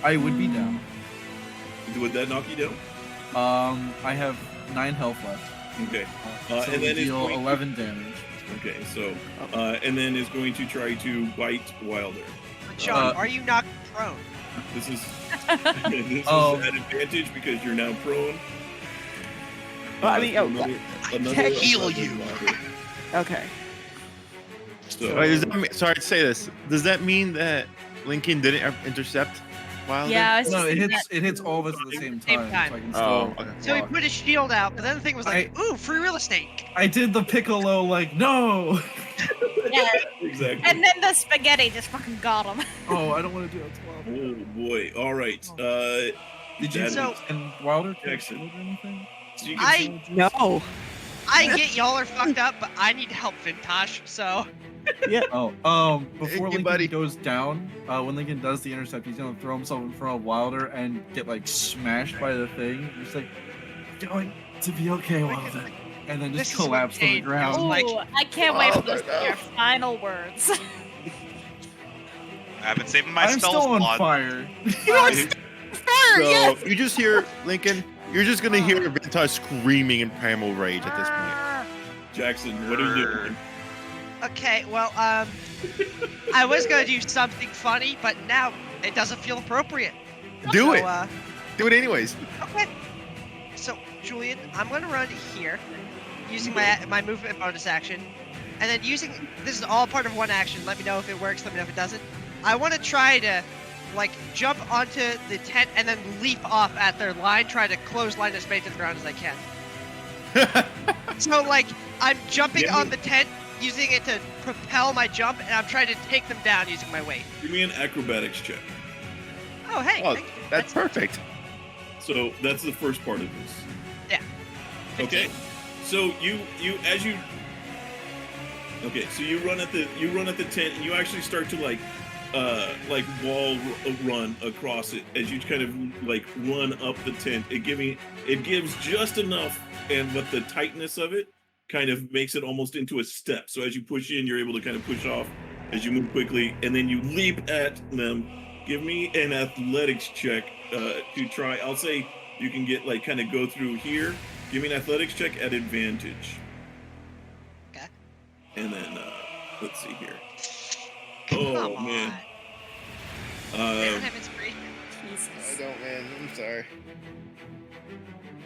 I would be down. Would that knock you down? I have 9 health left. Okay. So And then it's deal going 11 damage. Okay, so and then is going to try to bite Wilder. But Sean, are you not prone? This is an advantage because you're now prone. Well, I mean, can't heal you. Wilder. Okay. So, Wait, sorry to say this. Does that mean that Lincoln didn't intercept Wilder? Yeah, I was No, just it hits all of us at the same Same time. time. So I can Oh, still. okay. So he put his shield out, but then the thing was like, ooh, free real estate. I did the piccolo like no. yeah. exactly. And then the spaghetti just fucking got him. Oh, I don't want to do it to Wilder. Oh boy! All right. Did you So- and Wilder Jackson. or anything? So you I- can No. I get y'all are fucked up, but I need to help Vintash, so Before Thank you, Lincoln buddy. goes down, when Lincoln does the intercept, he's gonna throw himself in front of Wilder and get like smashed by the thing. He's like, going to be okay, Wilder, and then This just is what collapse to the Jade feels ground. like. Ooh, I can't wait Oh, for those to be your final words. I've been saving my I'm spell still on slot. fire. So you just hear Lincoln. You're just gonna hear Vintash screaming in primal rage at this point. Jackson, what are you doing? Okay, well, I was gonna do something funny, but now it doesn't feel appropriate. Do So, it. Do it anyways. Okay. So, Julian, I'm gonna run here, using my movement bonus action, and then using this is all part of one action. Let me know if it works. Let me know if it doesn't. I want to try to, like, jump onto the tent and then leap off at their line, try to clothesline as many to the ground as I can. So, like, I'm jumping Yeah. on the tent, using it to propel my jump, and I'm trying to take them down using my weight. Give me an acrobatics check. Oh, hey. Oh, thank you. that's perfect. So that's the first part of this. Yeah. Okay. So you Okay, so you run at the tent and you actually start to like wall run across it as you kind of like run up the tent. It gives just enough, but the tightness of it kind of makes it almost into a step. So as you push in, you're able to kind of push off as you move quickly, and then you leap at them. Give me an athletics check to try. I'll say you can get like kind of go through here. Give me an athletics check at advantage. Okay. And then let's see here. Come Oh on. man. They don't have inspiration. Jesus. don't, man. I'm sorry.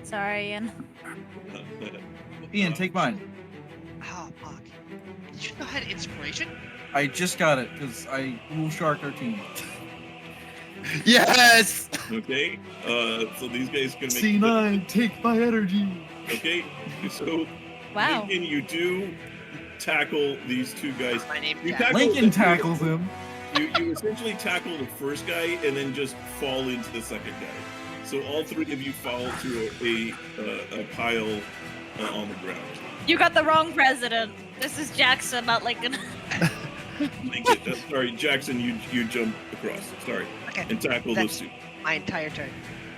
Sorry, Ian. Ian, take mine. Oh, fuck. Did you know I had inspiration? I just got it because I rule shark our team. Yes. Okay. So these guys can make C9, take my energy. Okay. So Wow. Lincoln, you do tackle these two guys. My name You Jack. tackle Lincoln tackles him. You essentially tackle the first guy and then just fall into the second guy. So all three of you fall to a pile on the ground. You got the wrong president. This is Jackson, not Lincoln. Lincoln, sorry, Jackson, you jump across. Sorry, Okay. and tackle those two. My entire turn.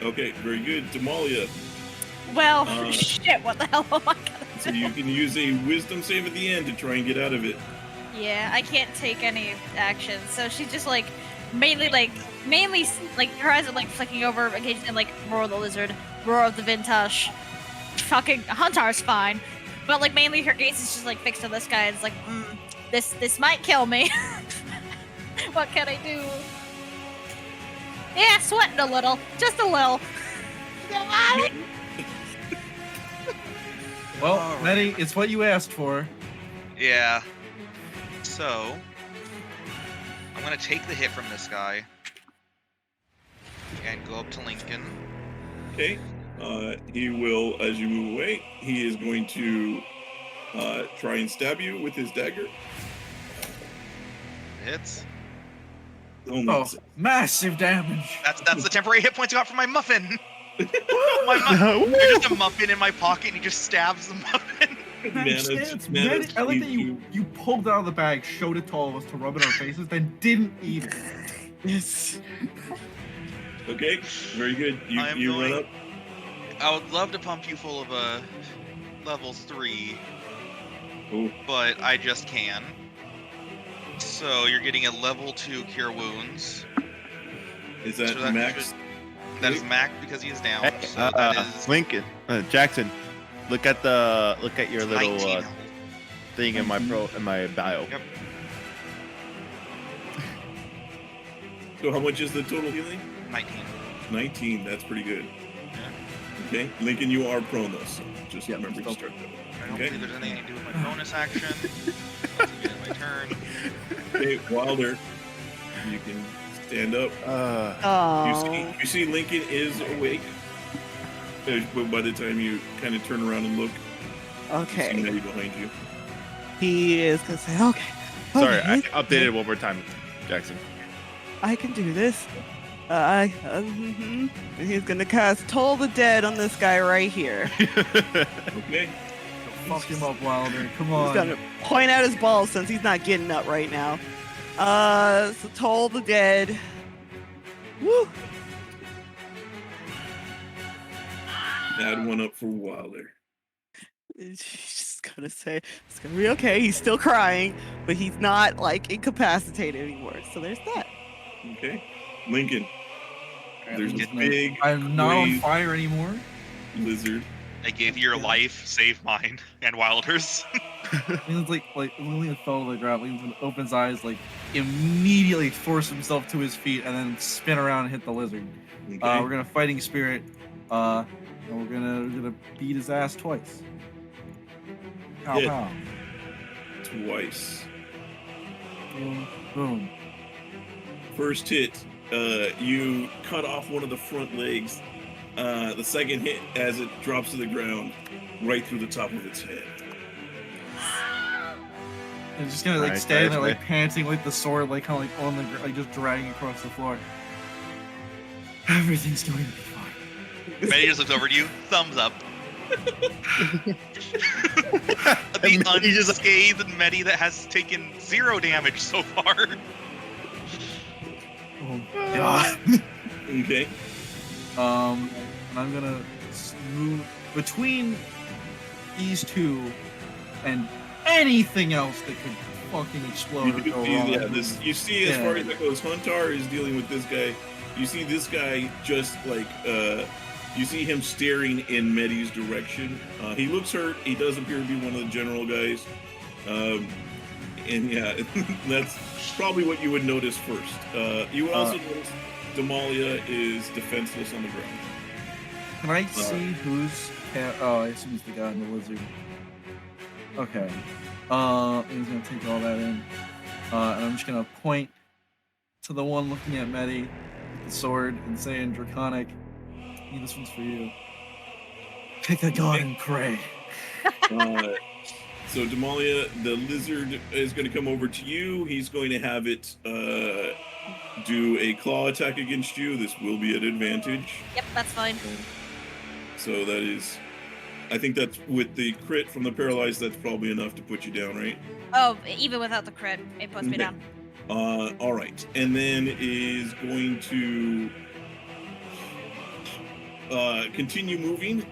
Okay, very good. Damalia, Well, Uh, shit, what the hell am I gonna so do? you can use a wisdom save at the end to try and get out of it. Yeah, I can't take any action, so she's just like, mainly her eyes are like flicking over occasionally, like roar of the lizard, roar of the Vintash, fucking Huntar's fine, but like mainly her gaze is just like fixed on this guy. It's like, this might kill me. What can I do? Yeah, sweating a little, just a little. Well, All right. Medi, it's what you asked for. Yeah. So I'm gonna take the hit from this guy and go up to Lincoln. Okay. He will, as you move away, he is going to try and stab you with his dagger. Hits. Only Oh, six. massive damage. That's the temporary hit points I got from my muffin. There's just a muffin in my pocket, and he just stabs the muffin. Medi, I like that you pulled it out of the bag, showed it to all of us to rub it on our faces, then didn't eat it. Yes. Okay, very good. I'm You run going- up. I would love to pump you full of levels 3, Oh, but I just can. So you're getting a level 2 cure wounds. Is that So that max? That is Mac because he is down. Hey, So that is Lincoln, Jackson, look at your little 19 health. thing in my bio. Yep. So how much is the total healing? 19. 19. That's pretty good. Yeah. Okay, Lincoln, you are prone though, so just Yeah, remember you still- start that. I don't Okay. believe there's anything to do with my bonus action. Let's get it my turn. Okay, Wilder, you can stand up. Oh. You see Lincoln is awake. But by the time you kind of turn around and look, you see Okay. Medi behind you. He is gonna say, okay. Sorry, I okay, updated it one more time, Jackson. I can do this. He's gonna cast Toll the Dead on this guy right here. Okay. Fuck him up, Wilder. Come He's on. gonna point out his balls since he's not getting up right now. So Toll the Dead. Woo! Add one up for Wilder. He's just gonna say it's gonna be okay. He's still crying, but he's not like incapacitated anymore. So there's that. Okay. Lincoln, there's a Lincoln, big I'm not on gray fire anymore. lizard. I gave you your life, save mine, and Wilder's. Leans like Lillian fell to the ground. Leans opens his eyes, like immediately force himself to his feet, and then spin around and hit the lizard. Okay. We're gonna fighting spirit, and we're gonna beat his ass twice. Pow Hit. pow. Twice. Boom boom. First hit, you cut off one of the front legs. The second hit, as it drops to the ground, right through the top of its head. And just gonna like Nice, stand there, nice, like panting, like the sword, like kind of like on the like just dragging across the floor. Everything's going to be fine. Medi just looks over at you, thumbs up. He The just- unscathed Medi that has taken 0 damage so far. Oh god. Okay. And I'm gonna move between these two and anything else that could fucking explode or go wrong. You see, as Yeah. far as that goes, Huntar is dealing with this guy. You see this guy just like, you see him staring in Medi's direction. He looks hurt. He does appear to be one of the general guys. And yeah, that's probably what you would notice first. You would also notice Damalia is defenseless on the ground. Can I see who's? Oh, I assume it's the guy in the lizard. Okay. He's gonna take all that in, and I'm just gonna point to the one looking at Medi with the sword and saying, "Draconic, hey, this one's for you. Pick a god and pray." So Damalia, the lizard is going to come over to you. He's going to have it do a claw attack against you. This will be an advantage. Yep, that's fine. So that is, I think that's with the crit from the paralyzed. That's probably enough to put you down, right? Oh, even without the crit, it puts me Okay. down. All right, and then is going to continue moving.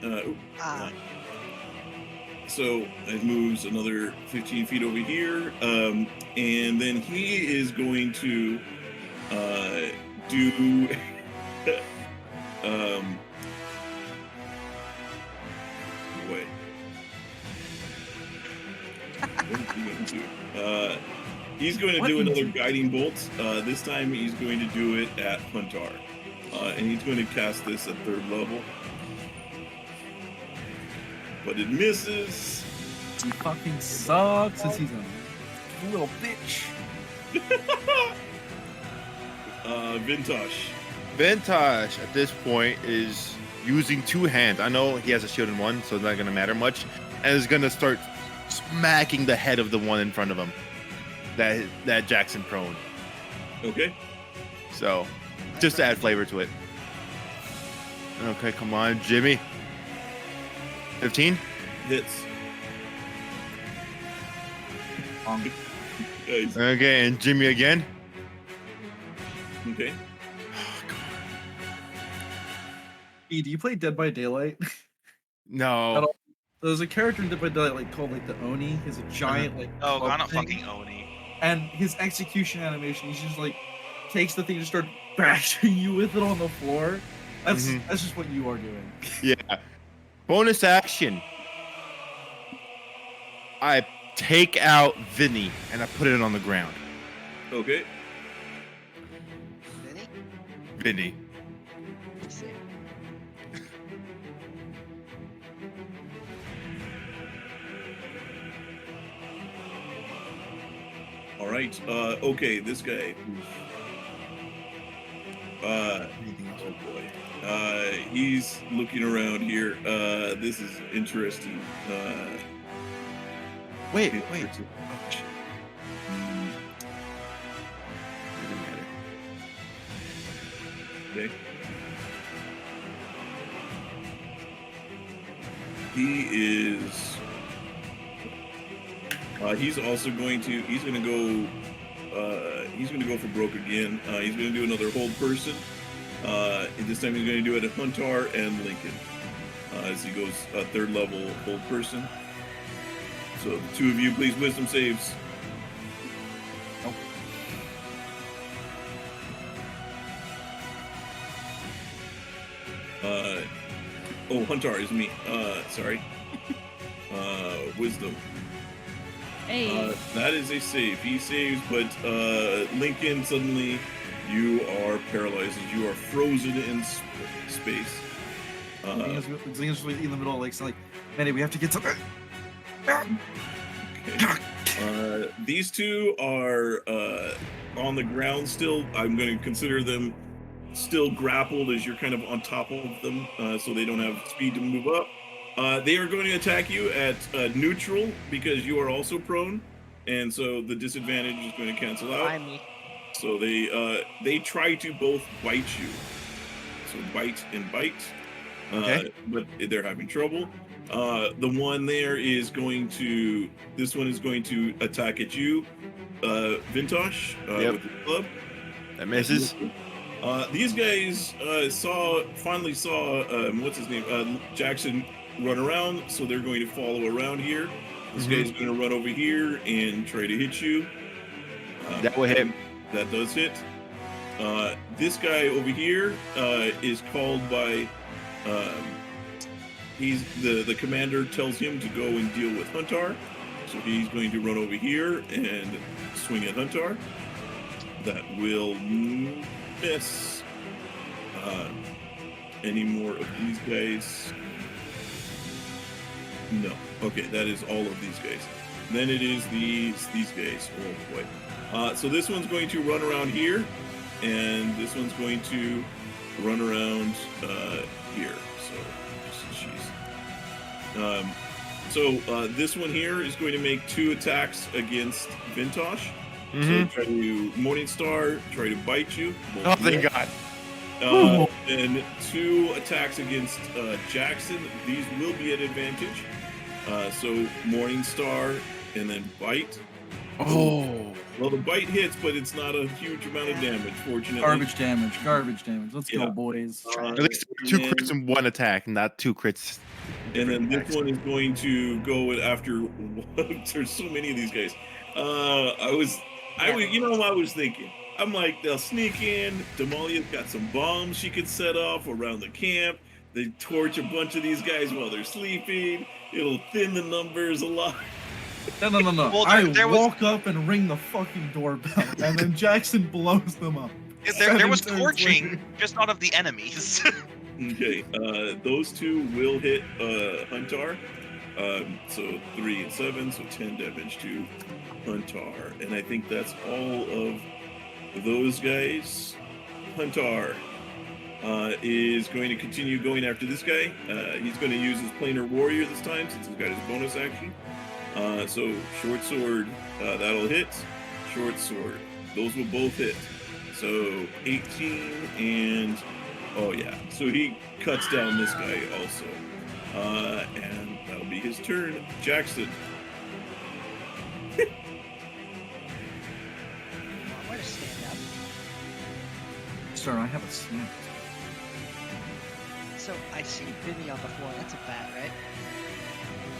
So it moves another 15 feet over here, and then he is going to do. Wait. What is he going to do? He's going to What do in- another guiding bolt. This time he's going to do it at Huntar, and he's going to cast this at 3rd level. But it misses. He fucking sucks since he's a little bitch. Vintash. Vintash at this point is using 2 hands. I know he has a shield in one, so it's not gonna matter much, and is gonna start smacking the head of the one in front of him. That Jackson prone. Okay. So just to add flavor to it. Okay, come on, Jimmy. 15. Hits. Nice. Okay, and Jimmy again. Okay. E, do you play Dead by Daylight? No. There's a character in Dead by Daylight like called like the Oni. He's a giant like Oh, club not thing. fucking Oni. And his execution animation, he's just like takes the thing and just start bashing you with it on the floor. That's Mhm. that's just what you are doing. Yeah. Bonus action. I take out Vinny and I put it on the ground. Okay. Vinny? Vinny. Let's see. All right. Okay, this guy. Anything else? Oh boy. He's looking around here. This is interesting. Wait. Mm, Doesn't matter. okay. He is. He's also going to. He's going to go. He's going to go for broke again. He's going to do another hold person. And this time he's going to do it at Huntar and Lincoln. As he goes third level hold person. So the two of you, please wisdom saves. Nope. Oh, Huntar is me. Sorry. Wisdom. Hey. That is a save. He saves, but Lincoln, suddenly you are paralyzed. You are frozen in space. It's in the middle, like, so like, Medi, we have to get something. Okay. These two are on the ground still. I'm going to consider them still grappled as you're kind of on top of them, so they don't have speed to move up. They are going to attack you at neutral because you are also prone, and so the disadvantage is going to cancel out. Find me. So they try to both bite you. So bite and bite. Okay. But they're having trouble. The one there is going to. This one is going to attack at you, Vintash, Yep. with the club. That misses. These guys finally saw what's his name, Jackson run around, so they're going to follow around here. This guy's going to run over here and try to hit you. That will hit. That does hit. This guy over here is called by. He's the commander tells him to go and deal with Huntar, so he's going to run over here and swing at Huntar. That will miss. Any more of these guys? No. Okay, that is all of these guys. Then it is these guys. Oh boy. So this one's going to run around here, and this one's going to run around here. So this one here is going to make 2 attacks against Vintash. So try to Morningstar, try to bite you. Oh, thank God. And 2 attacks against Jackson. These will be at advantage. So Morningstar and then bite. Oh. Well, the bite hits, but it's not a huge amount of damage, fortunately. Garbage damage. Let's Yeah. go, boys. At least 2 crits in 1 attack, not 2 crits. And then this one is going to go after. There's so many of these guys. I was thinking. I'm like, they'll sneak in. Damalia's got some bombs she could set off around the camp. They torch a bunch of these guys while they're sleeping. It'll thin the numbers a lot. No. Well, there was- walk up and ring the fucking doorbell, and then Jackson blows them up. There was 7 turns torching, later. just not of the enemies. Okay, those 2 will hit Huntar. So 3 and 7, so 10 damage to Huntar. And I think that's all of those guys. Huntar is going to continue going after this guy. He's going to use his planar warrior this time since he's got his bonus action. So short sword, that'll hit. Short sword, those will both hit. So 18 and oh yeah. So he cuts down this guy also. And that'll be his turn. Jackson. Where to stand up? Sir, I have a snack. So I see Vinny on the floor. That's a bat, right?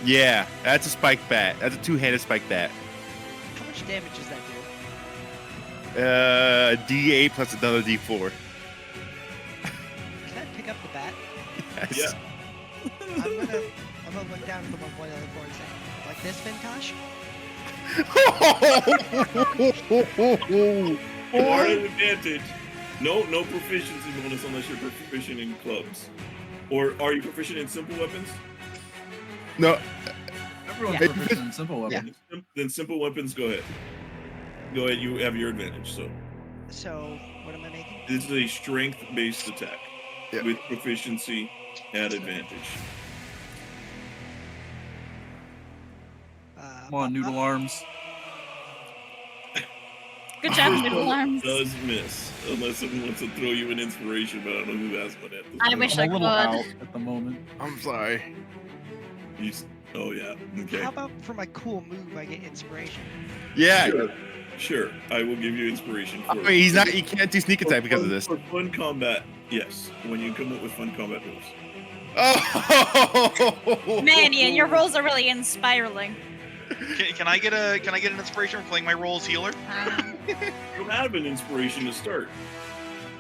Yeah, that's a spike bat. That's a 2-handed spike bat. How much damage does that do? D8 plus another D4. Can I pick up the bat? Yes. Yeah. I'm gonna look down from one point on the floor and say, like this, Vintash? You are at advantage. No proficiency bonus unless you're proficient in clubs. Or are you proficient in simple weapons? No. Everyone's Yeah. proficient in simple weapons. Then simple weapons, go ahead. Go ahead, you have your advantage. So, what am I making? This is a strength-based attack Yep. with proficiency at advantage. Come on, noodle arms. Good job, First noodle one arms. does miss, unless someone wants to throw you an inspiration, but I don't know who has one at this I point. wish I'm I a little could. out at the moment. I'm sorry. Oh yeah, okay. How about for my cool move, I get inspiration? Yeah. Sure. I will give you inspiration I for mean, he's not. He can't do sneak attack because of this. For fun combat, yes. When you come up with fun combat moves. Oh. Man, Ian, your rolls are really inspiraling. Can I get an inspiration from playing my role as healer? You have an inspiration to start.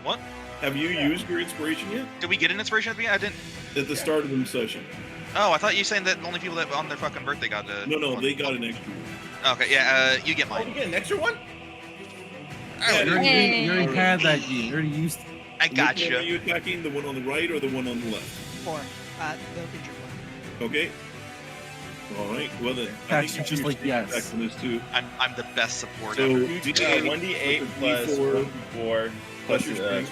What? Have you used your inspiration yet? Did we get an inspiration at the end? I didn't. At the start of the session. Oh, I thought you saying that the only people that on their fucking birthday got the. No, they got an extra one. Okay, yeah. You get Oh, we mine. get an extra one? Yeah, You already, Hey. you already had that. You already used. I Which one are gotcha. you attacking? The one on the right or the one on the left? Or the injured one. Okay. All right. Well then, Attacks you you just can like take yes. attack on this too. I'm the best support So ever. 1d8 plus D4 1d4 plus plus your your strength.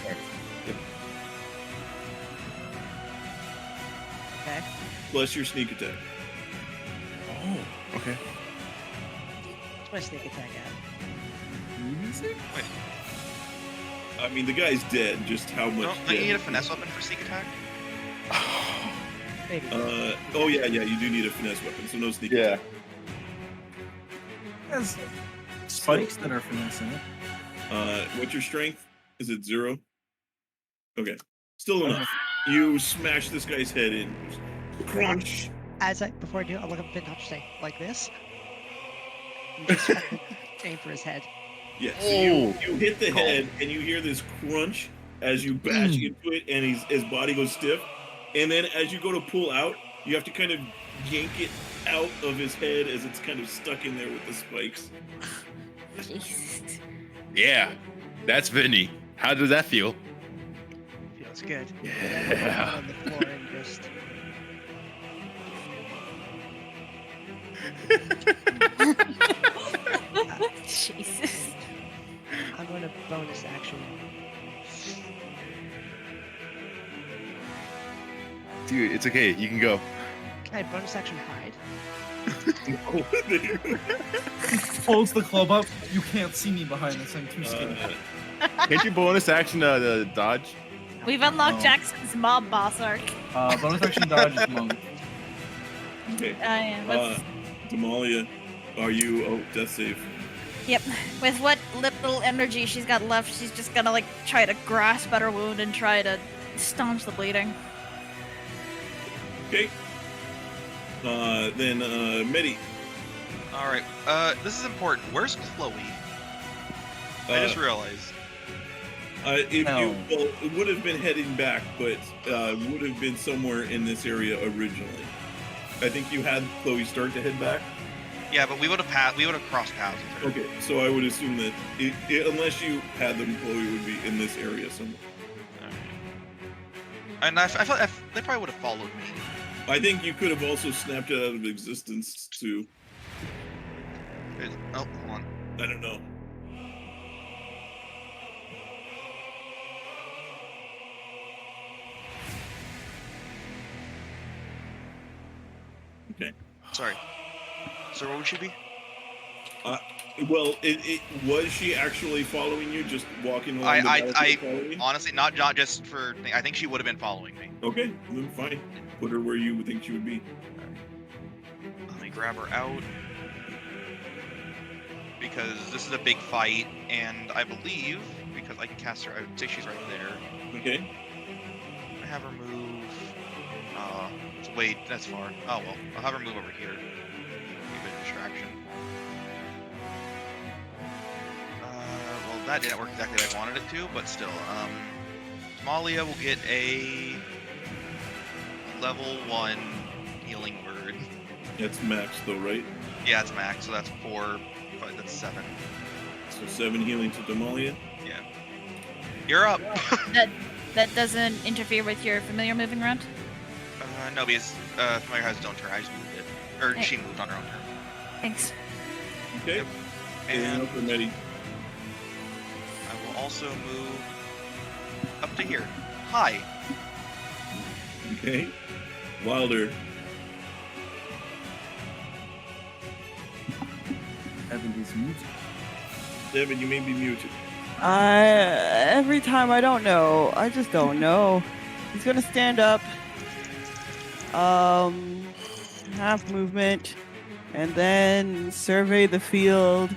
Okay. Plus your sneak attack. Oh, okay. What's my sneak attack at? I mean, the guy's dead. Just how much? Don't you need a dead? finesse weapon for sneak attack? Maybe. Oh yeah, you do need a finesse weapon, so no sneak Yeah. attack. It has spikes that are finessing it. What's your strength? Is it 0? Okay, still enough. You smash this guy's head in. Crunch. Before I do, I look up Vintash say, like this. And just fucking aim for his head. Yeah. So you hit the head, and you hear this crunch as you bash into it, and his body goes stiff. And then as you go to pull out, you have to kind of yank it out of his head as it's kind of stuck in there with the spikes. Jesus. Yeah. That's Vinny. How does that feel? Feels good. Yeah. On the floor and just. Jesus. I'm going to bonus action. Dude, it's okay. You can go. Can I bonus action hide? Holds the club up. You can't see me behind this. I'm too scared. Can't you bonus action the dodge? We've unlocked No. Jackson's mob boss arc. Bonus action dodge is monk. Okay. Let's- Damalia, are you? Oh, death save. Yep. With what little energy she's got left, she's just gonna like try to grasp at her wound and try to staunch the bleeding. Okay. Then Medi. All right. This is important. Where's Chloe? I just realized. It would have been heading back, but would have been somewhere in this area originally. I think you had Chloe start to head back. Yeah, but we would have crossed paths with her. Okay, so I would assume that unless you had them, Chloe would be in this area somewhere. And I felt they probably would have followed me. I think you could have also snapped it out of existence too. Oh, hold on. I don't know. Okay. Sorry. So where would she be? Well, it was she actually following you, just walking along the balcony following you? Honestly, not just for. I think she would have been following me. Okay, then fine. Put her where you would think she would be. Let me grab her out because this is a big fight, and I believe because I can cast her. I would say she's right there. Okay. I have her move. Wait, that's far. Oh well, I'll have her move over here. Give it a distraction. Well, that didn't work exactly like I wanted it to, but still. Damalia will get a level 1 healing word. That's max though, right? Yeah, it's max, so that's 4, 5, that's 7. So 7 healing to Damalia. Yeah. You're up. That doesn't interfere with your familiar moving around? No, because familiar has its own turn. I just moved it. Or Hey. she moved on her own turn. Thanks. Okay. Yep. And And for Medi. I will also move up to here. Hi. Okay. Wilder. Devin is muted. Devin, you may be muted. Every time I don't know. I just don't know. He's gonna stand up. Half movement, and then survey the field.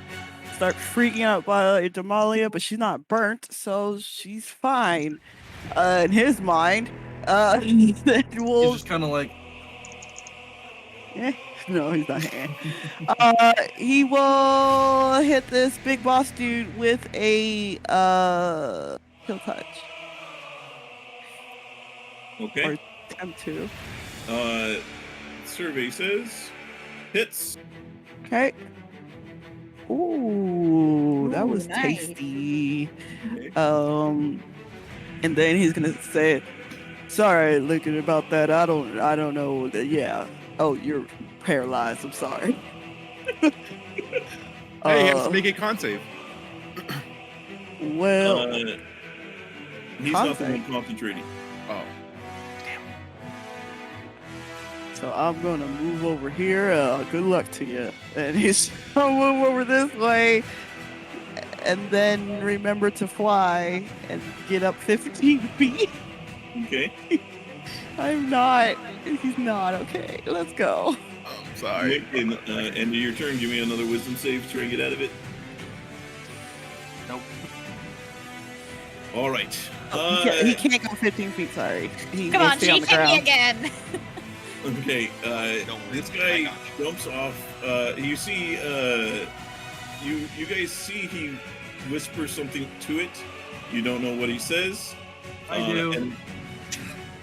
Start freaking out by Damalia, but she's not burnt, so she's fine. In his mind, then He's we'll. just kind of like, No, he's not. He will hit this big boss dude with a kill touch. Okay. Or attempt to. Survey says hits. Okay. Ooh, that Ooh, was nice. tasty. Okay. And then he's gonna say, "Sorry, looking about that. I don't know. Yeah. Oh, you're paralyzed. I'm sorry." Hey, he has to make a con save. Well, He's not the one concentrating. Oh. so I'm gonna move over here. Good luck to you. And he's gonna move over this way, and then remember to fly and get up 15 feet. Okay. I'm not. He's not. Okay, let's go. I'm sorry. Nick, in end of your turn, give me another wisdom save to try and get out of it. nope. All right. He can't go 15 feet. Sorry. He Come will on, stay she on the hit me ground. again. Okay. Don't worry, This I guy got jumps off. You see. You guys see he whispers something to it. You don't know what he says. I do. And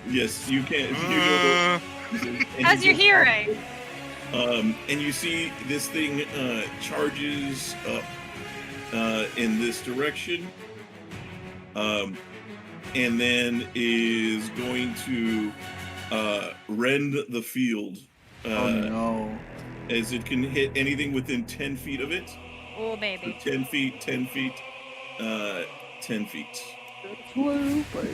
yes, you can. You know and How's you your jump hearing? off. And you see this thing charges up in this direction. And then is going to rend the field Oh no. as it can hit anything within 10 feet of it. Oh, So baby. 10 feet, 10 feet, 10 feet. Blue, but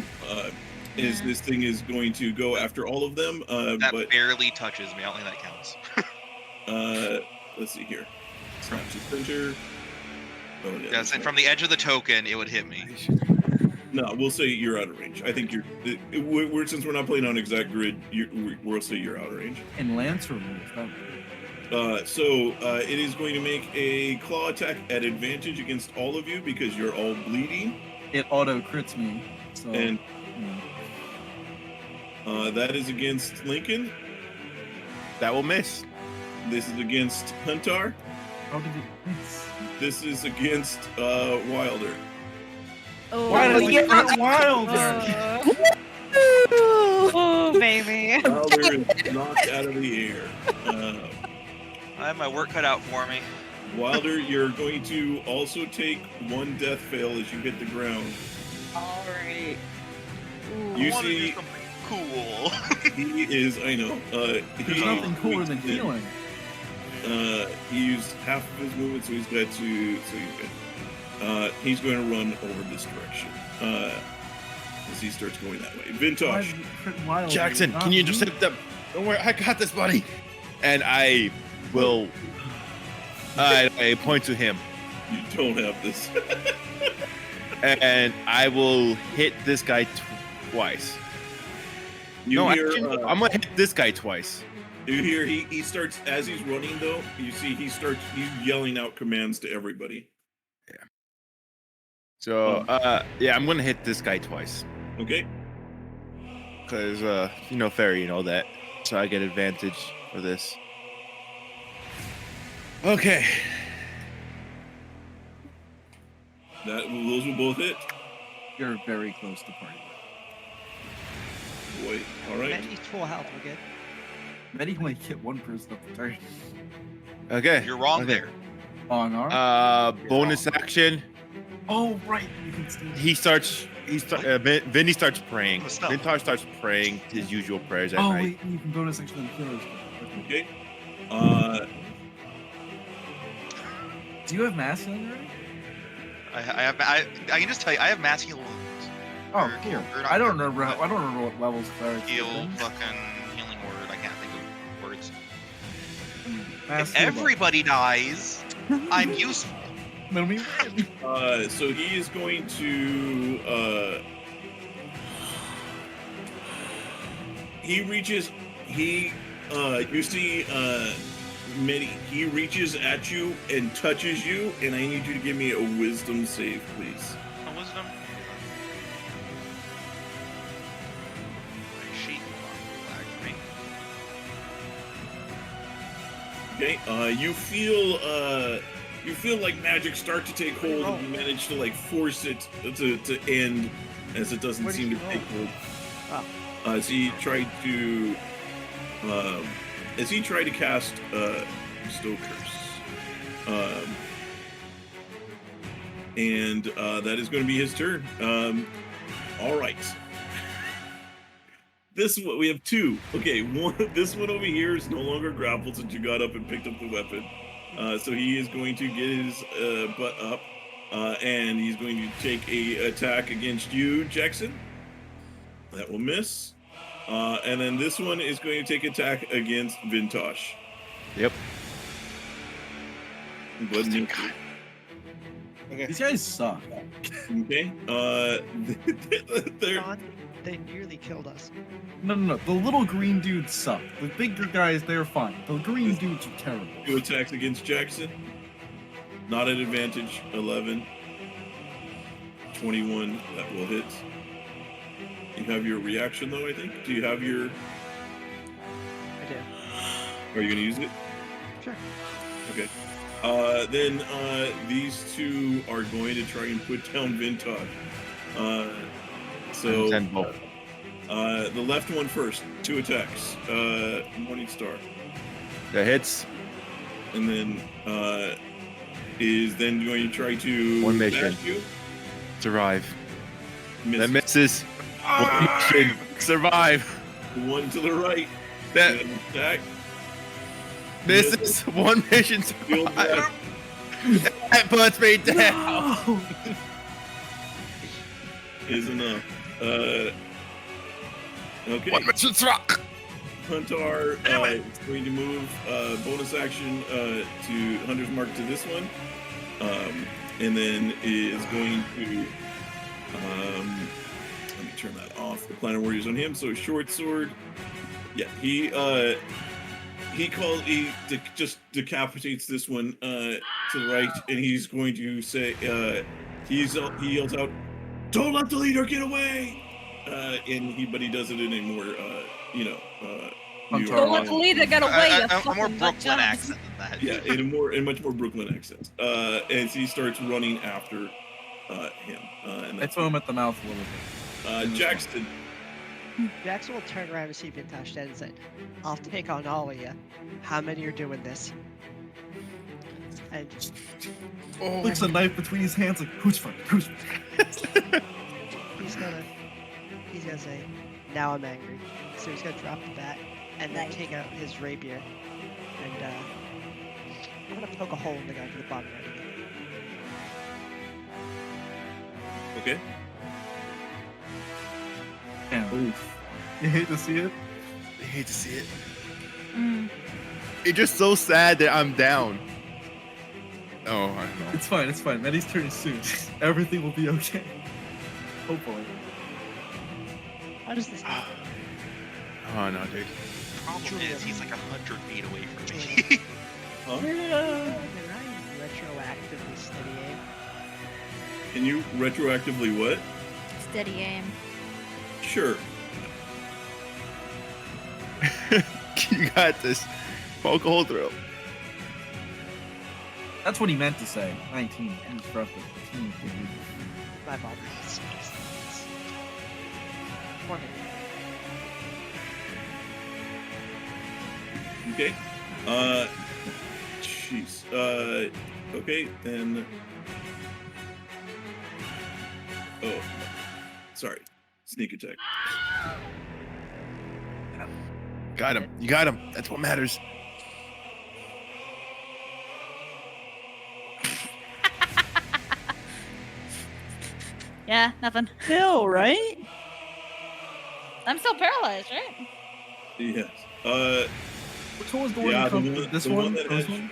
Is this thing is going to go after all of them, That but barely touches me. I don't think that counts. let's see here. Snap to center. Oh, yeah, Yes, that's and right. from the edge of the token, it would hit me. No, we'll say you're out of range. I think we're since we're not playing on exact grid, we'll say you're out of range. And Lancer moves. It is going to make a claw attack at advantage against all of you because you're all bleeding, It auto crits me. So and yeah. that is against Lincoln. That will miss. This is against Huntar. How did it miss? This is against Wilder. Oh, Why did Oh, he yeah. get Wilder? Oh, baby. Wilder is knocked out of the air. I have my work cut out for me. Wilder, you're going to also take one death fail as you hit the ground. all right. You I wanna do see, something cool. he is. I know. There's nothing cooler than healing. He used half of his movement, so he's got to. So he's good. He's going to run over this direction. As he starts going that way. Why did Vintash. you crit Wilder? Jackson, Not can you me? intercept them? Don't worry, I got this, buddy. And I will. I point to him, You don't have this. and I will hit this guy twice. You no, hear. actually, I'm gonna hit this guy twice. You hear he starts as he's running though. You see he's yelling out commands to everybody. So, yeah, I'm gonna hit this guy twice. Okay. Because, fairy and all that. So I get advantage for this. Okay. Those will both hit. You're very close to party. Boy, all right. Medi's full health. We're good. Medi only hit one person up the turn. Okay. You're wrong okay. there. On our. Bonus action. Oh right, you can see. Vinny starts praying. What's up? Vintash starts praying his usual prayers at Oh night. wait, you can bonus action on heroes. Okay. Okay. Do you have mass healing already? I can just tell you, I have mass heal wounds. Oh, Or- cool. or not I don't cure, remember. but I don't remember what levels clerics. Heal, are. fucking healing word. I can't think of words. Mass If heal everybody dies, I'm useful. Then we win. So he is going to. He reaches. You see. Medi. He reaches at you and touches you, and I need you to give me a wisdom save, please. A wisdom. My sheet flagged me. Okay. You feel like magic start to take hold, and you manage to like force it to end, as it doesn't What did seem to you take hold. Oh. As he tried to, cast Stow Curse, and that is going to be his turn. All right. This one, we have two. Okay, this one over here is no longer grappled since you got up and picked up the weapon. So he is going to get his butt up, and he's going to take a attack against you, Jackson. That will miss. And then this one is going to take attack against Vintash. Yep. But These guys suck. okay. They're John, they nearly killed us. No. The little green dudes suck. The bigger guys, they're fine. The green dudes are terrible. two attacks against Jackson. Not at advantage. 11. 21. That will hit. You have your reaction though, I think. Do you have your? I do. Are you going to use it? Sure. Okay. Then these two are going to try and put down Vintash. So Send both. the left one first. 2 attacks. Morning Star. That hits. And then is then going to try to One mission. bash you. Survive. Misses. That misses. One mission. Survive. One to the right. That And attack. misses. One mission. Field Survive. left That puts me down. No! is enough. Okay. One mission rock. Huntar is going to move bonus action to Hunter's Mark to this one. And then is going to let me turn that off. The Planet Warrior's on him, so short sword. Yeah, he just decapitates this one to the right, and he's going to say he yells out, "Don't let the leader get away!" But he does it in a more Huntar Don't let the leader get away. you A more fucking Brooklyn bitch. accent than that. yeah, in much more Brooklyn accent. As he starts running after him, and I that's throw him at the mouth a little bit. Jackson. Jackson will turn around to see Vintash dead and say, "I'll take on all of you. How many are doing this?" And Flicks a knife between his hands like, who's fighting? Who's fighting? he's gonna say, "Now I'm angry." So he's gonna drop the bat and then Nice. take out his rapier, and I'm gonna poke a hole in the guy to the bottom right. Okay. Damn. You hate to see it? I hate to see it. Mm. It's just so sad that I'm down. Oh, I don't know. It's fine, it's fine. Medi's turn is soon. Everything will be okay. Hopefully. How does this happen? Oh no, dude. Problem is, he's like 100 feet away from me. Huh? Can I retroactively steady aim? Can you retroactively what? Steady aim. Sure. You got this. Poke a hole through. That's what he meant to say. 19. He was rough with 15. My ball. Poor me. Okay. Jeez. Okay, then. Oh, sorry. Sneak attack. Got him. You got him. That's what matters. Yeah, nothing. Still, right? I'm still paralyzed, right? Yes. Which one was the one Yeah, you the come one- This the one one? that This has- one?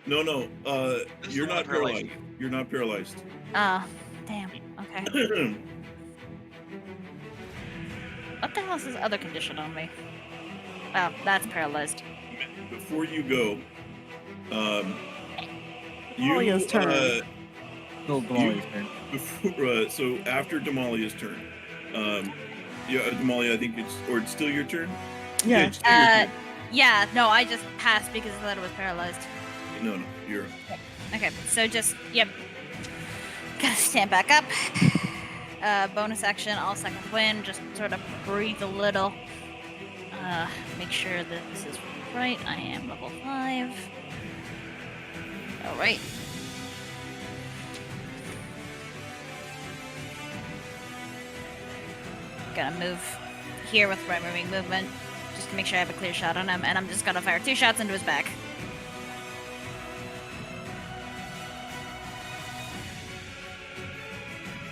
No. This is You're the one not that paralyzed paralyzed. you. You're not paralyzed. Oh, damn. Okay. What the hell is this other condition on me? Oh, that's paralyzed. Before you go, you Dahlia's turn. Still Damalia's turn. before so after Damalia's turn, yeah, Damalia, I think it's still your turn. Yeah. it's still your turn. Yeah, no, I just passed because I thought it was paralyzed. No, you're. Okay, so just, yep. Gotta stand back up. Bonus action, all second wind, just sort of breathe a little. Make sure that this is right. I am level 5. Alright. Gonna move here with my moving movement, just to make sure I have a clear shot on him, and I'm just gonna fire 2 shots into his back.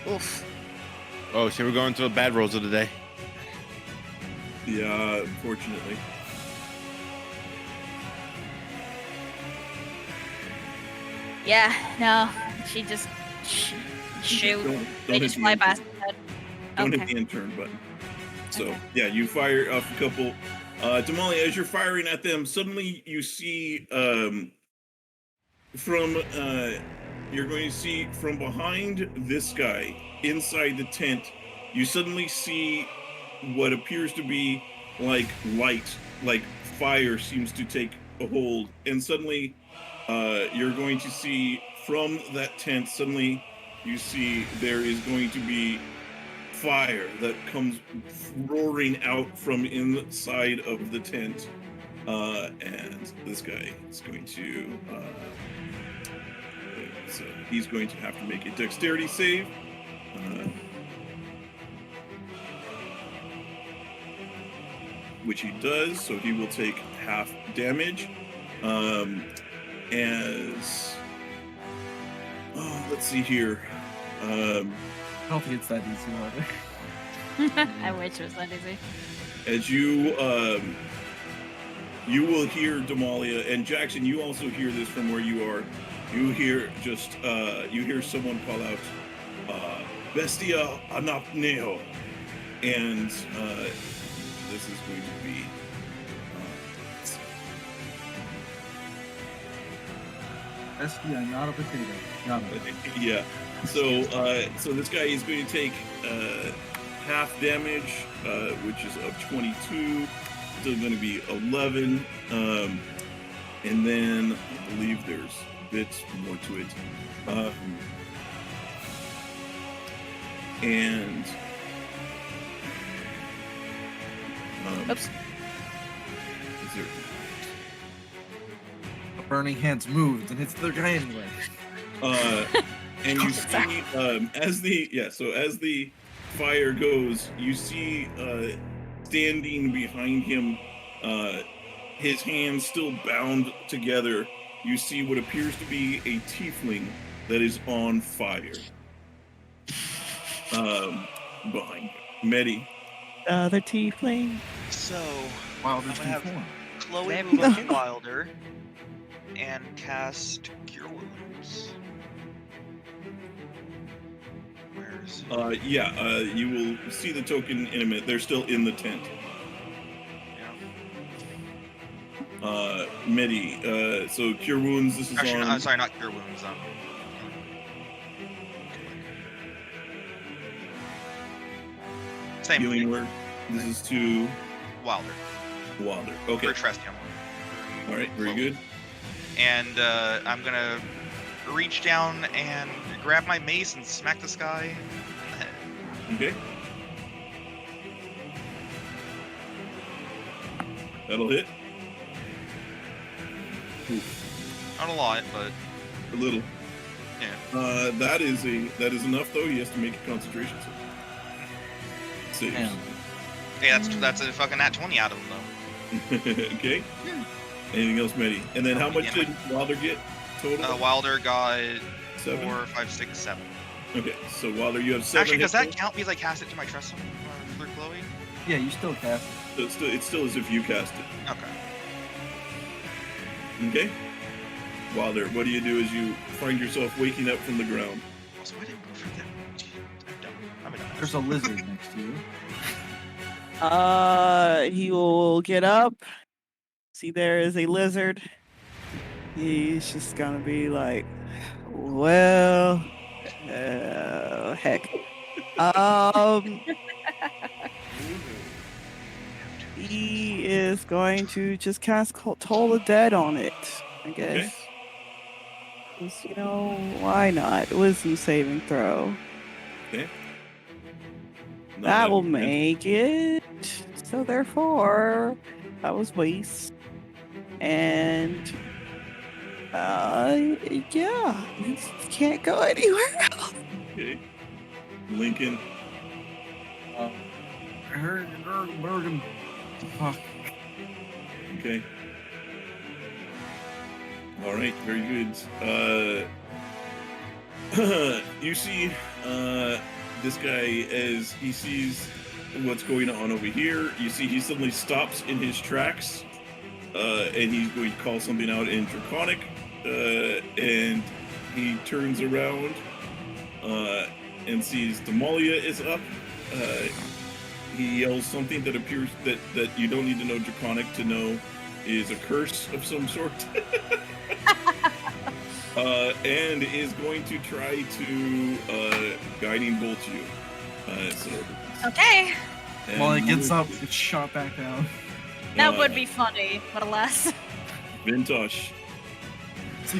Oof. Oh, so we're going to the bad rolls of the day. Yeah, unfortunately. Yeah, no, she just shoot. Don't They hit just the fly end past turn. my head. Don't hit Okay. the end turn button. So Okay. yeah, you fire off a couple. Damalia, as you're firing at them, suddenly you see you're going to see from behind this guy inside the tent. You suddenly see what appears to be like light, like fire seems to take a hold, and suddenly you're going to see from that tent. Suddenly, you see there is going to be fire that comes roaring out from inside of the tent, and this guy is going to. So he's going to have to make a dexterity save. Which he does, so he will take half damage. As let's see here. I don't think it's that easy either. I wish it was that easy. As you will hear Damalia, and Jackson, you also hear this from where you are. You hear you hear someone call out, "Bestia anapneo," and this is going to be. Bestia, not a potato. Got it. Yeah. So this guy is going to take half damage, which is of 22. Still going to be 11. And then I believe there's a bit more to it. And Oops. is there, A burning hand's moved and hits the guy anyway. and you see as the fire goes, you see standing behind him, his hands still bound together. You see what appears to be a tiefling that is on fire. Behind him. Medi. The other tiefling. So Wow, I'm there's gonna have two form. Chloe Damn. move up to Wilder and cast Cure Wounds. Where's You will see the token in a minute. They're still in the tent. Medi. So Cure Wounds, this is Actually, on. I'm sorry, not Cure Wounds. Same Healing thing. word. This is to Wilder. Wilder. Okay. For Trestium. All right. Very good. And I'm gonna reach down and grab my mace and smack this guy in the head. Okay. That'll hit. Not a lot, but A little. yeah. That is enough though. He has to make a concentration save. Damn. Hey, that's a fucking nat 20 out of him though. Okay. Anything else, Medi? And then how much did Wilder get total? Wilder got 7? 4, 5, 6, 7. Okay, so Wilder, you have 7. Actually, does that hit count because I cast it to my trust zone through Chloe? Yeah, you still cast it. points? So it's still as if you cast it. Okay. Okay. Wilder, what do you do as you find yourself waking up from the ground? Also, I didn't move for that. I'm dumb. I'm a dumbass. There's a lizard next to you. He will get up. See, there is a lizard. He's just gonna be like, well, heck. He is going to just cast Toll the Dead on it, I guess. 'Cause, you know, why not? Wisdom saving throw. Okay. No, That will make it. So therefore, that was waste. And yeah, you can't go anywhere else. Okay. Lincoln. Bergen. Fuck. Okay. All right. Very good. You see this guy as he sees what's going on over here. You see he suddenly stops in his tracks, and he's going to call something out in Draconic, and he turns around and sees Damalia is up. He yells something that appears that you don't need to know Draconic to know is a curse of some sort. And is going to try to guiding bolt you. Okay. While it gets up, it's shot back down. That would be funny, but alas. Vintash.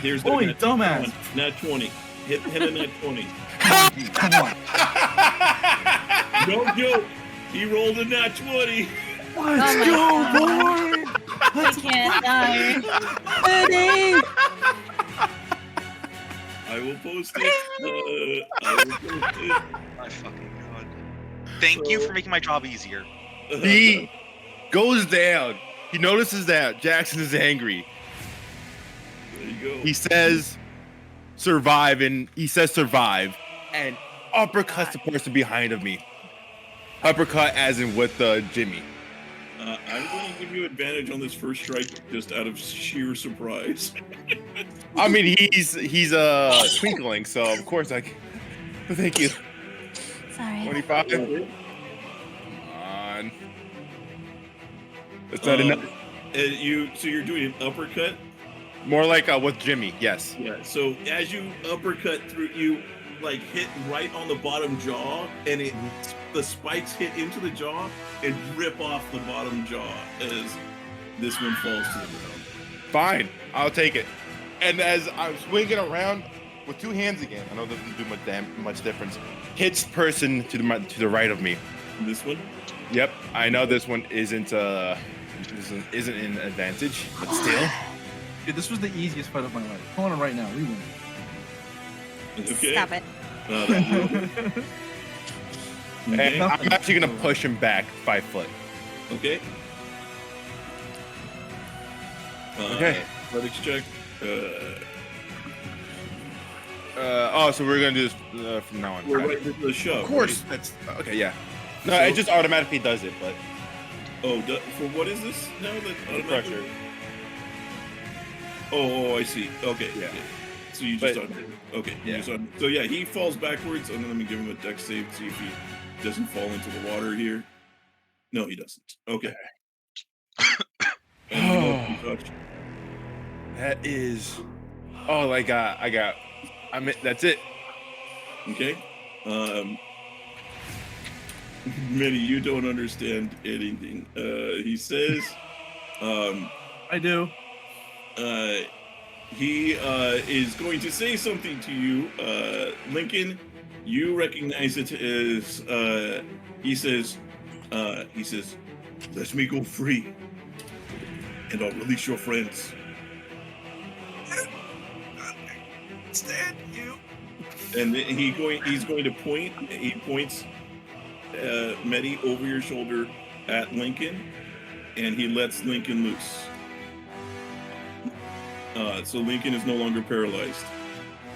Here's Oi, nat dumbass. Nat 20. Hit a nat 20. Come on. No joke. He rolled a nat 20. Let's Oh go, my boy! I can't die. I will post it. I will post it. My fucking god. Thank you for making my job easier. He goes down. He notices that Jackson is angry. There you go. He says survive, and uppercuts the person behind of me. Uppercut as in with Jimmy. I'm going to give you advantage on this first strike just out of sheer surprise. I mean, he's twinkling, so of course I can. Thank you. Sorry. 25. Come on. That's not enough. So you're doing an uppercut? More like with Jimmy, yes. Yeah. So as you uppercut through, you like hit right on the bottom jaw, and the spikes hit into the jaw and rip off the bottom jaw as this one falls to the ground. Fine, I'll take it. And as I'm swinging around with two hands again, I know it doesn't do much difference. Hits person to the right of me. This one? Yep, I know this one isn't an advantage, but still. Dude, this was the easiest fight of my life. Come on right now, we win. Okay. Stop it. And I'm actually gonna push him back 5 foot. Okay. Okay. Athletics check. So we're gonna do this from now on. We're right into the shove. Of course, right? that's okay. Yeah. No, So- it just automatically does it, but Oh, for what is this now? That automatically- pressure. Oh, I see. Okay. Yeah. Okay. So you just But- okay. yeah. So yeah, he falls backwards, and then let me give him a dex save to see if he doesn't fall into the water here. No, he doesn't. Okay. And you know, Vintash. That is all I got. That's it. Okay. Medi, you don't understand anything. He says, I do. he is going to say something to you, Lincoln. You recognize it as he says, "Let me go free, and I'll release your friends." Stand you. And then he's going to point. He points Medi over your shoulder at Lincoln, and he lets Lincoln loose. So Lincoln is no longer paralyzed.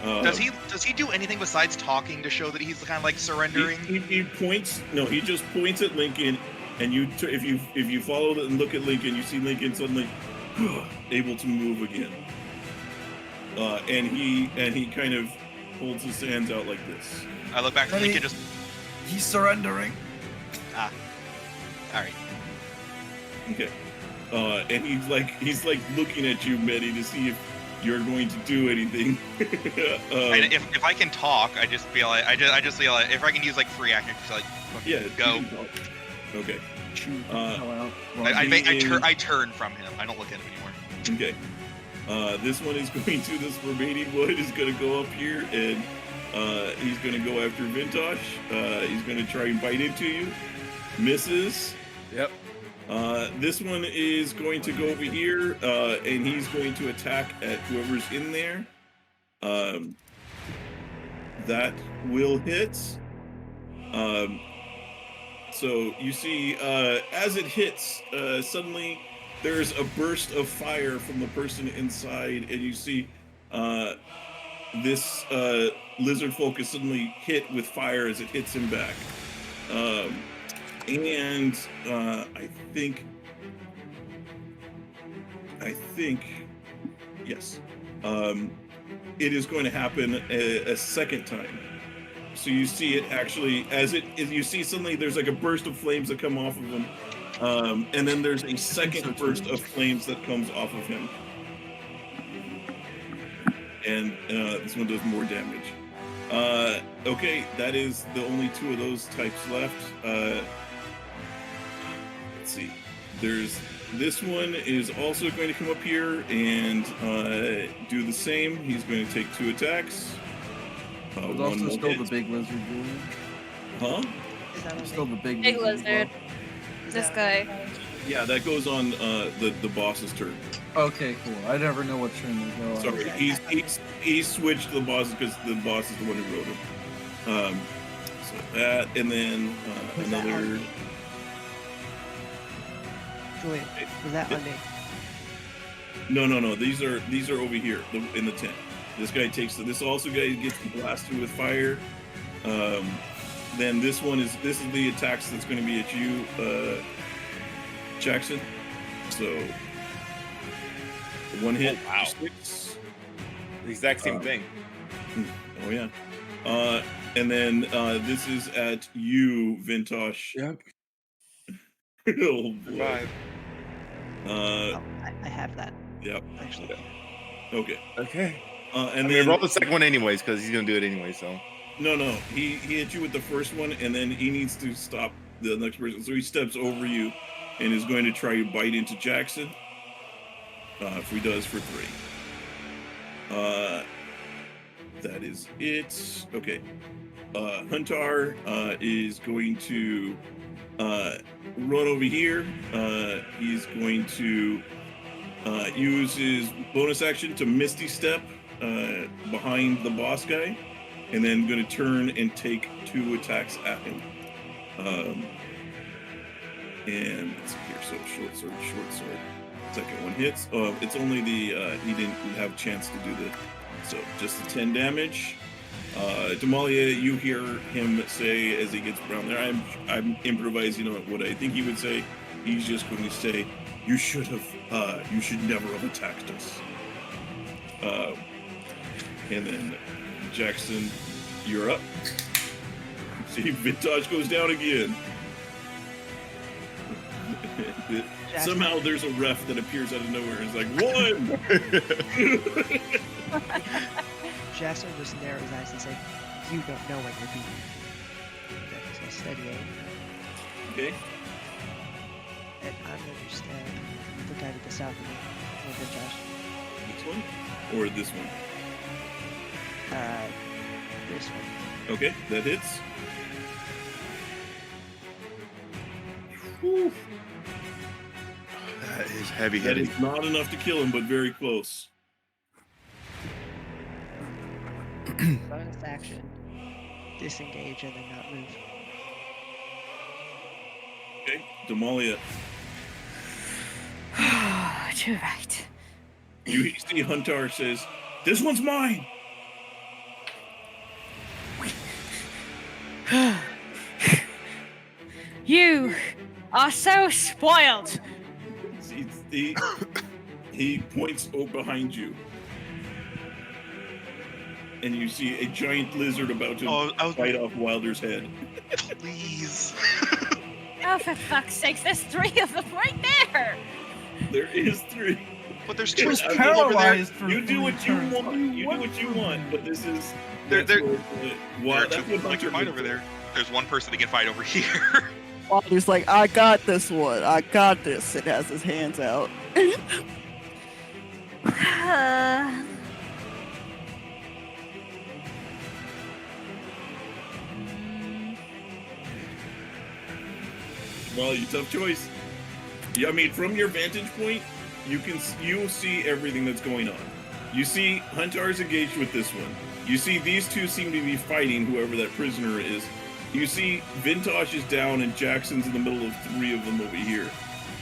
Does he do anything besides talking to show that he's kind of like surrendering? He points. No, he just points at Lincoln, and if you follow and look at Lincoln, you see Lincoln suddenly able to move again. And he kind of holds his hands out like this. I look back to Medi, Lincoln, just He's surrendering. all right. Okay. And he's like looking at you, Medi, to see if you're going to do anything. And if I can talk, I just feel like I just feel like if I can use like free action, just like Yeah. go. Okay. Shoot the hell out. I turn from him. I don't look at him anymore. Okay. This one is going to, this remaining one is going to go up here, and he's going to go after Vintash. He's going to try and bite into you. Misses. Yep. This one is going to go over here, and he's going to attack at whoever's in there. That will hit. So you see, as it hits, suddenly there's a burst of fire from the person inside, and you see this Lizardfolk is suddenly hit with fire as it hits him back. And I think, yes, it is going to happen a second time. So you see it actually, you see suddenly there's like a burst of flames that come off of him. And then there's a second burst of flames that comes off of him. And this one does more damage. Okay, that is the only two of those types left. Let's see. There's this one is also going to come up here and do the same. He's going to take 2 attacks. There's One also will still hit. the big lizard, Julian. Huh? Is that There's on still me? the big Big lizard. as well. lizard. Is This that- guy. Yeah, that goes on the boss's turn. Okay, cool. I never know what turn they go on. Sorry, he switched the boss because the boss is the one who wrote him. So that, and then Was that on another. me? Julian, was that on me? No. These are over here in the tent. This guy takes this also guy gets blasted with fire. Then this is the attacks that's going to be at you, Jackson. So one hit. Oh, wow. 6. The exact same Uh, thing. Oh yeah. And then this is at you, Vintash. Yep. Oh boy. Survive. Oh, I have that, Yep. actually. Okay. Okay. And I then mean, roll the second one anyways, because he's gonna do it anyway. So. no, he hit you with the first one, and then he needs to stop the next person. So he steps over you, and is going to try to bite into Jackson. If he does for 3. That is it. Okay. Huntar is going to run over here. He's going to use his bonus action to Misty Step behind the boss guy, and then going to turn and take 2 attacks at him. And let's see here. So short sword. Second one hits. It's only the he didn't have a chance to do the. So just the 10 damage. Damalia, you hear him say as he gets around there. I'm improvising on what I think he would say. He's just going to say, you should never have attacked us. And then Jackson, you're up. See, Vintage goes down again. Somehow there's a ref that appears out of nowhere. It's like, 1! Jackson will just narrow his eyes and say, "You don't know what you're beating." Okay, so steady aim. Okay. And I'm going to stab the guy to the south of me. Vintash. This one or this one? This one. Okay, that hits. Whew. That is That heavy-headed. is not enough to kill him, but very close. Bonus action. Disengage and then not move. Okay, Damalia. Too right. You see Huntar says, "This one's mine." You are so spoiled. He points behind you, and you see a giant lizard about to bite off Wilder's head. Please. Oh, for fuck's sakes, there's 3 of them right there. There is 3. But there's He 2 was people over there. paralyzed for You do 3 what you turns. want. You do what you want. But this is There- that's there- what, There wow, are that's 2 what people that Hunter can fight did. over there. There's 1 person that can fight over here. Walter's like, I got this one. I got this. And has his hands out. Well, you tough choice. Yeah, I mean, from your vantage point, you see everything that's going on. You see Huntar's engaged with this one. You see these 2 seem to be fighting whoever that prisoner is. You see Vintash is down and Jackson's in the middle of 3 of them over here.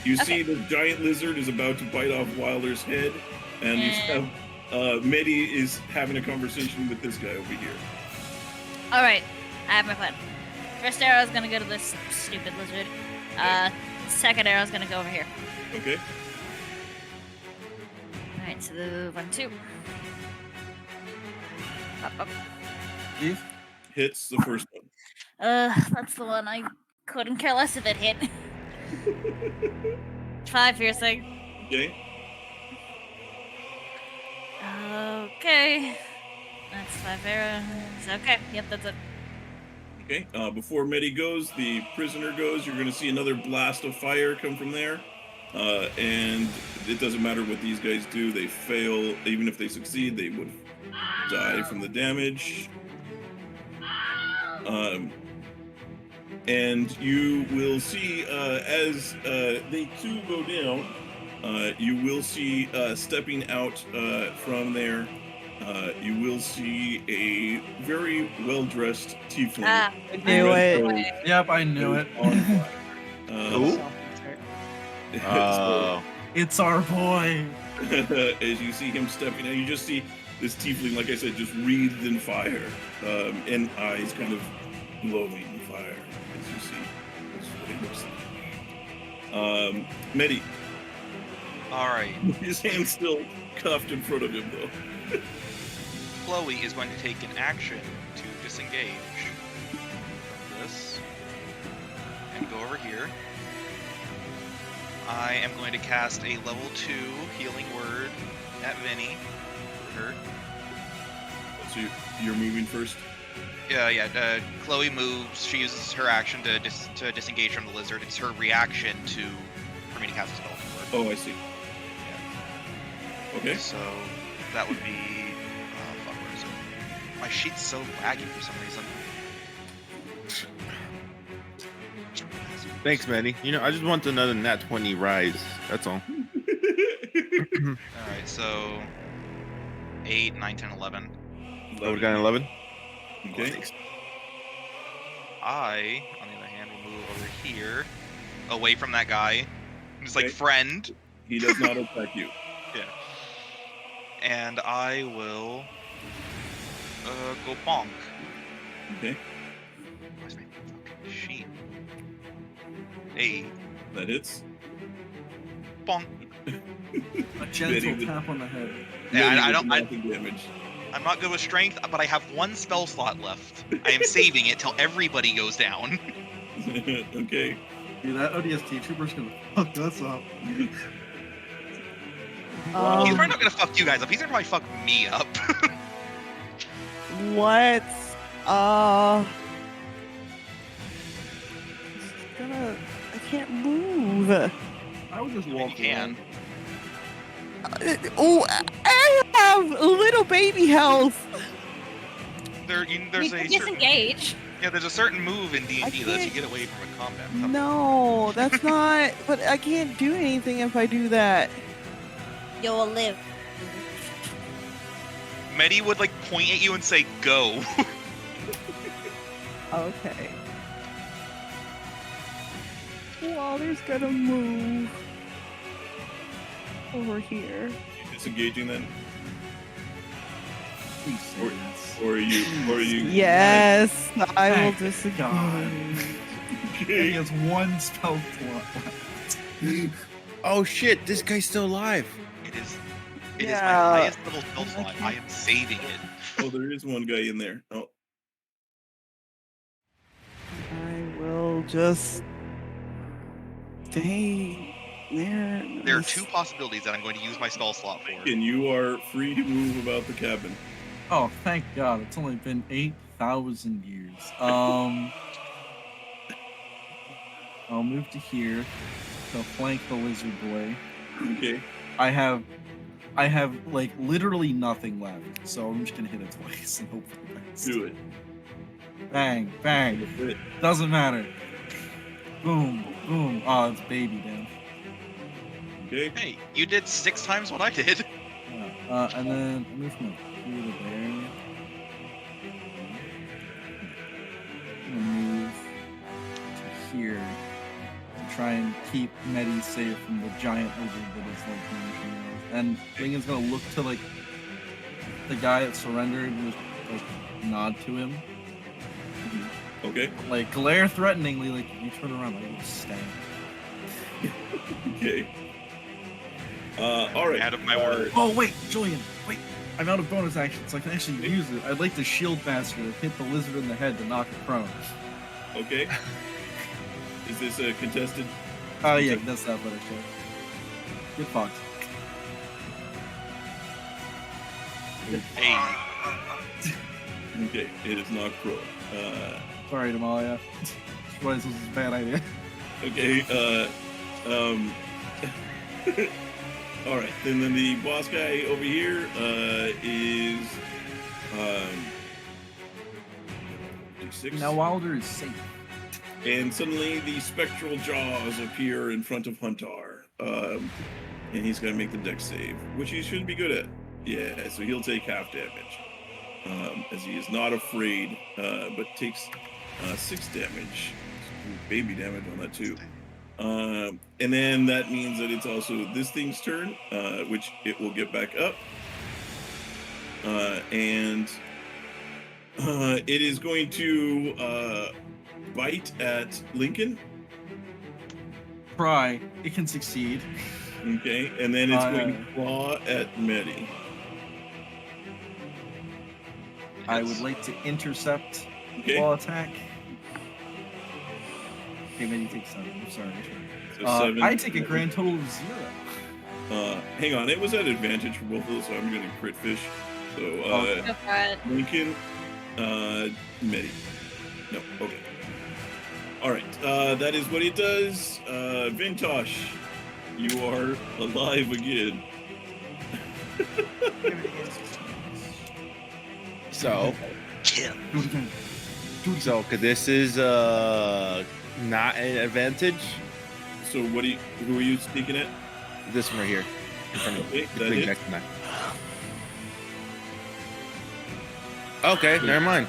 You see the giant lizard is about to bite off Wilder's head, and you have Medi is having a conversation with this guy over here. All right, I have my plan. First arrow is gonna go to this stupid lizard. Second arrow is gonna go over here. Okay. All right, so the 1, 2. Up. Steve? Hits the first one. That's the one I couldn't care less if it hit. 5 piercing. Okay. Okay. That's 5 arrows. Okay, yep, that's it. Okay. Before Medi goes, the prisoner goes. You're going to see another blast of fire come from there. And it doesn't matter what these guys do. They fail. Even if they succeed, they would die from the damage. And you will see as they 2 go down, you will see stepping out from there. You will see a very well-dressed tiefling. I knew it. Yep, I knew it. Who? So, It's our boy. as you see him stepping out, you just see this tiefling, like I said, just wreathed in fire, and eyes kind of glowing in fire, as you see. That's what it looks like. Medi, All right. his hand's still cuffed in front of him, though. Chloe is going to take an action to disengage from this and go over here. I am going to cast a level 2 healing word at Vinny. Her. So you're moving first? Yeah. Chloe moves. She uses her action to disengage from the lizard. It's her reaction for me to cast a spell. Oh, I see. Yeah. Okay. So that would be. Fuck, where is it? My sheet's so laggy for some reason. Thanks, Medi. You know, I just want another nat 20 rise. That's all. All right, so 8, 9, 10, 11. Oh, we got an 11? Okay. I, on the other hand, will move over here, away from that guy. He's like Okay. friend, He does not attack you. and I will go bonk. Okay. Where's my fucking sheet? Hey, That hits. bonk. A gentle Medi, tap on the head. Yeah, Medi I with don't. nothing damage. I'm not good with strength, but I have 1 spell slot left. I am saving it till everybody goes down. Okay. Dude, that ODST trooper's gonna fuck us up. He's probably not gonna fuck you guys up. He's gonna probably fuck me up. What? I can't move. I would just You walk can. around. Oh, I have little baby health. There's You a can certain disengage. there's a certain move in D&D that lets you can't- get away from a combat. No, that's not. But I can't do anything if I do that. You'll live. Medi would like point at you and say, "Go." Okay. Waller's gonna move over here. Disengaging then, Please say this. or are you? Yes, I will Thank disengage. God. He Okay. has one spell slot left. Oh shit, this guy's still alive. It is my Yeah. highest level spell slot. I am saving it. Oh, there is one guy in there. Oh, I will just stay there. There are two possibilities that I'm going to use my stall slot for. and you are free to move about the cabin. Oh, thank God! It's only been 8,000 years. I'll move to here to flank the lizard boy. Okay. I have like literally nothing left, so I'm just gonna hit it twice and hope for the best. Do it. Bang, bang. Doesn't matter. Boom, boom. Oh, it's baby down. Okay. Hey, you did 6 times what I did. Yeah. And then I move from here to there. I'm gonna move to here to try and keep Medi safe from the giant lizard that is like munching us. And Ling is gonna look to like the guy that surrendered and just like nod to him. Okay. Like glare threateningly, like you turn around, I will stab. Okay. All right. Out of my word. Oh wait, Julian, wait. I'm out of bonus action, so I can actually use it. I'd like to shield basket and hit the lizard in the head to knock it prone. Okay. Is this a contested? Oh yeah, that's that better check. Get fucked. Hey, Okay. It is not pro. Sorry, Damalia. Realize this is a bad idea. Okay. All right. Then the boss guy over here is D6. Now Wilder is safe. And suddenly the spectral jaws appear in front of Huntar. And he's going to make the dex save, which he should be good at. Yeah, so he'll take half damage. As he is not afraid, but takes 6 damage. Ooh, baby damage on that too. And then that means that it's also this thing's turn, which it will get back up. And it is going to bite at Lincoln. Try. It can succeed. Okay, and then it's going to claw at Medi. I would like to intercept Okay. claw attack. Okay, maybe take 7. I'm sorry. So 7. I take a grand total of 0. Hang on, it was at advantage for both of those, so I'm going to crit fish. So Okay. Go for it. Lincoln, Medi. No, okay. All right, that is what it does. Vintash, you are alive again. So, Do it again. Do it again. so this is not an advantage. So who are you speaking at? This one right here, in front of Okay, the that thing is. next to mine. Okay, never mind.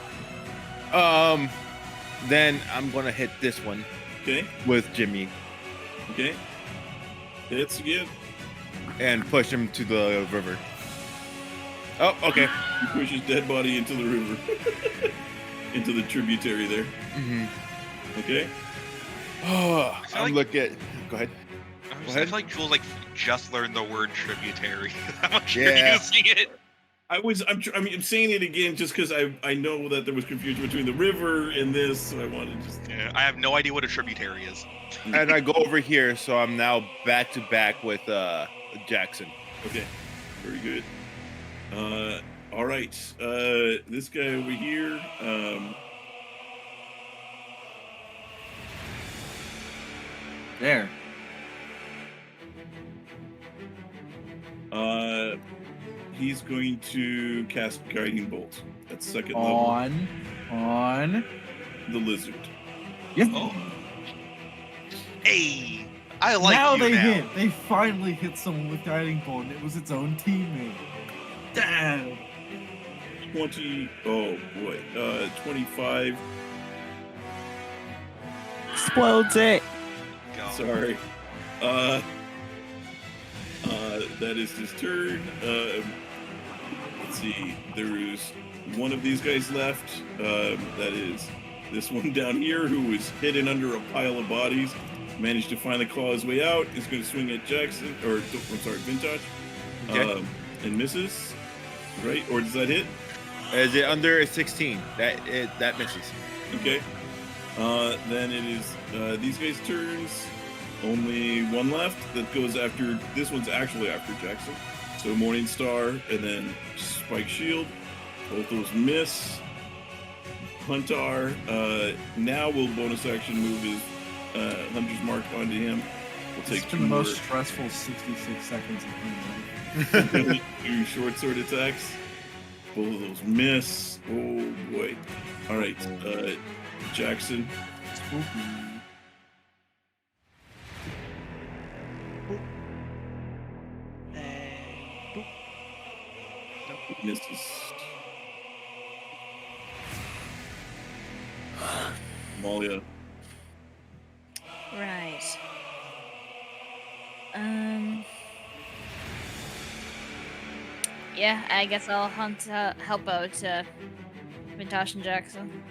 Then I'm gonna hit this one Okay, with Jimmy okay. Hits again. and push him to the river. Oh, okay. He pushes dead body into the river. Into the tributary there. Mm-hmm. Okay. Oh, I feel I'm like- looking. Go ahead. I feel like Jules like just learned the word tributary. How much Yeah. you're using it? I'm saying it again just because I know that there was confusion between the river and this, so I wanted to just. Yeah, I have no idea what a tributary is. And I go over here, so I'm now back to back with Jackson. Okay, very good. All right. This guy over here. There. He's going to cast Guiding Bolt at second level. On. The lizard. Yep. Oh. Hey, I like now you they now. hit. They finally hit someone with Guiding Bolt, and it was its own teammate. Damn. 20. Oh boy. 25. Explodes it. Go. Sorry. That is his turn. Let's see. There's one of these guys left. That is this one down here who was hidden under a pile of bodies. Managed to finally claw his way out. Is going to swing at Jackson, or I'm sorry, Vintash, Okay. and misses. Right? Or does that hit? Is it under 16? That misses. Okay. Then it is these guys' turns. Only one left that goes after. This one's actually after Jackson. So Morningstar and then Spike Shield. Both those miss. Huntar now will bonus action move his Hunter's Mark onto him. We'll take It's two been the more. most stressful 66 seconds of my life. Two short sword attacks. Both of those miss. Oh boy. All right. Jackson. Spooky. Boop. Misses. Damalia. Right. Yeah, I guess I'll help out Vintash and Jackson.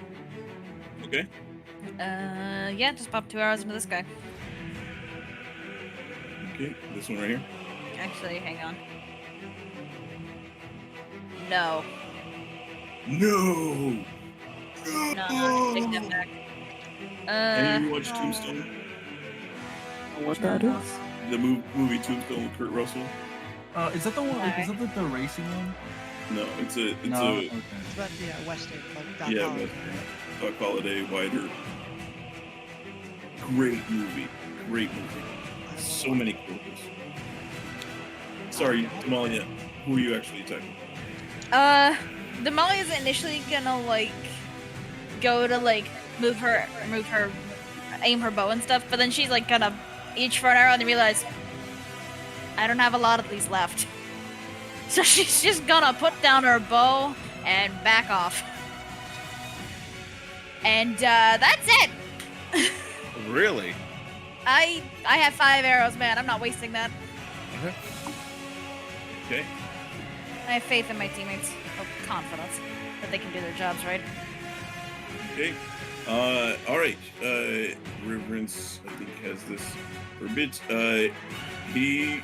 Okay. Yeah, just pop 2 arrows into this guy. Okay. This one right here. Actually, hang on. No. No. No, take that back. Any of you watch Tombstone? What that is? The movie Tombstone with Kurt Russell? Is that the one? Like, is Alright. that the racing one? No, it's a No. Okay. It's about the Western, like Doc yeah, Holliday. Doc Holliday, Wider. Great movie. Great movie. So many quotes. Sorry, Damalia. Who are you actually attacking? Damalia is initially gonna like go to like move her, aim her bow and stuff, but then she's like gonna each for an arrow and realize I don't have a lot of these left. So she's just gonna put down her bow and back off. And that's it. Really? I have 5 arrows, man. I'm not wasting that. Okay. I have faith in my teammates. Or confidence that they can do their jobs right. Okay. All right. Reverence, I think, has this for a bit. He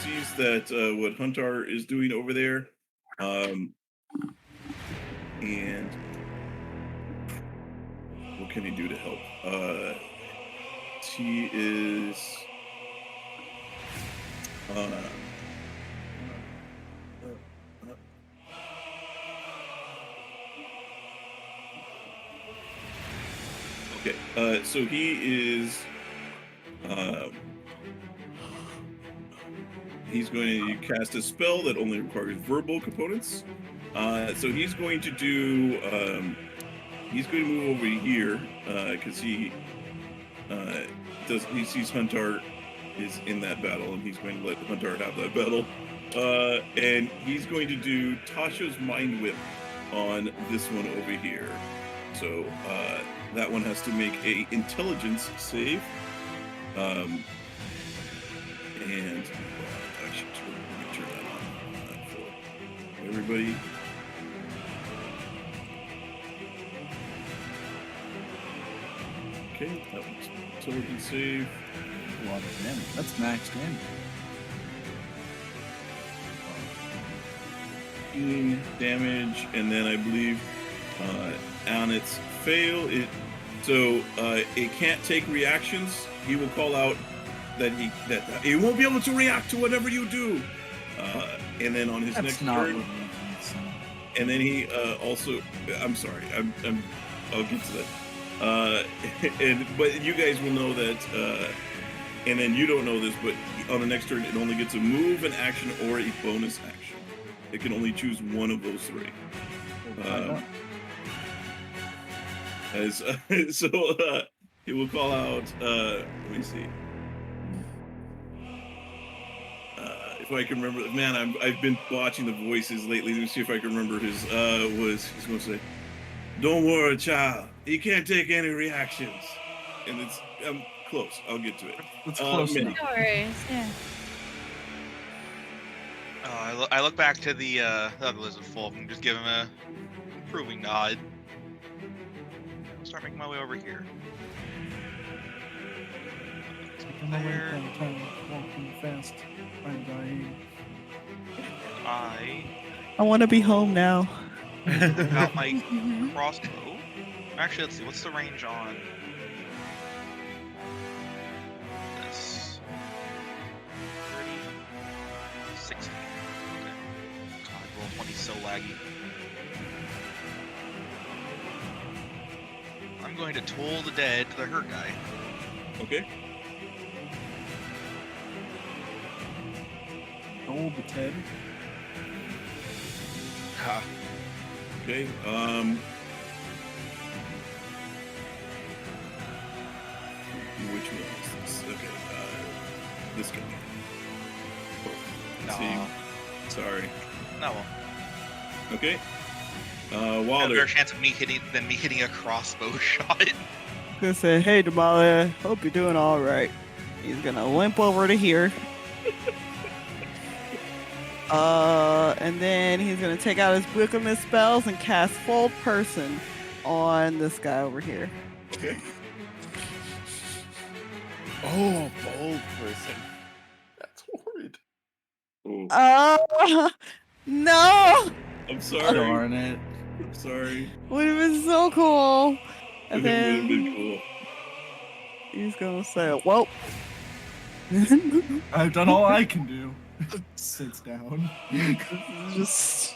sees that what Huntar is doing over there, and what can he do to help? He is. Okay, so he is. He's going to cast a spell that only requires verbal components. So he's going to do. He's going to move over here because he sees Huntar is in that battle, and he's going to let Huntar have that battle. And he's going to do Tasha's Mind Whip on this one over here. So that one has to make a intelligence save. And actually, let me turn that on for everybody. Okay, that one's intelligence save. A lot of damage. That's max damage. 15 damage, and then I believe on its fail, it can't take reactions. He will call out that he won't be able to react to whatever you do. And then on his That's next not turn, what it means. and then he also, I'm sorry, I'll get to that. But you guys will know that, and then you don't know this, but on the next turn, it only gets a move, an action, or a bonus action. It can only choose one of those three. He will call out. Let me see. If I can remember, man, I've been watching the voices lately. Let me see if I can remember his. He's going to say, "Don't worry, child. He can't take any reactions." And it's close. I'll get to it. It's close Medi. enough. No worries. Yeah. I look back to the other Lizardfolk and just give him a approving nod. I'll start making my way over here. Taking my way downtown, walking fast, I'm dying. I want to be home now. Got my Mhm. crossbow. Actually, let's see. What's the range on this? 30, 60. Okay. God, roll 20 so laggy. I'm going to toll the dead to the hurt guy. Okay. Old the Ted. Ha. Okay. Which one is this? Okay. This guy. Let's Nah. see. Sorry. No, well, Okay. a Wilder. better chance of me hitting a crossbow shot. Gonna say, hey, Damalia, hope you're doing all right. He's gonna limp over to here. And then he's gonna take out his book of his spells and cast Fold Person on this guy over here. Okay. Oh, bold person. That's horrid. Oh, No! I'm sorry. Darn it. I'm sorry. Would have been so cool. And It would have then been cool. he's gonna say, well. I've done all I can do. Sits down. Just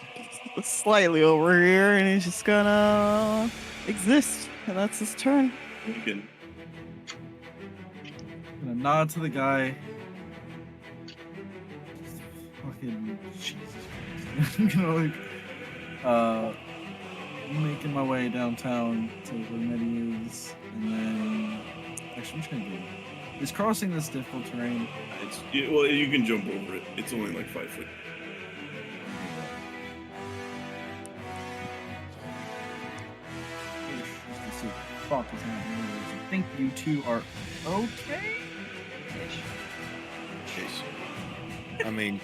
slightly over here, and he's just gonna exist, and that's his turn. You can. Gonna nod to the guy. Fucking Jesus. I'm gonna making my way downtown to where Medi is, and then actually, I'm just gonna do it. Is crossing this difficult terrain? Well, you can jump over it. It's only like 5 foot. Fuck is not moving. I think you two are okay. Jeez. I mean,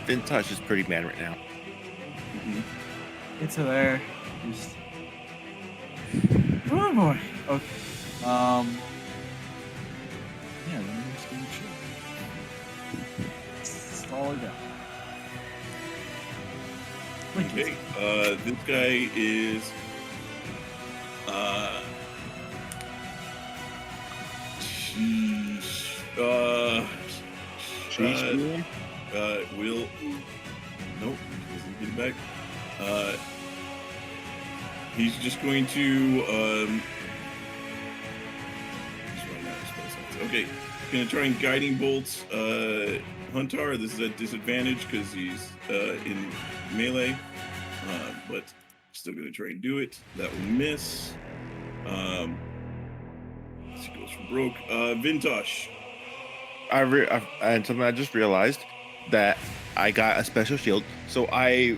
Vintash is pretty mad right now. Get to there. Just... Oh boy. Okay. Yeah, let me just give it a shot. That's all I got. Okay. This guy is. Will. Nope. Doesn't get it back. He's just going to. He's running out of spell slots. Okay. Gonna try and guiding bolts. Huntar. This is at disadvantage because he's in melee. But still gonna try and do it. That will miss. She goes for broke. Vintash. And something I just realized that I got a special shield, so I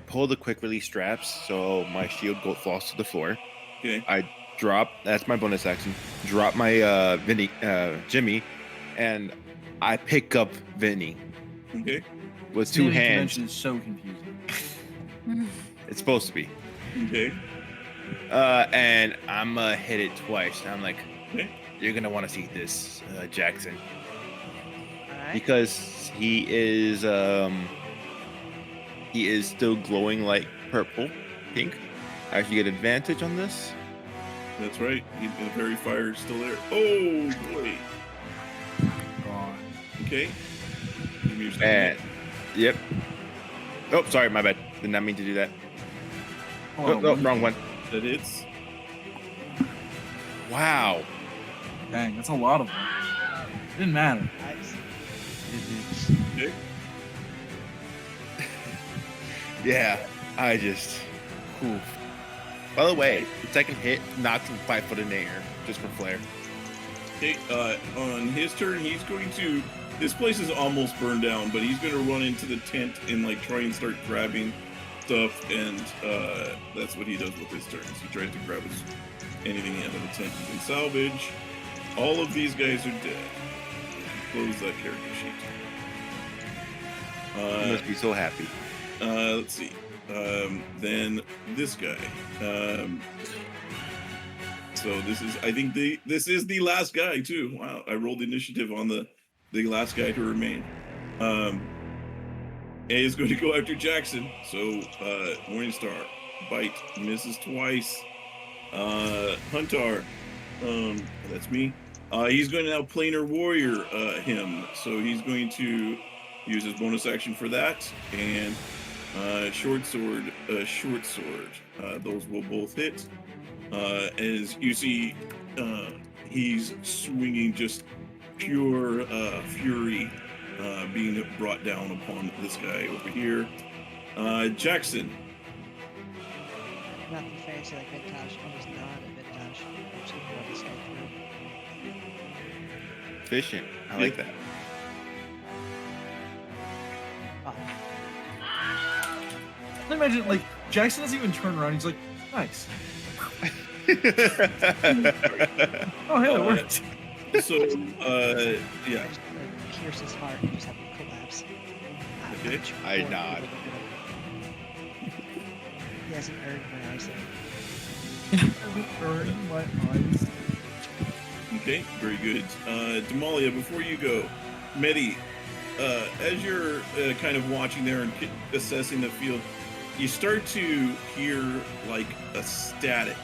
pull the quick release straps, so my shield falls to the floor. Okay. I drop. That's my bonus action. Drop my Jimmy, and I pick up Vinny Okay. with two Naming hands. convention is so confusing. It's supposed to be. Okay. And I'm hit it twice. And I'm like, Okay. you're gonna want to see this, Jackson, Alright. because he is still glowing like purple, pink. I actually get advantage on this. That's right. The fairy fire is still there. Oh boy. God. Okay. Give me your second And hit. yep. Oh, sorry, my bad. Did not mean to do that. Hold Oh, on, no, one- wrong one. That hits. Wow. Dang, that's a lot of them. Didn't matter. Nice. Okay. Yeah, I just. Oof. By the way, the second hit knocks him 5 foot in the air, just for flair. Okay, on his turn, he's going to. This place is almost burned down, but he's going to run into the tent and like try and start grabbing stuff, and that's what he does with his turns. He tries to grab anything out of the tent he can salvage. All of these guys are dead. Close that character sheet. He must be so happy. Let's see. Then this guy. So this is, I think this is the last guy too. Wow, I rolled initiative on the last guy to remain. A is going to go after Jackson. So Morningstar bite misses twice. Huntar, that's me. He's going to now planar warrior him. So he's going to use his bonus action for that, and short sword. Those will both hit. As you see, he's swinging just pure fury being brought down upon this guy over here. Jackson. Nothing fancy like Vintash. I was not a Vintash. I'm just gonna run this guy through. Efficient. I like that. Oh, I imagine like Jackson doesn't even turn around. He's like, nice. Oh, hey, it worked. So, yeah. I just pierce his heart and just have him collapse. Okay. I nod. He hasn't earned my eyesight. Burning my eyes. Okay, very good. Damalia, before you go, Medi, as you're kind of watching there and assessing the field, you start to hear like a static,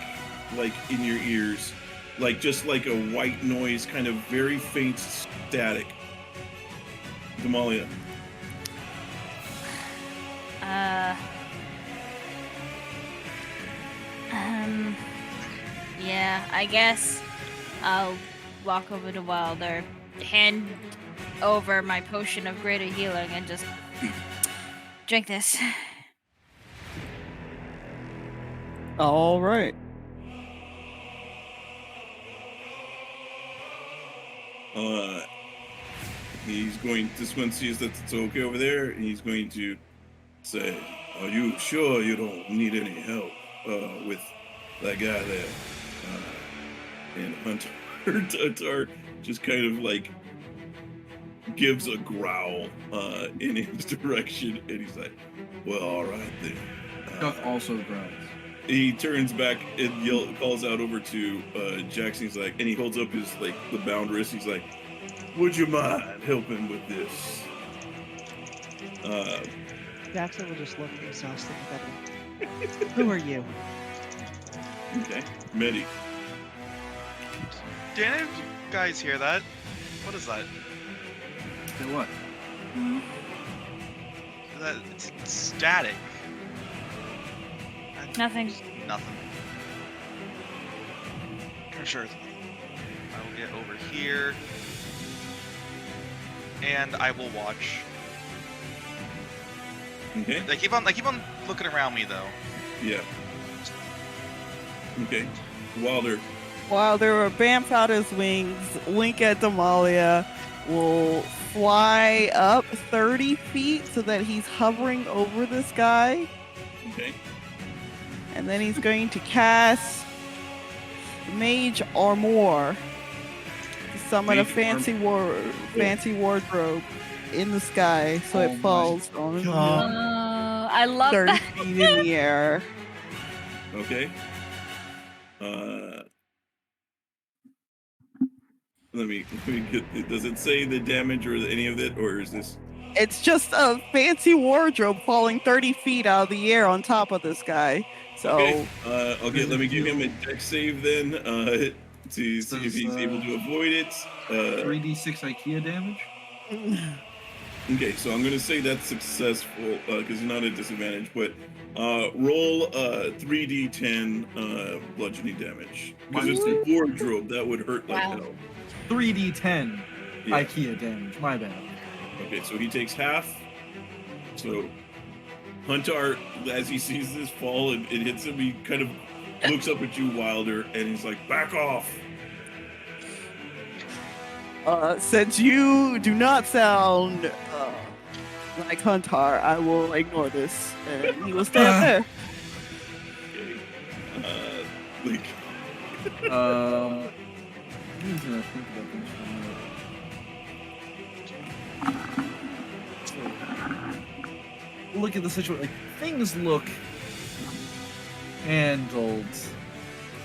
like in your ears, like just like a white noise, kind of very faint static. Damalia. Yeah, I guess I'll walk over to Wilder, hand over my potion of greater healing, and just drink this. All right. He's going to, this one sees that it's okay over there, and he's going to say, are you sure you don't need any help with that guy there? And Huntar just kind of like gives a growl in his direction, and he's like, well, all right then. Duck also growls. He turns back and calls out over to Jackson. He's like, and he holds up his like the bound wrist. He's like, would you mind helping with this? Jackson will just look exhausted at him. Who are you? Okay, Medi. Do any of you guys hear that? What is that? Say what? It's static. Nothing. Nothing. I'm sure it's nothing. I will get over here. And I will watch. Okay. I keep on looking around me though. Yeah. Okay. Wilder. Wilder will bamf out his wings, wink at Damalia, will fly up 30 feet so that he's hovering over this guy. Okay. And then he's going to cast Mage Armor to summon Mage a fancy wardrobe in the sky so Oh it my falls on God. I love 30 that. feet in the air. Okay. Let me get. Does it say the damage or any of it, or is this? It's just a fancy wardrobe falling 30 feet out of the air on top of this guy. So Okay. Okay. Let me give him a dex save then. To see if he's able to avoid it. 3d6 IKEA damage? Okay, so I'm gonna say that's successful because you're not at disadvantage. But roll 3d10 bludgeoning damage because it's a wardrobe that would hurt like Wow. hell. 3d10. Yeah. IKEA damage. My bad. Okay, so he takes half. So Huntar, as he sees this fall and it hits him, he kind of looks up at you, Wilder, and he's like, "Back off." Since you do not sound like Huntar, I will ignore this, and he will stay up there. Okay. Like, I'm just gonna think about this for a minute. So, look at the situation. Like, things look handled,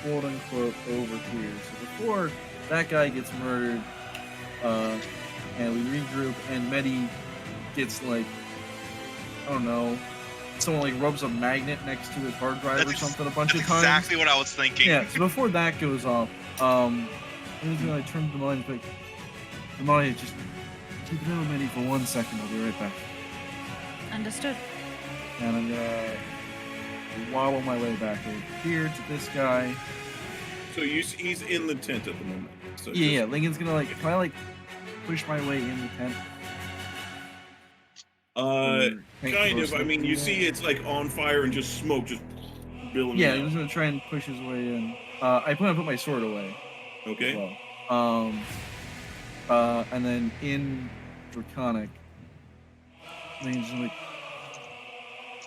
quote unquote, over here. So before that guy gets murdered, and we regroup, and Medi gets like, I don't know, someone like rubs a magnet next to his hard drive or something a bunch of times. Exactly what I was thinking. Oh, Yeah, so before that goes off, I'm just gonna like, turn to Damalia and be like, Damalia, just keep it on Medi for 1 second, I'll be right back. Understood. And I'm gonna waddle my way back over here to this guy. so he's in the tent at the moment. So Yeah, Lincoln's gonna like, can I like push my way in the tent? Kind of. I mean, you see it's like on fire and just smoke just billowing Yeah, out. he's gonna try and push his way in. I plan to put my sword away. Okay. As well. And then in Draconic, Lincoln's just like,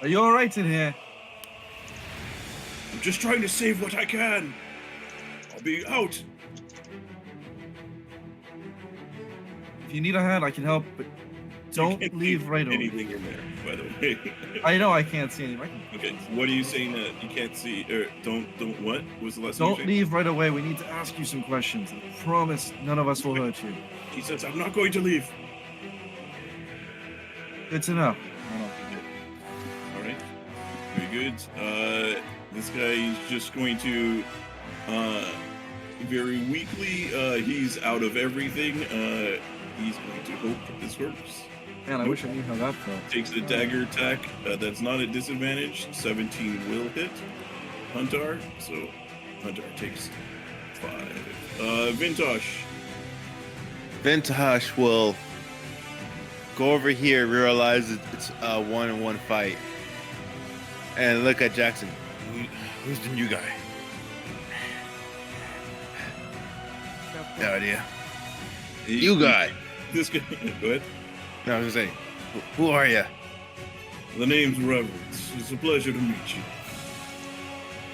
are you alright in here? I'm just trying to save what I can. I'll be out. If you need a hand, I can help, but don't You can't leave see right away. anything in there, by the way. I know I can't see anything. I can Okay. What are you saying that you can't see? Or don't what? What was the last thing you Don't said? leave right away. We need to ask you some questions. I promise none of us will hurt you. He says, I'm not going to leave. Good to know. All right. Very good. This guy is just going to, very weakly, he's out of everything. He's going to hope that this works. Man, I wish I knew how that felt. Takes a dagger attack. That's not at disadvantage. 17 will hit Huntar. So Huntar takes 5. Vintash. Vintash will go over here, realize it's a 1-on-1 fight, and look at Jackson. Who's the new guy? No idea. You guy. This guy. Go ahead. No, I was gonna say, who are you? The name's Reverence. It's a pleasure to meet you.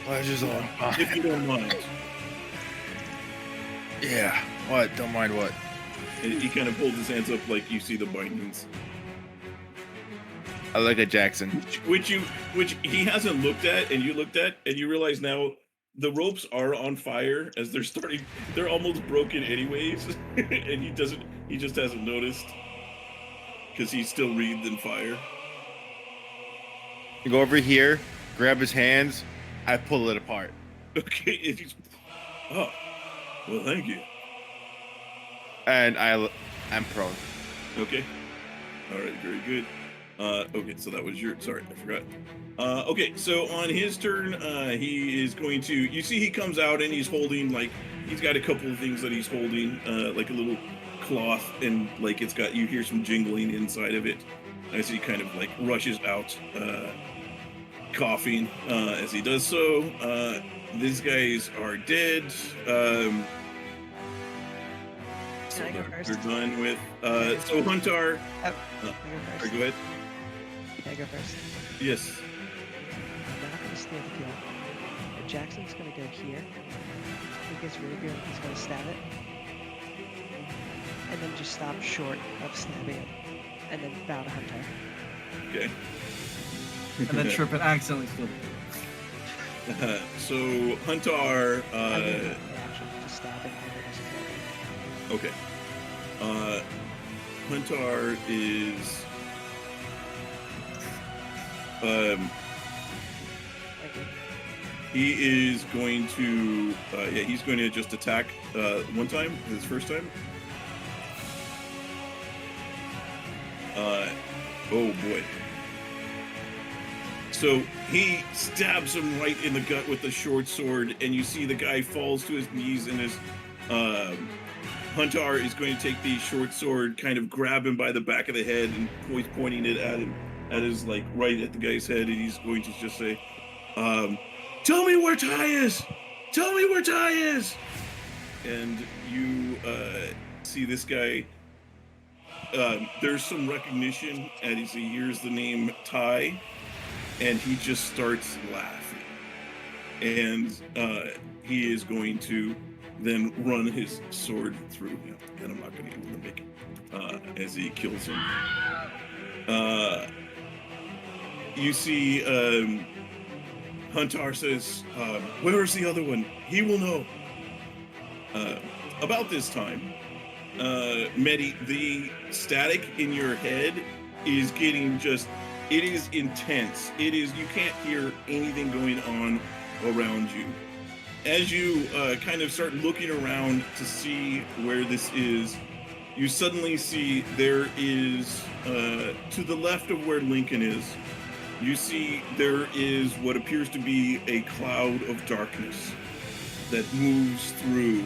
Pleasure's all If you don't mind. Yeah. What? Don't mind what? And he kind of pulls his hands up like you see the bindings. I look at Jackson. Which he hasn't looked at, and you looked at, and you realize now the ropes are on fire as they're almost broken anyways, and he just hasn't noticed because he's still wreathed in fire. You go over here, grab his hands, I pull it apart. Okay, oh, well, thank you. And I'm prone. Okay, all right, very good. Okay, so that was sorry, I forgot. Okay, so on his turn, he is going to, you see he comes out and he's holding, like, he's got a couple of things that he's holding, like a little cloth, and like you hear some jingling inside of it as he kind of like rushes out, coughing, as he does so. These guys are dead. So Can I go they're first? done with, so Huntar, Can I go sorry, first? go ahead. Can I go first? Yes. I'm not going to steal the kill. But Jackson's going to go here. If he gets really good, he's going to stab it. And then just stop short of stabbing it. And then bow to Huntar. Okay. And then trip and accidentally steal it. So Huntar, I mean, reaction to stabbing Huntar doesn't kill him. okay. Huntar is Thank you. he is going to he's going to just attack one time, his first time. Oh boy. So he stabs him right in the gut with the short sword, and you see the guy falls to his knees and is Huntar is going to take the short sword, kind of grab him by the back of the head, and pointing it at him, at his like right at the guy's head, and he's going to just say, "Tell me where Ty is! Tell me where Ty is!" And you see this guy. There's some recognition as he hears the name Ty, and he just starts laughing. And he is going to then run his sword through him, and I'm not going to be able to make it as he kills him. You see, Huntar says, "Where is the other one? He will know." About this time, Medi, the static in your head is getting it is intense. It is, you can't hear anything going on around you. As you kind of start looking around to see where this is, you suddenly see there is, to the left of where Lincoln is, you see there is what appears to be a cloud of darkness that moves through.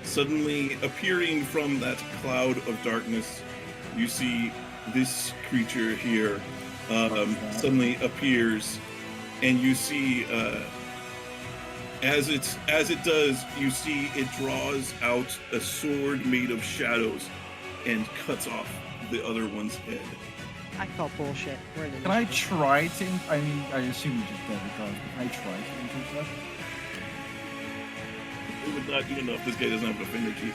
Suddenly appearing from that cloud of darkness, you see this creature here suddenly appears, and you see as it does, you see it draws out a sword made of shadows and cuts off the other one's head. I call bullshit. We're in Can I initiative. try to? I mean, I assume you just dead regardless. But can I try to intercept? It would not do enough. This guy doesn't have enough energy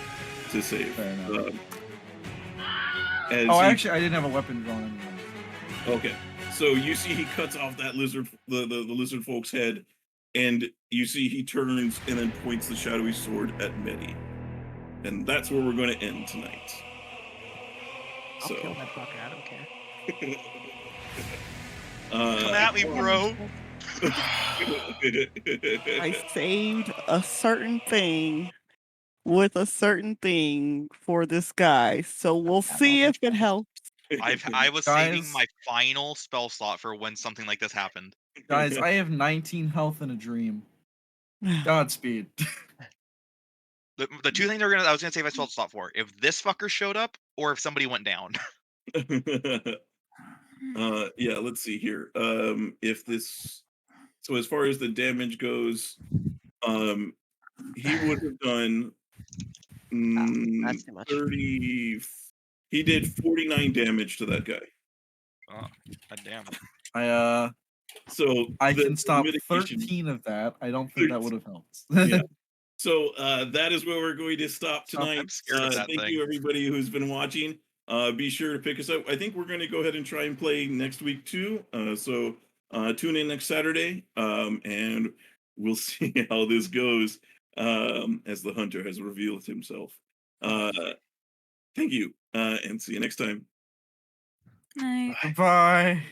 to save. Fair enough. As Oh, he- actually, I didn't have a weapon drawn anyway. Okay, so you see he cuts off that lizard, the lizard folk's head, and you see he turns and then points the shadowy sword at Medi, and that's where we're going to end tonight. I'll So, kill that fucker. I don't care. Come at me, bro. I saved a certain thing with a certain thing for this guy, so we'll see if it helps. I was saving Guys. my final spell slot for when something like this happened. Guys, I have 19 health in a dream. Godspeed. The two things I was gonna save my spell slot for: if this fucker showed up, or if somebody went down. Yeah, let's see here. If this, so as far as the damage goes, he would have done That's too much. 30. He did 49 damage to that guy. Oh, god damn. So I the can stop mitigation- 13 of that. I don't think that would have helped. Yeah. So that is where we're going to stop Oh, I'm tonight. scared of that Thank thing. you everybody who's been watching. Be sure to pick us up. I think we're going to go ahead and try and play next week too. So tune in next Saturday, and we'll see how this goes as the hunter has revealed himself. Thank you, and see you next time. Night. Goodbye.